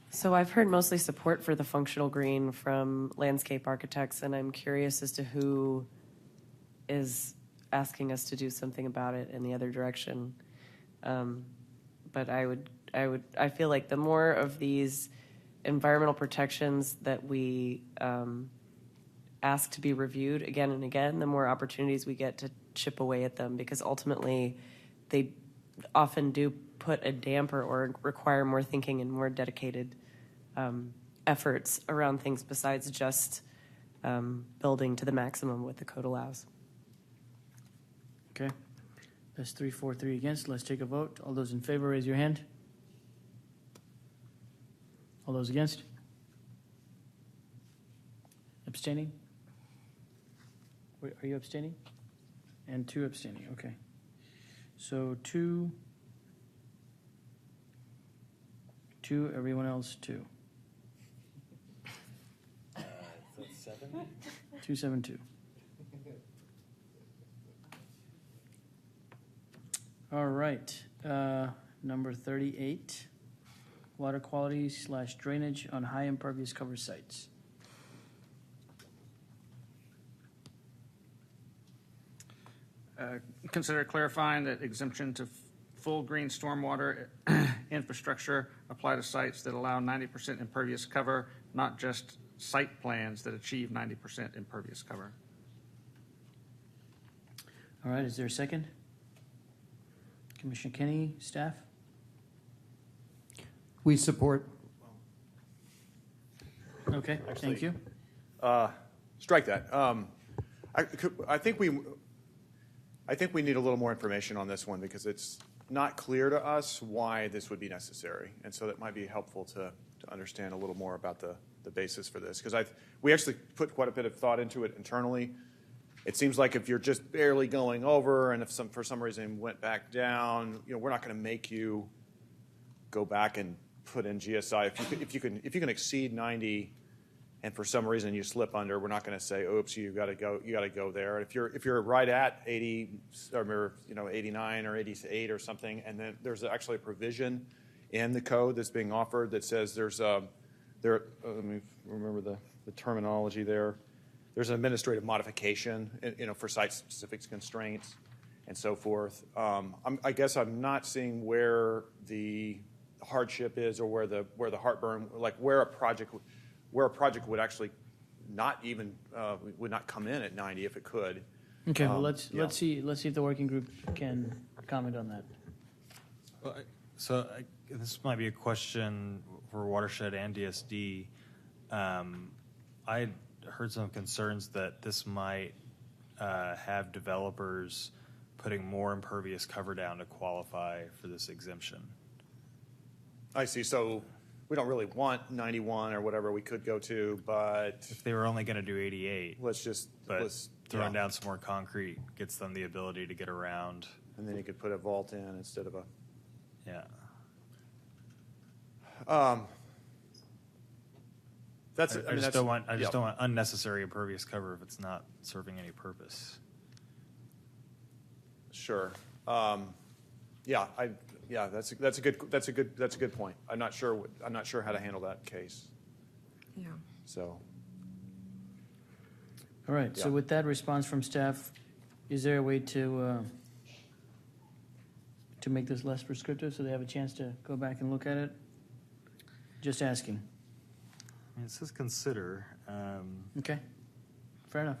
So I've heard mostly support for the functional green from landscape architects, and I'm curious as to who is asking us to do something about it in the other direction. But I feel like the more of these environmental protections that we ask to be reviewed again and again, the more opportunities we get to chip away at them, because ultimately they often do put a damper or require more thinking and more dedicated efforts around things besides just building to the maximum what the code allows. Okay. That's 3-4-3 against. Let's take a vote. All those in favor, raise your hand. All those against? Abstaining? Wait, are you abstaining? And 2 abstaining. Okay. So 2, everyone else 2. 7? 2-7-2. All right. Number 38, water quality / drainage on high impervious cover sites. Consider clarifying that exemption to full green stormwater infrastructure apply to sites that allow 90% impervious cover, not just site plans that achieve 90% impervious cover. All right. Is there a second? Commissioner Kenny, staff? We support. Okay, thank you. Strike that. I think we need a little more information on this one, because it's not clear to us why this would be necessary, and so that might be helpful to understand a little more about the basis for this, because we actually put quite a bit of thought into it internally, It seems like if you're just barely going over, and if for some reason went back down, we're not going to make you go back and put in GSI. If you can exceed 90, and for some reason you slip under, we're not going to say, "Oops, you got to go there." If you're right at 80, or 89 or 88 or something, and then there's actually a provision in the code that's being offered that says let me remember the terminology there. There's an administrative modification, for site-specific constraints and so forth. I guess I'm not seeing where the hardship is, or where the heartburn, like where a project would actually not even would not come in at 90 if it could. Okay, well let's see if the working group can comment on that. Well, this might be a question for Watershed and DSD. I heard some concerns that this might have developers putting more impervious cover down to qualify for this exemption. I see. So we don't really want 91 or whatever we could go to, but if they were only going to do 88, throwing down some more concrete gets them the ability to get around. And then you could put a vault in instead of a. Yeah. I just don't want unnecessary impervious cover if it's not serving any purpose. Sure. That's a good point. I'm not sure how to handle that case. Yeah. So. All right. Yeah. So with that response from staff, is there a way to make this less prescriptive so they have a chance to go back and look at it? Just asking. It says consider. Okay. Fair enough.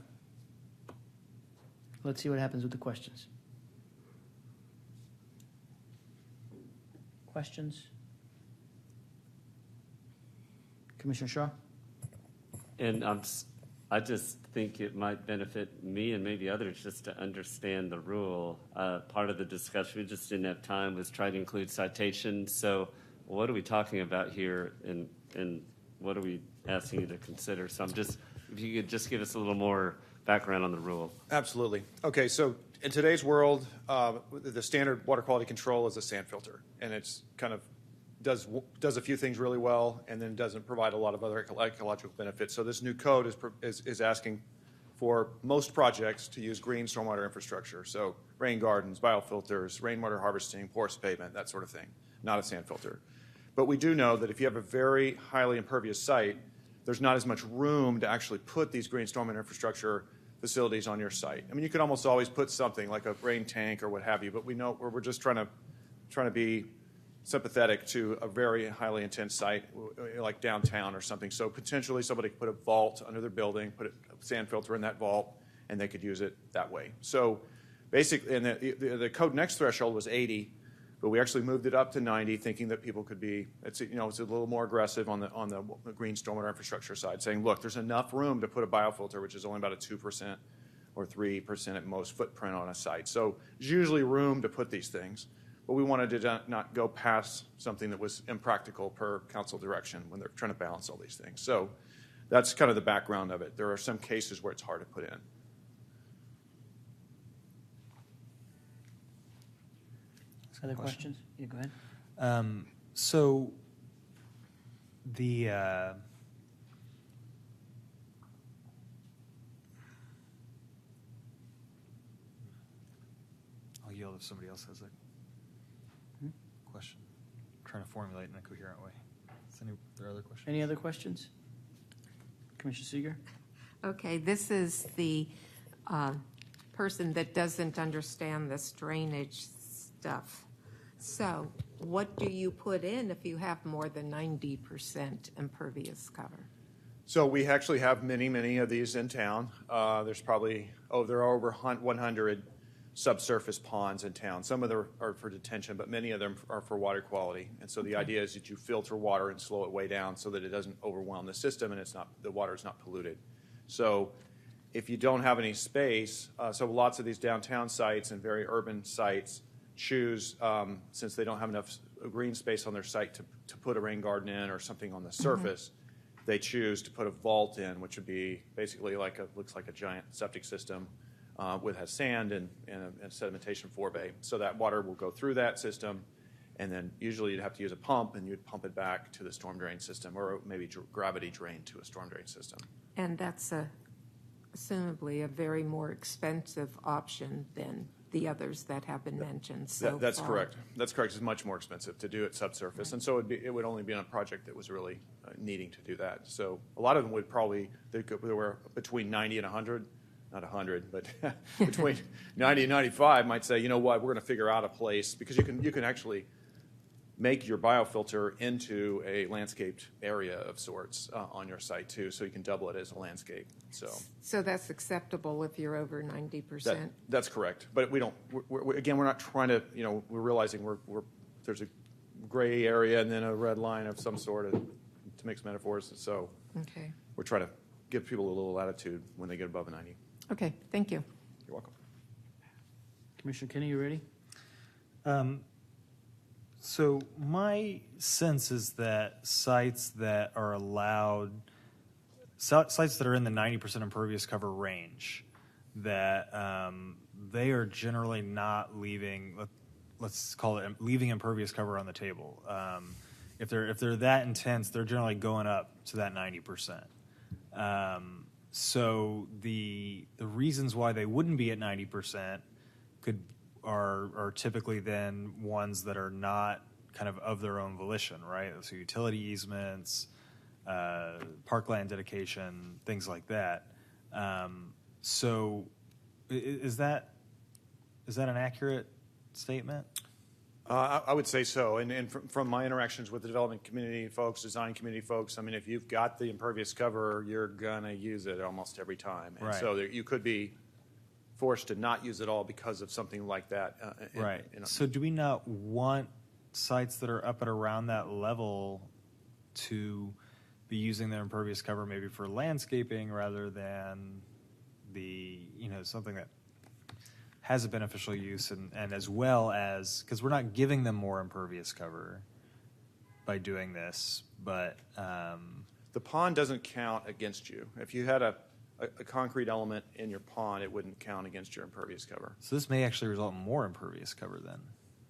Let's see what happens with the questions. Questions? Commissioner Shaw? And I just think it might benefit me and maybe others just to understand the rule. Part of the discussion, we just didn't have time, was try to include citations. So what are we talking about here, and what are we asking you to consider? So if you could just give us a little more background on the rule. Absolutely. Okay, so in today's world, the standard water quality control is a sand filter, and it's kind of does a few things really well, and then doesn't provide a lot of other ecological benefits. So this new code is asking for most projects to use green stormwater infrastructure, so rain gardens, biofilters, rainwater harvesting, porous pavement, that sort of thing, not a sand filter. But we do know that if you have a very highly impervious site, there's not as much room to actually put these green stormwater infrastructure facilities on your site. I mean, you could almost always put something like a rain tank or what have you, but we know we're just trying to be sympathetic to a very highly intense site like downtown or something. So potentially somebody could put a vault under their building, put a sand filter in that vault, and they could use it that way. So basically, and the code next threshold was 80, but we actually moved it up to 90, thinking that people could be, it's a little more aggressive on the green stormwater infrastructure side, saying, look, there's enough room to put a biofilter, which is only about a 2% or 3% at most footprint on a site. So there's usually room to put these things, but we wanted to not go past something that was impractical per council direction when they're trying to balance all these things. So that's kind of the background of it. There are some cases where it's hard to put in. Other questions? Yeah, go ahead. So the I'll yield if somebody else has a question. I'm trying to formulate in a coherent way. Is there other questions? Any other questions? Commissioner Seeger? Okay, this is the person that doesn't understand this drainage stuff. So what do you put in if you have more than 90% impervious cover? So we actually have many of these in town. There's probably, there are over 100 subsurface ponds in town. Some of them are for detention, but many of them are for water quality. And so the idea is that you filter water and slow it way down so that it doesn't overwhelm the system and the water is not polluted. So if you don't have any space, so lots of these downtown sites and very urban sites choose, since they don't have enough green space on their site to put a rain garden in or something on the surface, they choose to put a vault in, which would be basically looks like a giant septic system has sand and a sedimentation forebay. So that water will go through that system, and then usually you'd have to use a pump, and you'd pump it back to the storm drain system, or maybe gravity drain to a storm drain system. And that's assumably a very more expensive option than the others that have been mentioned so That's far. correct. That's correct. It's much more expensive to do it subsurface, and so it would only be on a project that was really needing to do that. So a lot of them would probably there were between 90 and 100, not 100, but between 90 and 95 might say, you know what, we're going to figure out a place, because you can actually make your biofilter into a landscaped area of sorts on your site too, so you can double it as a landscape. So that's acceptable if you're over 90%. That's correct, but we don't. We're not trying to. We're realizing there's a gray area and then a red line of some sort, to mix metaphors. So okay, we're trying to give people a little latitude when they get above a 90. Okay, thank you. You're welcome. Commissioner Kenny, you ready? So my sense is that sites that are allowed, sites that are in the 90% impervious cover range, that they are generally not leaving, let's call it leaving impervious cover on the table. If they're that intense, they're generally going up to that 90%. So the reasons why they wouldn't be at 90% are typically then ones that are not kind of their own volition, right? So utility easements, parkland dedication, things like that. So is that an accurate statement? I would say so, and from my interactions with the development community folks, design community folks, I mean, if you've got the impervious cover, you're gonna use it almost every time, and so you could be forced to not use it all because of something like that. Right. So do we not want sites that are up at around that level to be using their impervious cover maybe for landscaping rather than something that has a beneficial use and as well as, because we're not giving them more impervious cover by doing this, but the pond doesn't count against you. If you had a concrete element in your pond, it wouldn't count against your impervious cover. So this may actually result in more impervious cover then.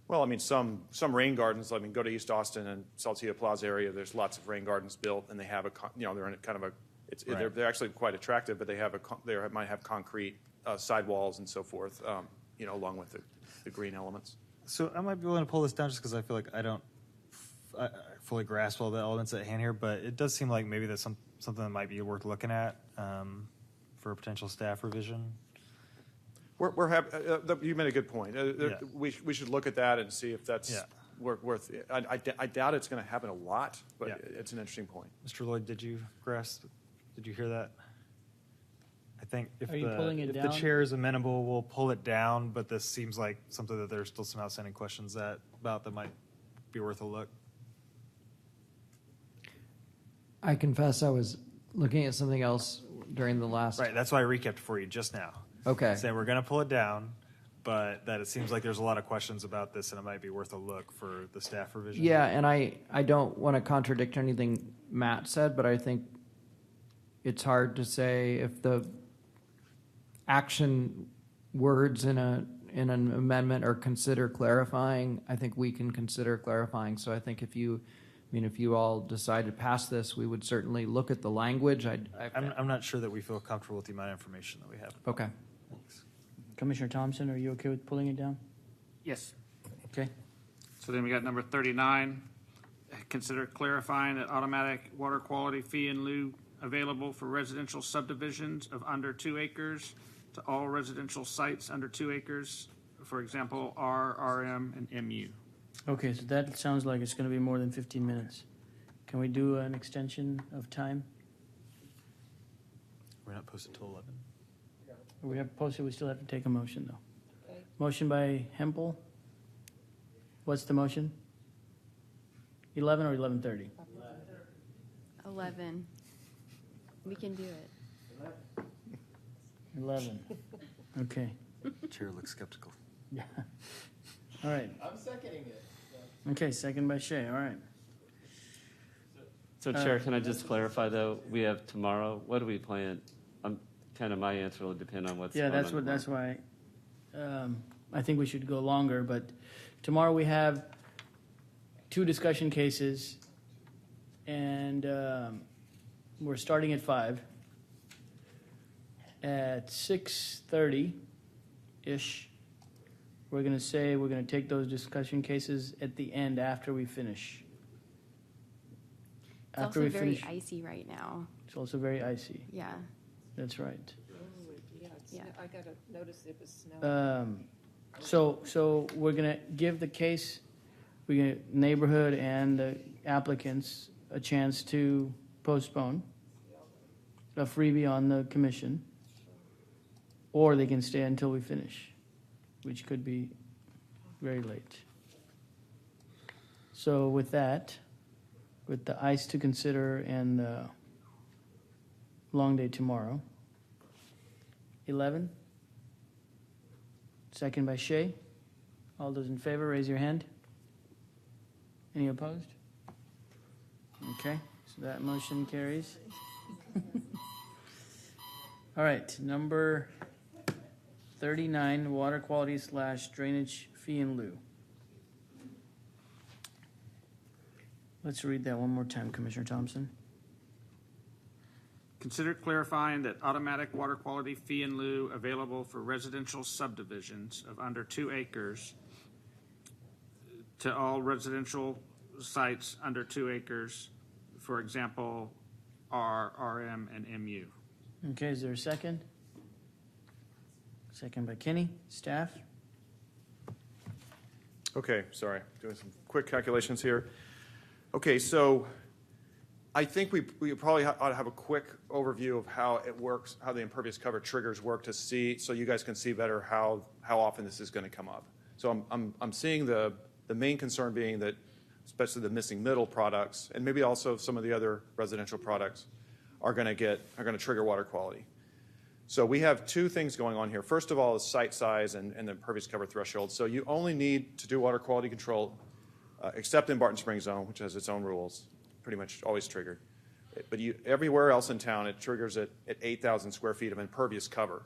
Well, I mean, some rain gardens. I mean, go to East Austin and Saltillo Plaza area. There's lots of rain gardens built, and they have they're in kind of a. They're actually quite attractive, but they might have concrete sidewalls and so forth. Along with the green elements. So I might be willing to pull this down just because I feel like I don't fully grasp all the elements at hand here, but it does seem like maybe that's something that might be worth looking at for a potential staff revision. We're happy. You made a good point. We should look at that and see if that's worth it. I doubt it's going to happen a lot, but it's an interesting point. Mr. Lloyd, did you hear that? I think if the chair is amenable, we'll pull it down, but this seems like something that there's still some outstanding questions about that might be worth a look. I confess I was looking at something else during the last... Right, that's why I recapped for you just now. Okay. Saying we're going to pull it down, but that it seems like there's a lot of questions about this and it might be worth a look for the staff revision. Yeah, and I don't want to contradict anything Matt said, but I think it's hard to say if the action words in an amendment are consider clarifying. I think we can consider clarifying. So I think if you all decide to pass this, we would certainly look at the language. I'm not sure that we feel comfortable with the amount of information that we have. Okay. Thanks. Commissioner Thompson, are you okay with pulling it down? Yes. Okay. So then we got number 39. Consider clarifying that automatic water quality fee in lieu available for residential subdivisions of under 2 acres to all residential sites under 2 acres, for example, R, RM, and MU. Okay, so that sounds like it's going to be more than 15 minutes. Can we do an extension of time? We're not posted till 11. We have posted, we still have to take a motion, though. Okay. Motion by Hempel. What's the motion? 11 or 11:30? 11. We can do it. 11. Okay. Chair looks skeptical. Yeah. All right. I'm seconding it. Okay, second by Shay. All right. So, Chair, can I just clarify, though? We have tomorrow. What do we plan? kind of my answer will depend on what's Yeah, going that's on what. That's tomorrow. why I think we should go longer. But tomorrow we have 2 discussion cases, and we're starting at 5. At 6:30 ish, we're going to say we're going to take those discussion cases at the end after we finish. It's also very icy right now. It's also very icy. Yeah. That's right. Yeah, I got a notice it was snowing. So we're going to give the case, we're gonna, neighborhood and the applicants a chance to postpone a freebie on the commission, or they can stay until we finish, which could be very late. So with that, with the ice to consider and the long day tomorrow, 11. Second by Shay. All those in favor, raise your hand. Any opposed? Okay, so that motion carries. All right, number 39, water quality / drainage fee in lieu. Let's read that one more time, Commissioner Thompson. Consider clarifying that automatic water quality fee in lieu available for residential subdivisions of under 2 acres to all residential sites under 2 acres, for example, R, RM, and MU. Okay, is there a second? Second by Kenny. Staff? Okay, sorry, doing some quick calculations here. Okay, so I think we probably ought to have a quick overview of how it works, how the impervious cover triggers work to see, so you guys can see better how often this is going to come up. So I'm seeing the main concern being that, especially the missing middle products, and maybe also some of the other residential products, are going to trigger water quality. So we have 2 things going on here. First of all is site size and the impervious cover threshold. So you only need to do water quality control, except in Barton Springs Zone, which has its own rules, pretty much always triggered. But everywhere else in town, it triggers at 8,000 square feet of impervious cover.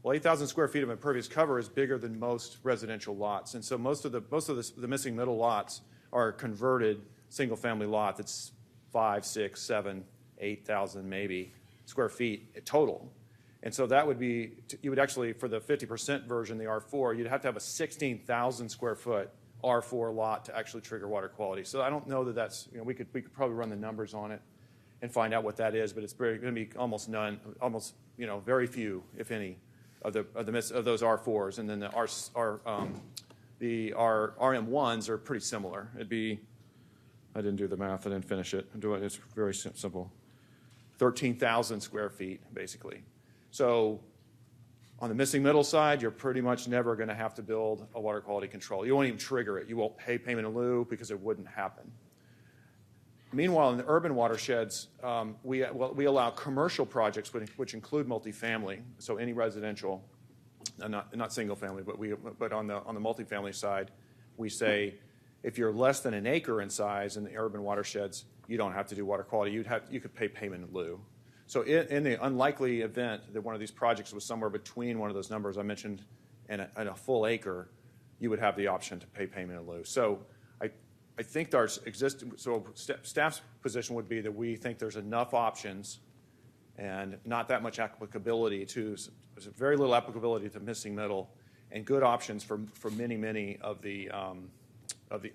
Well, 8,000 square feet of impervious cover is bigger than most residential lots, and so most of the missing middle lots are converted single-family lot that's 5, 6, 7, 8,000 maybe square feet total. And so that would be, you would actually, for the 50% version, the R4, you'd have to have a 16,000 square foot R4 lot to actually trigger water quality. So I don't know that that's, we could probably run the numbers on it and find out what that is, but it's going to be almost none, almost, very few, if any, of those R4s. And then the RM1s are pretty similar. It'd be, I didn't do the math, I didn't finish it. It's very simple. 13,000 square feet, basically. So on the missing middle side, you're pretty much never going to have to build a water quality control. You won't even trigger it. You won't pay payment in lieu because it wouldn't happen. Meanwhile, in the urban watersheds, we allow commercial projects, which include multifamily, so any residential, not single family, but on the multifamily side, we say if you're less than an acre in size in the urban watersheds, you don't have to do water quality. You could pay payment in lieu. So in the unlikely event that one of these projects was somewhere between one of those numbers I mentioned and a full acre, you would have the option to pay payment in lieu. So I think staff's position would be that we think there's enough options and not that much applicability there's very little applicability to missing middle, and good options for many of the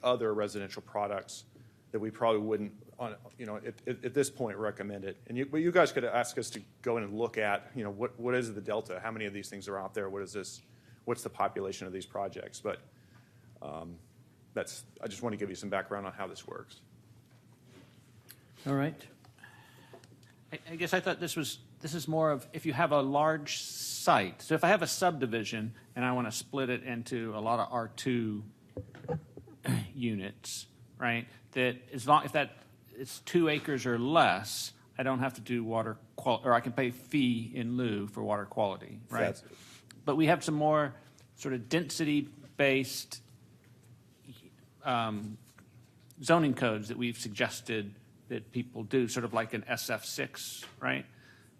other residential products that we probably wouldn't, at this point, recommend it. And you guys could ask us to go in and look at, what is the delta? How many of these things are out there? What is this? What's the population of these projects? But I just want to give you some background on how this works. All right. I guess I thought this is more of if you have a large site. So if I have a subdivision and I want to split it into a lot of R2 units, right? That as long if that it's 2 acres or less, I don't have to do water quality, or I can pay fee in lieu for water quality, right? But we have some more sort of density-based zoning codes that we've suggested that people do, sort of like an SF6, right?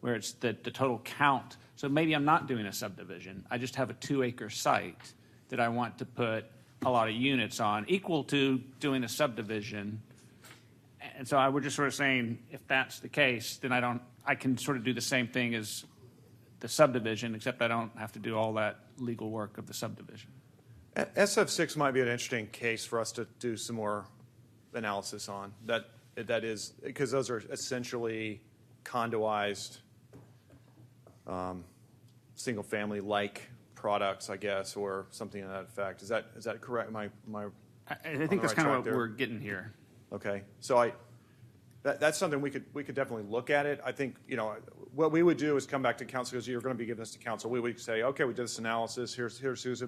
Where it's the total count So maybe I'm not doing a subdivision. I just have a 2-acre site that I want to put a lot of units on, equal to doing a subdivision. And so I was just sort of saying, if that's the case, then I can sort of do the same thing as the subdivision, except I don't have to do all that legal work of the subdivision. SF6 might be an interesting case for us to do some more analysis on. That is, because those are essentially condoized, single-family-like products, I guess, or something to that effect. Is that correct? I think that's kind of what we're getting here. Okay, so that's something we could definitely look at it. I think, what we would do is come back to council, because you're going to be giving this to council. We would say, okay, we did this analysis. Here's who's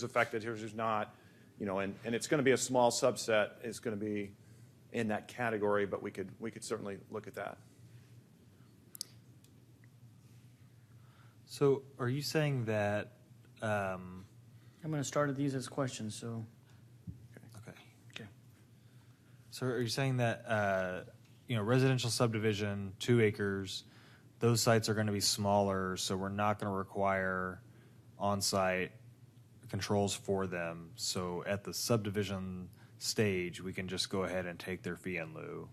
affected. Here's who's not. And it's going to be a small subset. It's going to be in that category, but we could certainly look at that. So, are you saying that? I'm going to start at these as questions. So. Okay. So, are you saying that residential subdivision, 2 acres, those sites are going to be smaller, so we're not going to require on-site controls for them. So at the subdivision stage, we can just go ahead and take their fee in lieu.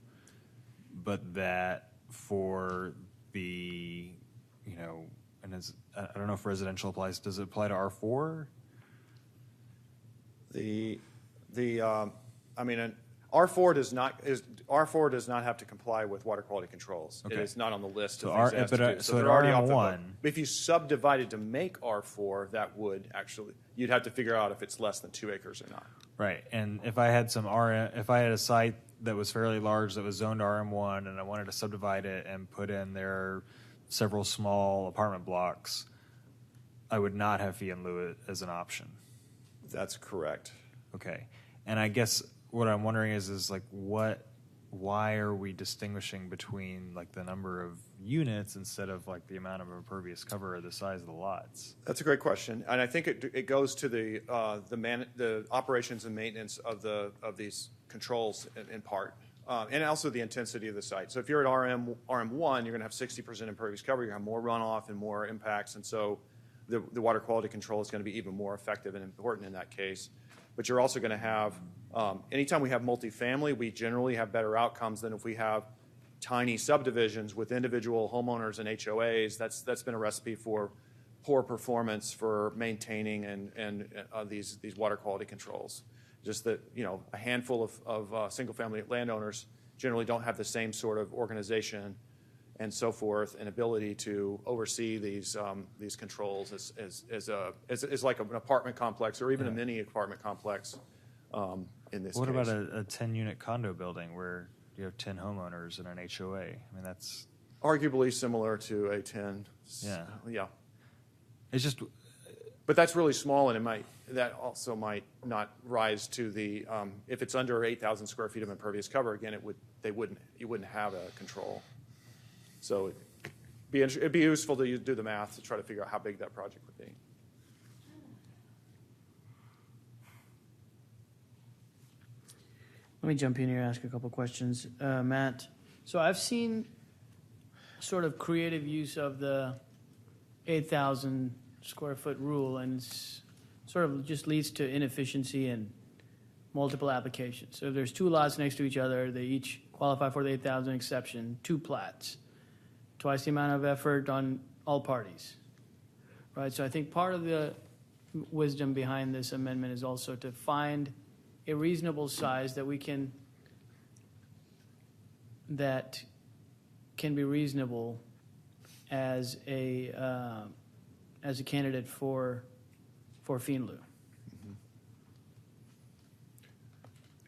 But that for the, and I don't know if residential applies. Does it apply to R4? R4 does not have to comply with water quality controls. Okay. It is not on the list So of things it has to do. so they're already off the RM1, hook. If you subdivided to make R4, that would actually, you'd have to figure out if it's less than 2 acres or not. right? And if I had if I had a site that was fairly large that was zoned RM1, and I wanted to subdivide it and put in there several small apartment blocks, I would not have fee in lieu as an option. That's correct. Okay, and I guess what I'm wondering is like why are we distinguishing between like the number of units instead of like the amount of impervious cover or the size of the lots? That's a great question, and I think it goes to the operations and maintenance of these controls in part, and also the intensity of the site. So if you're at RM1, you're going to have 60% impervious cover. You're going to have more runoff and more impacts, and so the water quality control is going to be even more effective and important in that case. But you're also going to have, anytime we have multifamily, we generally have better outcomes than if we have tiny subdivisions with individual homeowners and HOAs. That's been a recipe for poor performance for maintaining and these water quality controls. Just that, a handful of single-family landowners generally don't have the same sort of organization and so forth, and ability to oversee these controls as like an apartment complex or even a mini apartment complex in this What case. about a 10-unit condo building where you have 10 homeowners and an HOA? I mean, that's arguably similar to a 10. Yeah. It's just, but that's really small, and that also might not rise to the if it's under 8,000 square feet of impervious cover. Again, you wouldn't have a control. So it'd be useful to do the math to try to figure out how big that project would be. Let me jump in here and ask a couple questions. Matt, so I've seen sort of creative use of the 8,000 square foot rule, and it's sort of just leads to inefficiency and multiple applications. So if there's 2 lots next to each other, they each qualify for the 8,000 exception, 2 plats. Twice the amount of effort on all parties, right? So I think part of the wisdom behind this amendment is also to find a reasonable size that can be reasonable as a candidate for fee in lieu.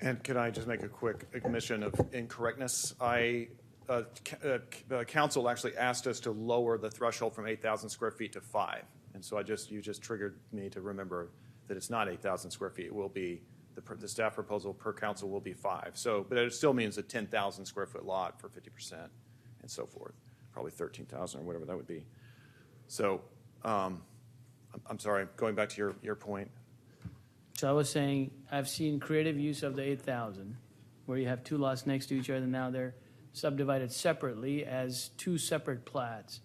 And can I just make a quick admission of incorrectness? Council actually asked us to lower the threshold from 8,000 square feet to 5. And so you just triggered me to remember that it's not 8,000 square feet. It will be, the staff proposal per council will be 5. So, but it still means a 10,000 square foot lot for 50% and so forth. Probably 13,000 or whatever that would be. So, I'm sorry, going back to your point. So I was saying I've seen creative use of the 8,000 where you have 2 lots next to each other. Now they're subdivided separately as 2 separate plats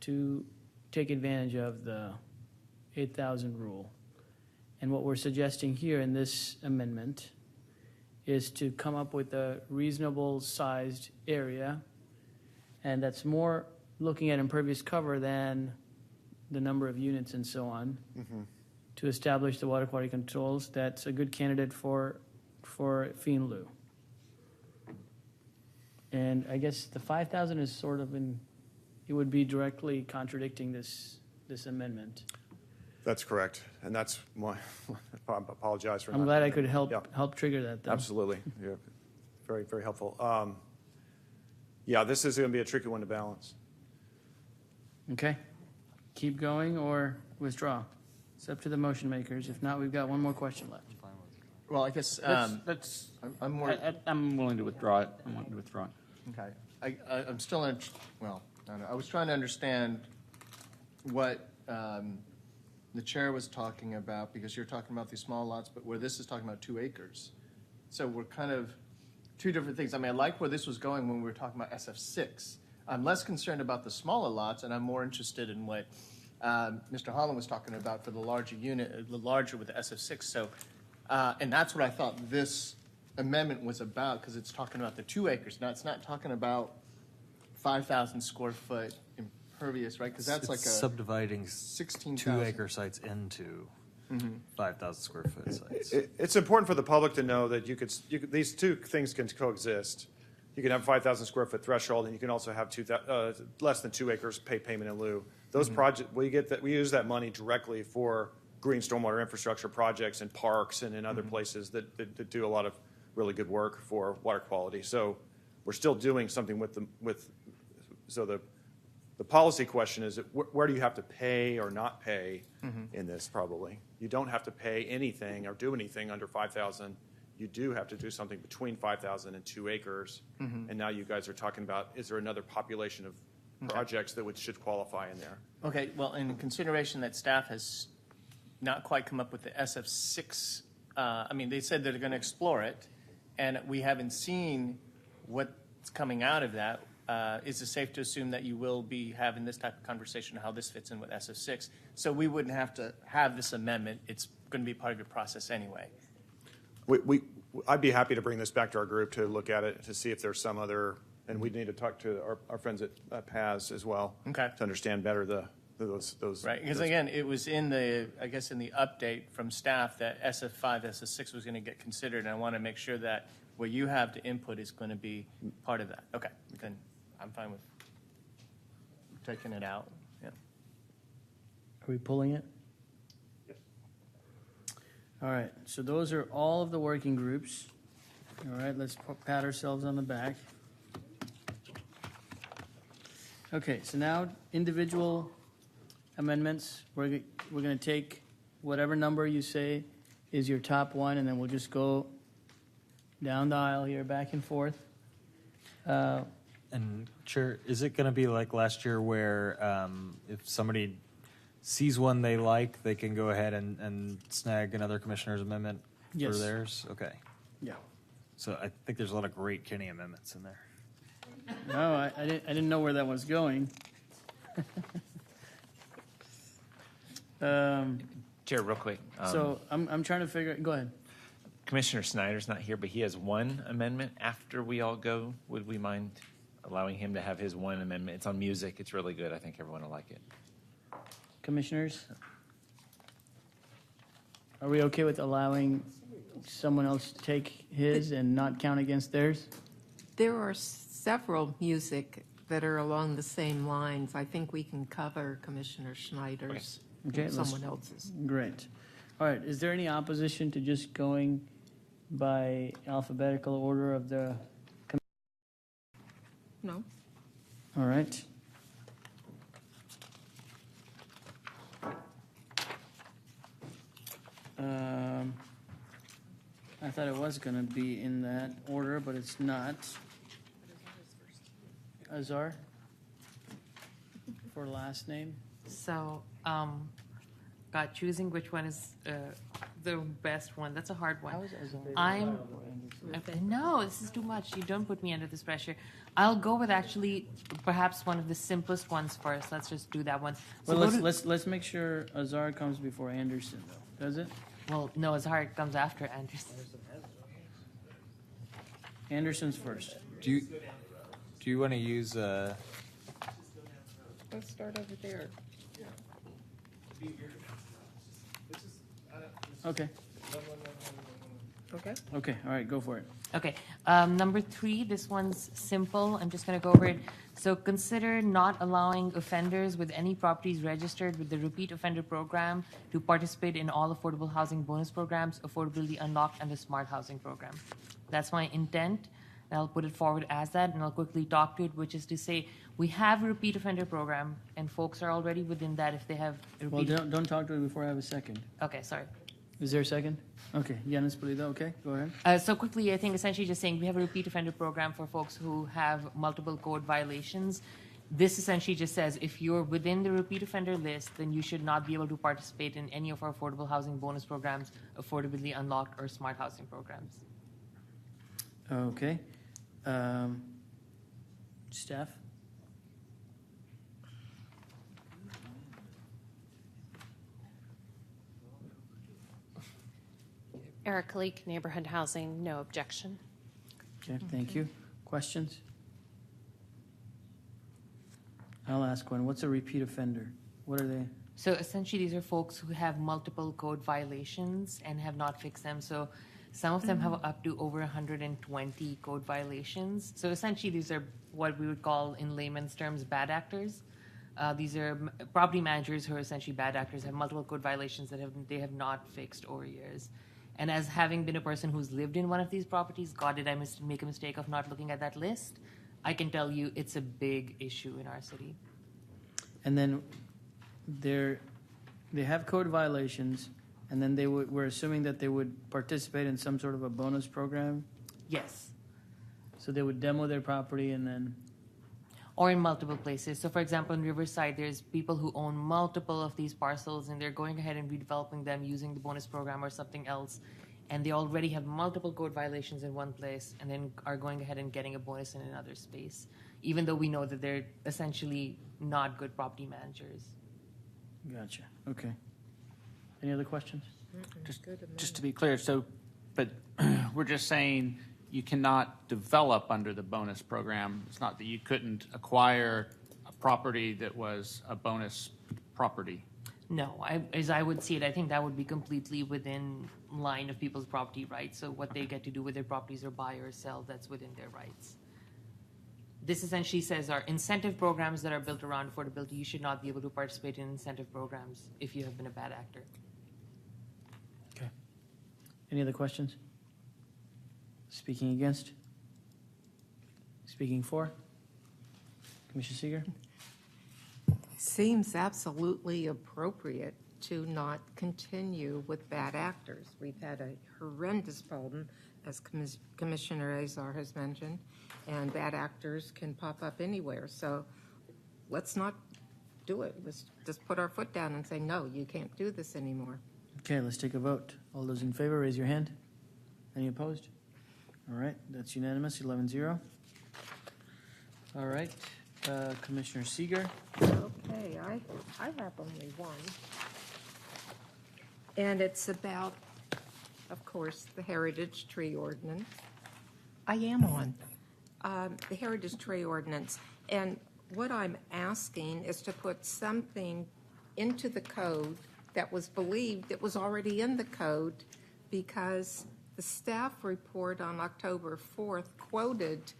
to take advantage of the 8,000 rule. And what we're suggesting here in this amendment is to come up with a reasonable sized area, and that's more looking at impervious cover than the number of units and so on, to establish the water quality controls. That's a good candidate for fee in lieu. And I guess the 5,000 is sort of it would be directly contradicting this amendment. That's correct, and that's why I apologize for. I'm glad I could help trigger that, though. Absolutely, yeah, very, very helpful. Yeah, this is going to be a tricky one to balance. Okay, keep going or withdraw. It's up to the motion makers. If not, we've got one more question left. Well, I guess I'm more. I'm willing to withdraw it. I'm willing to withdraw it. Okay. I'm still in. Well, I don't know. I was trying to understand what the chair was talking about, because you're talking about these small lots, but where this is talking about 2 acres. So we're kind of two different things. I mean, I like where this was going when we were talking about SF6. I'm less concerned about the smaller lots, and I'm more interested in what Mr. Holland was talking about for the larger unit, the larger with the SF6. So, and that's what I thought this amendment was about, because it's talking about the 2 acres. Now, it's not talking about 5,000 square foot impervious, right? Because that's like a subdividing 16,000 2-acre sites into 5,000 square foot sites. It's important for the public to know that these two things can coexist. You can have a 5,000 square foot threshold, and you can also have less than 2 acres pay payment in lieu. Those projects, we use that money directly for green stormwater infrastructure projects in parks and in other places that do a lot of really good work for water quality. So we're still doing something so the policy question is, where do you have to pay or not pay in this? Probably you don't have to pay anything or do anything under 5,000. You do have to do something between 5,000 and 2 acres. And now you guys are talking about, is there another population of projects that should qualify in there? Okay, well, in consideration that staff has not quite come up with the SF6, I mean, they said they're going to explore it, and we haven't seen what's coming out of that. Is it safe to assume that you will be having this type of conversation, how this fits in with SF6? So we wouldn't have to have this amendment. It's going to be part of your process anyway. I'd be happy to bring this back to our group to look at it, to see if there's some other, and we need to talk to our friends at PAS as well, to understand better those. Right, because again, it was in the update from staff that SF5, SF6 was going to get considered, and I want to make sure that what you have to input is going to be part of that. Okay, then I'm fine with taking it out. Yeah. Are we pulling it? All right, so those are all of the working groups. All right, let's pat ourselves on the back. Okay, so now individual amendments. We're going to take whatever number you say is your top one, and then we'll just go down the aisle here, back and forth. And Chair, is it going to be like last year where if somebody sees one they like, they can go ahead and snag another commissioner's amendment for theirs? Okay. Yeah. So I think there's a lot of great Kenny amendments in there. No, I didn't know where that was going. Chair, real quick. So I'm trying to figure. Go ahead. Commissioner Snyder's not here, but he has one amendment after we all go. Would we mind allowing him to have his one amendment? It's on music. It's really good. I think everyone will like it. Commissioners, are we okay with allowing someone else to take his and not count against theirs? There are several music that are along the same lines. I think we can cover Commissioner Schneider's and someone else's. Great. All right. Is there any opposition to just going by alphabetical order of the? No. All right. I thought it was going to be in that order, but it's not. Azar for last name. So, choosing which one is the best one. That's a hard one. No, this is too much. You don't put me under this pressure. I'll go with actually perhaps one of the simplest ones first. Let's just do that one. So Well, let's make sure Azar comes before Anderson, though. Does it? Well, no, Azar comes after Anderson. Anderson's first. Do you want to use? Let's start over there. Okay. Okay. Okay. All right. Go for it. Okay. Number 3, this one's simple. I'm just going to go over it. So consider not allowing offenders with any properties registered with the repeat offender program to participate in all affordable housing bonus programs, affordability unlocked, and the smart housing program. That's my intent. And I'll put it forward as that, and I'll quickly talk to it, which is to say we have a repeat offender program, and folks are already within that if they have a Well, repeat. don't talk to it before I have a second. Okay, sorry. Is there a second? Okay. Yanis Pulido. Okay. Go ahead. So quickly, I think essentially just saying we have a repeat offender program for folks who have multiple code violations. This essentially just says if you're within the repeat offender list, then you should not be able to participate in any of our affordable housing bonus programs, affordability unlocked, or smart housing programs. Okay. Staff. Eric Leak, Neighborhood Housing, no objection. Okay. Thank you. Questions? I'll ask one. What's a repeat offender? What are they? So essentially, these are folks who have multiple code violations and have not fixed them. So some of them have up to over 120 code violations. So essentially, these are what we would call, in layman's terms, bad actors. These are property managers who are essentially bad actors, have multiple code violations that they have not fixed over years. And as having been a person who's lived in one of these properties, God, did I make a mistake of not looking at that list? I can tell you it's a big issue in our city. And then they have code violations, and then we're assuming that they would participate in some sort of a bonus program. Yes. So they would demo their property and then. Or in multiple places. So, for example, in Riverside, there's people who own multiple of these parcels, and they're going ahead and redeveloping them using the bonus program or something else. And they already have multiple code violations in one place, and then are going ahead and getting a bonus in another space, even though we know that they're essentially not good property managers. Gotcha. Okay. Any other questions? Just to be clear, but we're just saying you cannot develop under the bonus program. It's not that you couldn't acquire a property that was a bonus property. No, as I would see it, I think that would be completely within line of people's property rights. So what they get to do with their properties or buy or sell, that's within their rights. This essentially says our incentive programs that are built around affordability, you should not be able to participate in incentive programs if you have been a bad actor. Okay. Any other questions? Speaking against? Speaking for? Commissioner Seeger? Seems absolutely appropriate to not continue with bad actors. We've had a horrendous problem, as Commissioner Azar has mentioned, and bad actors can pop up anywhere. So let's not do it. Let's just put our foot down and say, no, you can't do this anymore. Okay, let's take a vote. All those in favor, raise your hand. Any opposed? All right, that's unanimous, 11-0. All right, Commissioner Seeger. Okay, I have only one. And it's about, of course, the Heritage Tree Ordinance. I am on. The Heritage Tree Ordinance. And what I'm asking is to put something into the code that was believed it was already in the code, because the staff report on October 4th quoted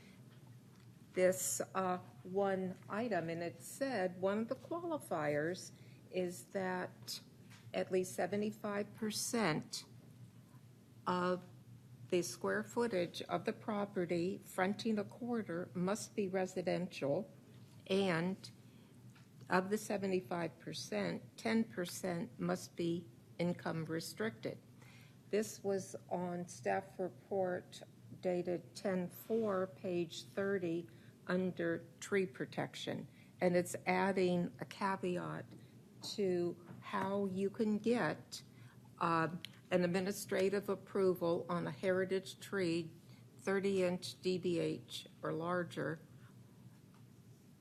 this one item, and it said one of the qualifiers is that at least 75% of the square footage of the property fronting a corridor must be residential, and of the 75%, 10% must be income restricted. This was on staff report dated 10/4, page 30, under tree protection. And it's adding a caveat to how you can get an administrative approval on a heritage tree 30-inch DBH or larger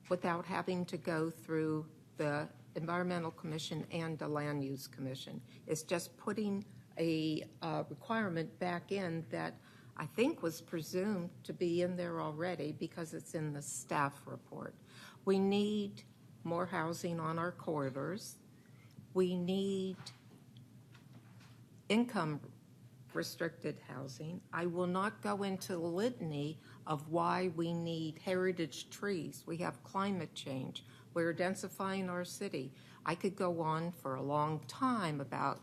without having to go through the Environmental Commission and the Land Use Commission. It's just putting a requirement back in that I think was presumed to be in there already because it's in the staff report. We need more housing on our corridors. We need income restricted housing. I will not go into the litany of why we need heritage trees. We have climate change. We're densifying our city. I could go on for a long time about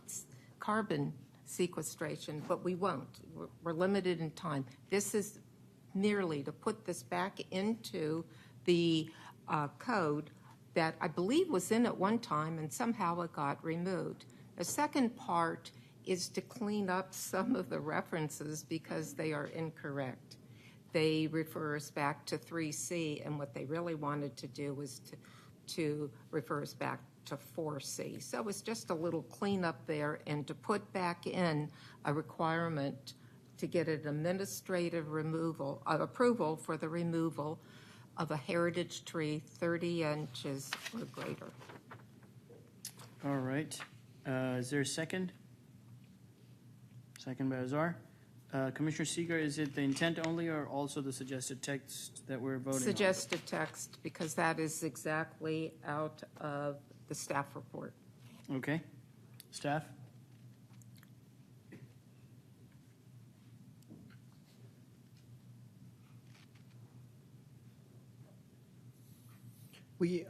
carbon sequestration, but we won't. We're limited in time. This is merely to put this back into the code that I believe was in at one time and somehow it got removed. The second part is to clean up some of the references because they are incorrect. They refer us back to 3C, and what they really wanted to do was to refer us back to 4C. So it's just a little cleanup there, and to put back in a requirement to get an administrative approval for the removal of a heritage tree 30 inches or greater. All right. Is there a second? Second by Azar. Commissioner Seeger, is it the intent only or also the suggested text that we're voting Suggested text, because that is exactly out of the staff report. on? Okay. Staff? We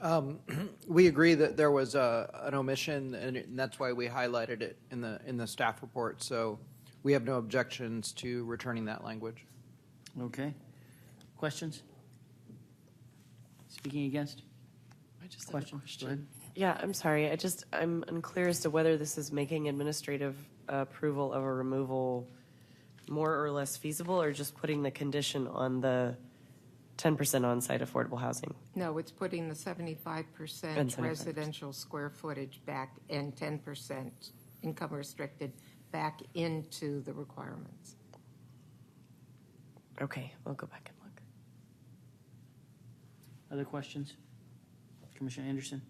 agree that there was an omission, and that's why we highlighted it in the staff report. So we have no objections to returning that language. Okay. Questions? Speaking against? I just have a Question. question. Go ahead. Yeah, I'm sorry. I'm unclear as to whether this is making administrative approval of a removal more or less feasible, or just putting the condition on the 10% on-site affordable housing. No, it's putting the 75% And 75%. residential square footage back and 10% income restricted back into the requirements. Okay, I'll go back and look. Other questions? Commissioner Anderson?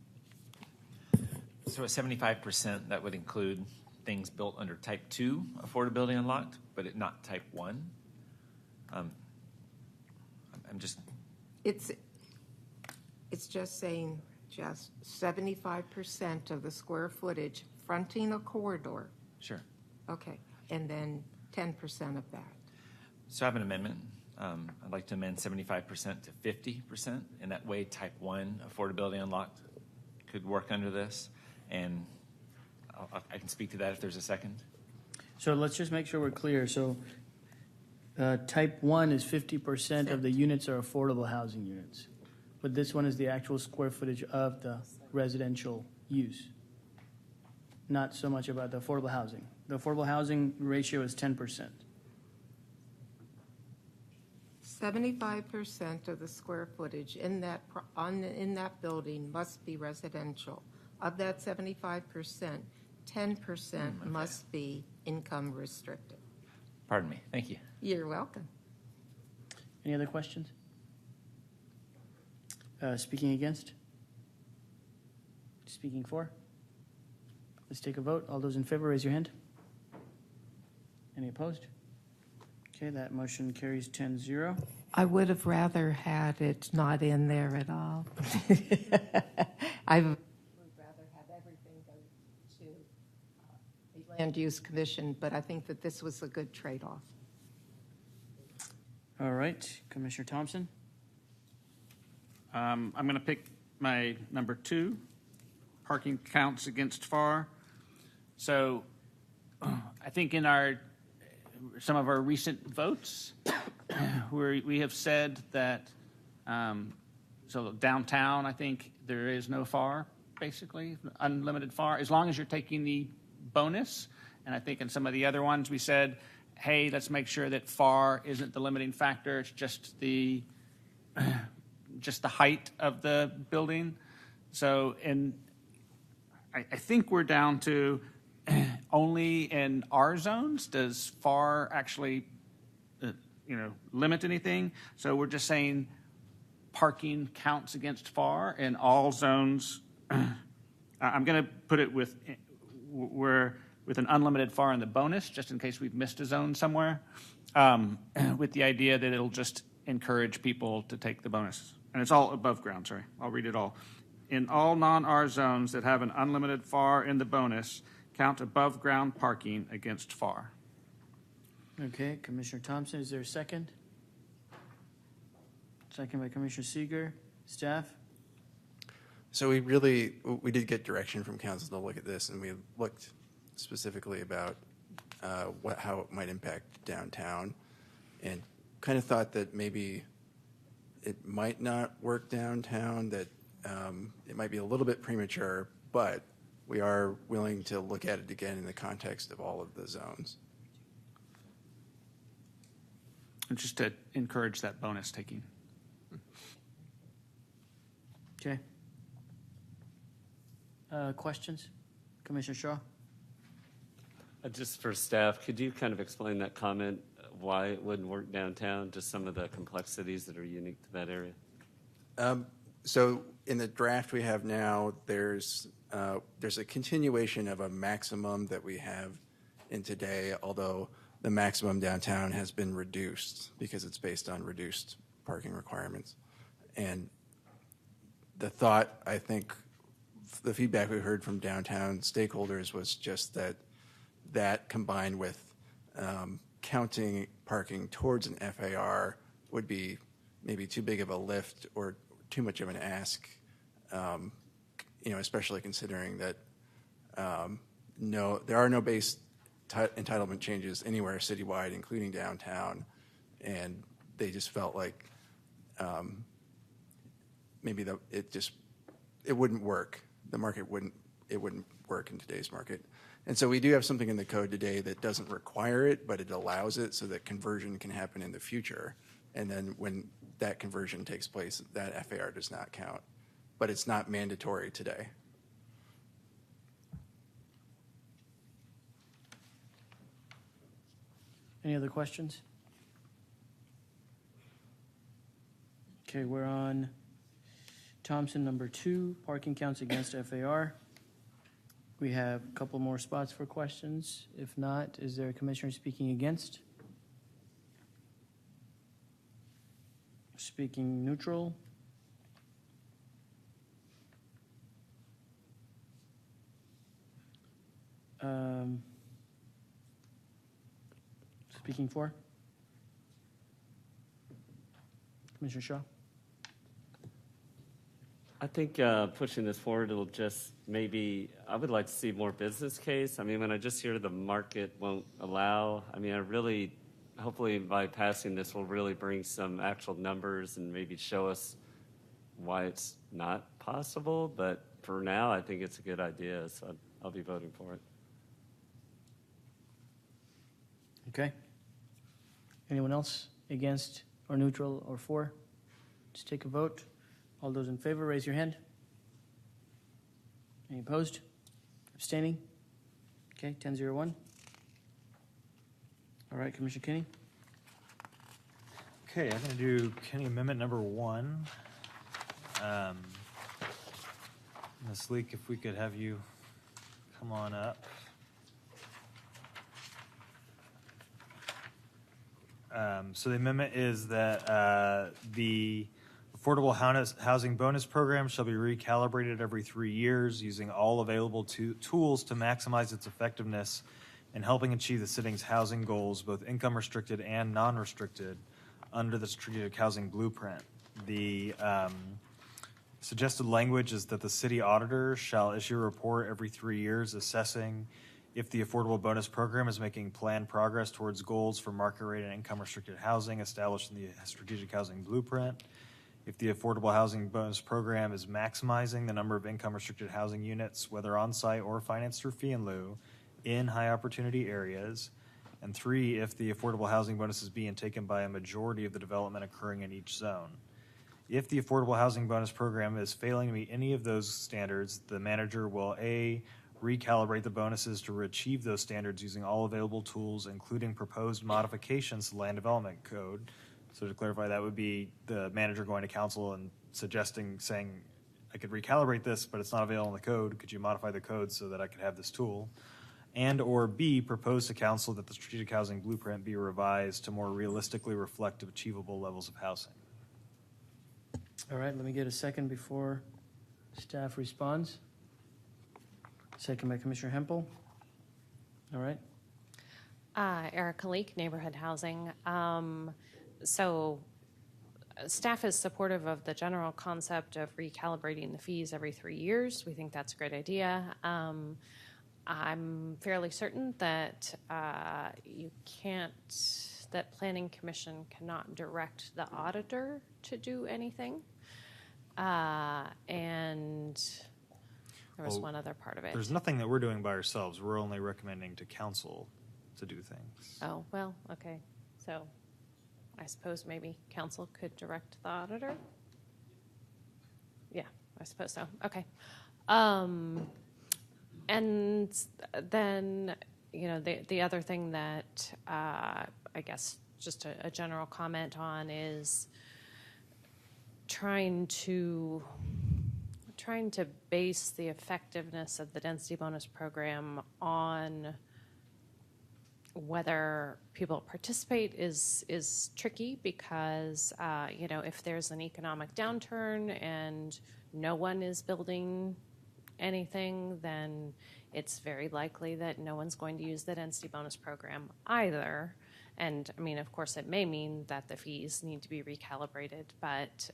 So at 75%, that would include things built under Type 2 affordability unlocked, but not Type 1. I'm just... It's just saying just 75% of the square footage fronting a corridor. Sure. Okay, and then 10% of that. So I have an amendment. I'd like to amend 75% to 50%. And that way, Type 1 affordability unlocked could work under this. And I can speak to that if there's a second. So let's just make sure we're clear. So type 1 is 50% of the units are affordable housing units. But this one is the actual square footage of the residential use. Not so much about the affordable housing. The affordable housing ratio is 10%. 75% of the square footage in that building must be residential. Of that 75%, 10% must be income restricted. Pardon me. Thank you. You're welcome. Any other questions? Speaking against? Speaking for? Let's take a vote. All those in favor, raise your hand. Any opposed? Okay, that motion carries 10-0. I would have rather had it not in there at all. I would rather have everything go to the Land Use Commission, but I think that this was a good trade-off. All right, Commissioner Thompson. I'm going to pick my number 2, parking counts against FAR. So I think in some of our recent votes, where we have said that, so downtown, I think there is no FAR, basically, unlimited FAR, as long as you're taking the bonus. And I think in some of the other ones, we said, hey, let's make sure that FAR isn't the limiting factor. It's just the height of the building. So I think we're down to only in R zones? Does FAR actually, limit anything? So we're just saying parking counts against FAR in all zones. I'm going to put it with an unlimited FAR in the bonus, just in case we've missed a zone somewhere, with the idea that it'll just encourage people to take the bonus. And it's all above ground, sorry. I'll read it all. In all non-R zones that have an unlimited FAR in the bonus, count above ground parking against FAR. Okay, Commissioner Thompson, is there a second? Second by Commissioner Seeger. Staff? So we did get direction from council to look at this, and we looked specifically about how it might impact downtown, and kind of thought that maybe it might not work downtown, that it might be a little bit premature, but we are willing to look at it again in the context of all of the zones. And just to encourage that bonus taking. Okay. Questions? Commissioner Shaw? Just for staff, could you kind of explain that comment, why it wouldn't work downtown, just some of the complexities that are unique to that area? So in the draft we have now, there's a continuation of a maximum that we have in today, although the maximum downtown has been reduced because it's based on reduced parking requirements. And the thought, I think, the feedback we heard from downtown stakeholders was just that combined with counting parking towards an FAR would be maybe too big of a lift or too much of an ask, especially considering that there are no base entitlement changes anywhere citywide, including downtown, and they just felt like maybe it wouldn't work. The market wouldn't work in today's market. And so we do have something in the code today that doesn't require it, but it allows it so that conversion can happen in the future. And then when that conversion takes place, that FAR does not count. But it's not mandatory today. Any other questions? Okay, we're on Thompson number 2, parking counts against FAR. We have a couple more spots for questions. If not, is there a commissioner speaking against? Speaking neutral? Speaking for? Commissioner Shaw? I think pushing this forward, it'll just maybe, I would like to see more business case. I mean, when I just hear the market won't allow, hopefully by passing this will really bring some actual numbers and maybe show us why it's not possible. But for now, I think it's a good idea, so I'll be voting for it. Okay. Anyone else against or neutral or for? Just take a vote. All those in favor, raise your hand. Any opposed? Abstaining? Okay, 10-0-1. All right, Commissioner Kinney. Okay, I'm going to do Kenny Amendment number 1. Ms. Leek, if we could have you come on up. So the amendment is that the Affordable Housing Bonus Program shall be recalibrated every 3 years using all available tools to maximize its effectiveness in helping achieve the city's housing goals, both income restricted and non-restricted, under the Strategic Housing Blueprint. The suggested language is that the city auditor shall issue a report every 3 years assessing if the Affordable Bonus Program is making planned progress towards goals for market rate and income restricted housing established in the Strategic Housing Blueprint. If the Affordable Housing Bonus Program is maximizing the number of income-restricted housing units, whether on-site or financed through fee and lieu, in high-opportunity areas. And 3, if the Affordable Housing Bonus is being taken by a majority of the development occurring in each zone. If the Affordable Housing Bonus Program is failing to meet any of those standards, the manager will A, recalibrate the bonuses to achieve those standards using all available tools, including proposed modifications to the land development code. So to clarify, that would be the manager going to council and saying, I could recalibrate this, but it's not available in the code. Could you modify the code so that I could have this tool? And or B, propose to council that the strategic housing blueprint be revised to more realistically reflect achievable levels of housing. All right, let me get a second before staff responds. Second by Commissioner Hempel. All right. Erica Leak, Neighborhood Housing. So staff is supportive of the general concept of recalibrating the fees every 3 years. We think that's a great idea. I'm fairly certain that that Planning Commission cannot direct the auditor to do anything. And there was one other part of it. There's nothing that we're doing by ourselves. We're only recommending to council to do things. Oh, well, okay. So I suppose maybe council could direct the auditor? Yeah, I suppose so. Okay. And then, the other thing that I guess just a general comment on is trying to base the effectiveness of the density bonus program on whether people participate is tricky because if there's an economic downturn and no one is building anything, then it's very likely that no one's going to use the density bonus program either. And I mean, of course, it may mean that the fees need to be recalibrated, but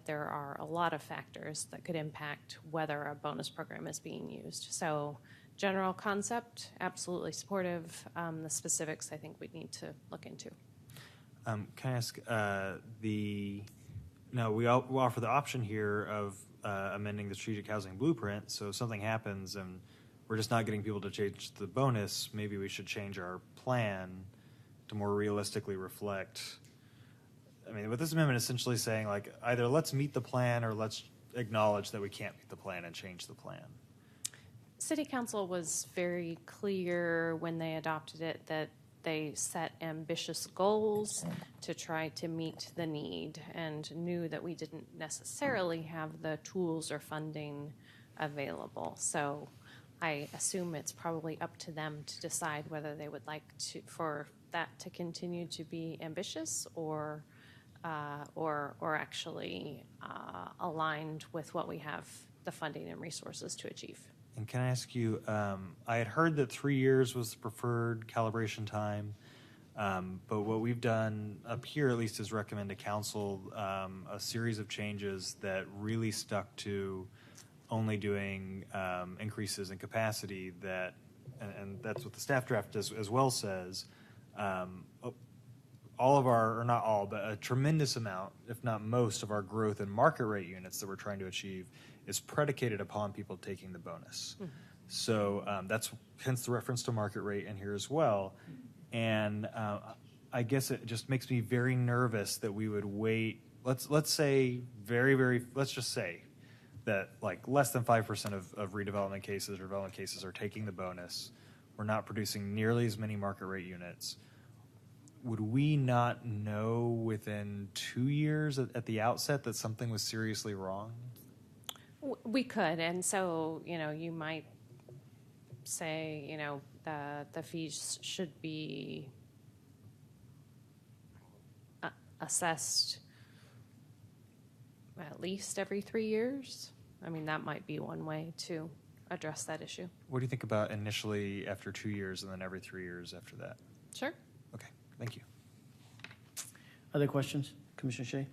there are a lot of factors that could impact whether a bonus program is being used. So general concept, absolutely supportive. The specifics, I think we need to look into. Can I ask we offer the option here of amending the strategic housing blueprint. So if something happens and we're just not getting people to change the bonus, maybe we should change our plan to more realistically reflect. I mean, what this amendment is essentially saying, like, either let's meet the plan or let's acknowledge that we can't meet the plan and change the plan. City Council was very clear when they adopted it that they set ambitious goals to try to meet the need and knew that we didn't necessarily have the tools or funding available. So I assume it's probably up to them to decide whether they would like for that to continue to be ambitious or actually aligned with what we have the funding and resources to achieve. And can I ask you, I had heard that 3 years was the preferred calibration time, but what we've done up here at least is recommend to council a series of changes that really stuck to only doing increases in capacity and that's what the staff draft as well says. All of our, or not all, but a tremendous amount, if not most, of our growth in market rate units that we're trying to achieve is predicated upon people taking the bonus. Mm-hmm. So that's hence the reference to market rate in here as well. And I guess it just makes me very nervous that we would wait. Let's say let's just say that like less than 5% of redevelopment cases or development cases are taking the bonus. We're not producing nearly as many market rate units. Would we not know within 2 years at the outset that something was seriously wrong? We could, and so you might say the fees should be assessed at least every 3 years. I mean, that might be one way to address that issue. What do you think about initially after 2 years and then every 3 years after that? Sure. Okay, thank you. Other questions? Commissioner Shea?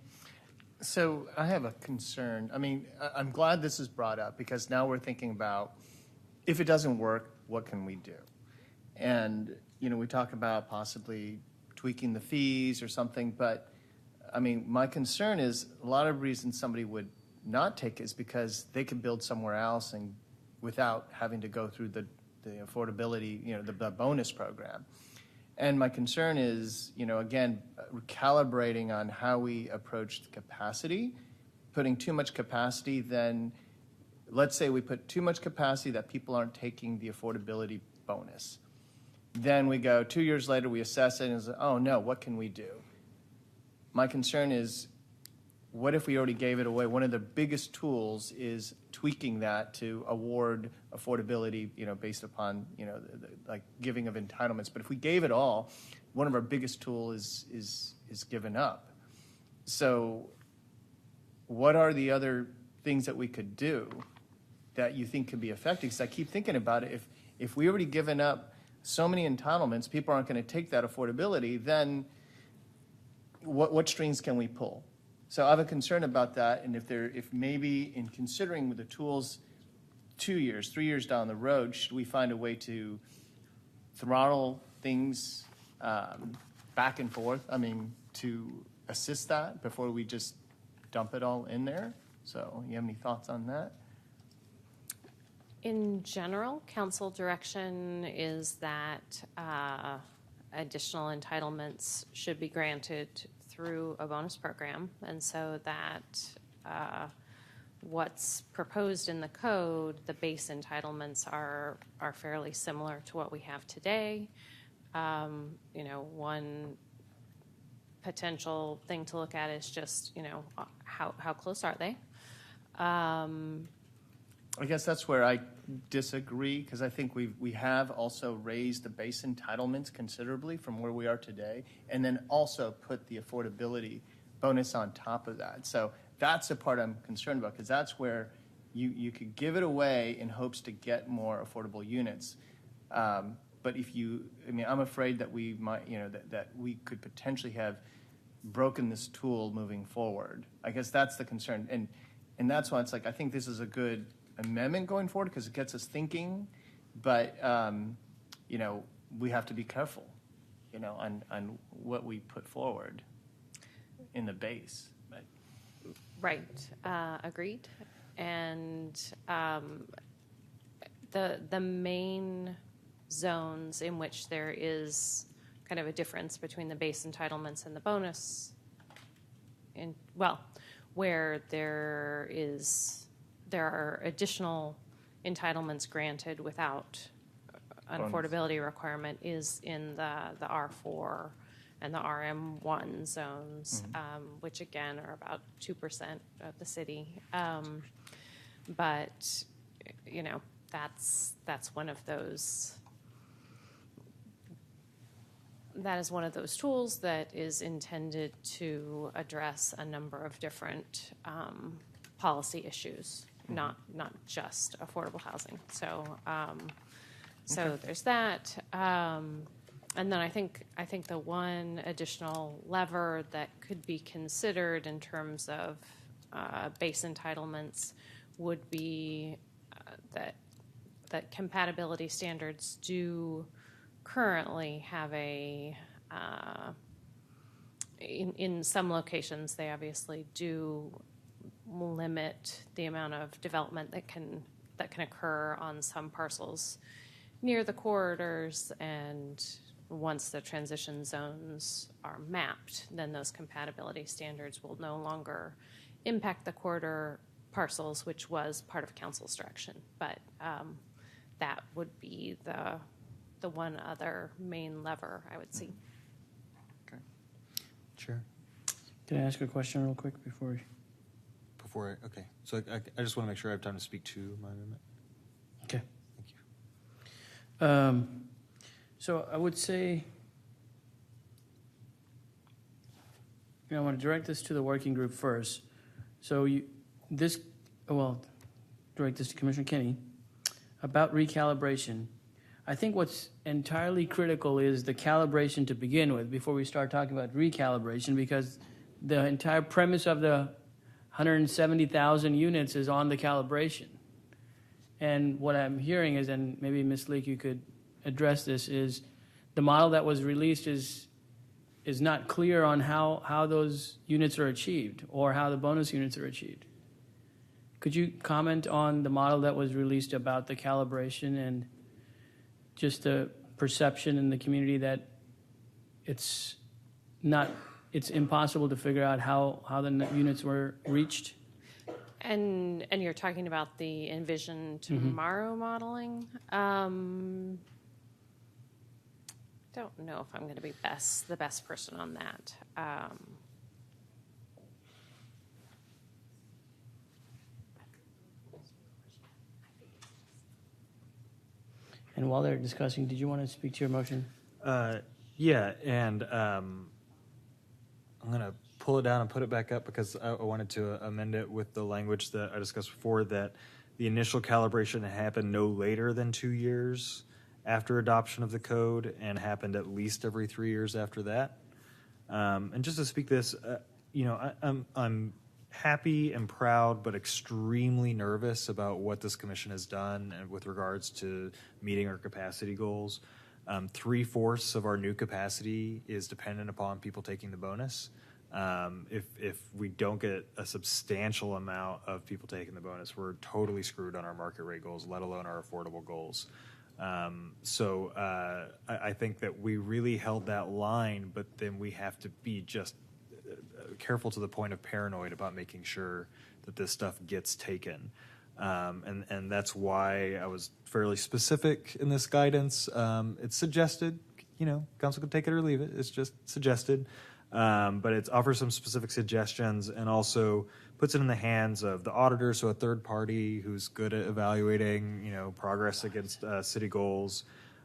So I have a concern. I mean, I'm glad this is brought up because now we're thinking about if it doesn't work, what can we do? And, we talk about possibly tweaking the fees or something, but I mean, my concern is a lot of reasons somebody would not take it is because they could build somewhere else and without having to go through the affordability, the bonus program. And my concern is, again, calibrating on how we approach the capacity. Putting too much capacity then let's say we put too much capacity that people aren't taking the affordability bonus. Then we go 2 years later, we assess it and say, oh no, what can we do? My concern is, what if we already gave it away? One of the biggest tools is tweaking that to award affordability, based upon, like giving of entitlements. But if we gave it all, one of our biggest tools is given up. So what are the other things that we could do that you think could be effective? Because I keep thinking about it. If we already given up so many entitlements, people aren't going to take that affordability, then what strings can we pull? So I have a concern about that, and if maybe in considering the tools 2 years, 3 years down the road, should we find a way to throttle things back and forth? I mean, to assist that before we just dump it all in there? So you have any thoughts on that? In general, council direction is that additional entitlements should be granted through a bonus program, and so that what's proposed in the code, the base entitlements are fairly similar to what we have today. One potential thing to look at is just, how close are they? I guess that's where I disagree, because I think we have also raised the base entitlements considerably from where we are today, and then also put the affordability bonus on top of that. So that's the part I'm concerned about, because that's where you could give it away in hopes to get more affordable units. But I'm afraid that we might, that we could potentially have broken this tool moving forward. I guess that's the concern. And that's why it's like, I think this is a good amendment going forward because it gets us thinking, but we have to be careful, on what we put forward in the base. But. Right, agreed. And the main zones in which there is kind of a difference between the base entitlements and the bonus, where there are additional entitlements granted without an affordability requirement is in the R4 and the RM1 zones, which again are about 2% of the city. But that's one of those. That is one of those tools that is intended to address a number of different policy issues, not just affordable housing. So, so there's that. And then I think the one additional lever that could be considered in terms of base entitlements would be that compatibility standards do currently have in some locations they obviously do limit the amount of development that can occur on some parcels near the corridors, and once the transition zones are mapped, then those compatibility standards will no longer impact the corridor parcels, which was part of council's direction. But that would be the one other main lever I would see. Okay. Sure. Can I ask a question real quick before? Okay. So I just want to make sure I have time to speak to my amendment. Okay. Thank you. So I would say, I want to direct this to the working group first. So direct this to Commissioner Kenny about recalibration. I think what's entirely critical is the calibration to begin with before we start talking about recalibration, because the entire premise of the 170,000 units is on the calibration. And what I'm hearing is, and maybe Ms. Leak, you could address this, is the model that was released is not clear on how those units are achieved or how the bonus units are achieved. Could you comment on the model that was released about the calibration and just the perception in the community that it's impossible to figure out how the units were reached? And you're talking about the Envision Tomorrow modeling. Don't know if I'm going to be the best person on that. And while they're discussing, did you want to speak to your motion? Yeah, and I'm going to pull it down and put it back up because I wanted to amend it with the language that I discussed before, that the initial calibration happened no later than 2 years after adoption of the code and happened at least every 3 years after that. And just to speak this, I'm happy and proud, but extremely nervous about what this commission has done with regards to meeting our capacity goals. 3/4 of our new capacity is dependent upon people taking the bonus. If we don't get a substantial amount of people taking the bonus, we're totally screwed on our market rate goals, let alone our affordable goals. So I think that we really held that line, but then we have to be just careful to the point of paranoid about making sure that this stuff gets taken. And that's why I was fairly specific in this guidance. It's suggested, council can take it or leave it. It's just suggested. But it offers some specific suggestions and also puts it in the hands of the auditor, so a third party who's good at evaluating, progress against city goals,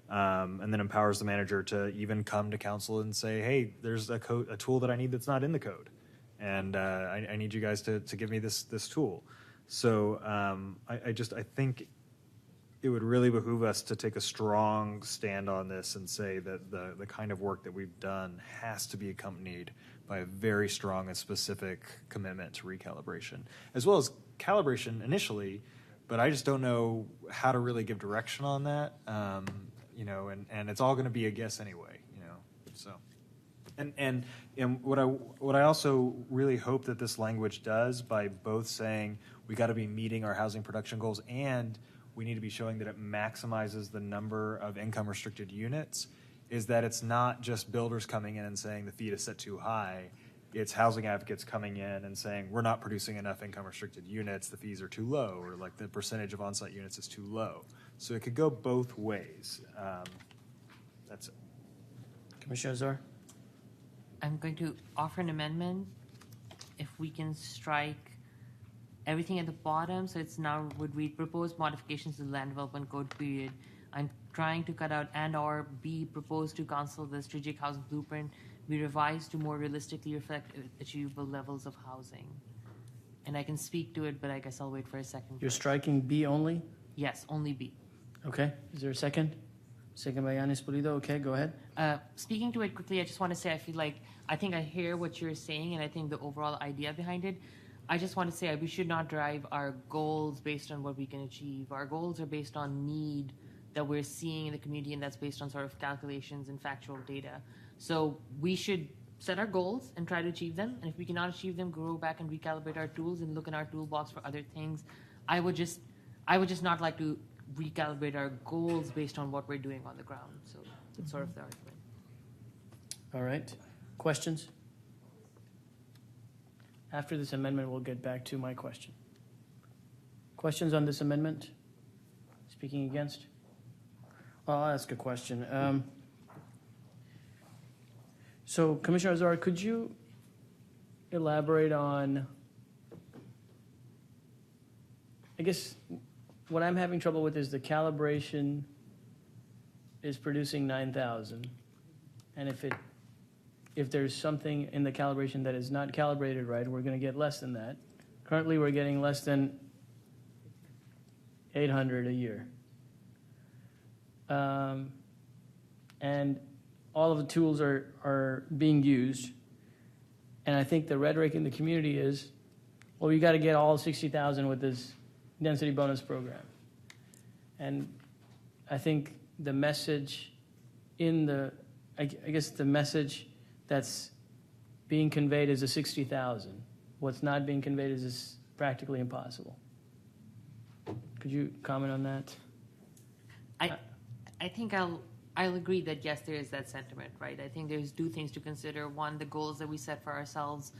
and then empowers the manager to even come to council and say, hey, there's a tool that I need that's not in the code, and I need you guys to give me this tool. So I think it would really behoove us to take a strong stand on this and say that the kind of work that we've done has to be accompanied by a very strong and specific commitment to recalibration, as well as calibration initially, but I just don't know how to really give direction on that, and it's all going to be a guess anyway, so. And what I also really hope that this language does, by both saying we got to be meeting our housing production goals and we need to be showing that it maximizes the number of income restricted units, is that it's not just builders coming in and saying the fee is set too high. It's housing advocates coming in and saying we're not producing enough income restricted units, the fees are too low, or like the percentage of on-site units is too low. So it could go both ways. That's it. Commissioner Azar? I'm going to offer an amendment. If we can strike everything at the bottom, so it's now would read proposed modifications to the land development code period. I'm trying to cut out and/or be proposed to council the strategic housing blueprint be revised to more realistically reflect achievable levels of housing. And I can speak to it, but I guess I'll wait for a second. You're striking B only? Yes, only B. Okay. Is there a second? Second by Yanis Pulido. Okay, go ahead. Speaking to it quickly, I just want to say I think I hear what you're saying, and I think the overall idea behind it. I just want to say we should not drive our goals based on what we can achieve. Our goals are based on need that we're seeing in the community, and that's based on sort of calculations and factual data. So we should set our goals and try to achieve them, and if we cannot achieve them, go back and recalibrate our tools and look in our toolbox for other things. I would just not like to recalibrate our goals based on what we're doing on the ground. So that's sort of the argument. All right. Questions? After this amendment, we'll get back to my question. Questions on this amendment? Speaking against? Well, I'll ask a question. So, Commissioner Azar, could you elaborate on, I guess what I'm having trouble with is the calibration is producing 9,000, and if there's something in the calibration that is not calibrated right, we're going to get less than that. Currently, we're getting less than 800 a year. And all of the tools are being used. And I think the rhetoric in the community is, well, we got to get all 60,000 with this density bonus program. And I think the message I guess the message that's being conveyed is a 60,000. What's not being conveyed is this practically impossible. Could you comment on that? I think I'll agree that yes, there is that sentiment, right? I think there's two things to consider. One, the goals that we set for ourselves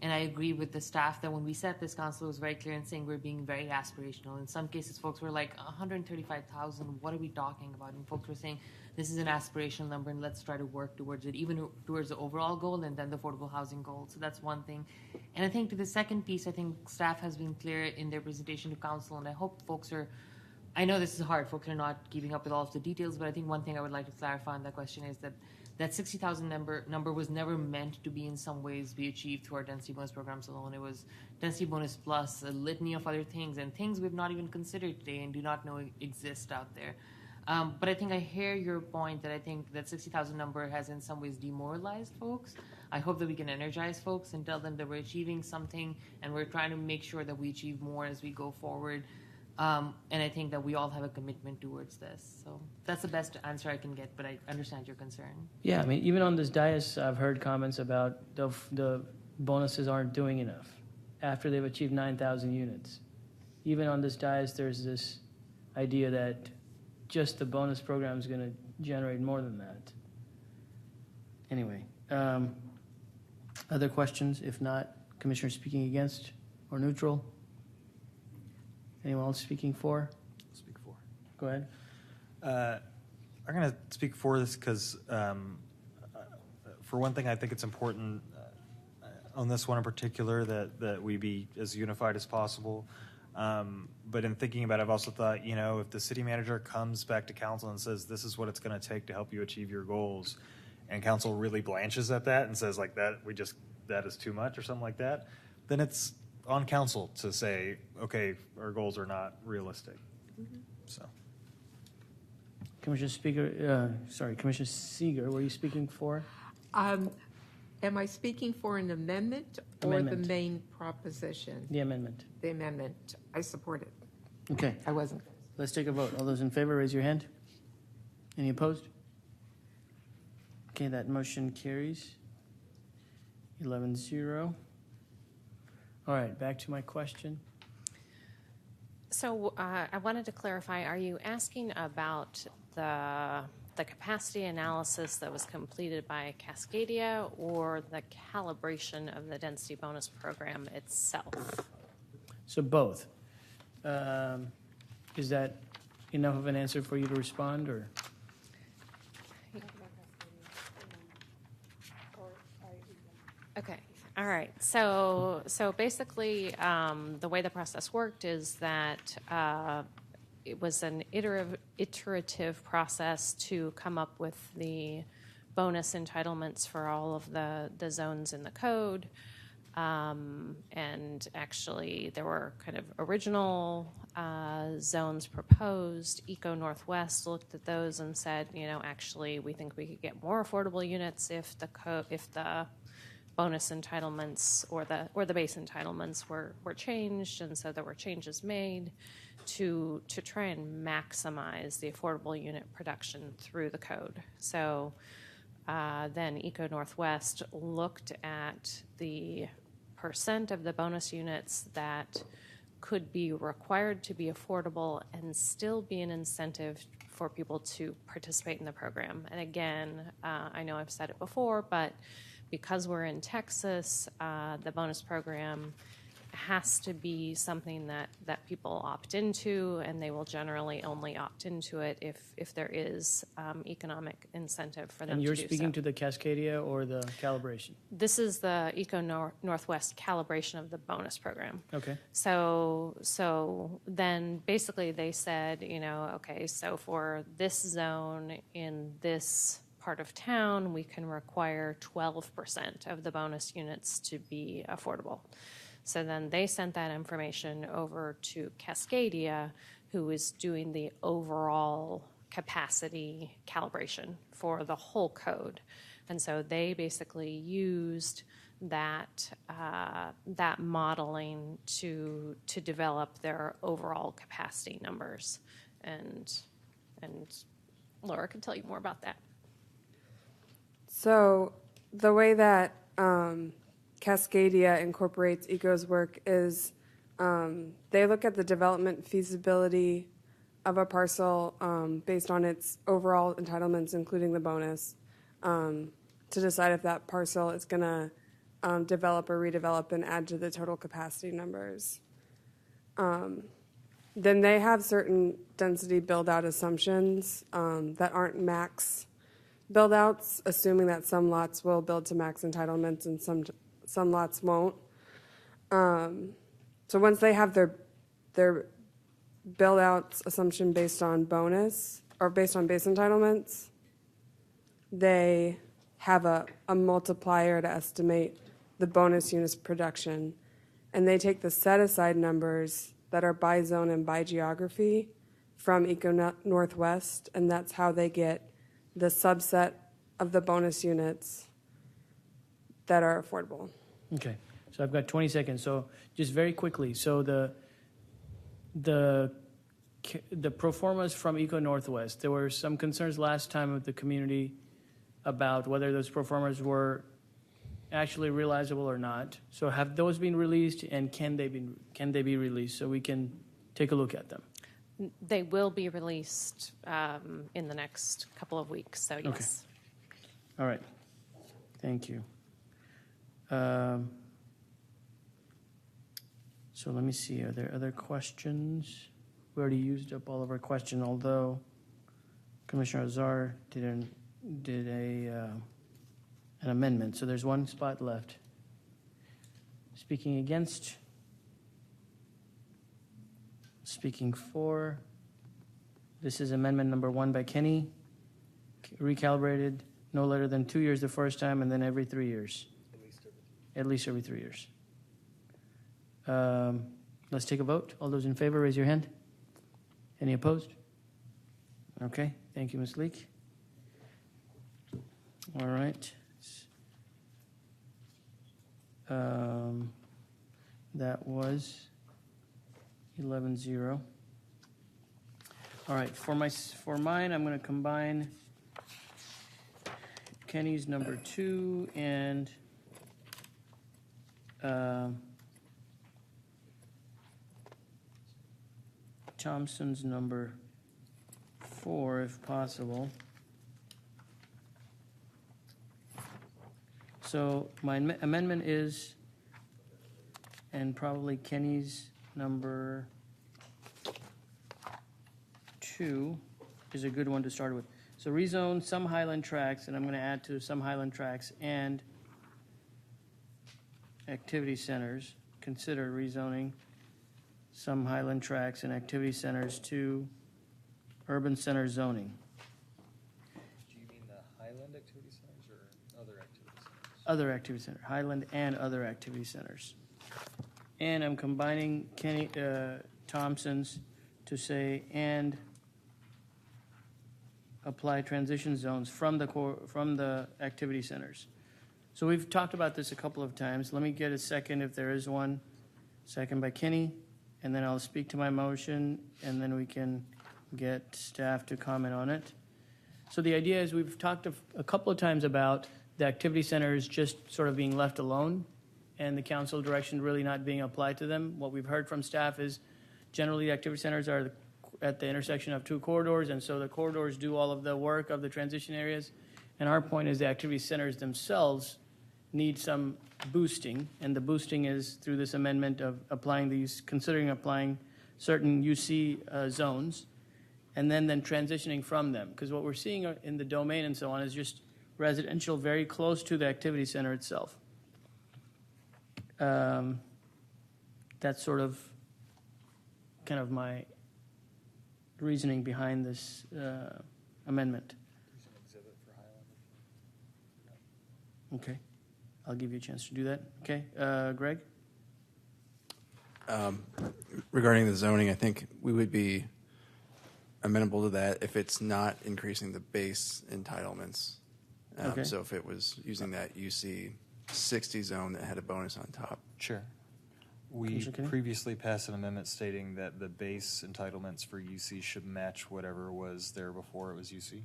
And I agree with the staff that when we set this, council was very clear in saying we're being very aspirational. In some cases, folks were like, 135,000, what are we talking about? And folks were saying, this is an aspirational number and let's try to work towards it, even towards the overall goal and then the affordable housing goal. So that's one thing. And I think to the second piece, I think staff has been clear in their presentation to council, and I hope folks are, I know this is hard, folks are not keeping up with all of the details, but I think one thing I would like to clarify on that question is that that 60,000 number was never meant to be in some ways be achieved through our density bonus programs alone. It was density bonus plus a litany of other things and things we've not even considered today and do not know exist out there. But I think I hear your point that I think that 60,000 number has in some ways demoralized folks. I hope that we can energize folks and tell them that we're achieving something and we're trying to make sure that we achieve more as we go forward. And I think that we all have a commitment towards this. So that's the best answer I can get, but I understand your concern. Yeah, I mean, even on this dais, I've heard comments about the bonuses aren't doing enough after they've achieved 9,000 units. Even on this dais, there's this idea that just the bonus program is going to generate more than that. Anyway, other questions? If not, Commissioner speaking against or neutral? Anyone else speaking for? I'll speak for. Go ahead. I'm going to speak for this because, for one thing, I think it's important on this one in particular that we be as unified as possible. But in thinking about it, I've also thought, if the city manager comes back to council and says, this is what it's going to take to help you achieve your goals, and council really blanches at that and says, like, that is too much or something like that, then it's on council to say, okay, our goals are not realistic. Mm-hmm. So, Commissioner Seeger, were you speaking for? Am I speaking for an amendment or Amendment. the main proposition? The amendment. The amendment. I support it. Okay. I wasn't. Let's take a vote. All those in favor, raise your hand. Any opposed? Okay, that motion carries 11-0. All right, back to my question. So I wanted to clarify, are you asking about the capacity analysis that was completed by Cascadia or the calibration of the density bonus program itself? So both. Is that enough of an answer for you to respond, or? Okay. All right. So basically, the way the process worked is that it was an iterative process to come up with the bonus entitlements for all of the zones in the code. And actually, there were kind of original zones proposed. Eco Northwest looked at those and said, actually, we think we could get more affordable units if the bonus entitlements or the base entitlements were changed, and so there were changes made to try and maximize the affordable unit production through the code. So then Eco Northwest looked at the percent of the bonus units that could be required to be affordable and still be an incentive for people to participate in the program. And again, I know I've said it before, but because we're in Texas, the bonus program has to be something that people opt into, and they will generally only opt into it if there is economic incentive for them to do so. And you're speaking to the Cascadia or the calibration? This is the Eco Northwest calibration of the bonus program. Okay. So then basically they said, okay, so for this zone in this part of town, we can require 12% of the bonus units to be affordable. So then they sent that information over to Cascadia, who is doing the overall capacity calibration for the whole code. And so they basically used that modeling to develop their overall capacity numbers. And Laura can tell you more about that. So the way that Cascadia incorporates ECO's work is they look at the development feasibility of a parcel based on its overall entitlements, including the bonus, to decide if that parcel is going to develop or redevelop and add to the total capacity numbers. Then they have certain density build-out assumptions that aren't max build-outs, assuming that some lots will build to max entitlements and some lots won't. So once they have their build-outs assumption based on bonus or based on base entitlements, they have a multiplier to estimate the bonus units production, and they take the set-aside numbers that are by zone and by geography from Eco Northwest, and that's how they get the subset of the bonus units that are affordable. Okay, so I've got 20 seconds. So just very quickly, so the pro formas from Eco Northwest, there were some concerns last time with the community about whether those pro formas were actually realizable or not. So have those been released, and can they be released so we can take a look at them? They will be released in the next couple of weeks, so yes. Okay. All right. Thank you. So let me see. Are there other questions? We already used up all of our questions, although Commissioner Azar did an amendment. So there's one spot left. Speaking against? Speaking for? This is amendment number 1 by Kenny. Recalibrated no later than 2 years the first time, and then every 3 years. At least every 3 years. Let's take a vote. All those in favor, raise your hand. Any opposed? Okay. Thank you, Ms. Leak. All right. That was 11-0. All right. For mine, I'm going to combine Kenny's number 2 and Thompson's number 4, if possible. So my amendment is, and probably Kenny's number 2 is a good one to start with. So rezone some Highland tracts, and I'm going to add to some Highland tracts and activity centers. Consider rezoning some Highland tracts and activity centers to urban center zoning. Do you mean the Highland activity centers or other activity centers? Other activity centers, Highland and other activity centers. And I'm combining Kenny Thompson's to say and apply transition zones from the activity centers. So we've talked about this a couple of times. Let me get a second if there is one. Second by Kenny, and then I'll speak to my motion, and then we can get staff to comment on it. So the idea is we've talked a couple of times about the activity centers just sort of being left alone and the council direction really not being applied to them. What we've heard from staff is generally activity centers are at the intersection of 2 corridors, and so the corridors do all of the work of the transition areas. And our point is the activity centers themselves need some boosting, and the boosting is through this amendment of considering applying certain UC zones, and then transitioning from them. Because what we're seeing in the domain and so on is just residential very close to the activity center itself. That's sort of kind of my reasoning behind this amendment. There's an exhibit for Highland. Okay. I'll give you a chance to do that. Okay. Greg? Regarding the zoning, I think we would be amenable to that if it's not increasing the base entitlements. Okay. So if it was using that UC 60 zone that had a bonus on top. Sure. We previously passed an amendment stating that the base entitlements for UC should match whatever was there before it was UC.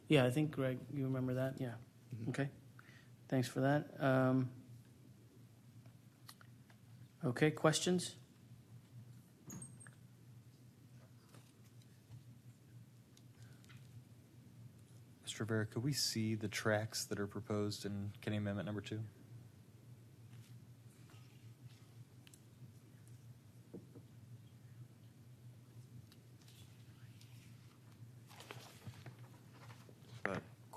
Yeah, I think, Greg, you remember that? Yeah. Mm-hmm. Okay. Thanks for that. Okay, questions? Mr. Rivera, could we see the tracks that are proposed in Kenny Amendment number 2?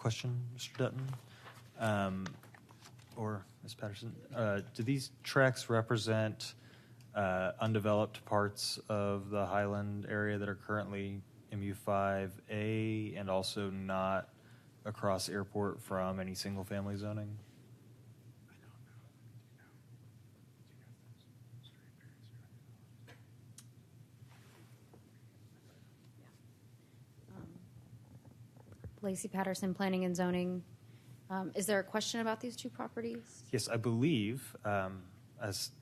question, Mr. Dutton, or Ms. Patterson. Do these tracks represent undeveloped parts of the Highland area that are currently MU5A and also not across airport from any single-family zoning? Lacey Patterson, Planning and Zoning. Is there a question about these two properties? Yes, I believe, as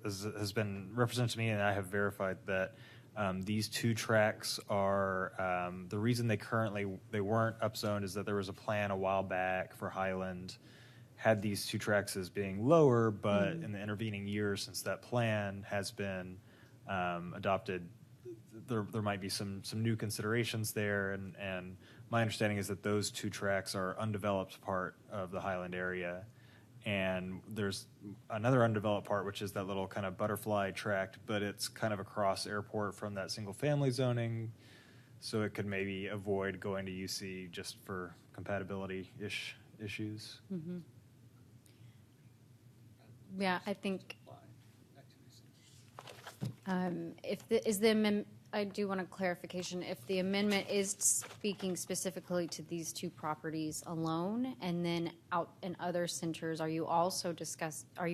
has been represented to me, and I have verified that these two tracks are the reason they weren't upzoned is that there was a plan a while back for Highland had these two tracks as being lower, but in the intervening years since that plan has been adopted, there might be some new considerations there, and my understanding is that those two tracks are undeveloped part of the Highland area, and there's another undeveloped part, which is that little kind of butterfly tract, but it's kind of across airport from that single-family zoning, so it could maybe avoid going to UC just for compatibility-ish issues. Mm-hmm. Yeah, I think I do want a clarification. If the amendment is speaking specifically to these two properties alone, and then out in other centers, are you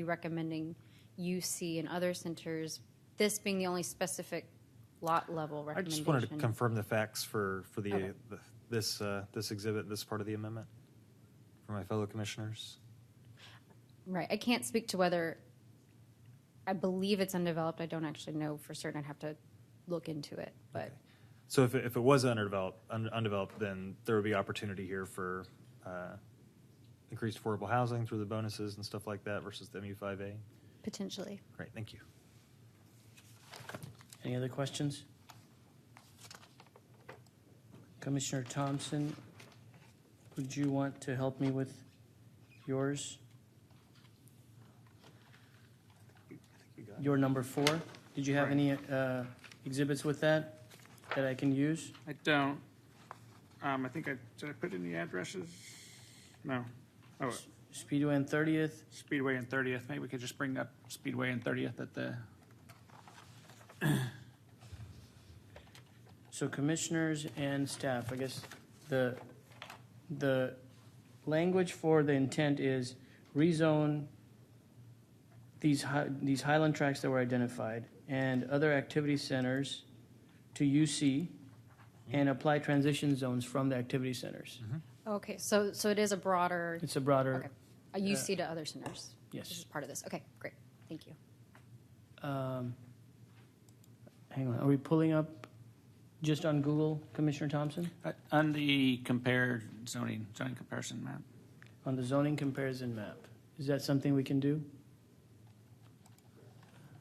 recommending UC and other centers, this being the only specific lot level I recommendation? just wanted to confirm the facts for this exhibit, this part of the amendment, for my fellow commissioners. Right. I can't speak to whether I believe it's undeveloped. I don't actually know for certain. I'd have to look into it. But okay. So if it was undeveloped, then there would be opportunity here for increased affordable housing through the bonuses and stuff like that versus the MU5A? potentially. Great, thank you. Any other questions? Commissioner Thompson, would you want to help me with yours? Your number 4. Did you have any exhibits with that I can use? I don't. I think did I put in the addresses? No. Oh, Speedway and 30th. Speedway and 30th. Maybe we could just bring up Speedway and 30th at the. So commissioners and staff, I guess the language for the intent is rezone these Highland tracks that were identified and other activity centers to UC and apply transition zones from the activity centers. Mm-hmm. Okay, so it is a broader. It's a broader. Okay. A UC to other centers. Yes. This is part of this. Okay, great. Thank you. Hang on. Are we pulling up just on Google, Commissioner Thompson? On the zoning comparison map. On the zoning comparison map. Is that something we can do?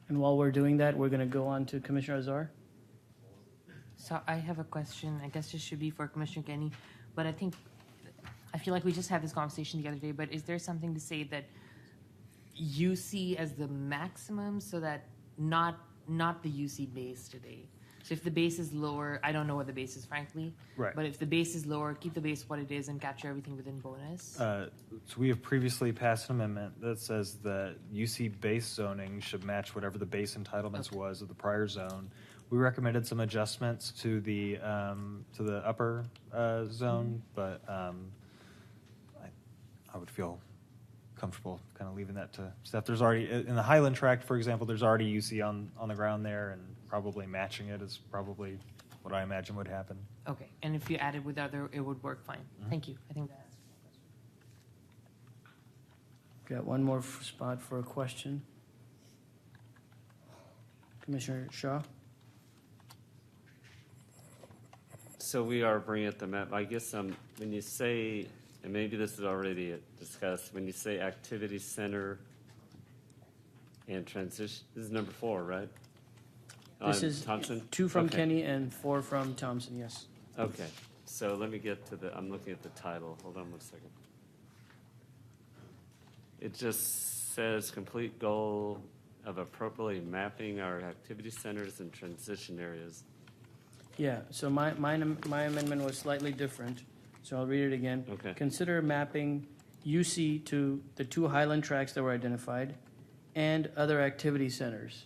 And while we're doing that, we're going to go on to Commissioner Azar. So I have a question. I guess this should be for Commissioner Kenny, but I feel like we just had this conversation the other day, but is there something to say that you see as the maximum so that not the UC base today? So if the base is lower, I don't know what the base is, frankly. Right. But if the base is lower, keep the base what it is and capture everything within bonus. So we have previously passed an amendment that says that UC base zoning should match whatever the base entitlements was of the prior zone. We recommended some adjustments to the upper zone, but I would feel comfortable kind of leaving that to staff. There's already, in the Highland Tract, for example, there's already UC on the ground there, and probably matching it is probably what I imagine would happen. Okay, and if you added with other, it would work fine. Mm-hmm. Thank you. I think that answers my question. Got one more spot for a question. Commissioner Shaw. So we are bringing up the map. I guess when you say, and maybe this is already discussed, when you say activity center and transition, this is number 4, right? This is Thompson? 2 from Okay. Kenny and 4 from Thompson, yes. Okay, so let me get to I'm looking at the title. Hold on one second. It just says complete goal of appropriately mapping our activity centers and transition areas. Yeah, so my amendment was slightly different. So I'll read it again. Okay. Consider mapping UC to the 2 Highland tracks that were identified and other activity centers,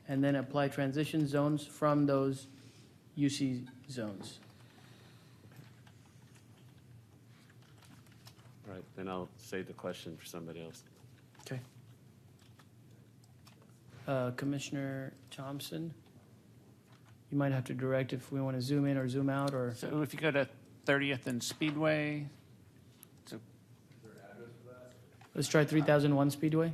and then apply transition zones from those UC zones. All right, then I'll save the question for somebody else. Okay. Commissioner Thompson, you might have to direct if we want to zoom in or zoom out, or So if you go to 30th and Speedway, so let's try 3001 Speedway.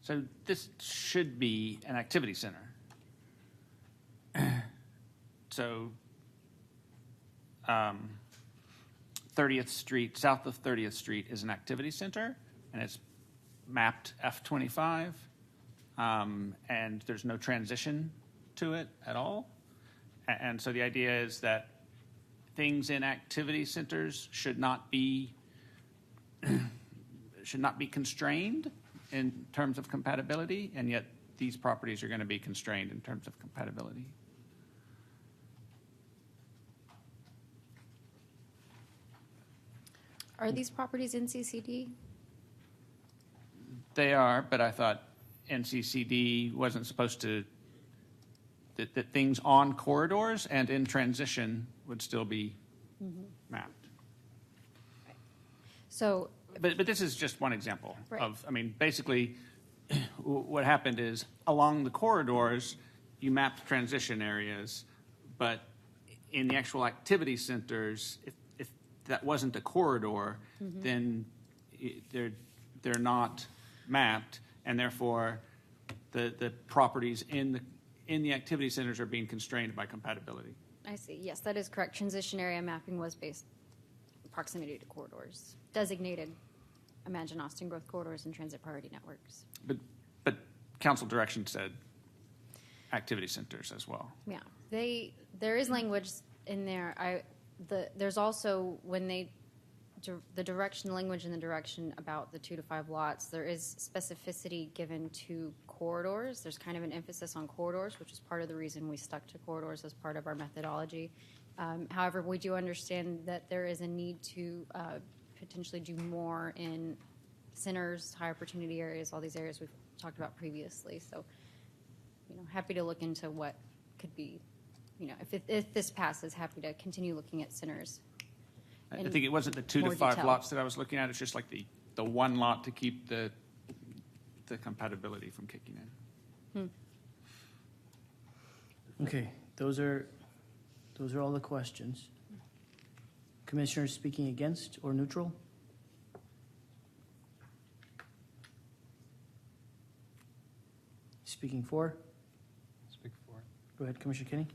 so this should be an activity center. So 30th Street, south of 30th Street is an activity center, and it's mapped F25, and there's no transition to it at all. And so the idea is that things in activity centers should not be constrained in terms of compatibility, and yet these properties are going to be constrained in terms of compatibility. Are these properties in CCD? They are, but I thought NCCD wasn't supposed to, that things on corridors and in transition would still be mapped. So, But this is just one example Right. of, I mean, basically what happened is along the corridors, you mapped transition areas, but in the actual activity centers, if that wasn't a corridor, then they're not mapped, and therefore the properties in the activity centers are being constrained by compatibility. I see. Yes, that is correct. Transition area mapping was based proximity to corridors, designated Imagine Austin growth corridors and transit priority networks. But council direction said activity centers as well. Yeah, there is language in there. There's also the direction language in the direction about the 2 to 5 lots. There is specificity given to corridors. There's kind of an emphasis on corridors, which is part of the reason we stuck to corridors as part of our methodology. However, we do understand that there is a need to potentially do more in centers, high opportunity areas, all these areas we've talked about previously. So, happy to look into what could be, if this passes, happy to continue looking at centers. I think it wasn't the 2 to 5 lots that I was looking at. It's just like the one lot to keep the compatibility from kicking in. Okay, those are all the questions. Commissioners speaking against or neutral? Speaking for? Speak for it. Go ahead, Commissioner Kenny.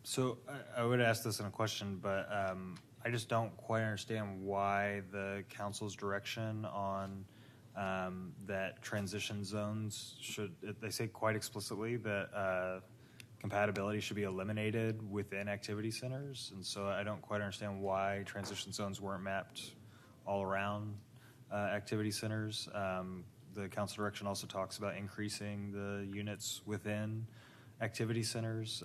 So I would ask this in a question, but I just don't quite understand why the council's direction on that transition zones they say quite explicitly that compatibility should be eliminated within activity centers. And so I don't quite understand why transition zones weren't mapped all around activity centers. The council direction also talks about increasing the units within activity centers.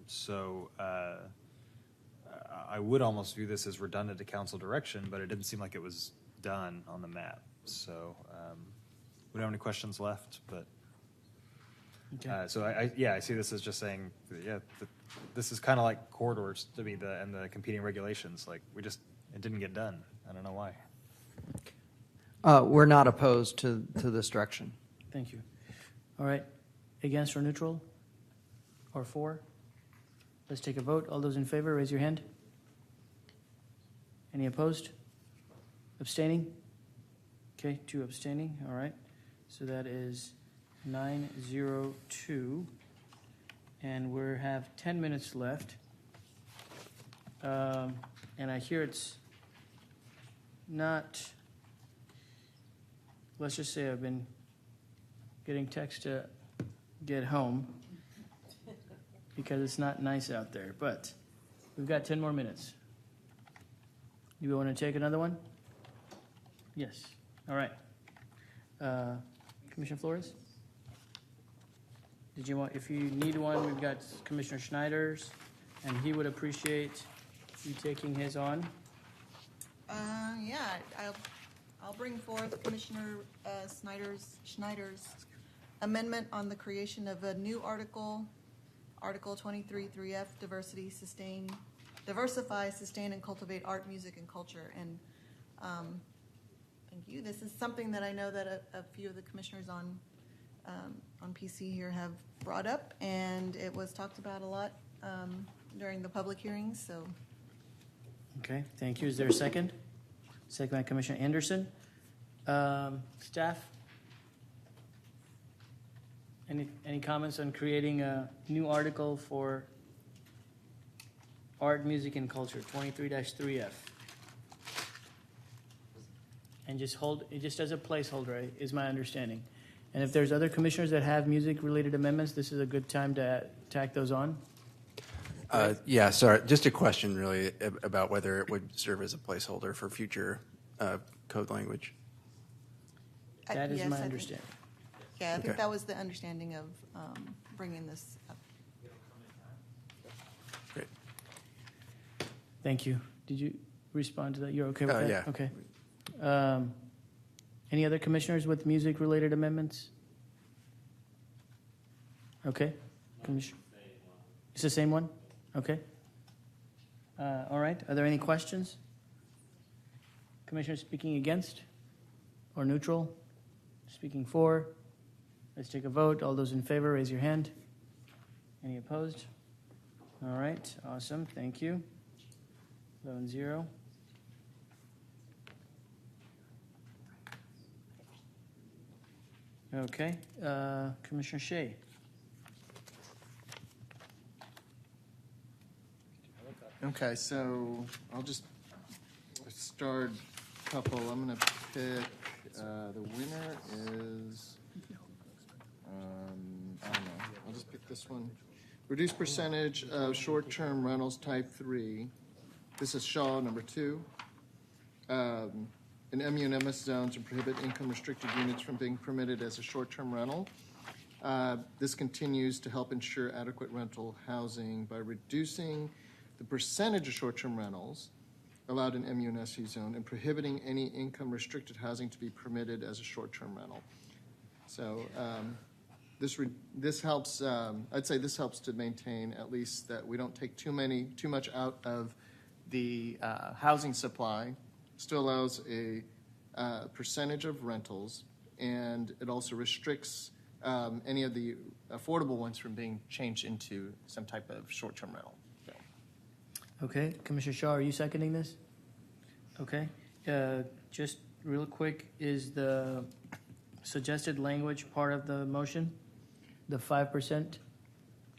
So I would almost view this as redundant to council direction, but it didn't seem like it was done on the map. So we don't have any questions left, but Okay. so I see this as just saying, this is kind of like corridors to me, and the competing regulations. Like it didn't get done. I don't know why. We're not opposed to this direction. Thank you. All right, against or neutral? Or for? Let's take a vote. All those in favor, raise your hand. Any opposed? Abstaining? Okay, 2 abstaining. All right. So that is 902. And we have 10 minutes left. And I hear it's not, let's just say I've been getting text to get home. because it's not nice out there. But we've got 10 more minutes. Do you want to take another one? Yes. All right. Commissioner Flores? Did you want, if you need one, we've got Commissioner Schneider's, and he would appreciate you taking his on. Yeah, I'll bring forth Commissioner Schneider's amendment on the creation of a new article, Article 23-3F, diversify, sustain, and cultivate art, music, and culture. And thank you. This is something that I know that a few of the commissioners on PC here have brought up, and it was talked about a lot during the public hearings. So. Okay, thank you. Is there a second? Second by Commissioner Anderson. Staff? Any comments on creating a new article for art, music, and culture, 23-3F? And just hold it just as a placeholder, is my understanding. And if there's other commissioners that have music-related amendments, this is a good time to tack those on. Yeah, sorry. Just a question, really, about whether it would serve as a placeholder for future code language. That is Yes, my I think- understanding. Yeah, I think Okay. that was the understanding of bringing this up. Great. Thank you. Did you respond to that? You're okay with that? Yeah. Okay. Any other commissioners with music-related amendments? Okay. Commissioner. It's the same one? Okay. All right. Are there any questions? Commissioner speaking against or neutral? Speaking for? Let's take a vote. All those in favor, raise your hand. Any opposed? All right. Awesome. Thank you. 11-0. Okay. Commissioner Shea. Okay, so I'll just start a couple. I'm going to pick, the winner is, I don't know, I'll just pick this one. Reduced percentage of short-term rentals type 3. This is Shaw, number 2. In MU and MS zones to prohibit income-restricted units from being permitted as a short-term rental. This continues to help ensure adequate rental housing by reducing the percentage of short-term rentals allowed in MU and SU zone and prohibiting any income-restricted housing to be permitted as a short-term rental. So this helps. I'd say this helps to maintain at least that we don't take too much out of the housing supply. Still allows a percentage of rentals, and it also restricts any of the affordable ones from being changed into some type of short-term rental. Okay. Commissioner Shaw, are you seconding this? Okay. Just real quick, is the suggested language part of the motion? The 5%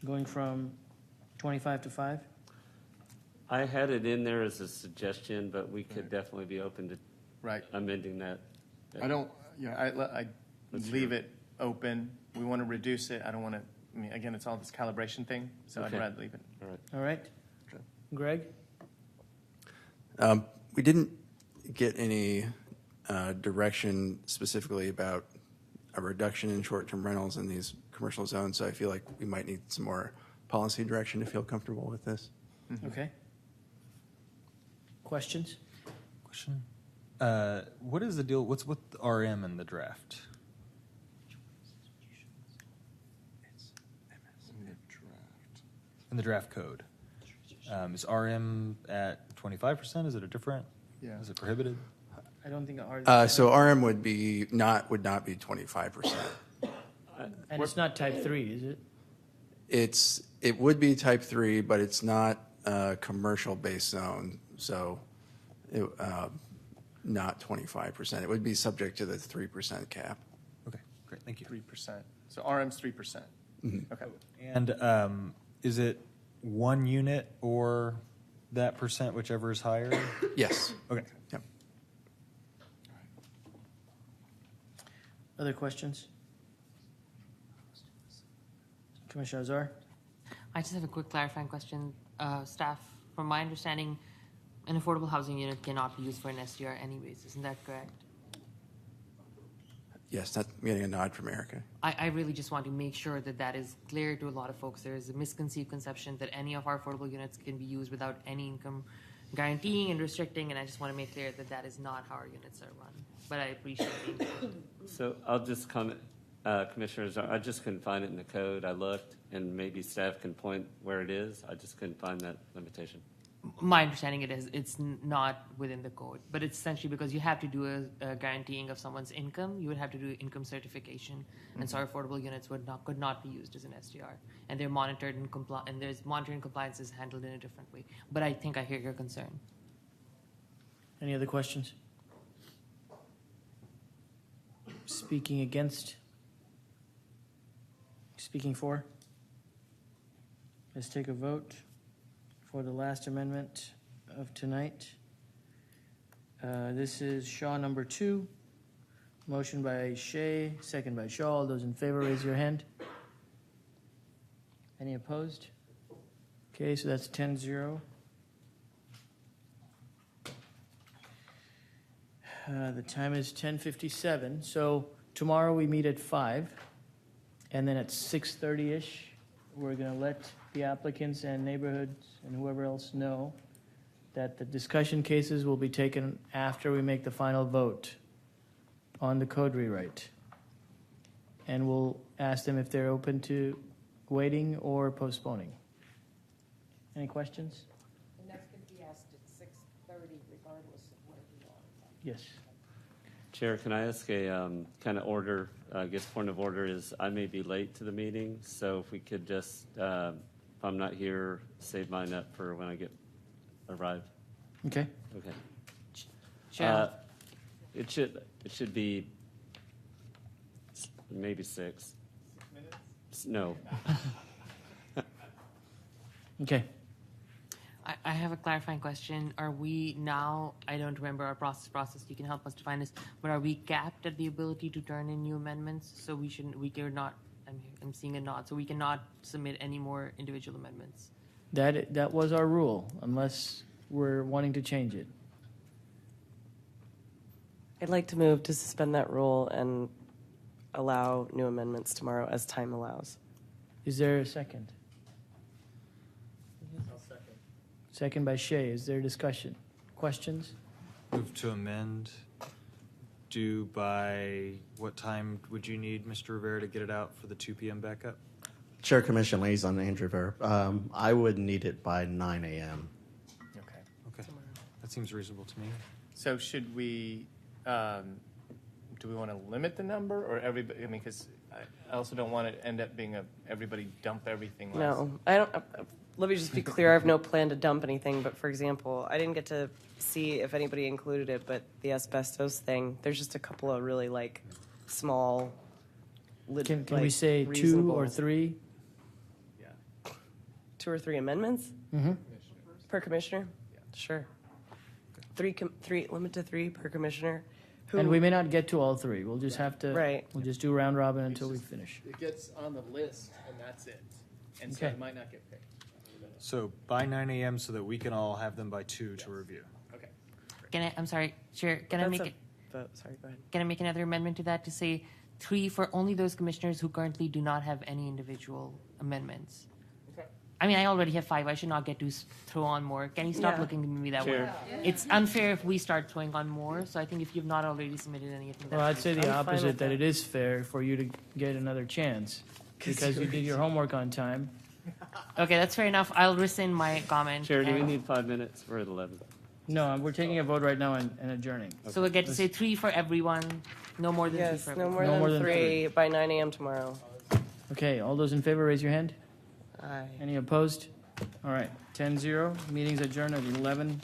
going from 25 to 5? I had it in there as a suggestion, but we could definitely be open to amending that. I don't. Yeah, I leave it open. We want to reduce it. I don't want to. I mean, again, it's all this calibration thing, so Okay. I'd rather leave it. All right. All right. Okay. Greg? We didn't get any direction specifically about a reduction in short-term rentals in these commercial zones, so I feel like we might need some more policy direction to feel comfortable with this. Okay. Questions? Question. What is the deal? What's with RM in the draft? In the draft code. Is RM at 25%? Is it a different? Yeah. Is it prohibited? I don't think ours. So RM would not be 25%. And it's not type 3, is it? It would be type 3, but it's not a commercial-based zone, so not 25%. It would be subject to the 3% cap. Okay, great, thank you. 3%. So RM's 3%. Mm-hmm. Okay. And is it one unit or that percent, whichever is higher? Yes. Okay. Yep. Other questions? Commissioner Azar? I just have a quick clarifying question. Staff, from my understanding, an affordable housing unit cannot be used for an SDR anyways. Isn't that correct? Yes, that's getting a nod from Erica. I really just want to make sure that that is clear to a lot of folks. There is a misconceived conception that any of our affordable units can be used without any income guaranteeing and restricting, and I just want to make clear that that is not how our units are run. But I appreciate being clear. So I'll just comment, Commissioners, I just couldn't find it in the code. I looked, and maybe staff can point where it is. I just couldn't find that limitation. My understanding it's not within the code, but it's essentially because you have to do a guaranteeing of someone's income. You would have to do income certification, and so our affordable units could not be used as an SDR, and they're monitored and there's monitoring compliance is handled in a different way. But I think I hear your concern. Any other questions? Speaking against? Speaking for? Let's take a vote for the last amendment of tonight. This is Shaw number 2. Motion by Shea, second by Shaw. All those in favor, raise your hand. Any opposed? Okay, so that's 10-0. The time is 10:57. So tomorrow we meet at 5, and then at 6:30-ish, we're going to let the applicants and neighborhoods and whoever else know that the discussion cases will be taken after we make the final vote on the code rewrite. And we'll ask them if they're open to waiting or postponing. Any questions? And that's going to be asked at 6:30 regardless of where we are. Yes. Chair, can I ask a kind of order? I guess point of order is I may be late to the meeting, so if we could just, if I'm not here, save mine up for when I arrive. Okay. Okay. Chair. It should be maybe 6. 6 minutes? No. Okay. I have a clarifying question. Are we now, I don't remember our process, you can help us define this, but are we capped at the ability to turn in new amendments? So we are not, I'm seeing a nod, so we cannot submit any more individual amendments? That was our rule, unless we're wanting to change it. I'd like to move to suspend that rule and allow new amendments tomorrow as time allows. Is there a second? Second by Shea. Is there discussion? Questions? Move to amend. Due by what time would you need, Mr. Rivera, to get it out for the 2 p.m. backup? Chair Commission Liaison Andrew Rivera. I would need it by 9 a.m. Okay. Okay. That seems reasonable to me. So should we, do we want to limit the number or everybody? I mean, because I also don't want it to end up being everybody dump everything. No, I don't. Let me just be clear. I have no plan to dump anything. But for example, I didn't get to see if anybody included it, but the asbestos thing. There's just a couple of really small. Can we say reasonable. 2 or 3? Yeah. 2 or 3 amendments? Mm-hmm. Per commissioner? Yeah. Sure. 3 limit to 3 per commissioner. And we may not get to all 3. We'll just have to. Right. We'll just do round robin until we finish. It gets on the list and that's it. And so Okay. it might not get picked. So by 9 a.m. so that we can all have them by 2 to review. Okay. I'm sorry, Chair, can I make it? Sorry, go ahead. Can I make another amendment to that to say 3 for only those commissioners who currently do not have any individual amendments? Okay. I mean, I already have 5. I should not get to throw on more. Can you stop Yeah. looking at me that Sure. way? It's unfair if we start throwing on more. So I think if you've not already submitted anything, Well, I'd say the I'm fine opposite, with that that. it is fair for you to get another chance because you did your homework on time. okay, that's fair enough. I'll rescind my comment. Chair, do we and- need 5 minutes? We're at 11. No, we're taking a vote right now and adjourning. So we'll get to say 3 for everyone, no more than 3 Yes, for no everyone. more than 3 by 9 a.m. tomorrow. Okay, all those in favor, raise your hand. Aye. Any opposed? All right, 10-0. Meeting's adjourned at 11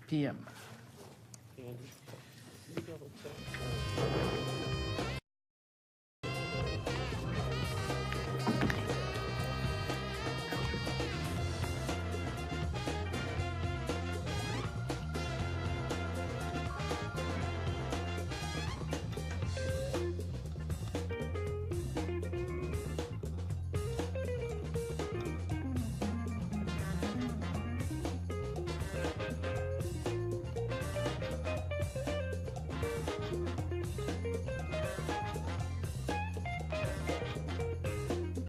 p.m.